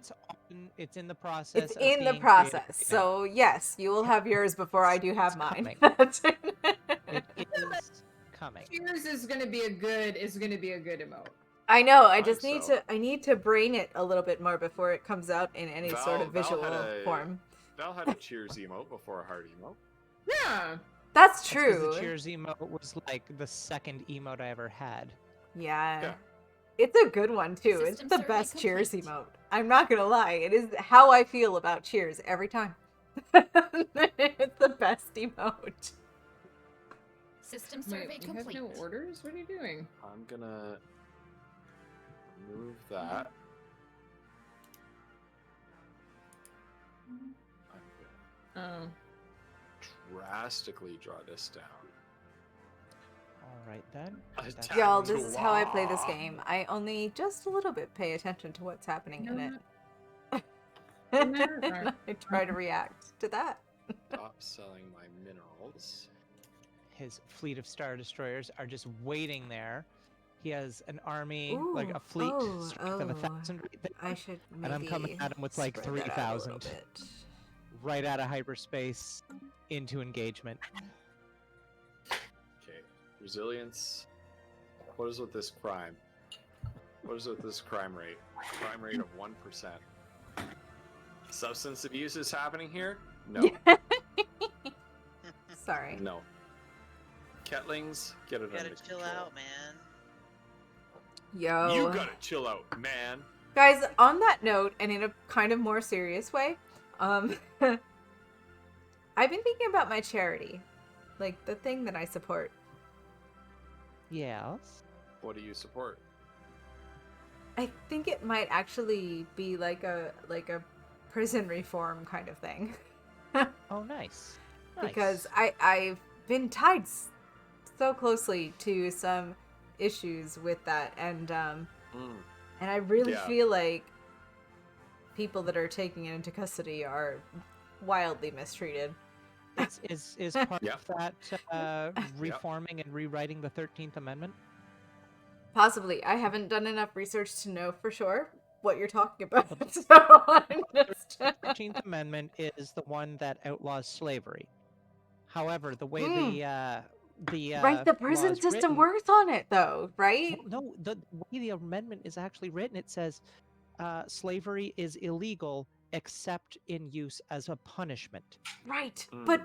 It's in the process. It's of in the being process. created right now. So yes, you will have yours before I do have mine. coming. That's It is coming. Cheers is gonna be a good emote. I know. I I just think need so. to. I need to brain it a little bit more before it comes out in any sort of Val visual had a- form. Val had a Cheers emote before a heart emote. Yeah. That's That's 'cause true. The Cheers emote was like the second emote I ever had. Yeah. Yeah. It's a good one too. It's System the survey best Cheers complete. emote. I'm not gonna lie. It is how I feel about Cheers every time. It's the best emote. System survey Wait, you have complete. no orders? What are you doing? I'm gonna remove that. I'm Oh. gonna drastically draw this down. All right then. Attack Y'all, to this is how I play this wah. game. I only just a little bit pay attention to what's happening in it. I try to react to that. Stop selling my minerals. His fleet of Star Destroyers are just waiting there. He has an army, like Ooh, a fleet oh, strength of oh. 1,000 right there, I should maybe and I'm coming at him with like spread that out a little 3,000 bit. right out of hyperspace into engagement. Okay, resilience. What is with this crime? What is with this crime rate? Crime rate of 1%. Substance abuse is happening here? No. Sorry. No. Ketlings, get it You under gotta chill control. out, man. Yo. You gotta chill out, man. Guys, on that note, and in a kind of more serious way, I've been thinking about my charity. Like, the thing that I support. Yes. What do you support? I think it might actually be like a prison reform kind of thing. Oh, nice. Because I've been tied so closely to some issues with that, and I really Yeah. feel like people that are taking it into custody are wildly mistreated. Is part Yep. of that reforming and rewriting the 13th Amendment? Possibly. I haven't done enough research to know for sure what you're talking about. So I'm just... The 13th Amendment is the one that outlaws slavery. However, the way the right, the law prison is system written- works on it, though, right? No, the way the amendment is actually written, it says slavery is illegal except in use as a punishment. Right, Mm. but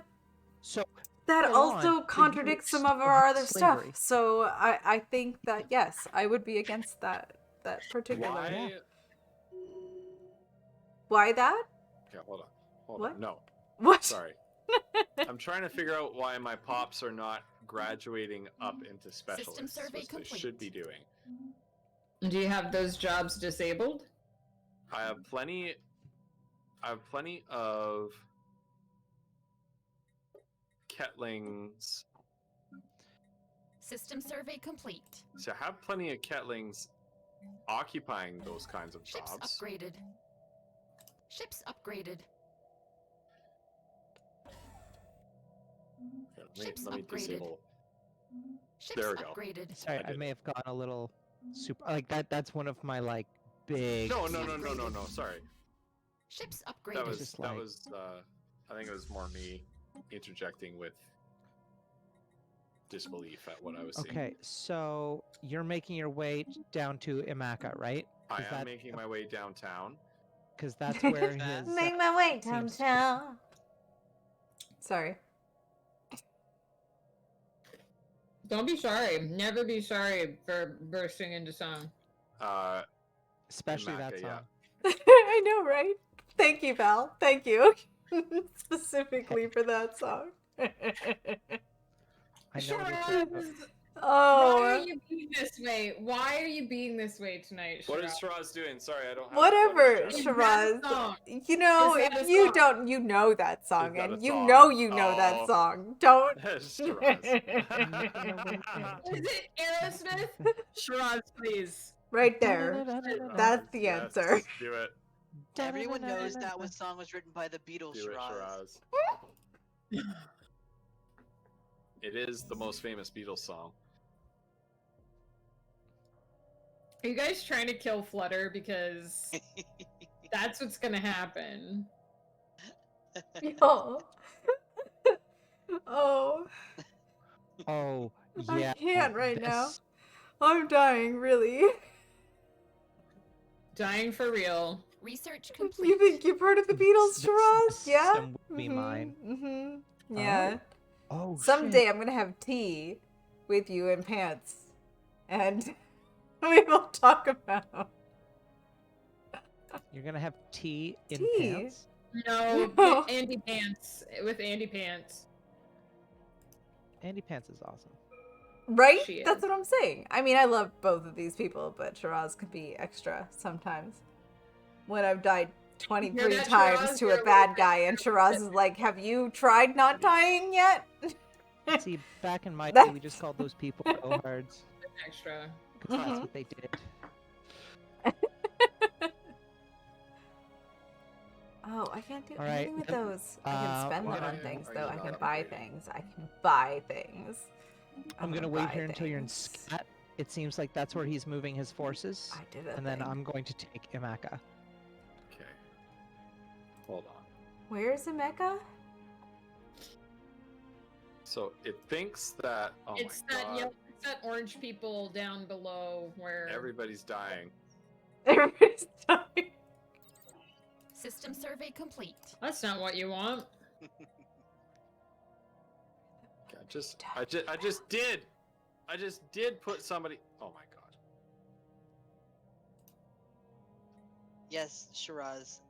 So that full on, also the contradicts some use of our of other slavery. stuff. So I think that, yes, I would be against that particular... Why? Why that? Okay, hold on. Hold What? on. No. What? Sorry. I'm trying to figure out why my pops are not graduating up into specialists, survey which they complete. should be doing. Do you have those jobs disabled? I have plenty of Ketlings. System survey complete. So I have plenty of Ketlings occupying those kinds of Ships jobs. upgraded. Ships upgraded. Here, Ships let me upgraded. disable. Ships There we go. upgraded. sorry, I I did. may have gone a little super like that. That's one of my like big. No. Sorry. Ships upgraded. That was Just that like- was. I think it was more me interjecting with disbelief at what I was seeing. Okay, so you're making your way down to Imaka, right? I Is am that- making my way downtown. Because that's where his. Make my way seems- downtown. Sorry. Don't be sorry. Never be sorry for bursting into song. Especially Imaka, that yeah. song. I know, right? Thank you, Val. Thank you. Specifically for that song. I know Sure. what you're talking about. Oh. Why are you being this way? Why are you being this way tonight? What is Shiraz? Shiraz doing? Sorry, I don't have Whatever, the footage, Is Jack. that a Shiraz. song? You know, Is that if a you song? don't, you know that song, that a and you song? know you know that Oh. song. Don't. Shiraz. Is it Aerosmith? Shiraz, please. Right there. That's the Yes, answer. Do it. Everyone knows that song was written by the Beatles, Do it, Shiraz. Shiraz. It is the most famous Beatles song. Are you guys trying to kill Flutter? Because that's what's gonna happen. Oh. Oh. Oh, I yeah. can't right now. this- I'm dying, really. Dying for real. Research complete. You think you've heard of the Beatles, This Shiraz? Yeah? system would be mine. Mm-hmm. Yeah. Oh, Someday shit. I'm gonna have tea with you in pants. And we will talk about You're gonna have tea in Tea? pants? No, No. get Andy Pants with Andy Pants. Andy Pants is awesome. right? She That's is. what I'm saying. I mean, I love both of these people, but Shiraz could be extra sometimes. When I've died 23 that, times Shiraz? to You're a a bad little guy, and Shiraz is like, have you tried not dying yet? See, back in my day, That's- we just called those people blowhards. Extra. 'Cause that's Mhm. what they did. Oh, I can't do All right, anything with yep. those. I can spend them why on things, are though. you I not can buy upgrading? things. I can buy things. I'm gonna wait buy here until you're in things. Scat. It seems like that's where he's moving his forces. I did a And then thing. I'm going to take Imaka. Okay. Hold on. Where's Emeka? So it thinks that. Oh It's my that god. yellow, it's that orange people down below where Everybody's dying. Everybody's dying. System survey complete. that's not what you want. I just did put somebody. Oh my god. Yes, Shiraz.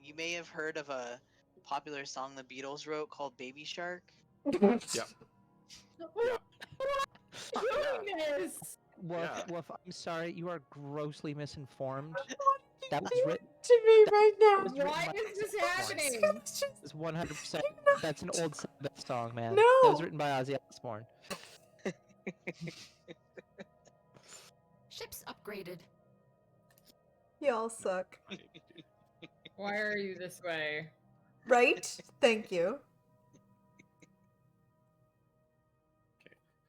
You may have heard of a popular song the Beatles wrote called Baby Shark. Yep. What are you doing this? Woof, Yeah. Woof, I'm sorry, you are grossly misinformed. That was written. To me right now. was written Why by is this Ozzy Osbourne. happening? It's 100%. That's an old Sabbath song, man. No. That was written by Ozzy Osbourne. Ships upgraded. Y'all suck. Why are you this way? Right? Thank you.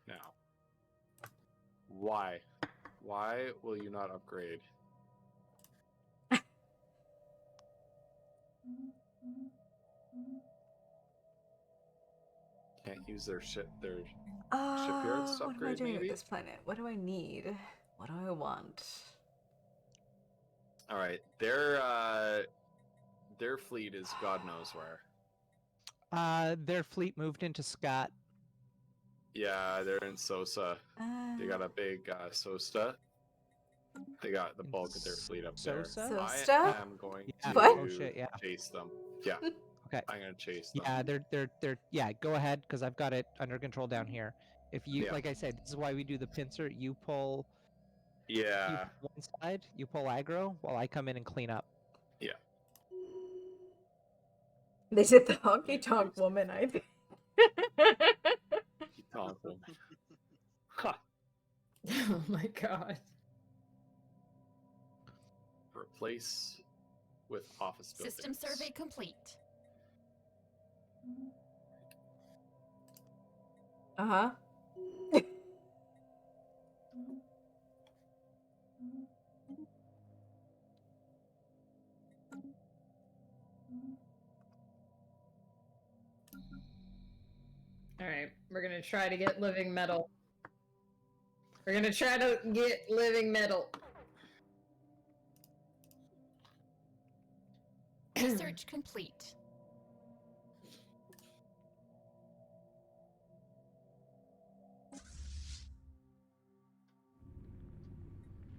Now. Why? Why will you not upgrade? Can't use their shipyards to What am I upgrade, doing maybe? with this planet? What do I need? What do I want? All right, their fleet is God knows where. Their fleet moved into Scott. Yeah, they're in Sosa. They got a big Sosta. They got the bulk of their fleet up there. Sosa? Sosta? I am going Yeah. to What? Oh shit, yeah. chase them. Yeah. Okay. I'm gonna chase them. Yeah, they're yeah, go ahead, because I've got it under control down here. If you Yeah. like I said, this is why we do the pincer. You pull Yeah. one side, you pull aggro, while I come in and clean up. Yeah. They did the honky tonk woman, I think. Tonk woman. Ha! Oh my god. Replace with office buildings. System survey complete. Uh-huh. Alright, we're gonna try to get living metal. We're gonna try to get living metal. Research complete.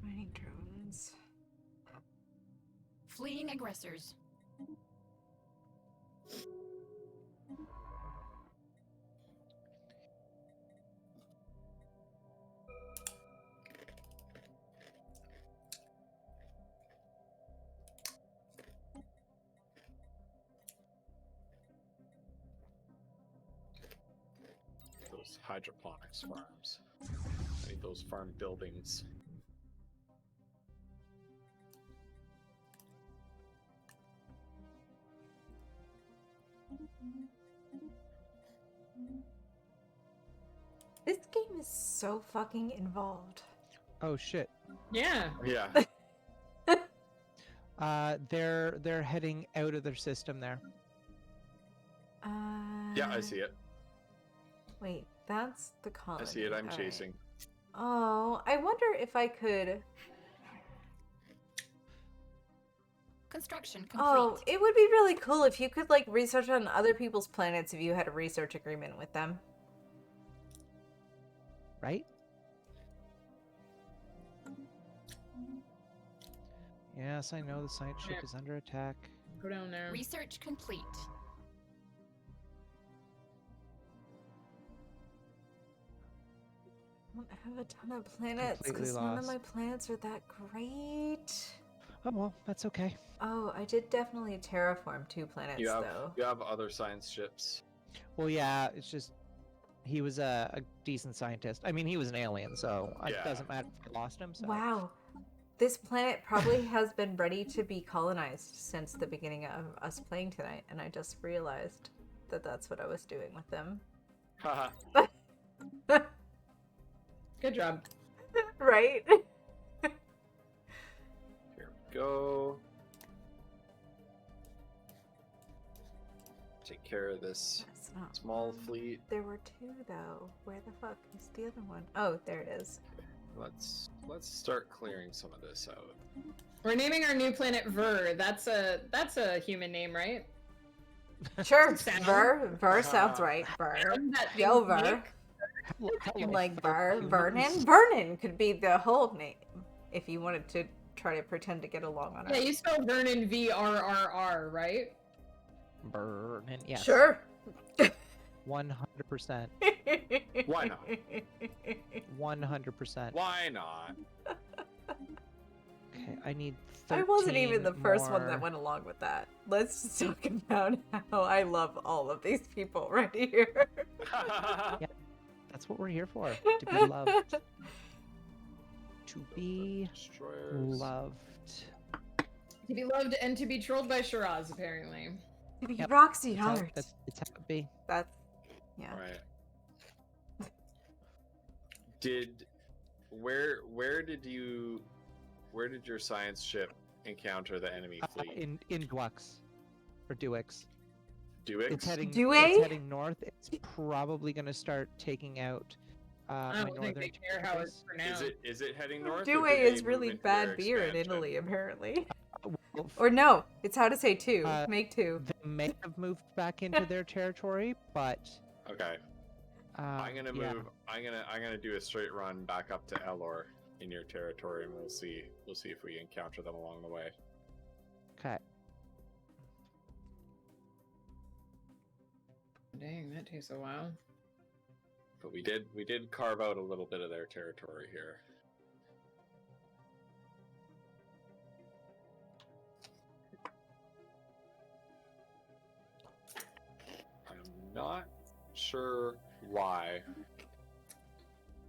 Mining drones. Fleeing aggressors. Those hydroponics farms. I need those farm buildings. This game is so fucking involved. Oh shit. Yeah. Yeah. They're heading out of their system there. Yeah, I see it. Wait, that's the colony. I see it. I'm All right. chasing. Oh, I wonder if I could. Construction complete. Oh, it would be really cool if you could like research on other people's planets if you had a research agreement with them. Right? Yes, I know the science ship Yeah. is under attack. Go down there. Research complete. I don't have a ton of planets Completely because none of lost. my planets are that great. Oh well, that's okay. Oh, I did definitely terraform 2 planets, though. You have other science ships. Well, yeah, it's just he was a decent scientist. I mean, he was an alien, so it doesn't matter if I lost him. So. Wow. This planet probably has been ready to be colonized since the beginning of us playing tonight, and I just realized that that's what I was doing with them. Haha. Good job. Right? Here we go. Take care of this That's not small fleet. There were 2, though. Where the fuck is the other one? Oh, there it is. Let's start clearing some of this out. We're naming our new planet Ver. That's a human name, right? Sure. Sound. Ver sounds right. Ver. That Go thing Ver. Hello, Like fellow Vernon. humans. Vernon could be the whole name if you wanted to try to pretend to get along on Yeah, it. you spell Vernon V-R-R-R, right? Burnin, yes. Sure. 100%. Why not? 100%. Why not? Okay, I need 13 I wasn't even the first one that more- went along with that. Let's just talk about how I love all of these people right here. That's what we're here for. To be loved. To be Destroyers. loved. To be loved and to be trolled by Shiraz, apparently. Yep. Roxy It's how, Heart. it's how it be. That's yeah. Right. Where did your science ship encounter the enemy fleet? In Dwux. Or Duix. Duix? It's heading Dewey? north. It's probably going to start taking out I my don't think northern they care how it's territories. pronounced. Is it heading north? or Dewey did they is move really into their bad beer in expansion? Italy, apparently. Well, Or no, it's how to say 2. Uh, Make 2. They may have moved back into their territory, but Okay. I'm gonna yeah. move. I'm gonna do a straight run back up to Elor in your territory, and we'll see if we encounter them along the way. Okay. Dang, that takes a while. But we did carve out a little bit of their territory here. I'm not sure why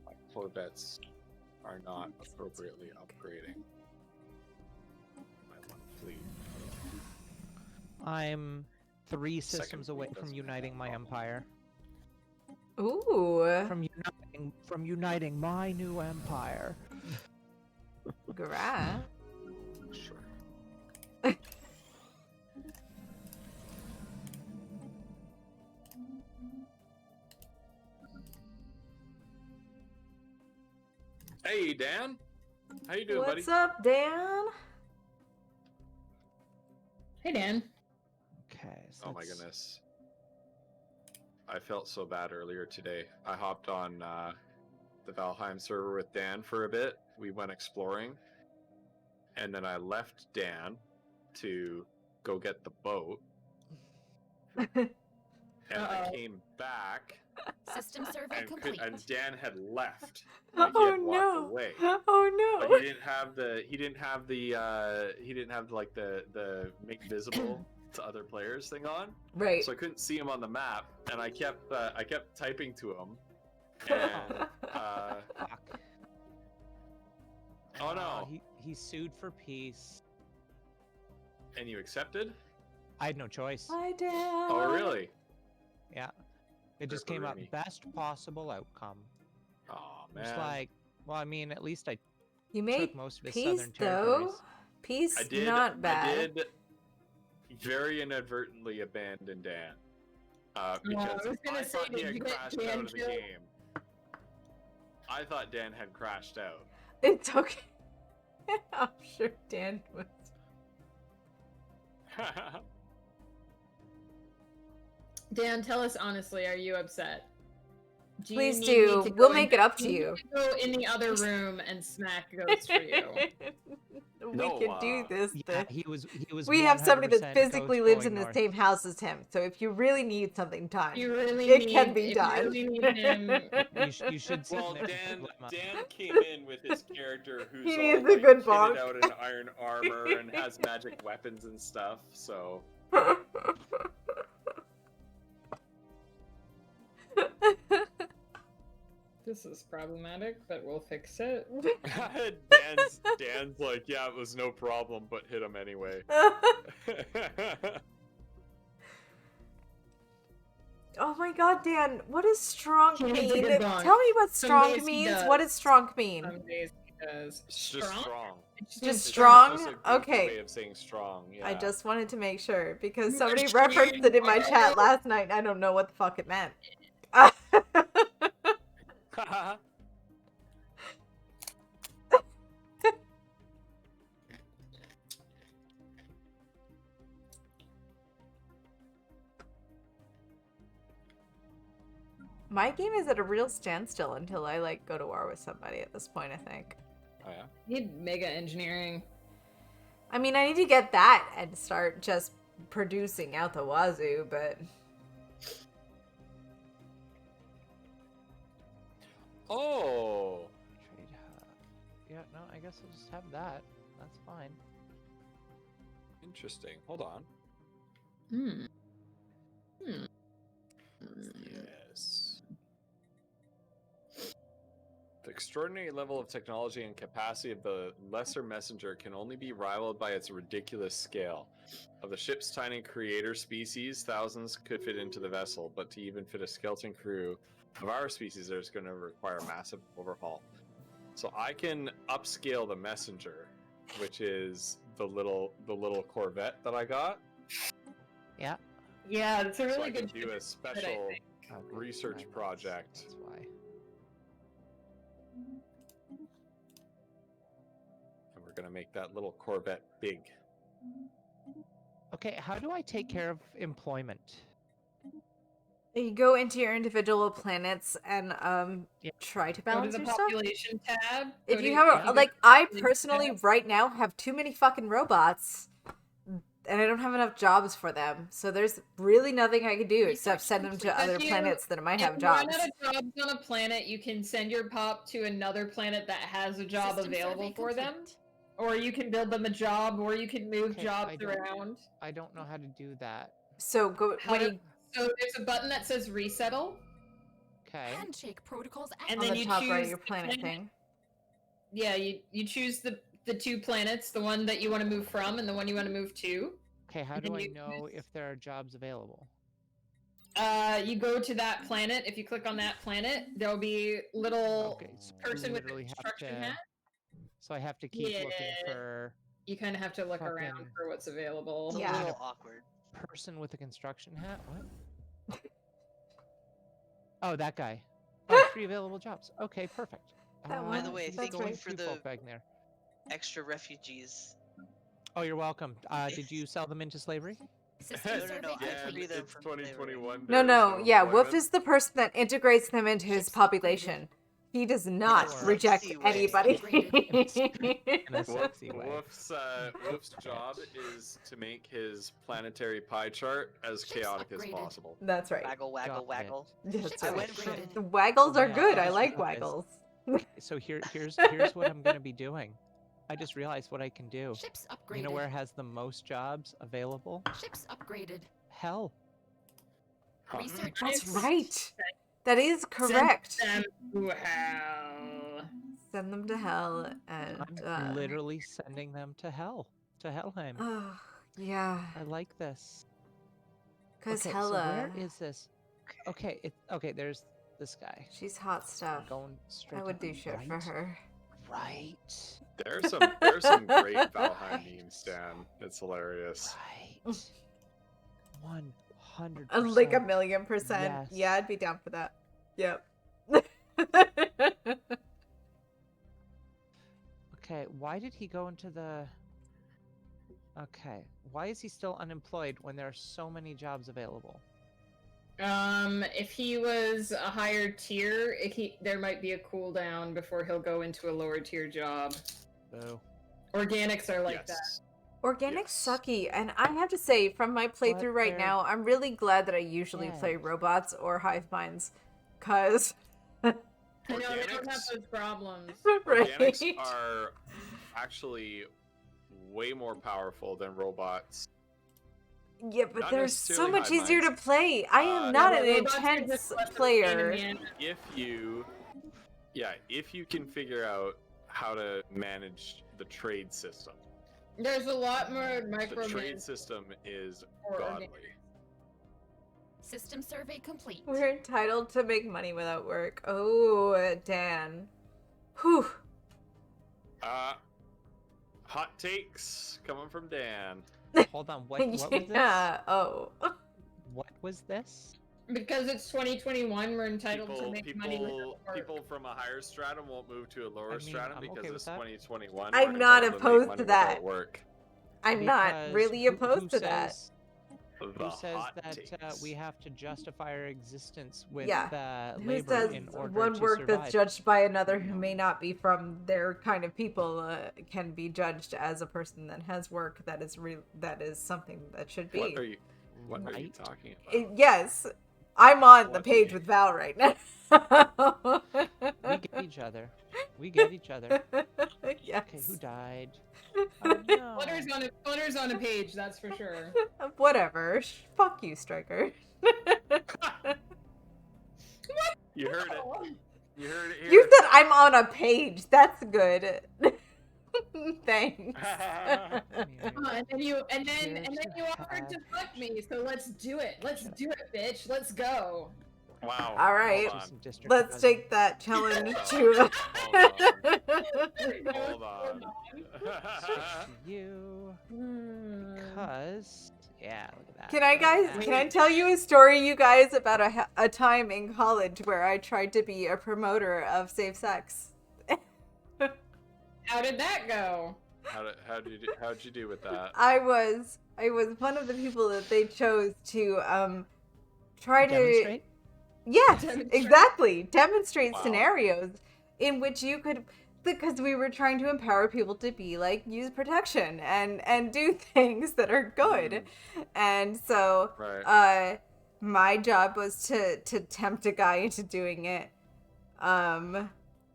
my Corvettes are not appropriately upgrading my one fleet. I'm 3 Second systems fleet away from doesn't uniting have my problems. empire. Ooh. From uniting my new empire. Gra. Sure. Hey, Dan. How you doing, buddy? What's up, Dan? Hey, Dan. Okay. So Oh my let's- goodness. I felt so bad earlier today. I hopped on the Valheim server with Dan for a bit. We went exploring. And then I left Dan to go get the boat. And I Uh-oh. came back System survey and, complete. and Dan had left. Like he Oh had walked no. away. Oh But no. he didn't have like the make visible to other players thing on. Right. So I couldn't see him on the map, and I kept typing to him. And Fuck. oh no! He sued for peace. And you accepted? I had no choice. Hi, Dan. Oh really? Yeah. It just came out Ripperoonie. best possible outcome. Oh man! Just like, well, I mean, at least I You made took most of his peace, southern though. territories. Peace, I did. not bad. I did very inadvertently abandon Dan because I was gonna I say, thought he did had you get crashed Dan out of the killed? game. I thought Dan had crashed out. It's okay. I'm sure Dan was. Dan, tell us honestly, are you upset? Do you Please need do. me to We'll go make in- it up do to need you. me to go in the other room and smack Ghost for you. we could do this. Yeah, he was. We have somebody that 100% physically coach lives going in the north. same house as him. So if you really need something done, You really it need, can be if done. You really need him. You should see Well, Nick's Dan dilemma. came in with his character who's He all needs a like good kitted bonk. out in iron armor and has magic weapons and stuff. So This is problematic, but we'll fix it. Dan's like, yeah, it was no problem, but hit him anyway. Oh my god, Dan, what does strong He needs a mean? good bonk. Tell me what Some strong days he means. does. What does strong mean? Some days he does. It's just strong. It's Just It's strong? just a good Okay. way of saying strong. Yeah. I just wanted to make sure because You somebody are referenced it in my strong. chat last night and I don't know what the fuck it meant. My game is at a real standstill until I like go to war with somebody at this point, I think. Oh yeah. Need mega engineering. I mean, I need to get that and start just producing out the wazoo, but Oh. Trade hub. Yeah, no, I guess I'll just have that. That's fine. Interesting. Hold on. Hmm. Yes. The extraordinary level of technology and capacity of the lesser messenger can only be rivaled by its ridiculous scale. Of the ship's tiny creator species, thousands could fit into the vessel, but to even fit a skeleton crew of our species, there's going to require a massive overhaul. So I can upscale the messenger, which is the little Corvette that I got. Yeah. Yeah, it's a really So I can good do a ship, special think. research Right, project. That's why. And we're going to make that little Corvette big. Okay, how do I take care of employment? you go into your individual planets and Yeah. try to Go to balance the your stuff. population tab. If go you to- have go a, like, to I population personally tab. right now have too many fucking robots, and I don't have enough jobs for them. So there's really nothing I can do except Research send them to complete. other If you- planets that might If have you run jobs. out of jobs on a planet, you can send your pop to another planet that has a job System available survey for them. complete. Or you can build them a job, or you can move Okay, jobs I don't- around. I don't know how to do that. So go How when to- you So there's a button that says resettle, Okay. Handshake protocols and on then the you top right choose of your the planet thing. Yeah, you choose the two planets, the one that you want to move from and the one you want to move to. Okay, how And do then I you know choose- if there are jobs available? You go to that planet. If you click on that planet, there'll be little Okay, so I person with a literally have construction to- hat. So I have to keep looking Yeah. for You kind of have to look around Fucking- for what's available. It's a Yeah. little awkward. person with a construction hat. What? Oh, that guy. Oh, 3 available jobs. Okay, perfect. That By the one. way, That's thank you right. for Two the folk back there. extra refugees. Oh, you're welcome. Did you sell them into slavery? System No, no, survey no, I Yeah, free them it's from 2021. No, there's no, yeah, Wolf employment. is the person that integrates them into his Ships upgraded. population. He does not Or- reject Sexy way. anybody. In a sexy way. Wolf's job is to make his planetary pie chart as Ships chaotic as upgraded. possible. That's right. Waggle, waggle, Got it. waggle. That's Ships I right. went from upgraded. The waggles are Yeah, good. I I just like realized- waggles. So here's what I'm gonna be doing. I just realized what I can do. Ships upgraded. You know where it has the most jobs available? Ships upgraded. Hell. Huh. Research. That's complete. right. That is correct. Send them to hell. Send them to hell and I'm literally sending them to hell. To Helheim. oh, yeah, I like this. cause Okay, Hella, so where is this? Okay, okay, there's this guy. she's hot stuff. Going straight I would to- do shit for right? her. Right. There's some great Valheim memes, Dan. It's hilarious. Right. 100%. Like 1,000,000%. Yes. Yeah, I'd be down for that. Yep. Okay, why did he go into the... Okay, why is he still unemployed when there are so many jobs available? If he was a higher tier, there might be a cooldown before he'll go into a lower tier job. Boo. Organics are like that. Yes. Organic Yes. sucky, and I have to say, from my playthrough right they're- now, I'm really glad that I usually play Yes. robots or hive minds, cause I know they don't have Organics- those problems. Organics right? are actually way more powerful than robots. Yeah, but not they're so necessarily much hive easier to minds. play. I am Yeah, not but an robots are just intense less of a pain in player. the ass. If you can figure out how to manage the trade system. There's a lot more The trade micromanagement. system is Or godly. System survey complete. We're entitled to make money without work. Oh, Dan. Whew. Hot takes coming from Dan. Hold on, what was this? Yeah. Oh. What was this? Because it's 2021, we're entitled to People, make money without work. people from a higher stratum won't move to a lower I mean, stratum I'm because okay with it's that. 2021. I'm we're not entitled make opposed money to without that. Work. I'm not Because really who opposed to that. says- The Who says hot that takes. we have to justify our existence with Yeah. Who labor says in order one to work survive? that's judged by another who may not be from their kind of people can be judged as a person that has work that is that is something that should be? What are you Right. talking about? Yes, I'm on the What page do you- with Val right now. We get each other. We get each other. Yes. Okay, who died? Oh no. Flutters on a page, that's for sure. Whatever. Fuck you, Striker. You heard it. You heard it here. You said I'm on a page. That's good. Thanks. Yeah. And then you Here's you offered to fuck me, so let's do it. Let's do it, bitch. Let's go. Wow. All right. Hold on. Some district Let's president. take that challenge to. Hold on. You. Hmm. Because. Yeah, look at that. Can I, Look at guys? that. Can I tell you a story, you guys, about a time in college where I tried to be a promoter of safe sex? How did that go? How'd you do with that? I was one of the people that they chose to try to. Demonstrate? Yes, Demonstrate. exactly. Demonstrate Wow. scenarios in which you could, because we were trying to empower people to be like use protection and do things that are good. And so Right. my job was to tempt a guy into doing it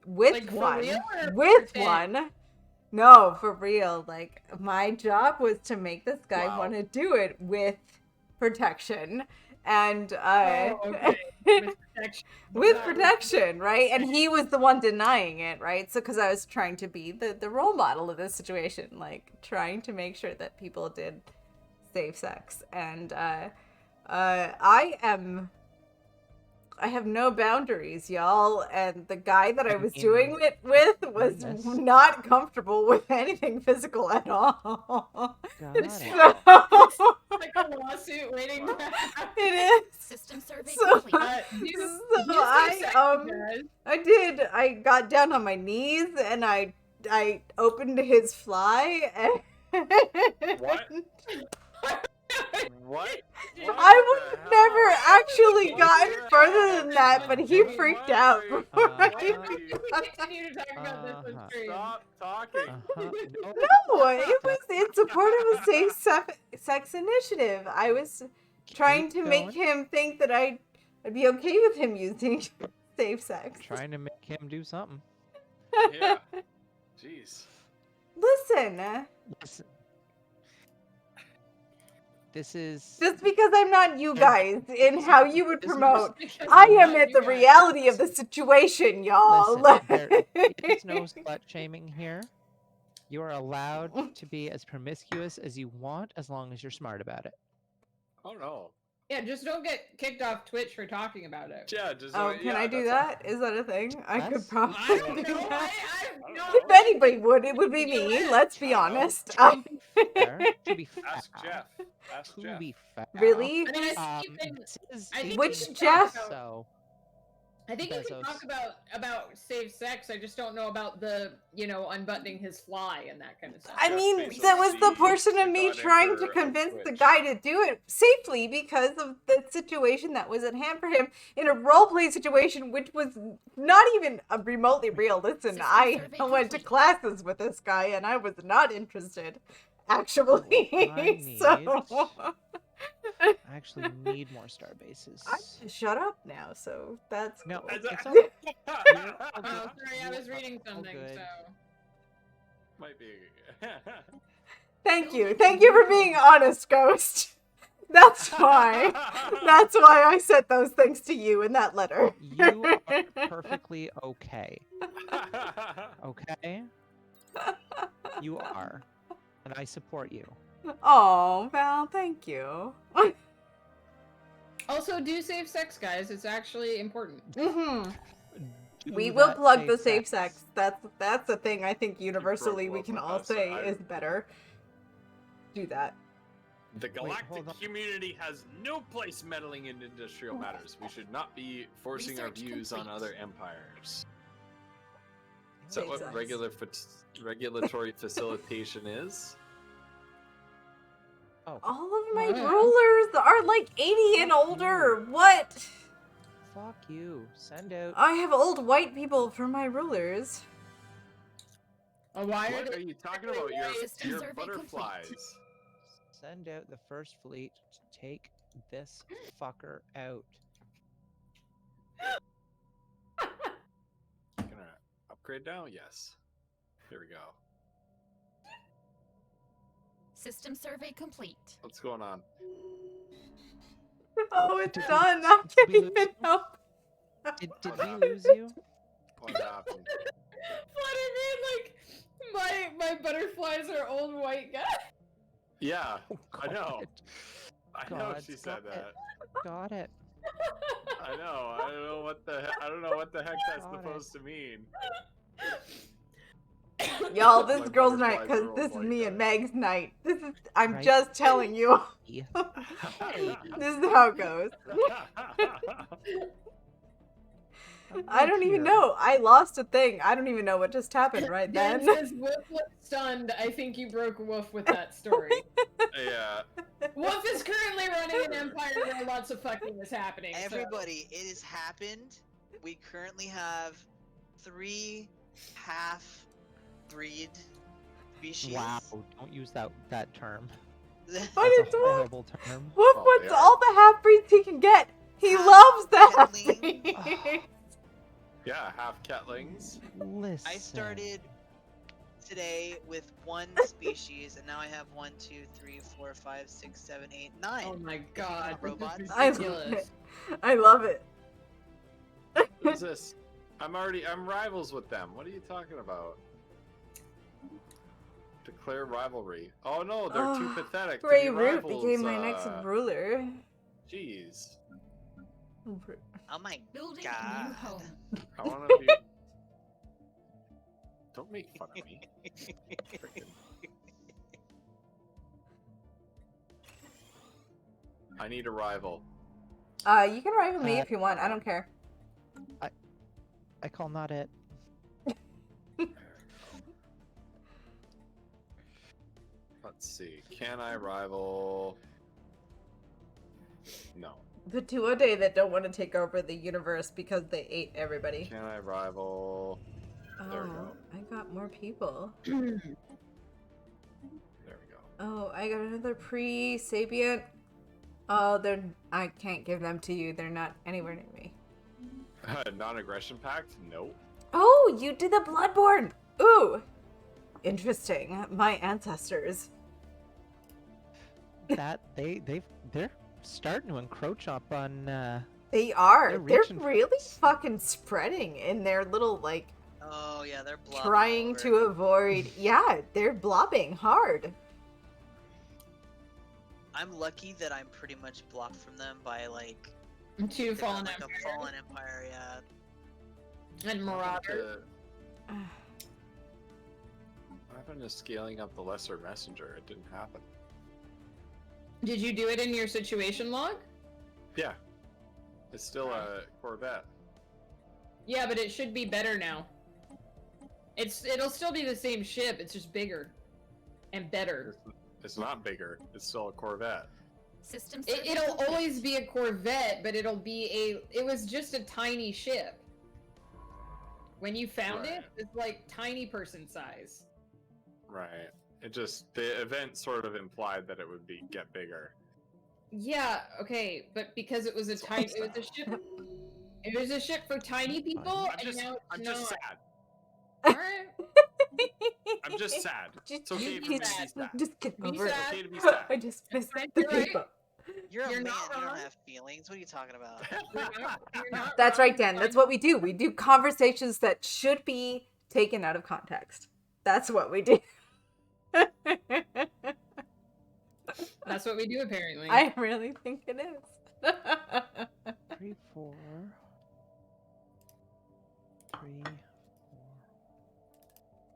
with Like, for fun. real or With pretend? fun. No, for real. Like my job was to make this guy Wow. want to do it with protection. And Oh, okay. With protection. with Wow. protection, right? And he was the one denying it, right? So because I was trying to be the role model of this situation, like trying to make sure that people did safe sex. And I have no boundaries, y'all. And the guy that I was doing it with was goodness. not comfortable with anything physical at all. Got it. So Like a lawsuit waiting to happen. it is. System survey So- complete. So I did. I got down on my knees and I opened his fly and What? What? I would never actually gotten further than that, but he freaked out before Uh-huh. Continue to talk about this on Uh-huh. stream. Stop talking. Uh-huh. No. No, it was in support of a safe sex initiative. I was trying to Keep make going. him think that I'd be okay with him using safe sex. Trying to make him do something. Yeah. Jeez. Listen, Listen. This is. just because I'm not you guys in how you would This is- promote, Because I I'm am not at you the guys. reality of the situation, y'all. Listen, there is no slut shaming here. You are allowed to be as promiscuous as you want as long as you're smart about it. Oh no. Yeah, just don't get kicked off Twitch for talking about it. Yeah. Just. Oh, can I do that? Is that a thing? I could Yes. probably I don't do know. that. No. If anybody would, it would be me. Let's be honest. To be fair, Ask Jeff. Ask To Jeff. be fair. Really? I mean, I see you can- this is I think a Which we can Jeff? talk about- So I think you can Bezos. talk about safe sex. I just don't know about the unbuttoning his fly and that kind of stuff. I Jeff mean, Bezos, that was the the portion of me God trying to Emperor of convince the Twitch. guy to do it safely because of the situation that was at hand for him in a roleplay situation, which was not even remotely real. Listen, System I survey went to complete. classes with this guy and I was not interested, actually. I So. I actually need more star bases. I shut up now, so that's No, cool. it's all Oh, sorry, I was reading something, good. so. Might be. Thank you for being honest, Ghost. That's why. That's why I said those things to you in that letter. You are perfectly okay. Okay? You are. And I support you. Oh, Val, thank you. Also, do safe sex, guys. It's actually important. Mm-hmm. Do We will that plug the safe sex. That's a thing I think universally we love can with all us. say I- is better. Do that. The galactic hold on. community has no place meddling in industrial matters. We should not be forcing our Research views on complete. other empires. Is that Safe what sex. regulatory facilitation is? Oh, All of my Yeah. rulers are like 80 and older. What? fuck you. Send out. I have old white people for my rulers. Oh, why What are are they? you talking about? System Your survey butterflies. Send out the first fleet to take this fucker out. Gonna upgrade now? Yes. Here we go. System survey complete. What's going on? Oh, it's Did we- done. I did can't we lose even you? help. Did What we happened? lose you? What happened? What I mean, like, my butterflies are old white guys. Yeah, Oh, I know. God. I know God, she stop said it. that. Got it. I know. I don't know what the. I don't know what the heck that's Got it. supposed to mean. Y'all, this My is girls' night butterflies because are all this is white me and guys. Meg's night. This is. I'm Right. just telling you. Yeah. This is how it goes. I don't even know. I lost a thing. I don't even know what just happened right Dan then. says Wolf looks stunned. I think you broke Wolf with that story. Yeah. Wolf is currently running an empire where lots of fucking is happening. so- Everybody, it has happened. We currently have 3 half-breed species. Wow. Don't use that term. But That's it's a Wolf. horrible term. Wolf Oh, wants they are. all the half breeds he can get. He Half loves the half Kathleen. breeds. Yeah, half catlings. Listen. I started today with 1 species, and now I have 1, 2, 3, 4, 5, 6, 7, 8, 9. Oh my god. This is Robots? I love ridiculous. it. I love it. Who's this? I'm rivals with them. What are you talking about? Declare rivalry. Oh no, they're too pathetic. to Grey be Root rivals, became my next ruler. Jeez. Oh my Building god. a new home. I want to be. Don't make fun of me. Frickin'. I need a rival. You can rival me if you want. I don't care. I call not it. Let's see. Can I rival? No. The Tuode that don't want to take over the universe because they ate everybody. Can I rival? There we go. I got more people. There we go. Oh, I got another pre-Sapient. Oh, I can't give them to you. They're not anywhere near me. Non-aggression pact? Nope. Oh, you did the Bloodborne. Ooh, interesting. My ancestors. That they're starting to encroach up on. They are. They're They're reaching for really us. fucking spreading in their little like Oh yeah, they're blobbing trying over. to avoid. Yeah, they're blobbing hard. I'm lucky that I'm pretty much blocked from them by like 2 fallen like empire. a fallen empire. Yeah. And Marauder. What happened to scaling up the lesser messenger? It didn't happen. Did you do it in your situation log? Yeah. It's still a Corvette. Yeah, but it should be better now. It'll still be the same ship. It's just bigger and better. It's not bigger. It's still a Corvette. System It'll always be a Corvette, but it'll be it was just a tiny ship. When you found Right. it, it's like tiny person size. Right. The event sort of implied that it would get bigger. Yeah, okay, but because it was a tiny, it was a ship. It was a ship for tiny people, I'm just not. sad. Alright. I'm just sad. It's okay for me to be sad. Just get Be over sad. it. Okay to be sad. I just miss Right, the you're right. people. You're a You're man. not You don't wrong. have feelings. What are you talking about? You're not That's wrong, right, Dan. That's fine. what we do. We do conversations that should be taken out of context. That's what we do. That's what we do, apparently. I really think it is. 3, 4. 3, 4.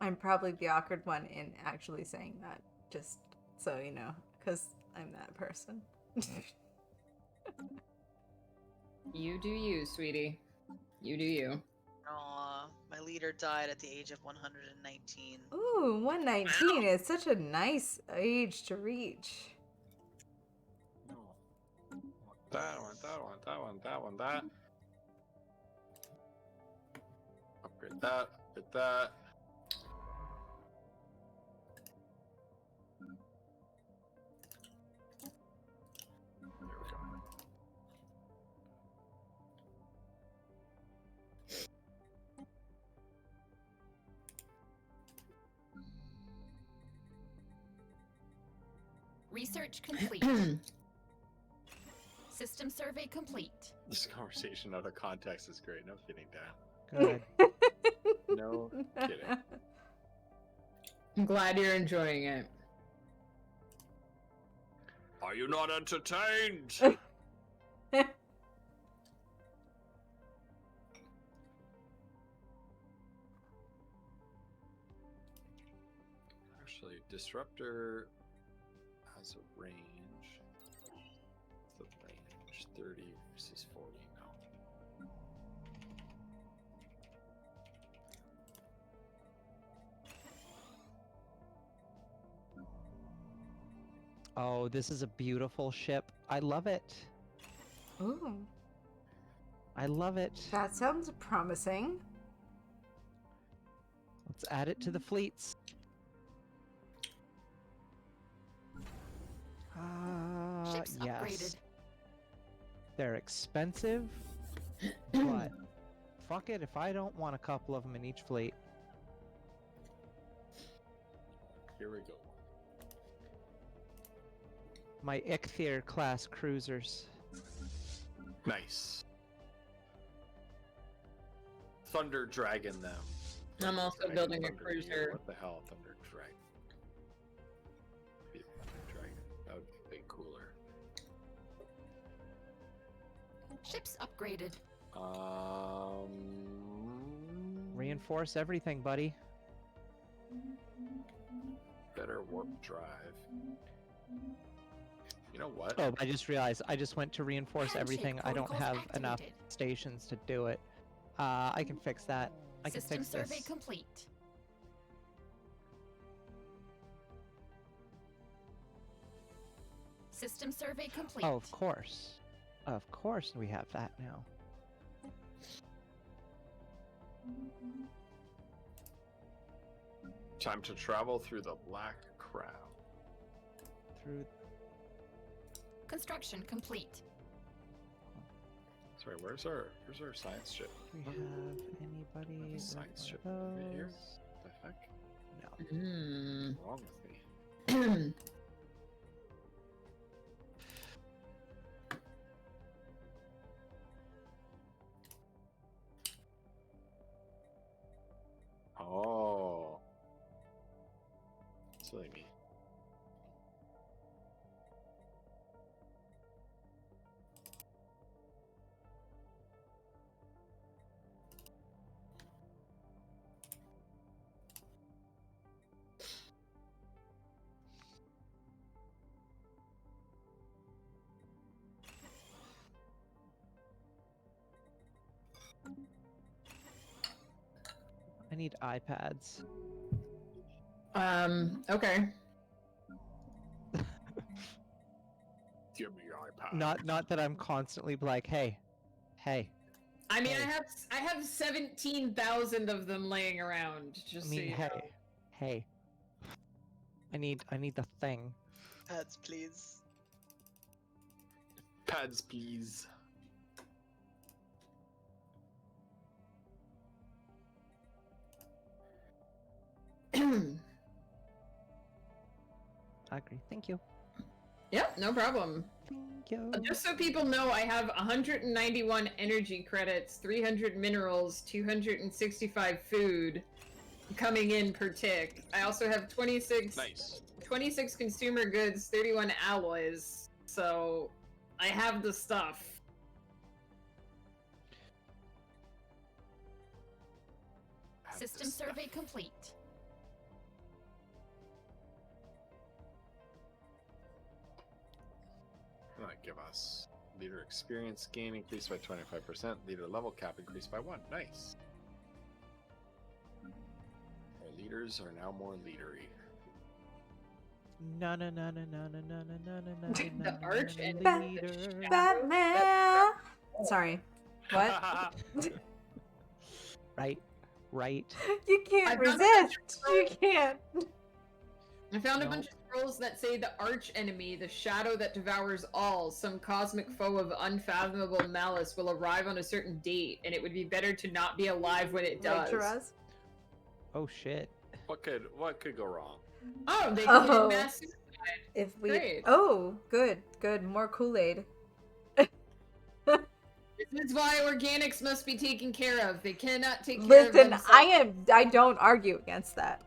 I'm probably the awkward one in actually saying that, just so you know, because I'm that person. You do you, sweetie. You do you. Aw, my leader died at the age of 119. Ooh, 119 is such a nice age to reach. That one. Upgrade that. Upgrade that. There we go. Research complete. System survey complete. This conversation out of context is great. No kidding, Dan. Good. No kidding. I'm glad you're enjoying it. Are you not entertained? Actually, Disruptor has a range. The range 30 versus 40 now. Oh, this is a beautiful ship. I love it. Ooh, I love it. that sounds promising. Let's add it to the fleets. Ships Yes. upgraded. They're expensive, but fuck it if I don't want a couple of them in each fleet. Here we go. My Ichthyr class cruisers. Nice. Thunder Dragon them. I'm also Dragon, building a Thunder cruiser. What the hell, Thunder Dragon? Be Thunder Dragon. That would be way cooler. Ships upgraded. Reinforce everything, buddy. Better warp drive. You know what? Oh, I just realized I just went to reinforce Handshake everything. I don't protocols have enough activated. stations to do it. I can fix that. I can System fix survey this. complete. System survey complete. Oh, of course. Of course we have that now. Time to travel through the Black Crown. Through Construction complete. Sorry, where's our science ship? do we have anybody? with Science one ship of over here? those? What the heck? No. Mm. What's wrong with me? Oh. Silly me. need iPads. Okay. Give me your iPad. Not that I'm constantly like, hey. I mean, Hey. I have 17,000 of them laying around. Just I mean, so you know. hey. I need the thing. Pets, please. Pads, please. I agree. Thank you. Yep, no problem. Thank you. Just so people know, I have 191 energy credits, 300 minerals, 265 food coming in per tick. I also have 26 consumer goods, 31 alloys. So I have the stuff. System survey complete. That give us leader experience gain increased by 25%, leader level cap increased by 1. Nice. Our leaders are now more leadery. No. The arch and leader. Batman. Sorry. What? Right. You can't I found a bunch resist. of You can't. I found a No. bunch of scrolls that say the arch enemy, the shadow that devours all, some cosmic foe of unfathomable malice will arrive on a certain date, and it would be better to not be alive when it does. Right, Shiraz? Oh shit. What could go wrong? Oh, they Oh. committed mass suicide. If we Great. Oh, good. More Kool-Aid. This is why organics must be taken care of. They cannot take care of Listen, themselves. I don't argue against that.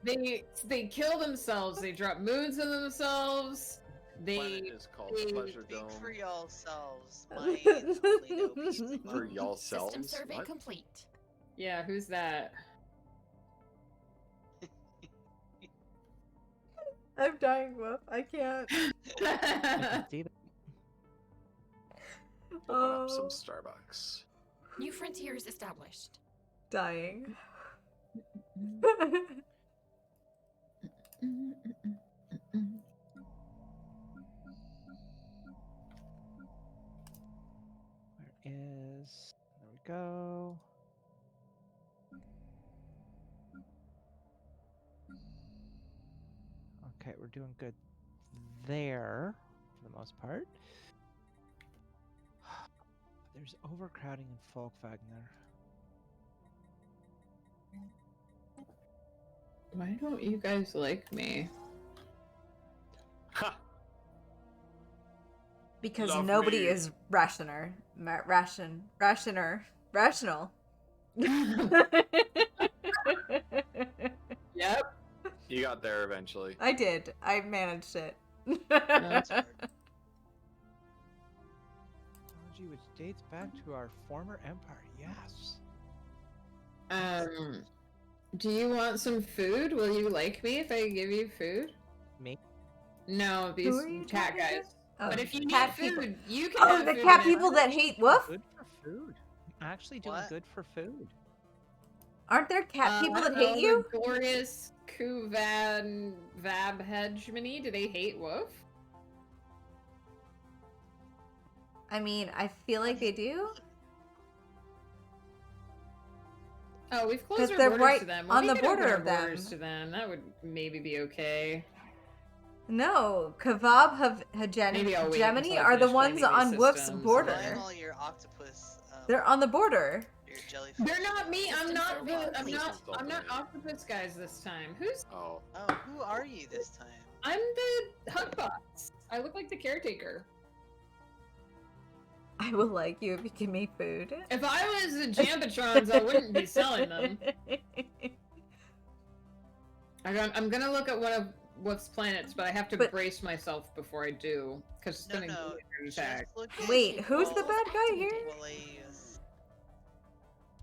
They kill themselves. They drop moons on themselves. Planet is called Pleasure Speak Dome. for yourselves. My only no peace to For mind. y'all System selves? survey What? complete. Yeah, who's that? I'm dying, Woof. I can't. See that? Open up some Oh, Starbucks. New frontiers established. dying. There we go. Okay, we're doing good there for the most part. There's overcrowding in Folkvagner. Why don't you guys like me? Ha! Because Love nobody me. is rational. Yep. You got there eventually. I did. I managed it. That's hard. Technology which dates back to our former empire. Yes. Do you want some food? Will you like me if I give you food? Me? No, these Who are you cat talking to? guys. Oh, But if you need cat food, people. you can Oh, have the food cat and I- people that hate Woof? Good for food. Actually doing What? good for food. Aren't there cat people I that don't hate know, you? the glorious Kuvan Vab Hegemony. Do they hate Wolf? I mean, I feel like they do. Oh, we've 'Cause closed our they're borders right to them. on we the could open border our of them. borders to them. That would maybe be okay. No, Kebab Maybe I'll wait Gemini until I are the finish ones claiming on these Woof's systems. border. Buying all your octopus. They're on the border. Your jellyfish. They're not me. I'm System not. survey I'm complete. not. I'm not Complete. octopus guys this time. Who's? Oh. Oh, who are you this time? I'm the Hugbots. I look like the caretaker. I will like you if you give me food. If I was the Jambatrons, I wouldn't be selling them. I'm gonna look at one of Wolf's planets, but I have to But- brace myself before I do, because it's gonna No, be an just attack. look at Wait, who's the Wall- bad guy here? Wallace.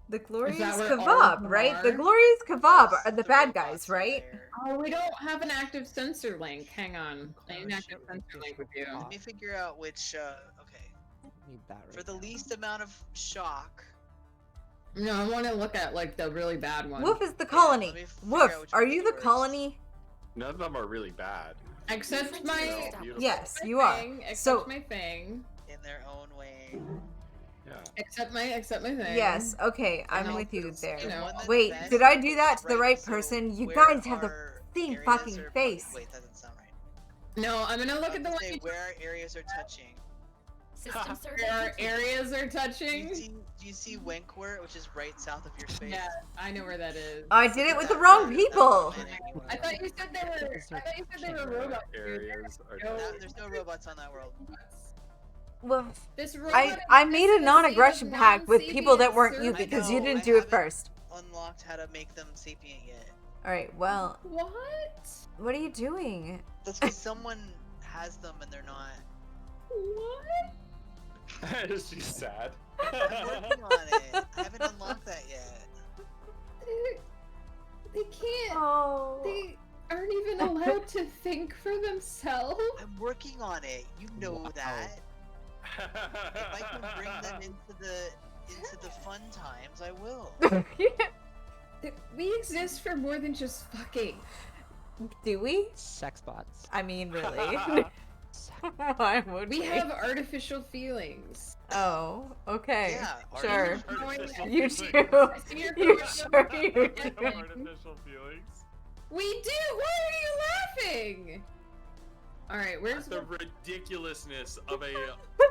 The Glorious where all of Kebab, them right? The are? Glorious Kebab Yes, are the the bad robots guys, are right? there. Oh, we don't have an active sensor link. Hang on. I need an Oh, active shit, sensor link with you. Let me figure out which. Okay. Need that right For the now. least amount of shock, No, I want to look at like the really bad one. Woof is the let colony. me figure Woof, out which are one you is the yours. colony? None of them are really bad. Except They're my all beautiful. Yes, my you are. thing, except So my thing. In their own way. Yeah. Except my thing. yes, okay, I'm And with you also, there. you know, One that's Wait, best, did I do that to the right, right so person? You where guys have the are same areas fucking are- face. Wait, that doesn't sound right. No, I'm gonna look I at the was one. gonna say, You where our areas are touching. System survey Where our complete. areas are Do touching. you see Wenkworth, which is right south of your space? Yeah, I know where that is. I did it with the That wrong road, people. that's not anywhere. I thought you said they were. I thought you said they were robots. dude. Areas are No. There's no robots on that world. Well, This robot I made a exists in non-aggression state of pact with people that weren't you non-sapient because I you know, didn't I do it haven't- first. Unlocked how to make them sapient yet. Alright, well, What? what are you doing? That's because someone has them and they're not. What? She's sad. I'm working on it. I haven't unlocked that yet. They can't. Oh. They aren't even allowed to think for themselves. I'm working on it. You know that. If I can bring them into the fun times, I will. We exist for more than just fucking. Do we? Sex bots. I mean, really? Why would We have artificial feelings. Oh, okay. Yeah, Sure. Artificial You feelings. do. I see your You point. sure you do. Artificial feelings. We do. Why are you laughing? All right, where's The ridiculousness of a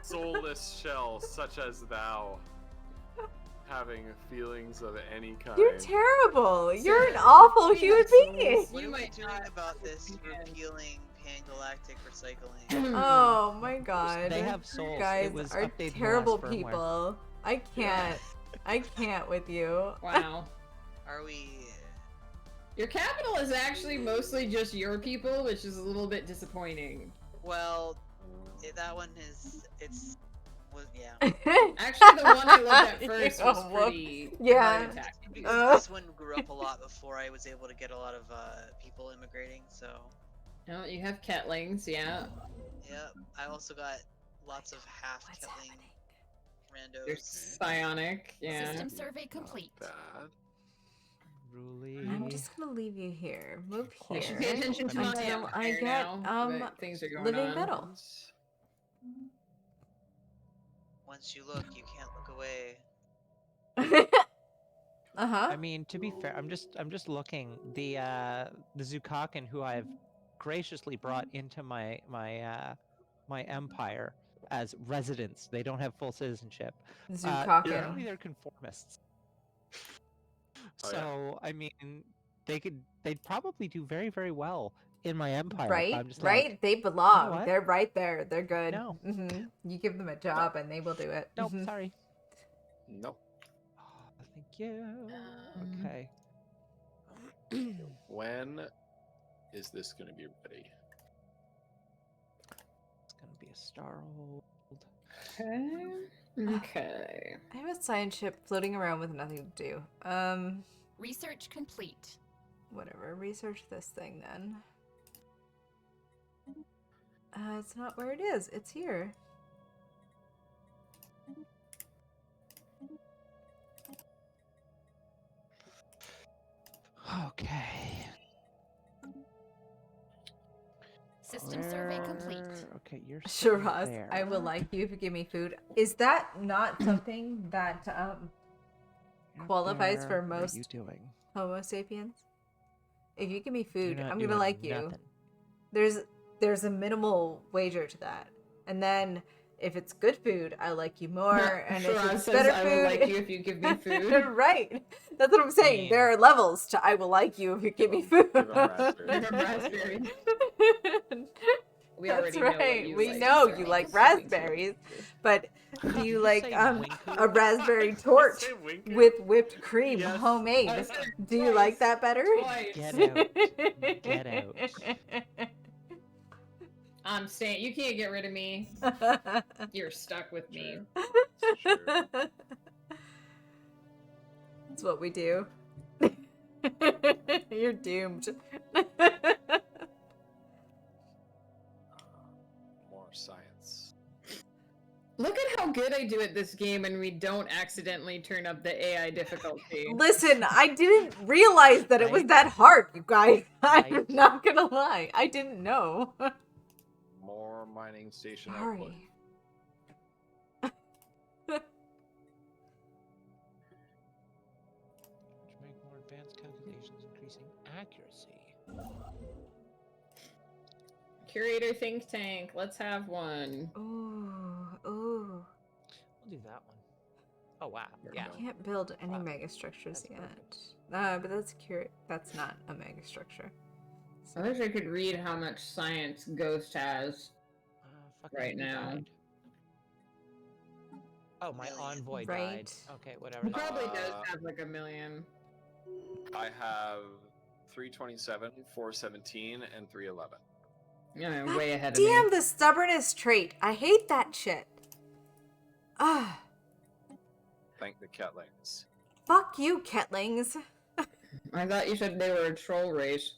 soulless shell such as thou having feelings of any kind. You're terrible. You're an Sir, awful we human have souls. being. What You are we might doing not about this understand. repealing pan-galactic recycling? Oh my god. They have souls. You It guys was are updated in the terrible last firmware. people. I can't. I can't with you. Wow. Are we? Your capital is actually mostly just your people, which is a little bit disappointing. Well, that one is. Yeah. Actually, the one I looked at first Yeah, was whoop. pretty Yeah. heart attack. Because this one grew up a lot before I was able to get a lot of people immigrating. So. Oh, you have Ketlings, yeah. Yep. I also got lots of half What's Ketling randos. You're psionic, yeah. System survey complete. Bad. Ruly. I'm just gonna leave you here. Move You here should pay attention to my until I empire get now, that things are going living on. metal. Once you look, you can't look away. Uh-huh. I mean, to be fair, I'm just looking. The Zukakan who I've graciously brought into my empire as residents. They don't have full citizenship. Zukakan. Apparently they're conformists. Oh, yeah. So I mean, they'd probably do very, very well in my empire. Right? I'm just Right? Like, They belong. what? They're right there. They're good. No. You give them a job and they will do it. nope, Mhm. sorry. Nope. Oh, thank you. Okay. When is this going to be ready? It's gonna be a Starhold. Okay. I have a science ship floating around with nothing to do. Research complete. Whatever. Research this thing then. It's not where it is. It's here. Okay. System survey complete. Okay, you're Sure, still Ross. there. I will like you if you give me food. Is that not something that You're qualifies there. for What are most you doing? Homo sapiens? If you give me You're food, not I'm gonna doing like you. nothing. There's a minimal wager to that, and then if it's good food, I like you more, and if Shiraz it's says, better I food, will like you if you give me food. right? That's what I'm saying. mean- There are levels to I will like you if you give me food. Give 'em raspberries. Give 'em raspberries. We That's already know what right. you We like. know Sorry. you like Give something raspberries, but do Did you you like say a Winku? raspberry torch Say Winku? with whipped cream, Yes. homemade? I said Do you like twice. that better? Twice. Get out. Get out. I'm staying. You can't get rid of me. You're stuck with me. Sure. That's what we do. You're doomed. More science. Look at how good I do at this game, and we don't accidentally turn up the AI difficulty. Listen, I didn't realize that it was Right. that hard, you guys. I'm Right. not gonna lie. I didn't know. More mining station output. Sorry. To make more advanced calculations, increasing accuracy. Curator think tank. Let's have one. Ooh. We'll do that one. Oh wow. Yeah. I can't build any Wow. mega structures That's yet. perfect. But that's That's not a mega structure. I wish I could read how much science Ghost has. Fucking Right who now. died? Oh, my envoy died. Right. Okay, whatever. He probably does Uh, have like 1 million. I have 327, 417, and 311. Yeah, God way ahead of damn me. the stubbornness trait. I hate that shit. Ah, Thank the Ketlings. fuck you, Ketlings. I thought you said they were a troll race.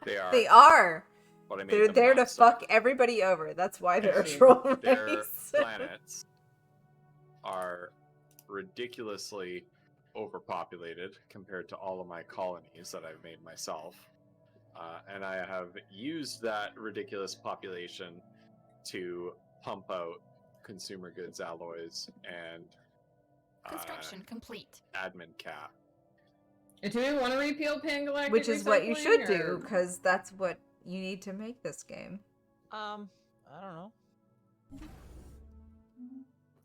They are. They are. But I made They're them there to not so. fuck everybody over. That's why they're a Actually, troll Their race. planets are ridiculously overpopulated compared to all of my colonies that I've made myself. And I have used that ridiculous population to pump out consumer goods alloys and Construction complete. admin cap. Do we want to repeal Pangalactic Which is what you should recycling, do, or- because that's what you need to make this game. I don't know.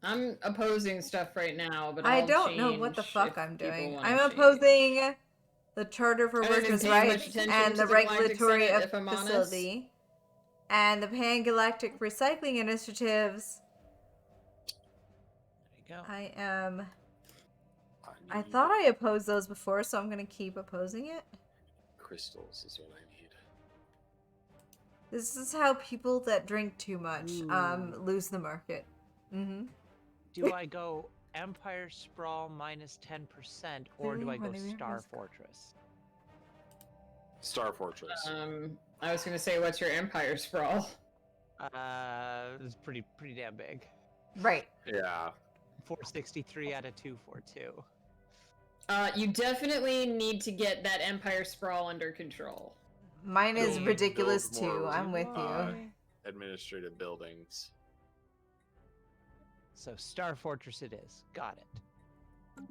I'm opposing stuff right now, but I I'll don't know what the change fuck if I'm people doing. wanna I'm change. opposing the Charter for I haven't Workers' been paying Rights much attention and to the the Galactic Regulatory Senate, if I'm honest. Facility and the Pan-Galactic Recycling Initiatives. There you go. I thought I opposed those before, so I'm going to keep opposing it. Crystals is what I need. This is how people that drink too much Ooh. lose the market. Do I go Empire Sprawl minus 10%, or do I go Star Fortress? Star Fortress. I was gonna say, what's your Empire Sprawl? It's pretty damn big. Right. Yeah. 463 out of 242. You definitely need to get that Empire Sprawl under control. Mine is Build- ridiculous build more, too. I'm with you. Administrative buildings. So Star Fortress it is. Got it.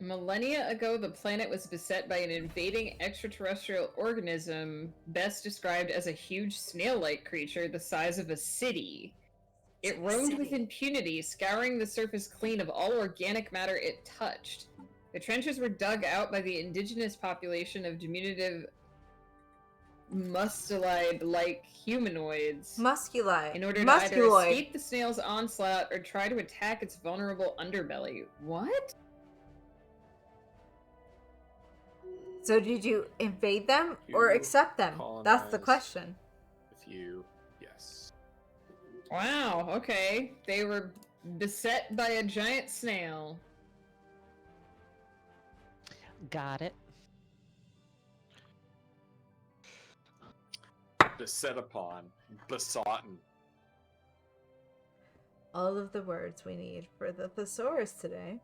Millennia ago, the planet was beset by an invading extraterrestrial organism, best described as a huge snail-like creature the size of a city. It roamed with impunity, scouring the surface clean of all organic matter it touched. The trenches were dug out by the indigenous population of diminutive mustelide-like humanoids Musculi. in order to either Musculoid. escape the snail's onslaught or try to attack its vulnerable underbelly. What? So did you invade them or You accept them? That's the colonize. question. If you, yes. Wow, okay. They were beset by a giant snail. Got it. Beset upon, besoughten. All of the words we need for the thesaurus today.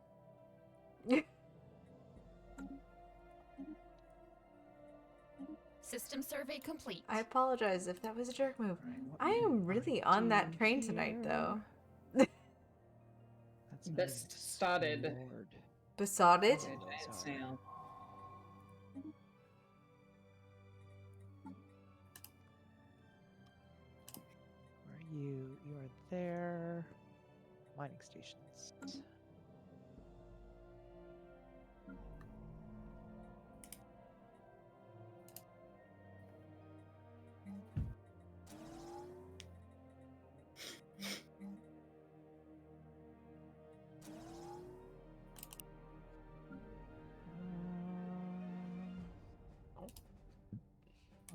System survey complete. I apologize if that was a jerk move. I am really on that train tonight, though. That's Besotted. Lord. Besotted? By a giant sorry. snail. Where are you? You are there. Mining stations.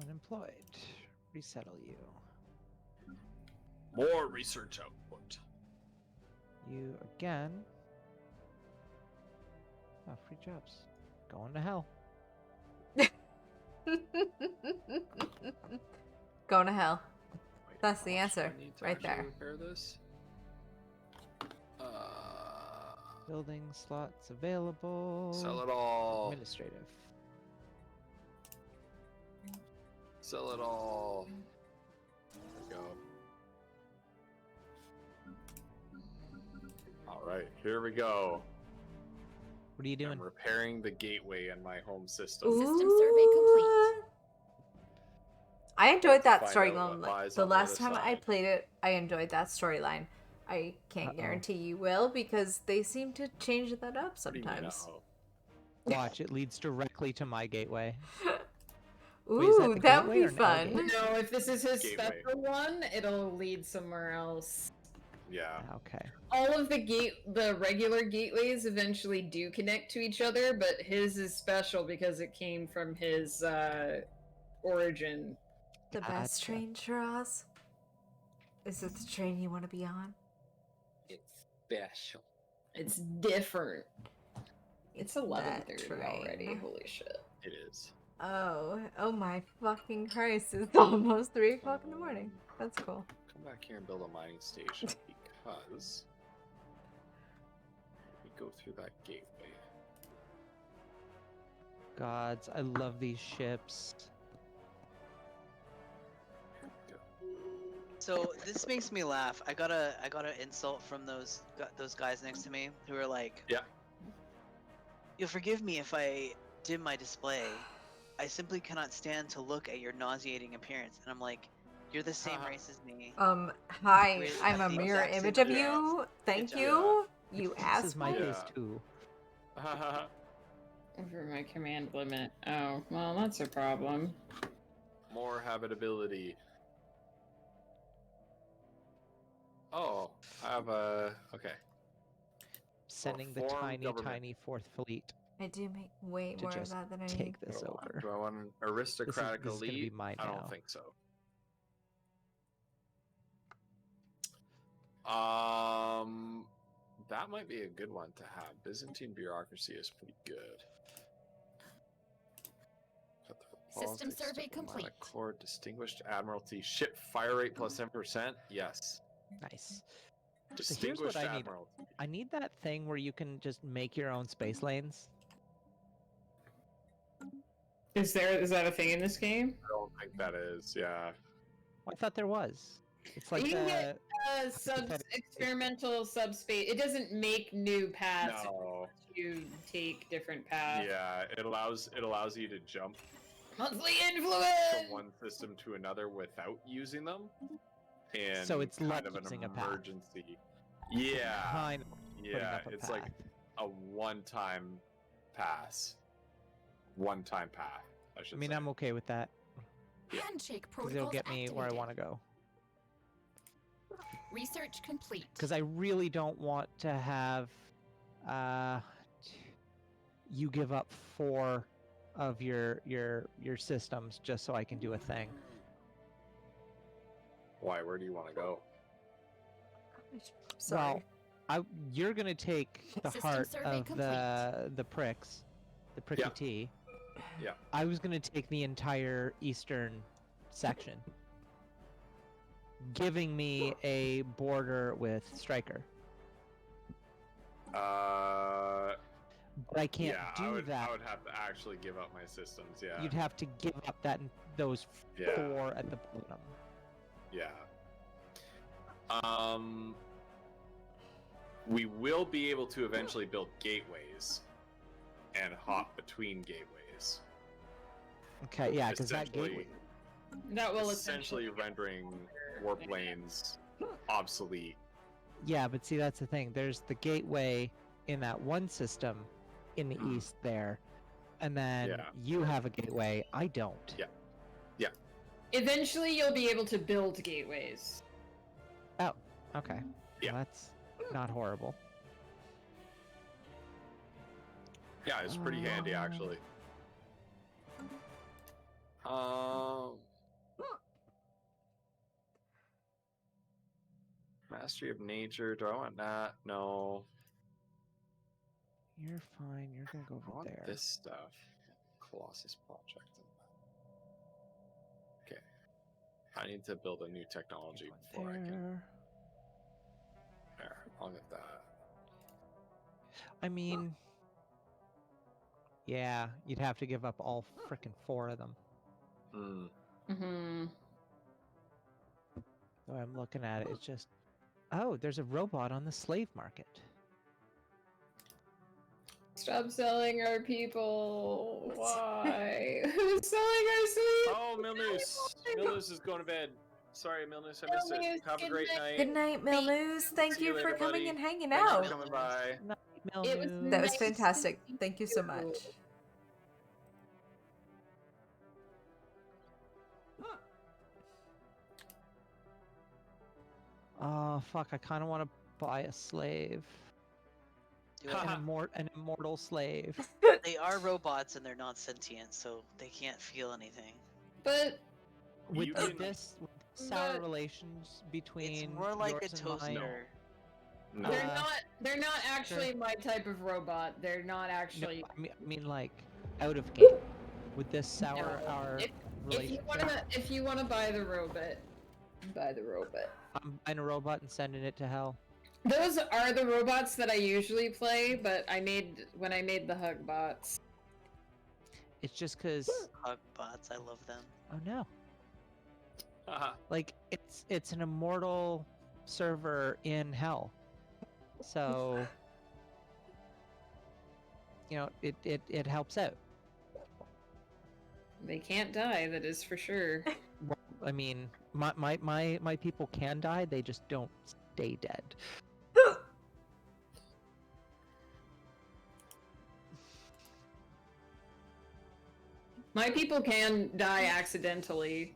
Unemployed. Resettle you. More research output. You again. Oh, free jobs. Going to hell. Going to hell. Wait, That's the how much do answer, I need to right actually there. Repair this. Building slots available. Sell it all. Administrative. Sell it all. There we go. All right, here we go. What are you doing? I'm repairing the gateway in my home system. System survey complete. I enjoyed that Find out storyline. what lies The on the last other time I side. played it, I enjoyed that storyline. I can't Uh-oh. guarantee you will because they seem to change that up What do you mean, sometimes. uh-oh? Watch, it leads directly to my gateway. Ooh, Wait, is that the that would gateway be or no fun. gateway? No, if this is his Gateway. special one, it'll lead somewhere else. Yeah. Okay. All of the regular gateways eventually do connect to each other, but his is special because it came from his origin. The best Gotcha. train, Shiraz? Is it the train you want to be on? It's special. It's different. It's that 11:30 train. already. Holy shit. It is. Oh my fucking Christ. It's almost 3 o'clock in the morning. That's cool. Come back here and build a mining station because we go through that gateway. Gods, I love these ships. Here we go. So this makes me laugh. I got an insult from those guys next to me who were like, Yeah. "You'll forgive me if I dim my display. I simply cannot stand to look at your nauseating appearance." And I'm like, "You're the same race as me." Hi, We I'm a have the mirror exact image same of you. Thank job. you. You This is my asshole. face Yeah. too. Over my command limit. Oh, well, that's a problem. More habitability. Oh, I have a... Okay. Sending the form tiny, government. tiny fourth fleet. I do make way To more of just that than I need. take this over. Do I want an aristocratic this is gonna be elite? mine I don't now. think so. That might be a good one to have. Byzantine bureaucracy is pretty good. System survey Diplomatic complete. Corps, distinguished admiralty, ship fire rate plus 10%. Yes. Nice. So here's Distinguished what I need. admiralty. I need that thing where you can just make your own space lanes. Is that a thing in this game? I don't think that is. Yeah. Oh, I thought there was. It's like You can get hypothetical- experimental subspace. It doesn't make new paths. No. You take different paths. Yeah. It allows you to jump Monthly from influence. one system to another without using them. And So it's kind like of an using a path. emergency. Yeah. Kind of putting Yeah. up a It's like path. a one-time pass. One-time path, I should I mean, say. I'm okay with that Yeah. Handshake because protocols it'll get me where I activated. want to go. Research complete. Because I really don't want to have you give up 4 of your systems just so I can do a thing. Why? Where do you want to go? Sorry. Well, you're gonna take the System heart survey of complete. the pricks, the pricky Yeah. tea. Yeah. I was gonna take the entire eastern section, giving me a border with Striker. But I can't yeah, do I would, that. I would have to actually give up my systems. Yeah. You'd have to give up those Yeah. 4 at the bottom. Yeah. We will be able to eventually build gateways and hop between gateways. Okay, yeah, because that Essentially- gateway. That will essentially rendering warp lanes obsolete. Yeah, but see, that's the thing. There's the gateway in that one system in the east there, and then Yeah. you have a gateway. I don't. Yeah. Eventually, you'll be able to build gateways. Oh, okay. Yeah. Well, that's not horrible. Yeah, it's pretty handy actually. Mastery of nature. Do I want that? No. You're fine. You're gonna go I over want there. this stuff. Colossus project. Okay. I need to build a new technology before I can. There, I'll get that. I mean, yeah, you'd have to give up all frickin' 4 of them. Hmm. Mm-hmm. So I'm looking at it. It's just, oh, there's a robot on the slave market. Stop selling our people. Why? Who's selling our slaves? Oh, Milnoose. Milnoose is going to bed. Sorry, Milnoose, I missed it. Milnoose, Have a good great night. night. Good night, Milnoose. Thank See you you for later, coming buddy. and hanging Thanks for out. coming by. It was That was nice fantastic. to meet Thank you so much. Oh, fuck, I kind of want to buy a slave. Do it. An immortal slave. They are robots and they're not sentient, so they can't feel anything. But With You the- can- this sour but- relations between It's more like a yours and mine, toaster. No. they're not actually my type of robot. They're not no, actually. I mean, like, out of game. With this sour No. hour If you relationship. wanna buy the robot, buy the robot. I'm buying a robot and sending it to hell. Those are the robots that I usually play, but when I made the hug bots. It's just because, Hug bots, I love them. oh no. Haha. Like, it's an immortal server in hell. So, you know, it helps out. They can't die, that is for sure. Well, I mean, my people can die, they just don't stay dead. My people can die accidentally,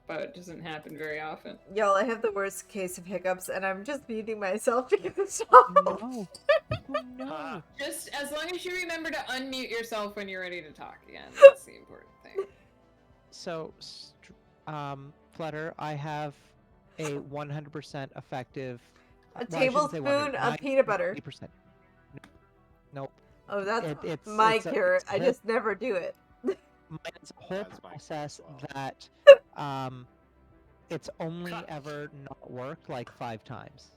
but it doesn't happen very often. Y'all, I have the worst case of hiccups, and I'm just muting myself because No. Oh, no. Just as long as you remember to unmute yourself when you're ready to talk again. That's the important thing. So, Flutter, I have a 100% effective. a well, I shouldn't say tablespoon 100, of peanut butter. 90%. Nope. Oh, that's It's my it's a- cure. it's I whole- just never do it. It's a whole That's my process cure as that it's only ever not worked like 5 times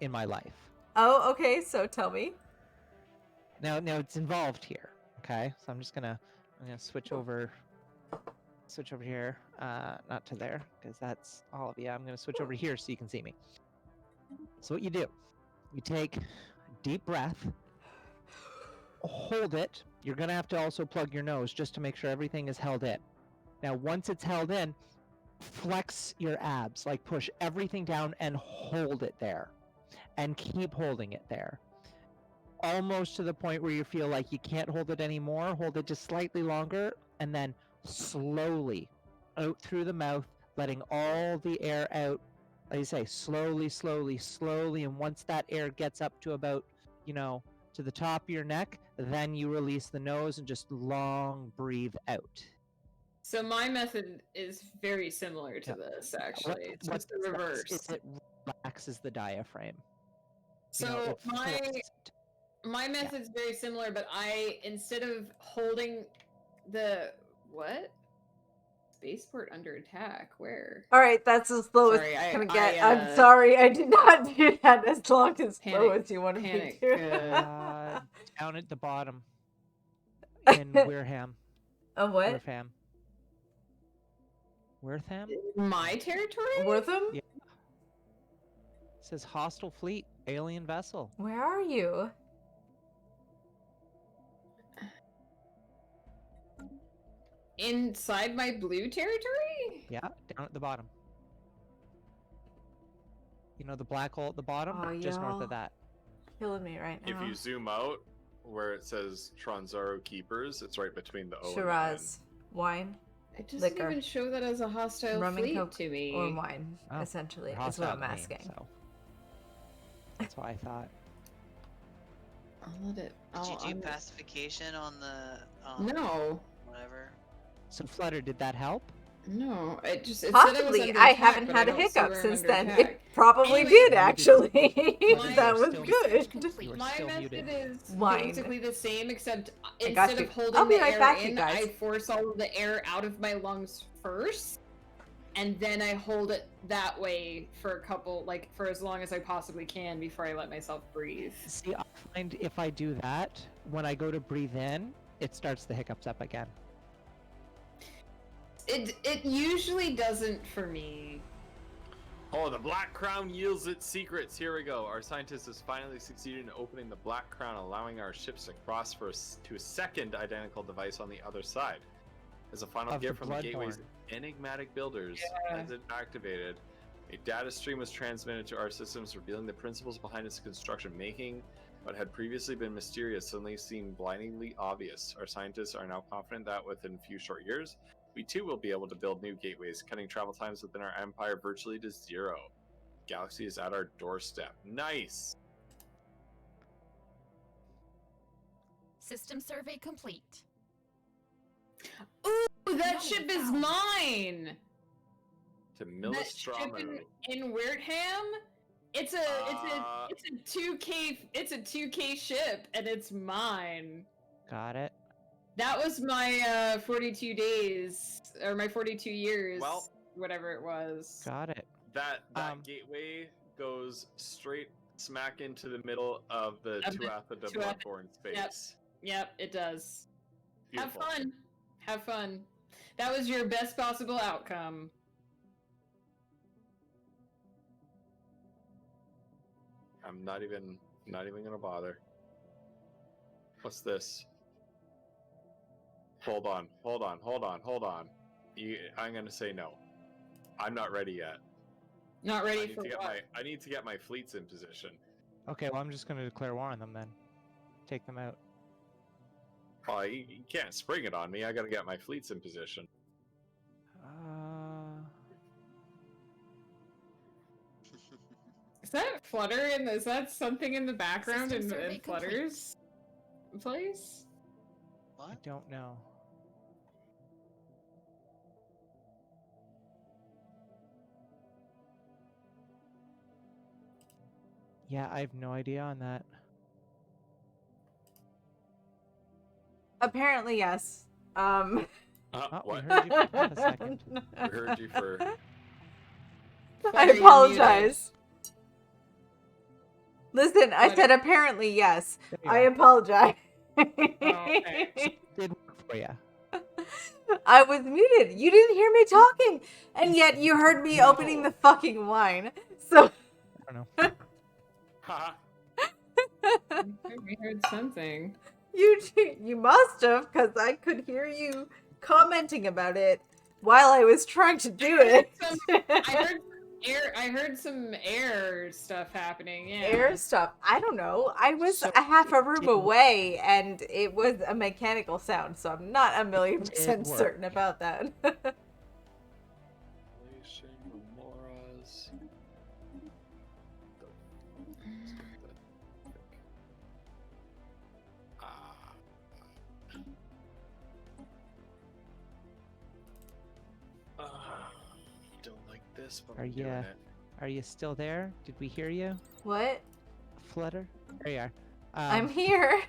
in my life. Oh, okay. So tell me. Now it's involved here. Okay, so I'm gonna switch over here. Not to there because that's all of you. I'm gonna switch over here so you can see me. So what you do, you take a deep breath, hold it. You're gonna have to also plug your nose just to make sure everything is held in. Now, once it's held in, flex your abs, like push everything down and hold it there, and keep holding it there. Almost to the point where you feel like you can't hold it anymore. Hold it just slightly longer, and then slowly out through the mouth, letting all the air out. Like you say, slowly, slowly, slowly, and once that air gets up to about, to the top of your neck, then you release the nose and just long breathe out. So my method is very similar to this, actually. It's just the reverse. It relaxes the diaphragm. So my forces it. my method's very similar, but instead of holding the spaceport under attack, where? All right, that's as slow as Sorry, it's gonna I- get. I, I'm sorry, I did not do that as long as slow Panic- as you wanted me panic, to. Down at the bottom in Wirham. Oh, what? Wirham. Wirtham? My territory? Wortham? Yeah. It says hostile fleet, alien vessel. Where are you? Inside my blue territory? Yeah, down at the bottom. You know the black hole at the bottom? Oh, Just north y'all. of that. Killing me right now. If you zoom out where it says Tronzaro Keepers, it's right between the O and the N. Shiraz, wine, It doesn't Liquor. even show that as a hostile rum and fleet coke, to me. or wine, Oh, essentially, They're is what hostile I'm to me, asking. so. That's what I thought. I'll let it. Did you do I'm- pacification on the No. whatever? So Flutter, did that help? No, it just it said I was Possibly, under I attack, haven't but had I a don't see hiccup where I'm since under then. attack. It probably Anyway, did, actually. My- That was still- good. You were My still method muted. is Wine. basically the same, except I got instead you. of holding I'll be the right air back, you in, guys. I force all of the air out of my lungs first, and then I hold it that way for a couple, like, for as long as I possibly can before I let myself breathe. See, I find if I do that, when I go to breathe in, it starts the hiccups up again. It usually doesn't for me. Oh, the Black Crown yields its secrets. Here we go. Our scientist has finally succeeded in opening the Black Crown, allowing our ships to cross to a second identical device on the other side. As a final Of the gift from the Gateway's Bloodborne. enigmatic builders, Yeah. as it activated, a data stream was transmitted to our systems, revealing the principles behind its construction, making what had previously been mysterious suddenly seem blindingly obvious. Our scientists are now confident that within a few short years, we too will be able to build new gateways, cutting travel times within our empire virtually to zero. Galaxy is at our doorstep. Nice! System survey complete. Ooh, that No, ship is wow. mine. To That ship Millistromu. in Wertham. It's a Uh, it's a 2K ship, and it's mine. Got it. That was my 42 days or my 42 years. Well- whatever it was. Got it. That Um, gateway goes straight smack into the middle of the Of the Tuatha de Tuatha- Bloodborne space. Yep, it does. Beautiful. Have fun. Have fun. That was your best possible outcome. I'm not even gonna bother. What's this? Hold on. I'm gonna say no. I'm not ready yet. Not I ready need for to get what? I need to get my fleets in position. Okay, well, I'm just going to declare war on them then. Take them out. Oh, you can't spring it on me. I gotta get my fleets in position. Is that Flutter is that something in the background System in survey complete. Flutter's place? I What? don't know. Yeah, I have no idea on that. Apparently, yes. Oh, we What? heard you for half a second. We heard you for. I Flutter, you're apologize. Listen, I Flutter. said apparently yes. There you I are. apologize. okay. Did work for you. I was muted. You didn't hear me talking, and yet you heard me opening the fucking wine. So I don't know. Haha. We heard something. you must have, because I could hear you commenting about it while I was trying to do it. I heard some air stuff happening. Yeah. Air stuff. I don't know. I was So a half a room did- away, and it was a mechanical sound, so I'm not 1,000,000% It worked. certain about that. Don't like this, but Are I'm doing ya- it. Are you still there? Did we hear you? What? Flutter? There you are. I'm here.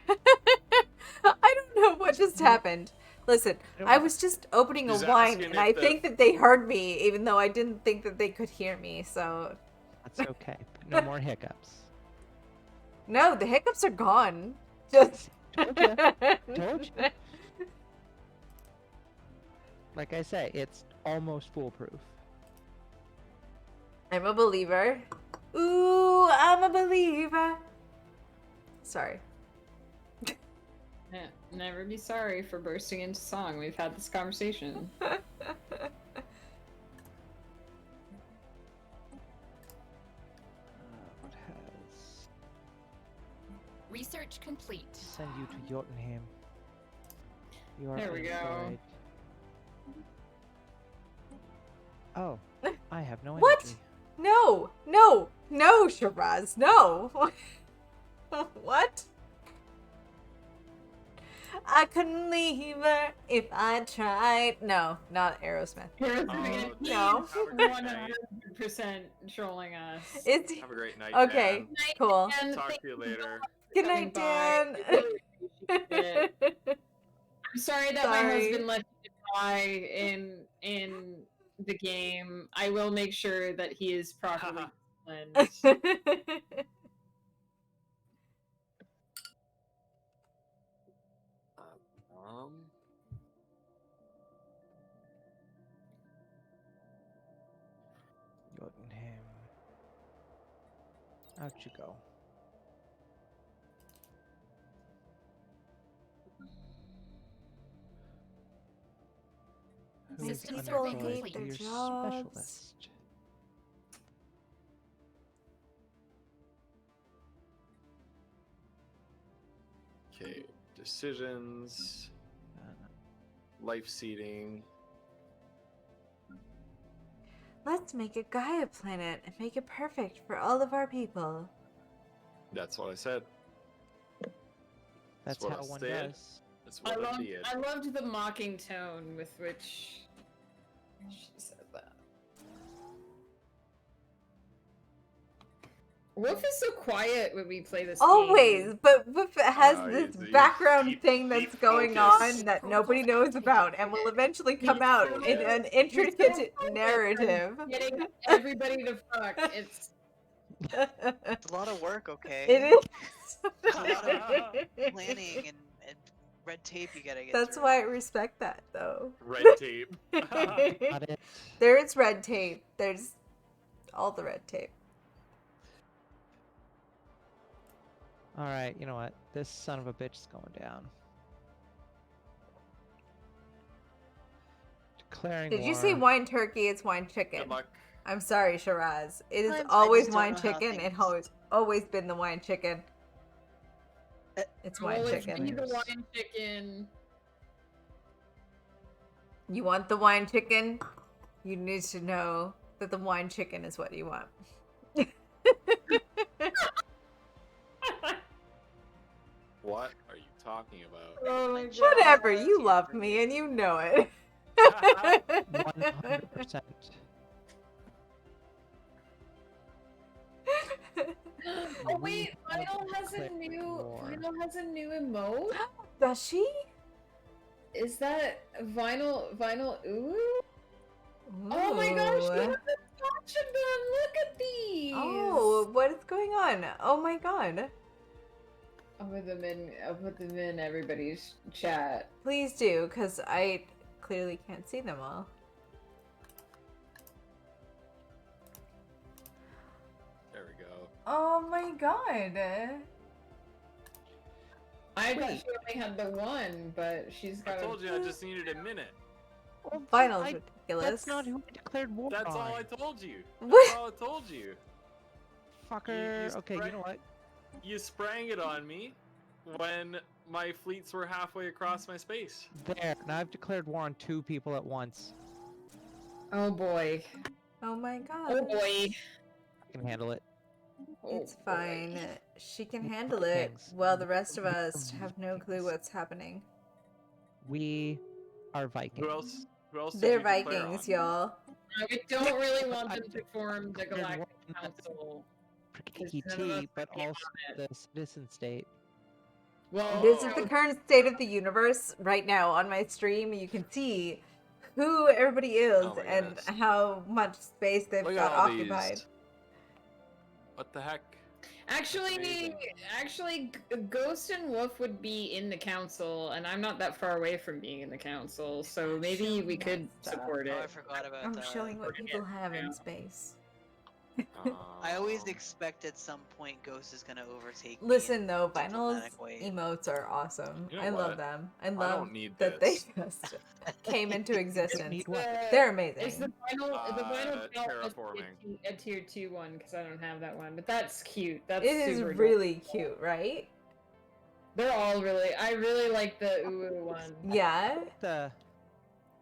I don't know what just happened. Listen, don't I know. was just opening a He's wine, asking and I if the- think that they heard me, even though I didn't think that they could hear me, so... That's okay. But no more hiccups. No, the hiccups are gone. Just... Told ya. Told ya. Like I say, it's almost foolproof. I'm a believer. Ooh, I'm a believer. Sorry. Yeah, never be sorry for bursting into song. We've had this conversation. What has Research complete. send you to Jotunheim? You are There we go. employed. Oh, I have no What? energy. No, no, no, Shiraz, no. What? I couldn't leave her if I tried. No, not Aerosmith. Aerosmith. No. Have a great night. 100% trolling us. It's Have a great night. okay. Dan. Cool. And Talk thank to you you later. Good coming night, by. Dan. I really appreciate it. I'm sorry that my Sorry. husband left you to die in the game. I will make sure that he is properly disciplined. Jotunheim. Out you go. Who's System People survey unemployed? hate their Your jobs. specialist. Okay, decisions, life seeding. Let's make a Gaia planet and make it perfect for all of our people. That's what I said. That's what how I one said. does. That's what I did. I loved the mocking tone with which she said that. Wolf is so quiet when we play this Always, game. but Woof has Oh, this he's background deep- thing that's deep going focus. on that nobody knows about and will eventually come out in an intricate narrative. Getting everybody to fuck. It's It's a lot of work, okay? It is. It's a lot of planning and red tape you gotta get That's through. why I respect that, though. Red tape. Got it. There is red tape. There's all the red tape. All right, you know what? This son of a bitch is going down. Declaring Did you war. say wine turkey? It's wine chicken. Good luck. I'm sorry, Shiraz. It is Sometimes I always just don't wine know how chicken. It things- always been the wine chicken. It's wine always chicken. be the wine chicken. You want the wine chicken? You need to know that the wine chicken is what you want. What are you talking about? Oh my god. Whatever, you love me and you know it. 100%. Oh wait, We have Vinyl has a declared new war. Vinyl has a new emote? Does she? Is that Vinyl ooh? Oh my gosh, Ooh. we have a bunch of them! Look at these! Oh, what is going on? Oh my god. I'll put them in everybody's chat. Please do, because I clearly can't see them all. There we go. Oh my god. I thought she only had the one, but she's I got told you I just needed a minute. Finals I- ridiculous. That's not who I declared war That's on. all I told you. What? That's all I told you. Fucker. Okay, you sprang- know what? You sprang it on me when my fleets were halfway across my space. There. Now I've declared war on 2 people at once. Oh boy. Oh my god. Oh boy. I can handle it. It's Oh, boy. fine. She can handle Vikings. it, while the rest of us have no clue what's happening. We are Vikings. Who else? Who else? did They're you declare Vikings, on? y'all. I don't really want them to form the Galactic Council. For Because none of us KT, but came also on the citizen state. Well, This is the current state of the universe right now on my stream. You can see who everybody is Oh my and goodness. how much space they've Look got at all occupied. these. What the heck? Actually, amazing. Ghost and Wolf would be in the council, and I'm not that far away from being in the council, so maybe Showing we that could stuff. support Oh, I it. forgot about I'm that. showing what We're people getting have in around. space. I always Um, expect at some point Ghost is gonna overtake me Listen in though, a Vinyl's diplomatic way. emotes are awesome. You know I love what? them. I I love don't need that this. they just came into existence. Need what? They're It's the amazing. final terraforming. a tier 2 one, because I don't have that one, but that's cute. That's It is super really cute, right? They're all really. I really like the Uwu one. Yeah. The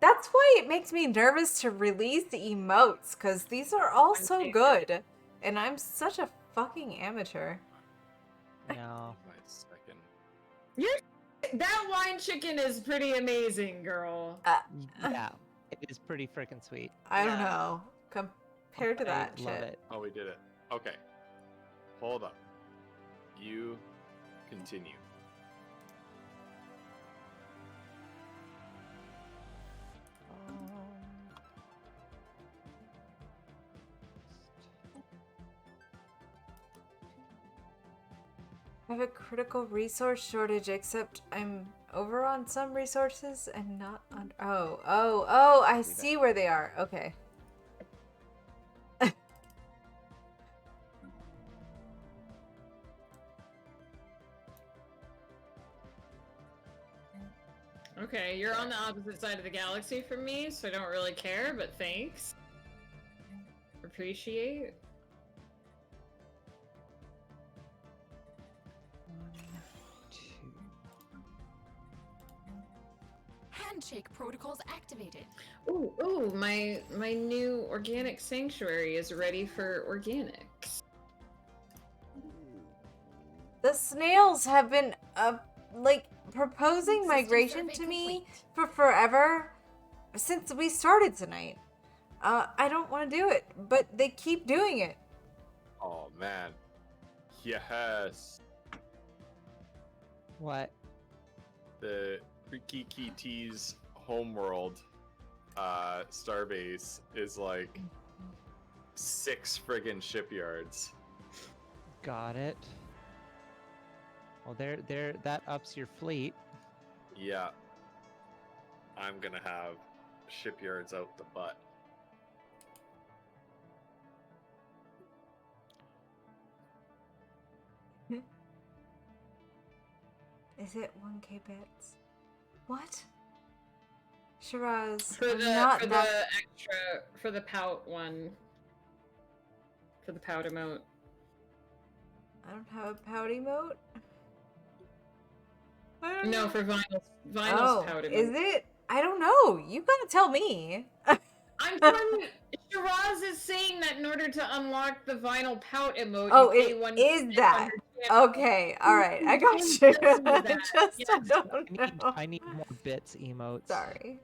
That's why it makes me nervous to release the emotes, because these are all so good. And I'm such a fucking amateur. no. my second. that wine chicken is pretty amazing, girl. Yeah, it is pretty freaking sweet. I don't Yeah. know. Compared to that I love shit. it. Oh, we did it. Okay. Hold up. You continue. I have a critical resource shortage, except I'm over on some resources and not on. Oh, I see where they are. Okay. Okay, you're on the opposite side of the galaxy from me, so I don't really care, but thanks. Appreciate. Handshake protocols activated. Ooh, my new organic sanctuary is ready for organics. The snails have been, proposing System migration survey to me complete. for forever since we started tonight. I don't want to do it, but they keep doing it. Oh man. Yes. What? The Rikiki-T's homeworld starbase is like 6 friggin' shipyards. Got it. Well, that ups your fleet. Yeah. I'm gonna have shipyards out the butt. Is it 1K bits? What? Shiraz, For I'm the not for that... the extra for the pout one. For the pout emote. I don't have a pout emote? I don't No, know. for Vinyl's Oh, pout emote. is it? I don't know. You gotta tell me. I'm telling you, Shiraz is saying that in order to unlock the Vinyl pout emote, Oh, you pay it one is that. Okay, alright. I got you. I don't know. I need more bits emotes. Sorry.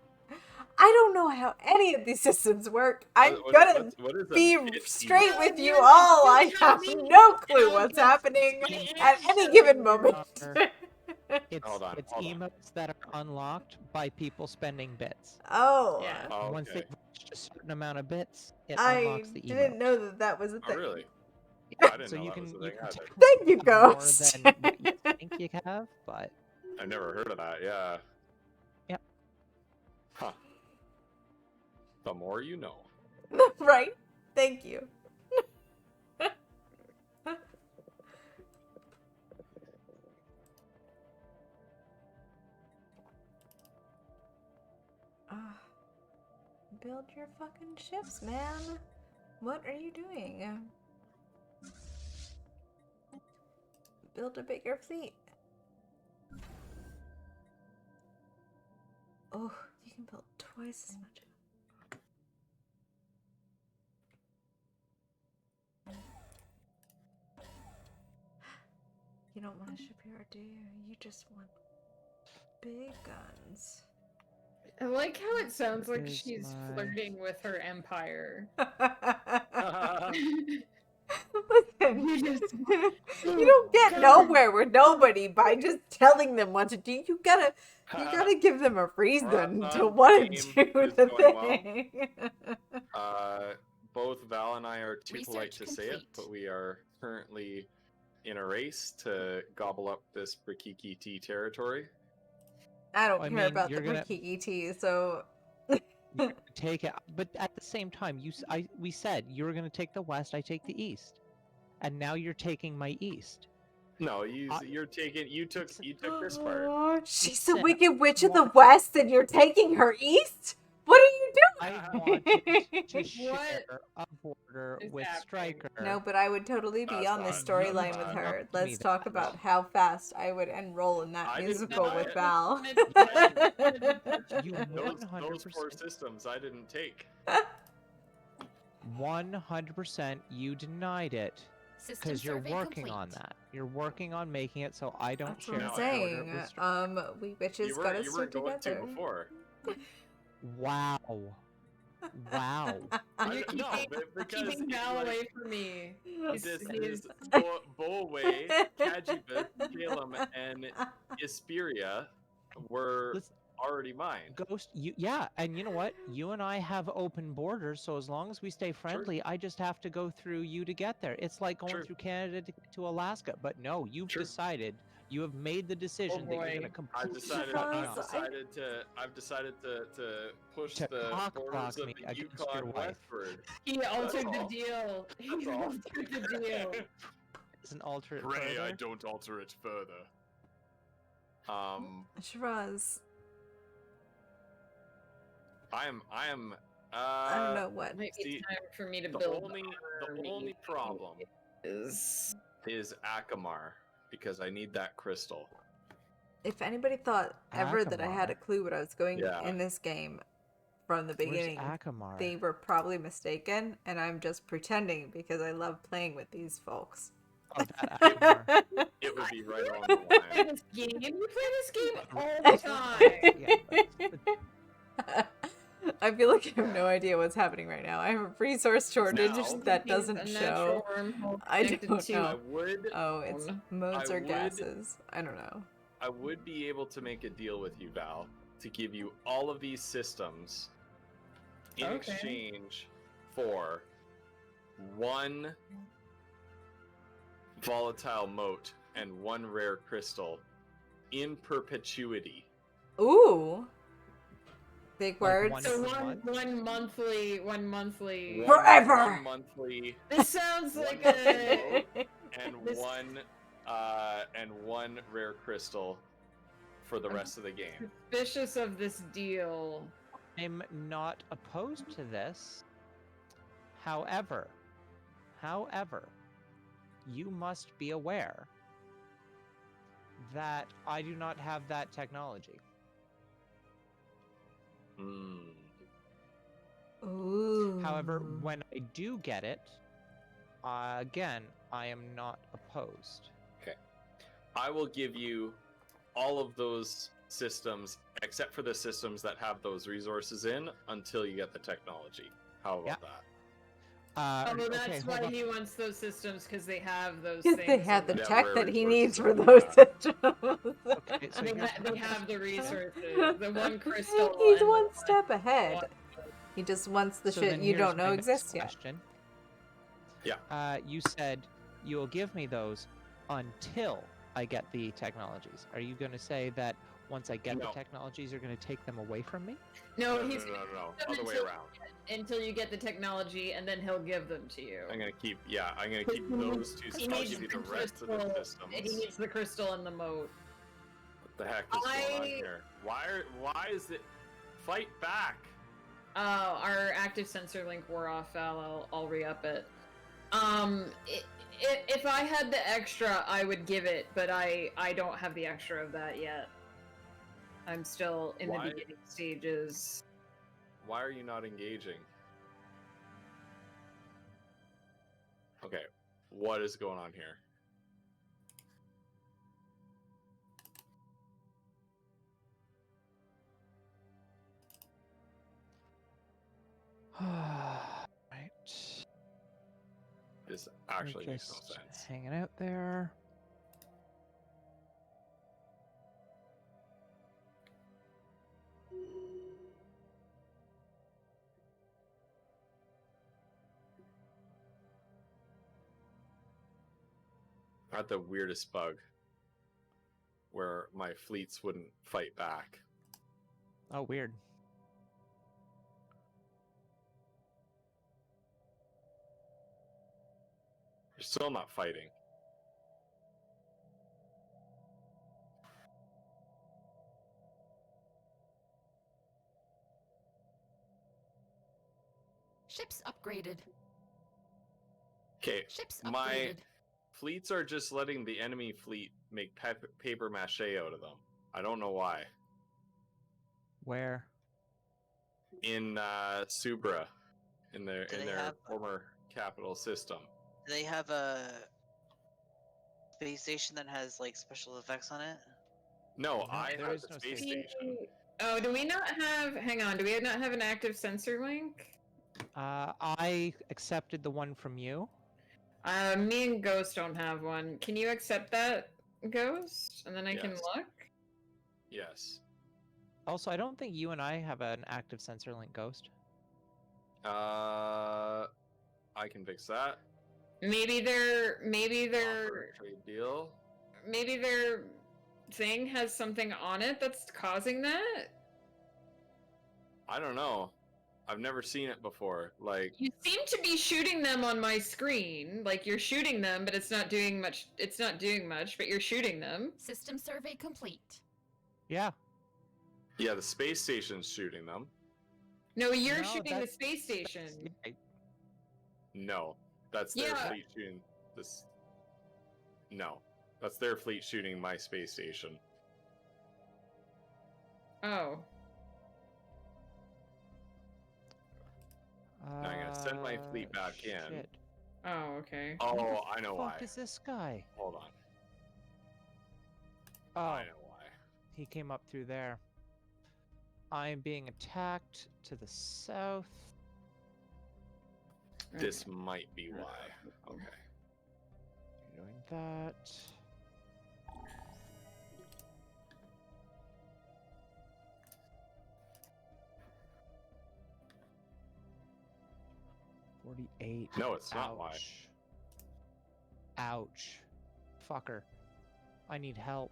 I don't know how any of these systems work. I'm gonna what is a be bit straight emote? with you all. I have no clue what's happening at any given moment. It's Hold on. emotes that are unlocked by people spending bits. Oh. Yeah. Oh, And once okay. they've reached a certain amount of bits, it I unlocks the emote. didn't know that that was a Oh, thing. really? Yeah, I didn't so know you that can, was a you thing can either. technically Thank you, have Ghost. more than what you think you have, but I never heard of that, yeah. Yep. Huh. The more you know. Right? Thank you. Build your fucking ships, man. What are you doing? Build a bigger fleet. Oh, you can build twice as much. You don't want a shipyard, do you? You just want big guns. I like how it sounds like Here's she's my- flirting with her empire. Listen, you don't get nowhere with nobody by just telling them what to do. You gotta give them a reason to want to game do is the going well. thing. Both Val and I are too polite to Research say it, complete. but we are currently in a race to gobble up this Brikiki T territory. I don't I care mean, about the you're gonna- Rikiki tea, so take it. But at the same time, we said you were going to take the west, I take the east, and now you're taking my east. No, you took this part. oh, she's the said Wicked Witch of the what? West, and you're taking her east. What are you I doing? wanted to What share a border is with happening? Striker. No, but I would totally be That's on this not- storyline that's with not- her. Give me Let's that. talk about how fast I would enroll in that I didn't musical know with it. Val. You Those 100%, 4 systems I didn't take. 100%, you denied it. System Because you're survey working complete. on that. You're working on making it so I don't That's share what I'm No, the order of saying. restriction. We bitches You gotta you stick weren't going to together. before. Wow. Wow. You're No, because keeping it's Val like- away from me. His Boaway, Kajibus, Calum, and Isperia were Listen, already mine. Ghost, and you know what? You and I have open borders, so as long as we stay friendly, I just have to go through you to get there. It's like going True. through Canada to get to Alaska. But no, you've True. decided, you have made the decision that you're going to boy. completely Shiraz, I've decided to push To the cock borders block of me the against your Yukon wife. westward. He altered the all. deal. That's He all. altered the deal. It's an alternate Pray I further. don't alter it further. Shiraz, I am. I don't know what. Might be See, time for me to The build. only problem is is Akamar because I need that crystal. If anybody thought ever that I had a Akamar. clue what I was going Yeah. in this game from the beginning, Where's Akamar? they were probably mistaken, and I'm just pretending because I love playing with these folks. Oh, that Akamar. It would be right on the line. this game. You play this game all the time. Yeah, I feel like I have no idea what's happening right now. I have a resource shortage Now- that doesn't show. I don't I know. would Oh, it's modes I or would- gases. I don't know. I would be able to make a deal with you, Val, to give you all of these systems in Okay. exchange for one volatile mote and one rare crystal in perpetuity. Ooh. Big Like words. one- So Month? one monthly. Forever! One monthly This sounds like One a. and This- one rare crystal for the rest of the game. Suspicious of this deal. I'm not opposed to this. However, you must be aware that I do not have that technology. Hmm. Ooh. However, when I do get it, again, I am not opposed. I will give you all of those systems, except for the systems that have those resources in, until you get the technology. How about Yeah. that? Oh, Okay, that's hold why on. he wants those systems because they have those Because things. they have the in Yeah, tech rare that he resources needs for and all those that. systems. Okay, so They, here's they have the resources. The one crystal. He's and the one step ahead. one- He just wants the so shit then you here's don't my know next exists yet. question. Yeah. You said you will give me those until I get the technologies. Are you going to say that once I get No. the technologies, you're going to take them away from me? No, No, he's no. them Other way until- around. until you get the technology, and then he'll give them to you. I'm gonna keep He those two. he I'll needs give you the the rest of the crystal- systems. He needs the crystal and the moat. What the heck is going on here? Why is it? Fight back! Our active sensor link wore off, Val. I'll re-up it. If I had the extra, I would give it, but I don't have the extra of that yet. I'm still in Why? the beginning stages. Why are you not engaging? Okay, what is going on here? Right. This We're actually makes no just sense. hanging out there. I had the weirdest bug where my fleets wouldn't fight back. Oh, weird. You're still not fighting. Ships upgraded. Okay, Ships my upgraded. fleets are just letting the enemy fleet make paper mache out of them. I don't know why. Where? In Subra, in their Do they their have- former capital system. Do they have a space station that has like special effects on it? No, I there have is the no space station. station. Oh, do we not have? Hang on. Do we not have an active sensor link? I accepted the one from you. Me and Ghost don't have one. Can you accept that, Ghost? And then I can Yes. look? Yes. Also, I don't think you and I have an active sensor link, Ghost. I can fix that. Maybe their Offer a trade deal. maybe their thing has something on it that's causing that? I don't know. I've never seen it before. Like, You seem to be shooting them on my screen. Like you're shooting them, but it's not doing much. It's not doing much, but you're shooting them. System survey complete. Yeah. yeah, the space station's shooting them. No, you're No, shooting the that's- space station. No, that's their Yeah. fleet shooting this. No, that's their fleet shooting my space station. Oh. Now I'm gonna send my fleet back in. Shit. Oh, okay. Oh, I know why. Fuck is this guy? Hold on. Oh, I know why. he came up through there. I am being attacked to the south. This might be why. Okay. You're doing that. $48. No, it's not why. Ouch. Fucker. I need help.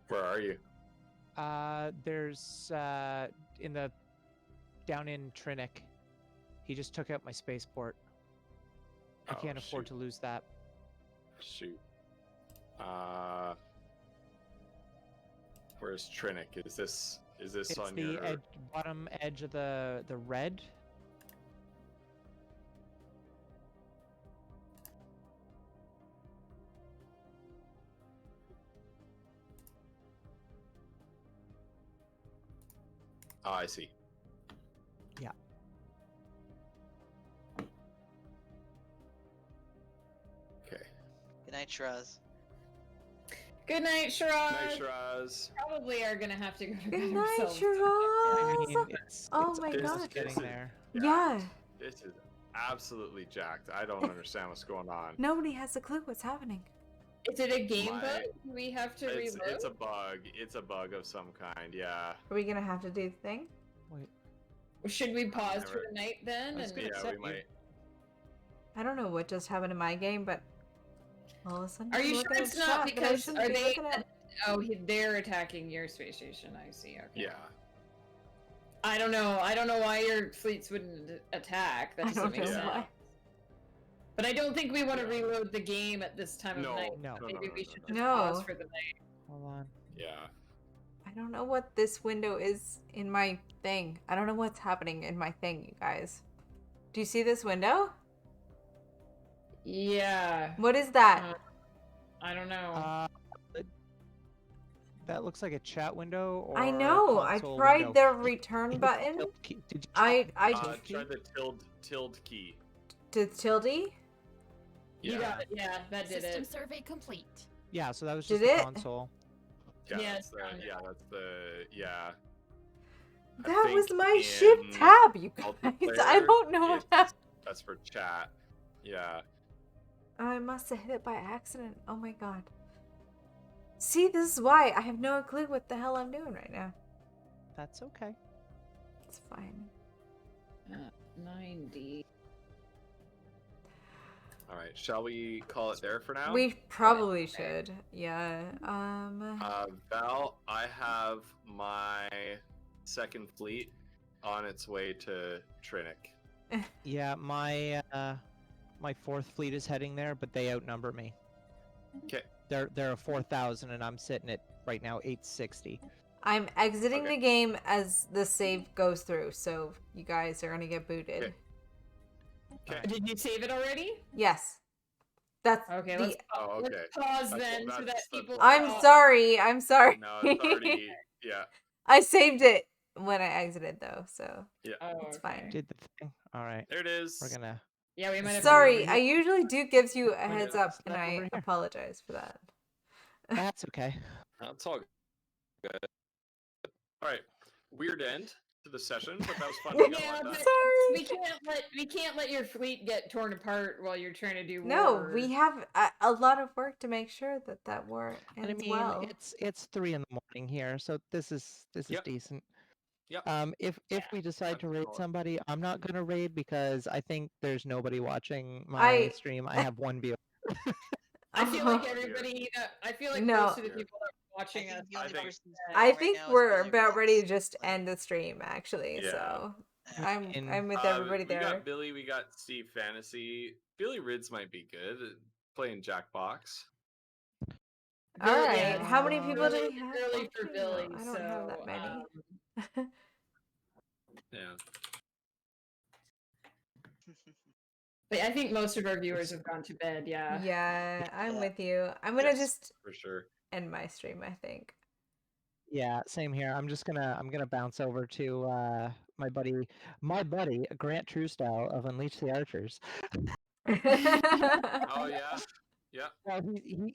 Where are you? There's down in Trinic. He just took out my spaceport. I Oh, can't afford to lose that. Shoot. Where's Trinic? Is this It's on the your bottom edge of the red. Oh, I see. Yeah. Okay. Good night, Shiraz. Good night, Shiraz. Nice, Shiraz. Probably are gonna have to go to bed Good night, ourselves. I mean, Shiraz. it's Oh my this is god. getting This is- there. Yeah. This is absolutely jacked. I don't understand what's going on. Nobody has a clue what's happening. Is it a game My- bug? Do we have to It's reload? a bug. It's a bug of some kind. Yeah. Are we gonna have to do the thing? Wait. Should we pause for Never- the night then? I was And gonna Yeah, say- we might. I don't know what just happened in my game, but all of a sudden Are I'm you looking sure at it's not shot that I because shouldn't are be they? looking at. Oh, they're attacking your space station. I see. Okay. Yeah. I don't know. I don't know why your fleets wouldn't attack. That I doesn't don't make know sense. why. But I don't think we want to Yeah. reload the game at this time No. of night. No. Maybe we should just no. pause for the night. Hold on. Yeah. I don't know what this window is in my thing. I don't know what's happening in my thing, you guys. Do you see this window? Yeah. What is that? I don't know. That looks like a chat window. Or I a know. I console tried window. the return Hit button. tilt key. Did you I Try the tilde key. did tilde. You Yeah. got it. Yeah, that did System it. survey complete. Yeah, so that was Did just the it? console. Yeah, Yeah, that's it's down the. Yeah, that's the. Yeah. I That was think my ship in tab, you guys. I multiplayer, don't know what it's- happened. That's for chat. Yeah. I must have hit it by accident. Oh my god. See, this is why I have no clue what the hell I'm doing right now. That's okay. It's fine. 90. All right. Shall we call it there for now? We probably should. Yeah. Val, I have my second fleet on its way to Trinic. Yeah, my my fourth fleet is heading there, but they outnumber me. Okay. They're a 4,000, and I'm sitting at right now 860. I'm exiting Okay. the game as the save goes through, so you guys are gonna get booted. Okay. Okay. Did you save it already? Yes. That's Okay, the- let's, Oh, okay. let's pause That's- then so that that's- people. I'm sorry. I'm sorry. No, it's already. Yeah. I saved it when I exited though, so Yeah. Oh, it's okay. fine. Did the thing. All right. There it is. We're gonna Yeah, we might have. Sorry, to I usually do gives you a Might heads have up, to and step over I here. apologize for that. That's okay. That's all good. All right, weird end to the session, but that was fun to get Yeah, all but done. Sorry. we can't let your fleet get torn apart while you're trying to do No, war. we have a lot of work to make sure that that war And I ends mean, well. it's 3 in the morning here, so this is Yep. decent. Yep. If we decide to raid Understandable. somebody, I'm not gonna raid because I think there's nobody watching my stream. I have one viewer. I feel like everybody. I feel like No. most of the people that are watching us. I think we're about ready to just end the stream, actually. Yeah. So And, I'm with everybody We there. got Billy, we got Steve Fantasy. Billy Rids might be good at playing Jackbox. All right, yeah, how many people do early- we have? early for watching? Billy, No, I don't have that so, many. Yeah. But I think most of our viewers have gone to bed. Yeah. Yeah, I'm with you. I'm gonna Yes, just for sure. end my stream, I think. yeah, same here. I'm gonna bounce over to my buddy Grant Truestyle of Unleash the Archers. Oh yeah, yeah. Well,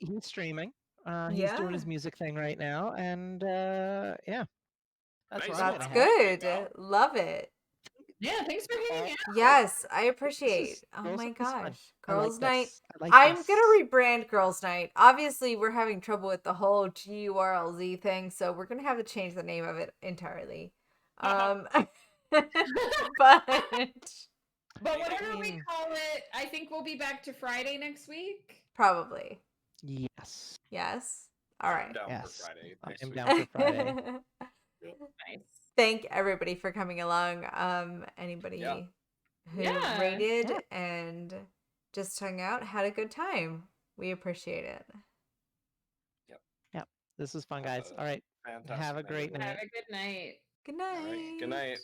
he's streaming. He's Yeah. doing his music thing right now, and yeah, that's Nice. where I'm That's gonna head. good. Love it. Yeah. Thanks for hanging out. Yes, I appreciate. Oh Girls my Night is fun. gosh, I like Girls Night. this. I like I'm this. gonna rebrand Girls Night. Obviously, we're having trouble with the whole GURLZ thing, so we're gonna have to change the name of it entirely. But But whatever we call it, I think we'll be back to Friday next week. probably Yes. yes. All I'm right. down Yes. for Friday. I next am week. down for Friday. Nice. Thank everybody for coming along. Anybody Yeah. who Yeah. rated Yeah. and just hung out, had a good time. We appreciate it. Yep. This was fun, guys. All right. Fantastic Have a night, great everyone. night. Have a good night. Good All night. right. Good night.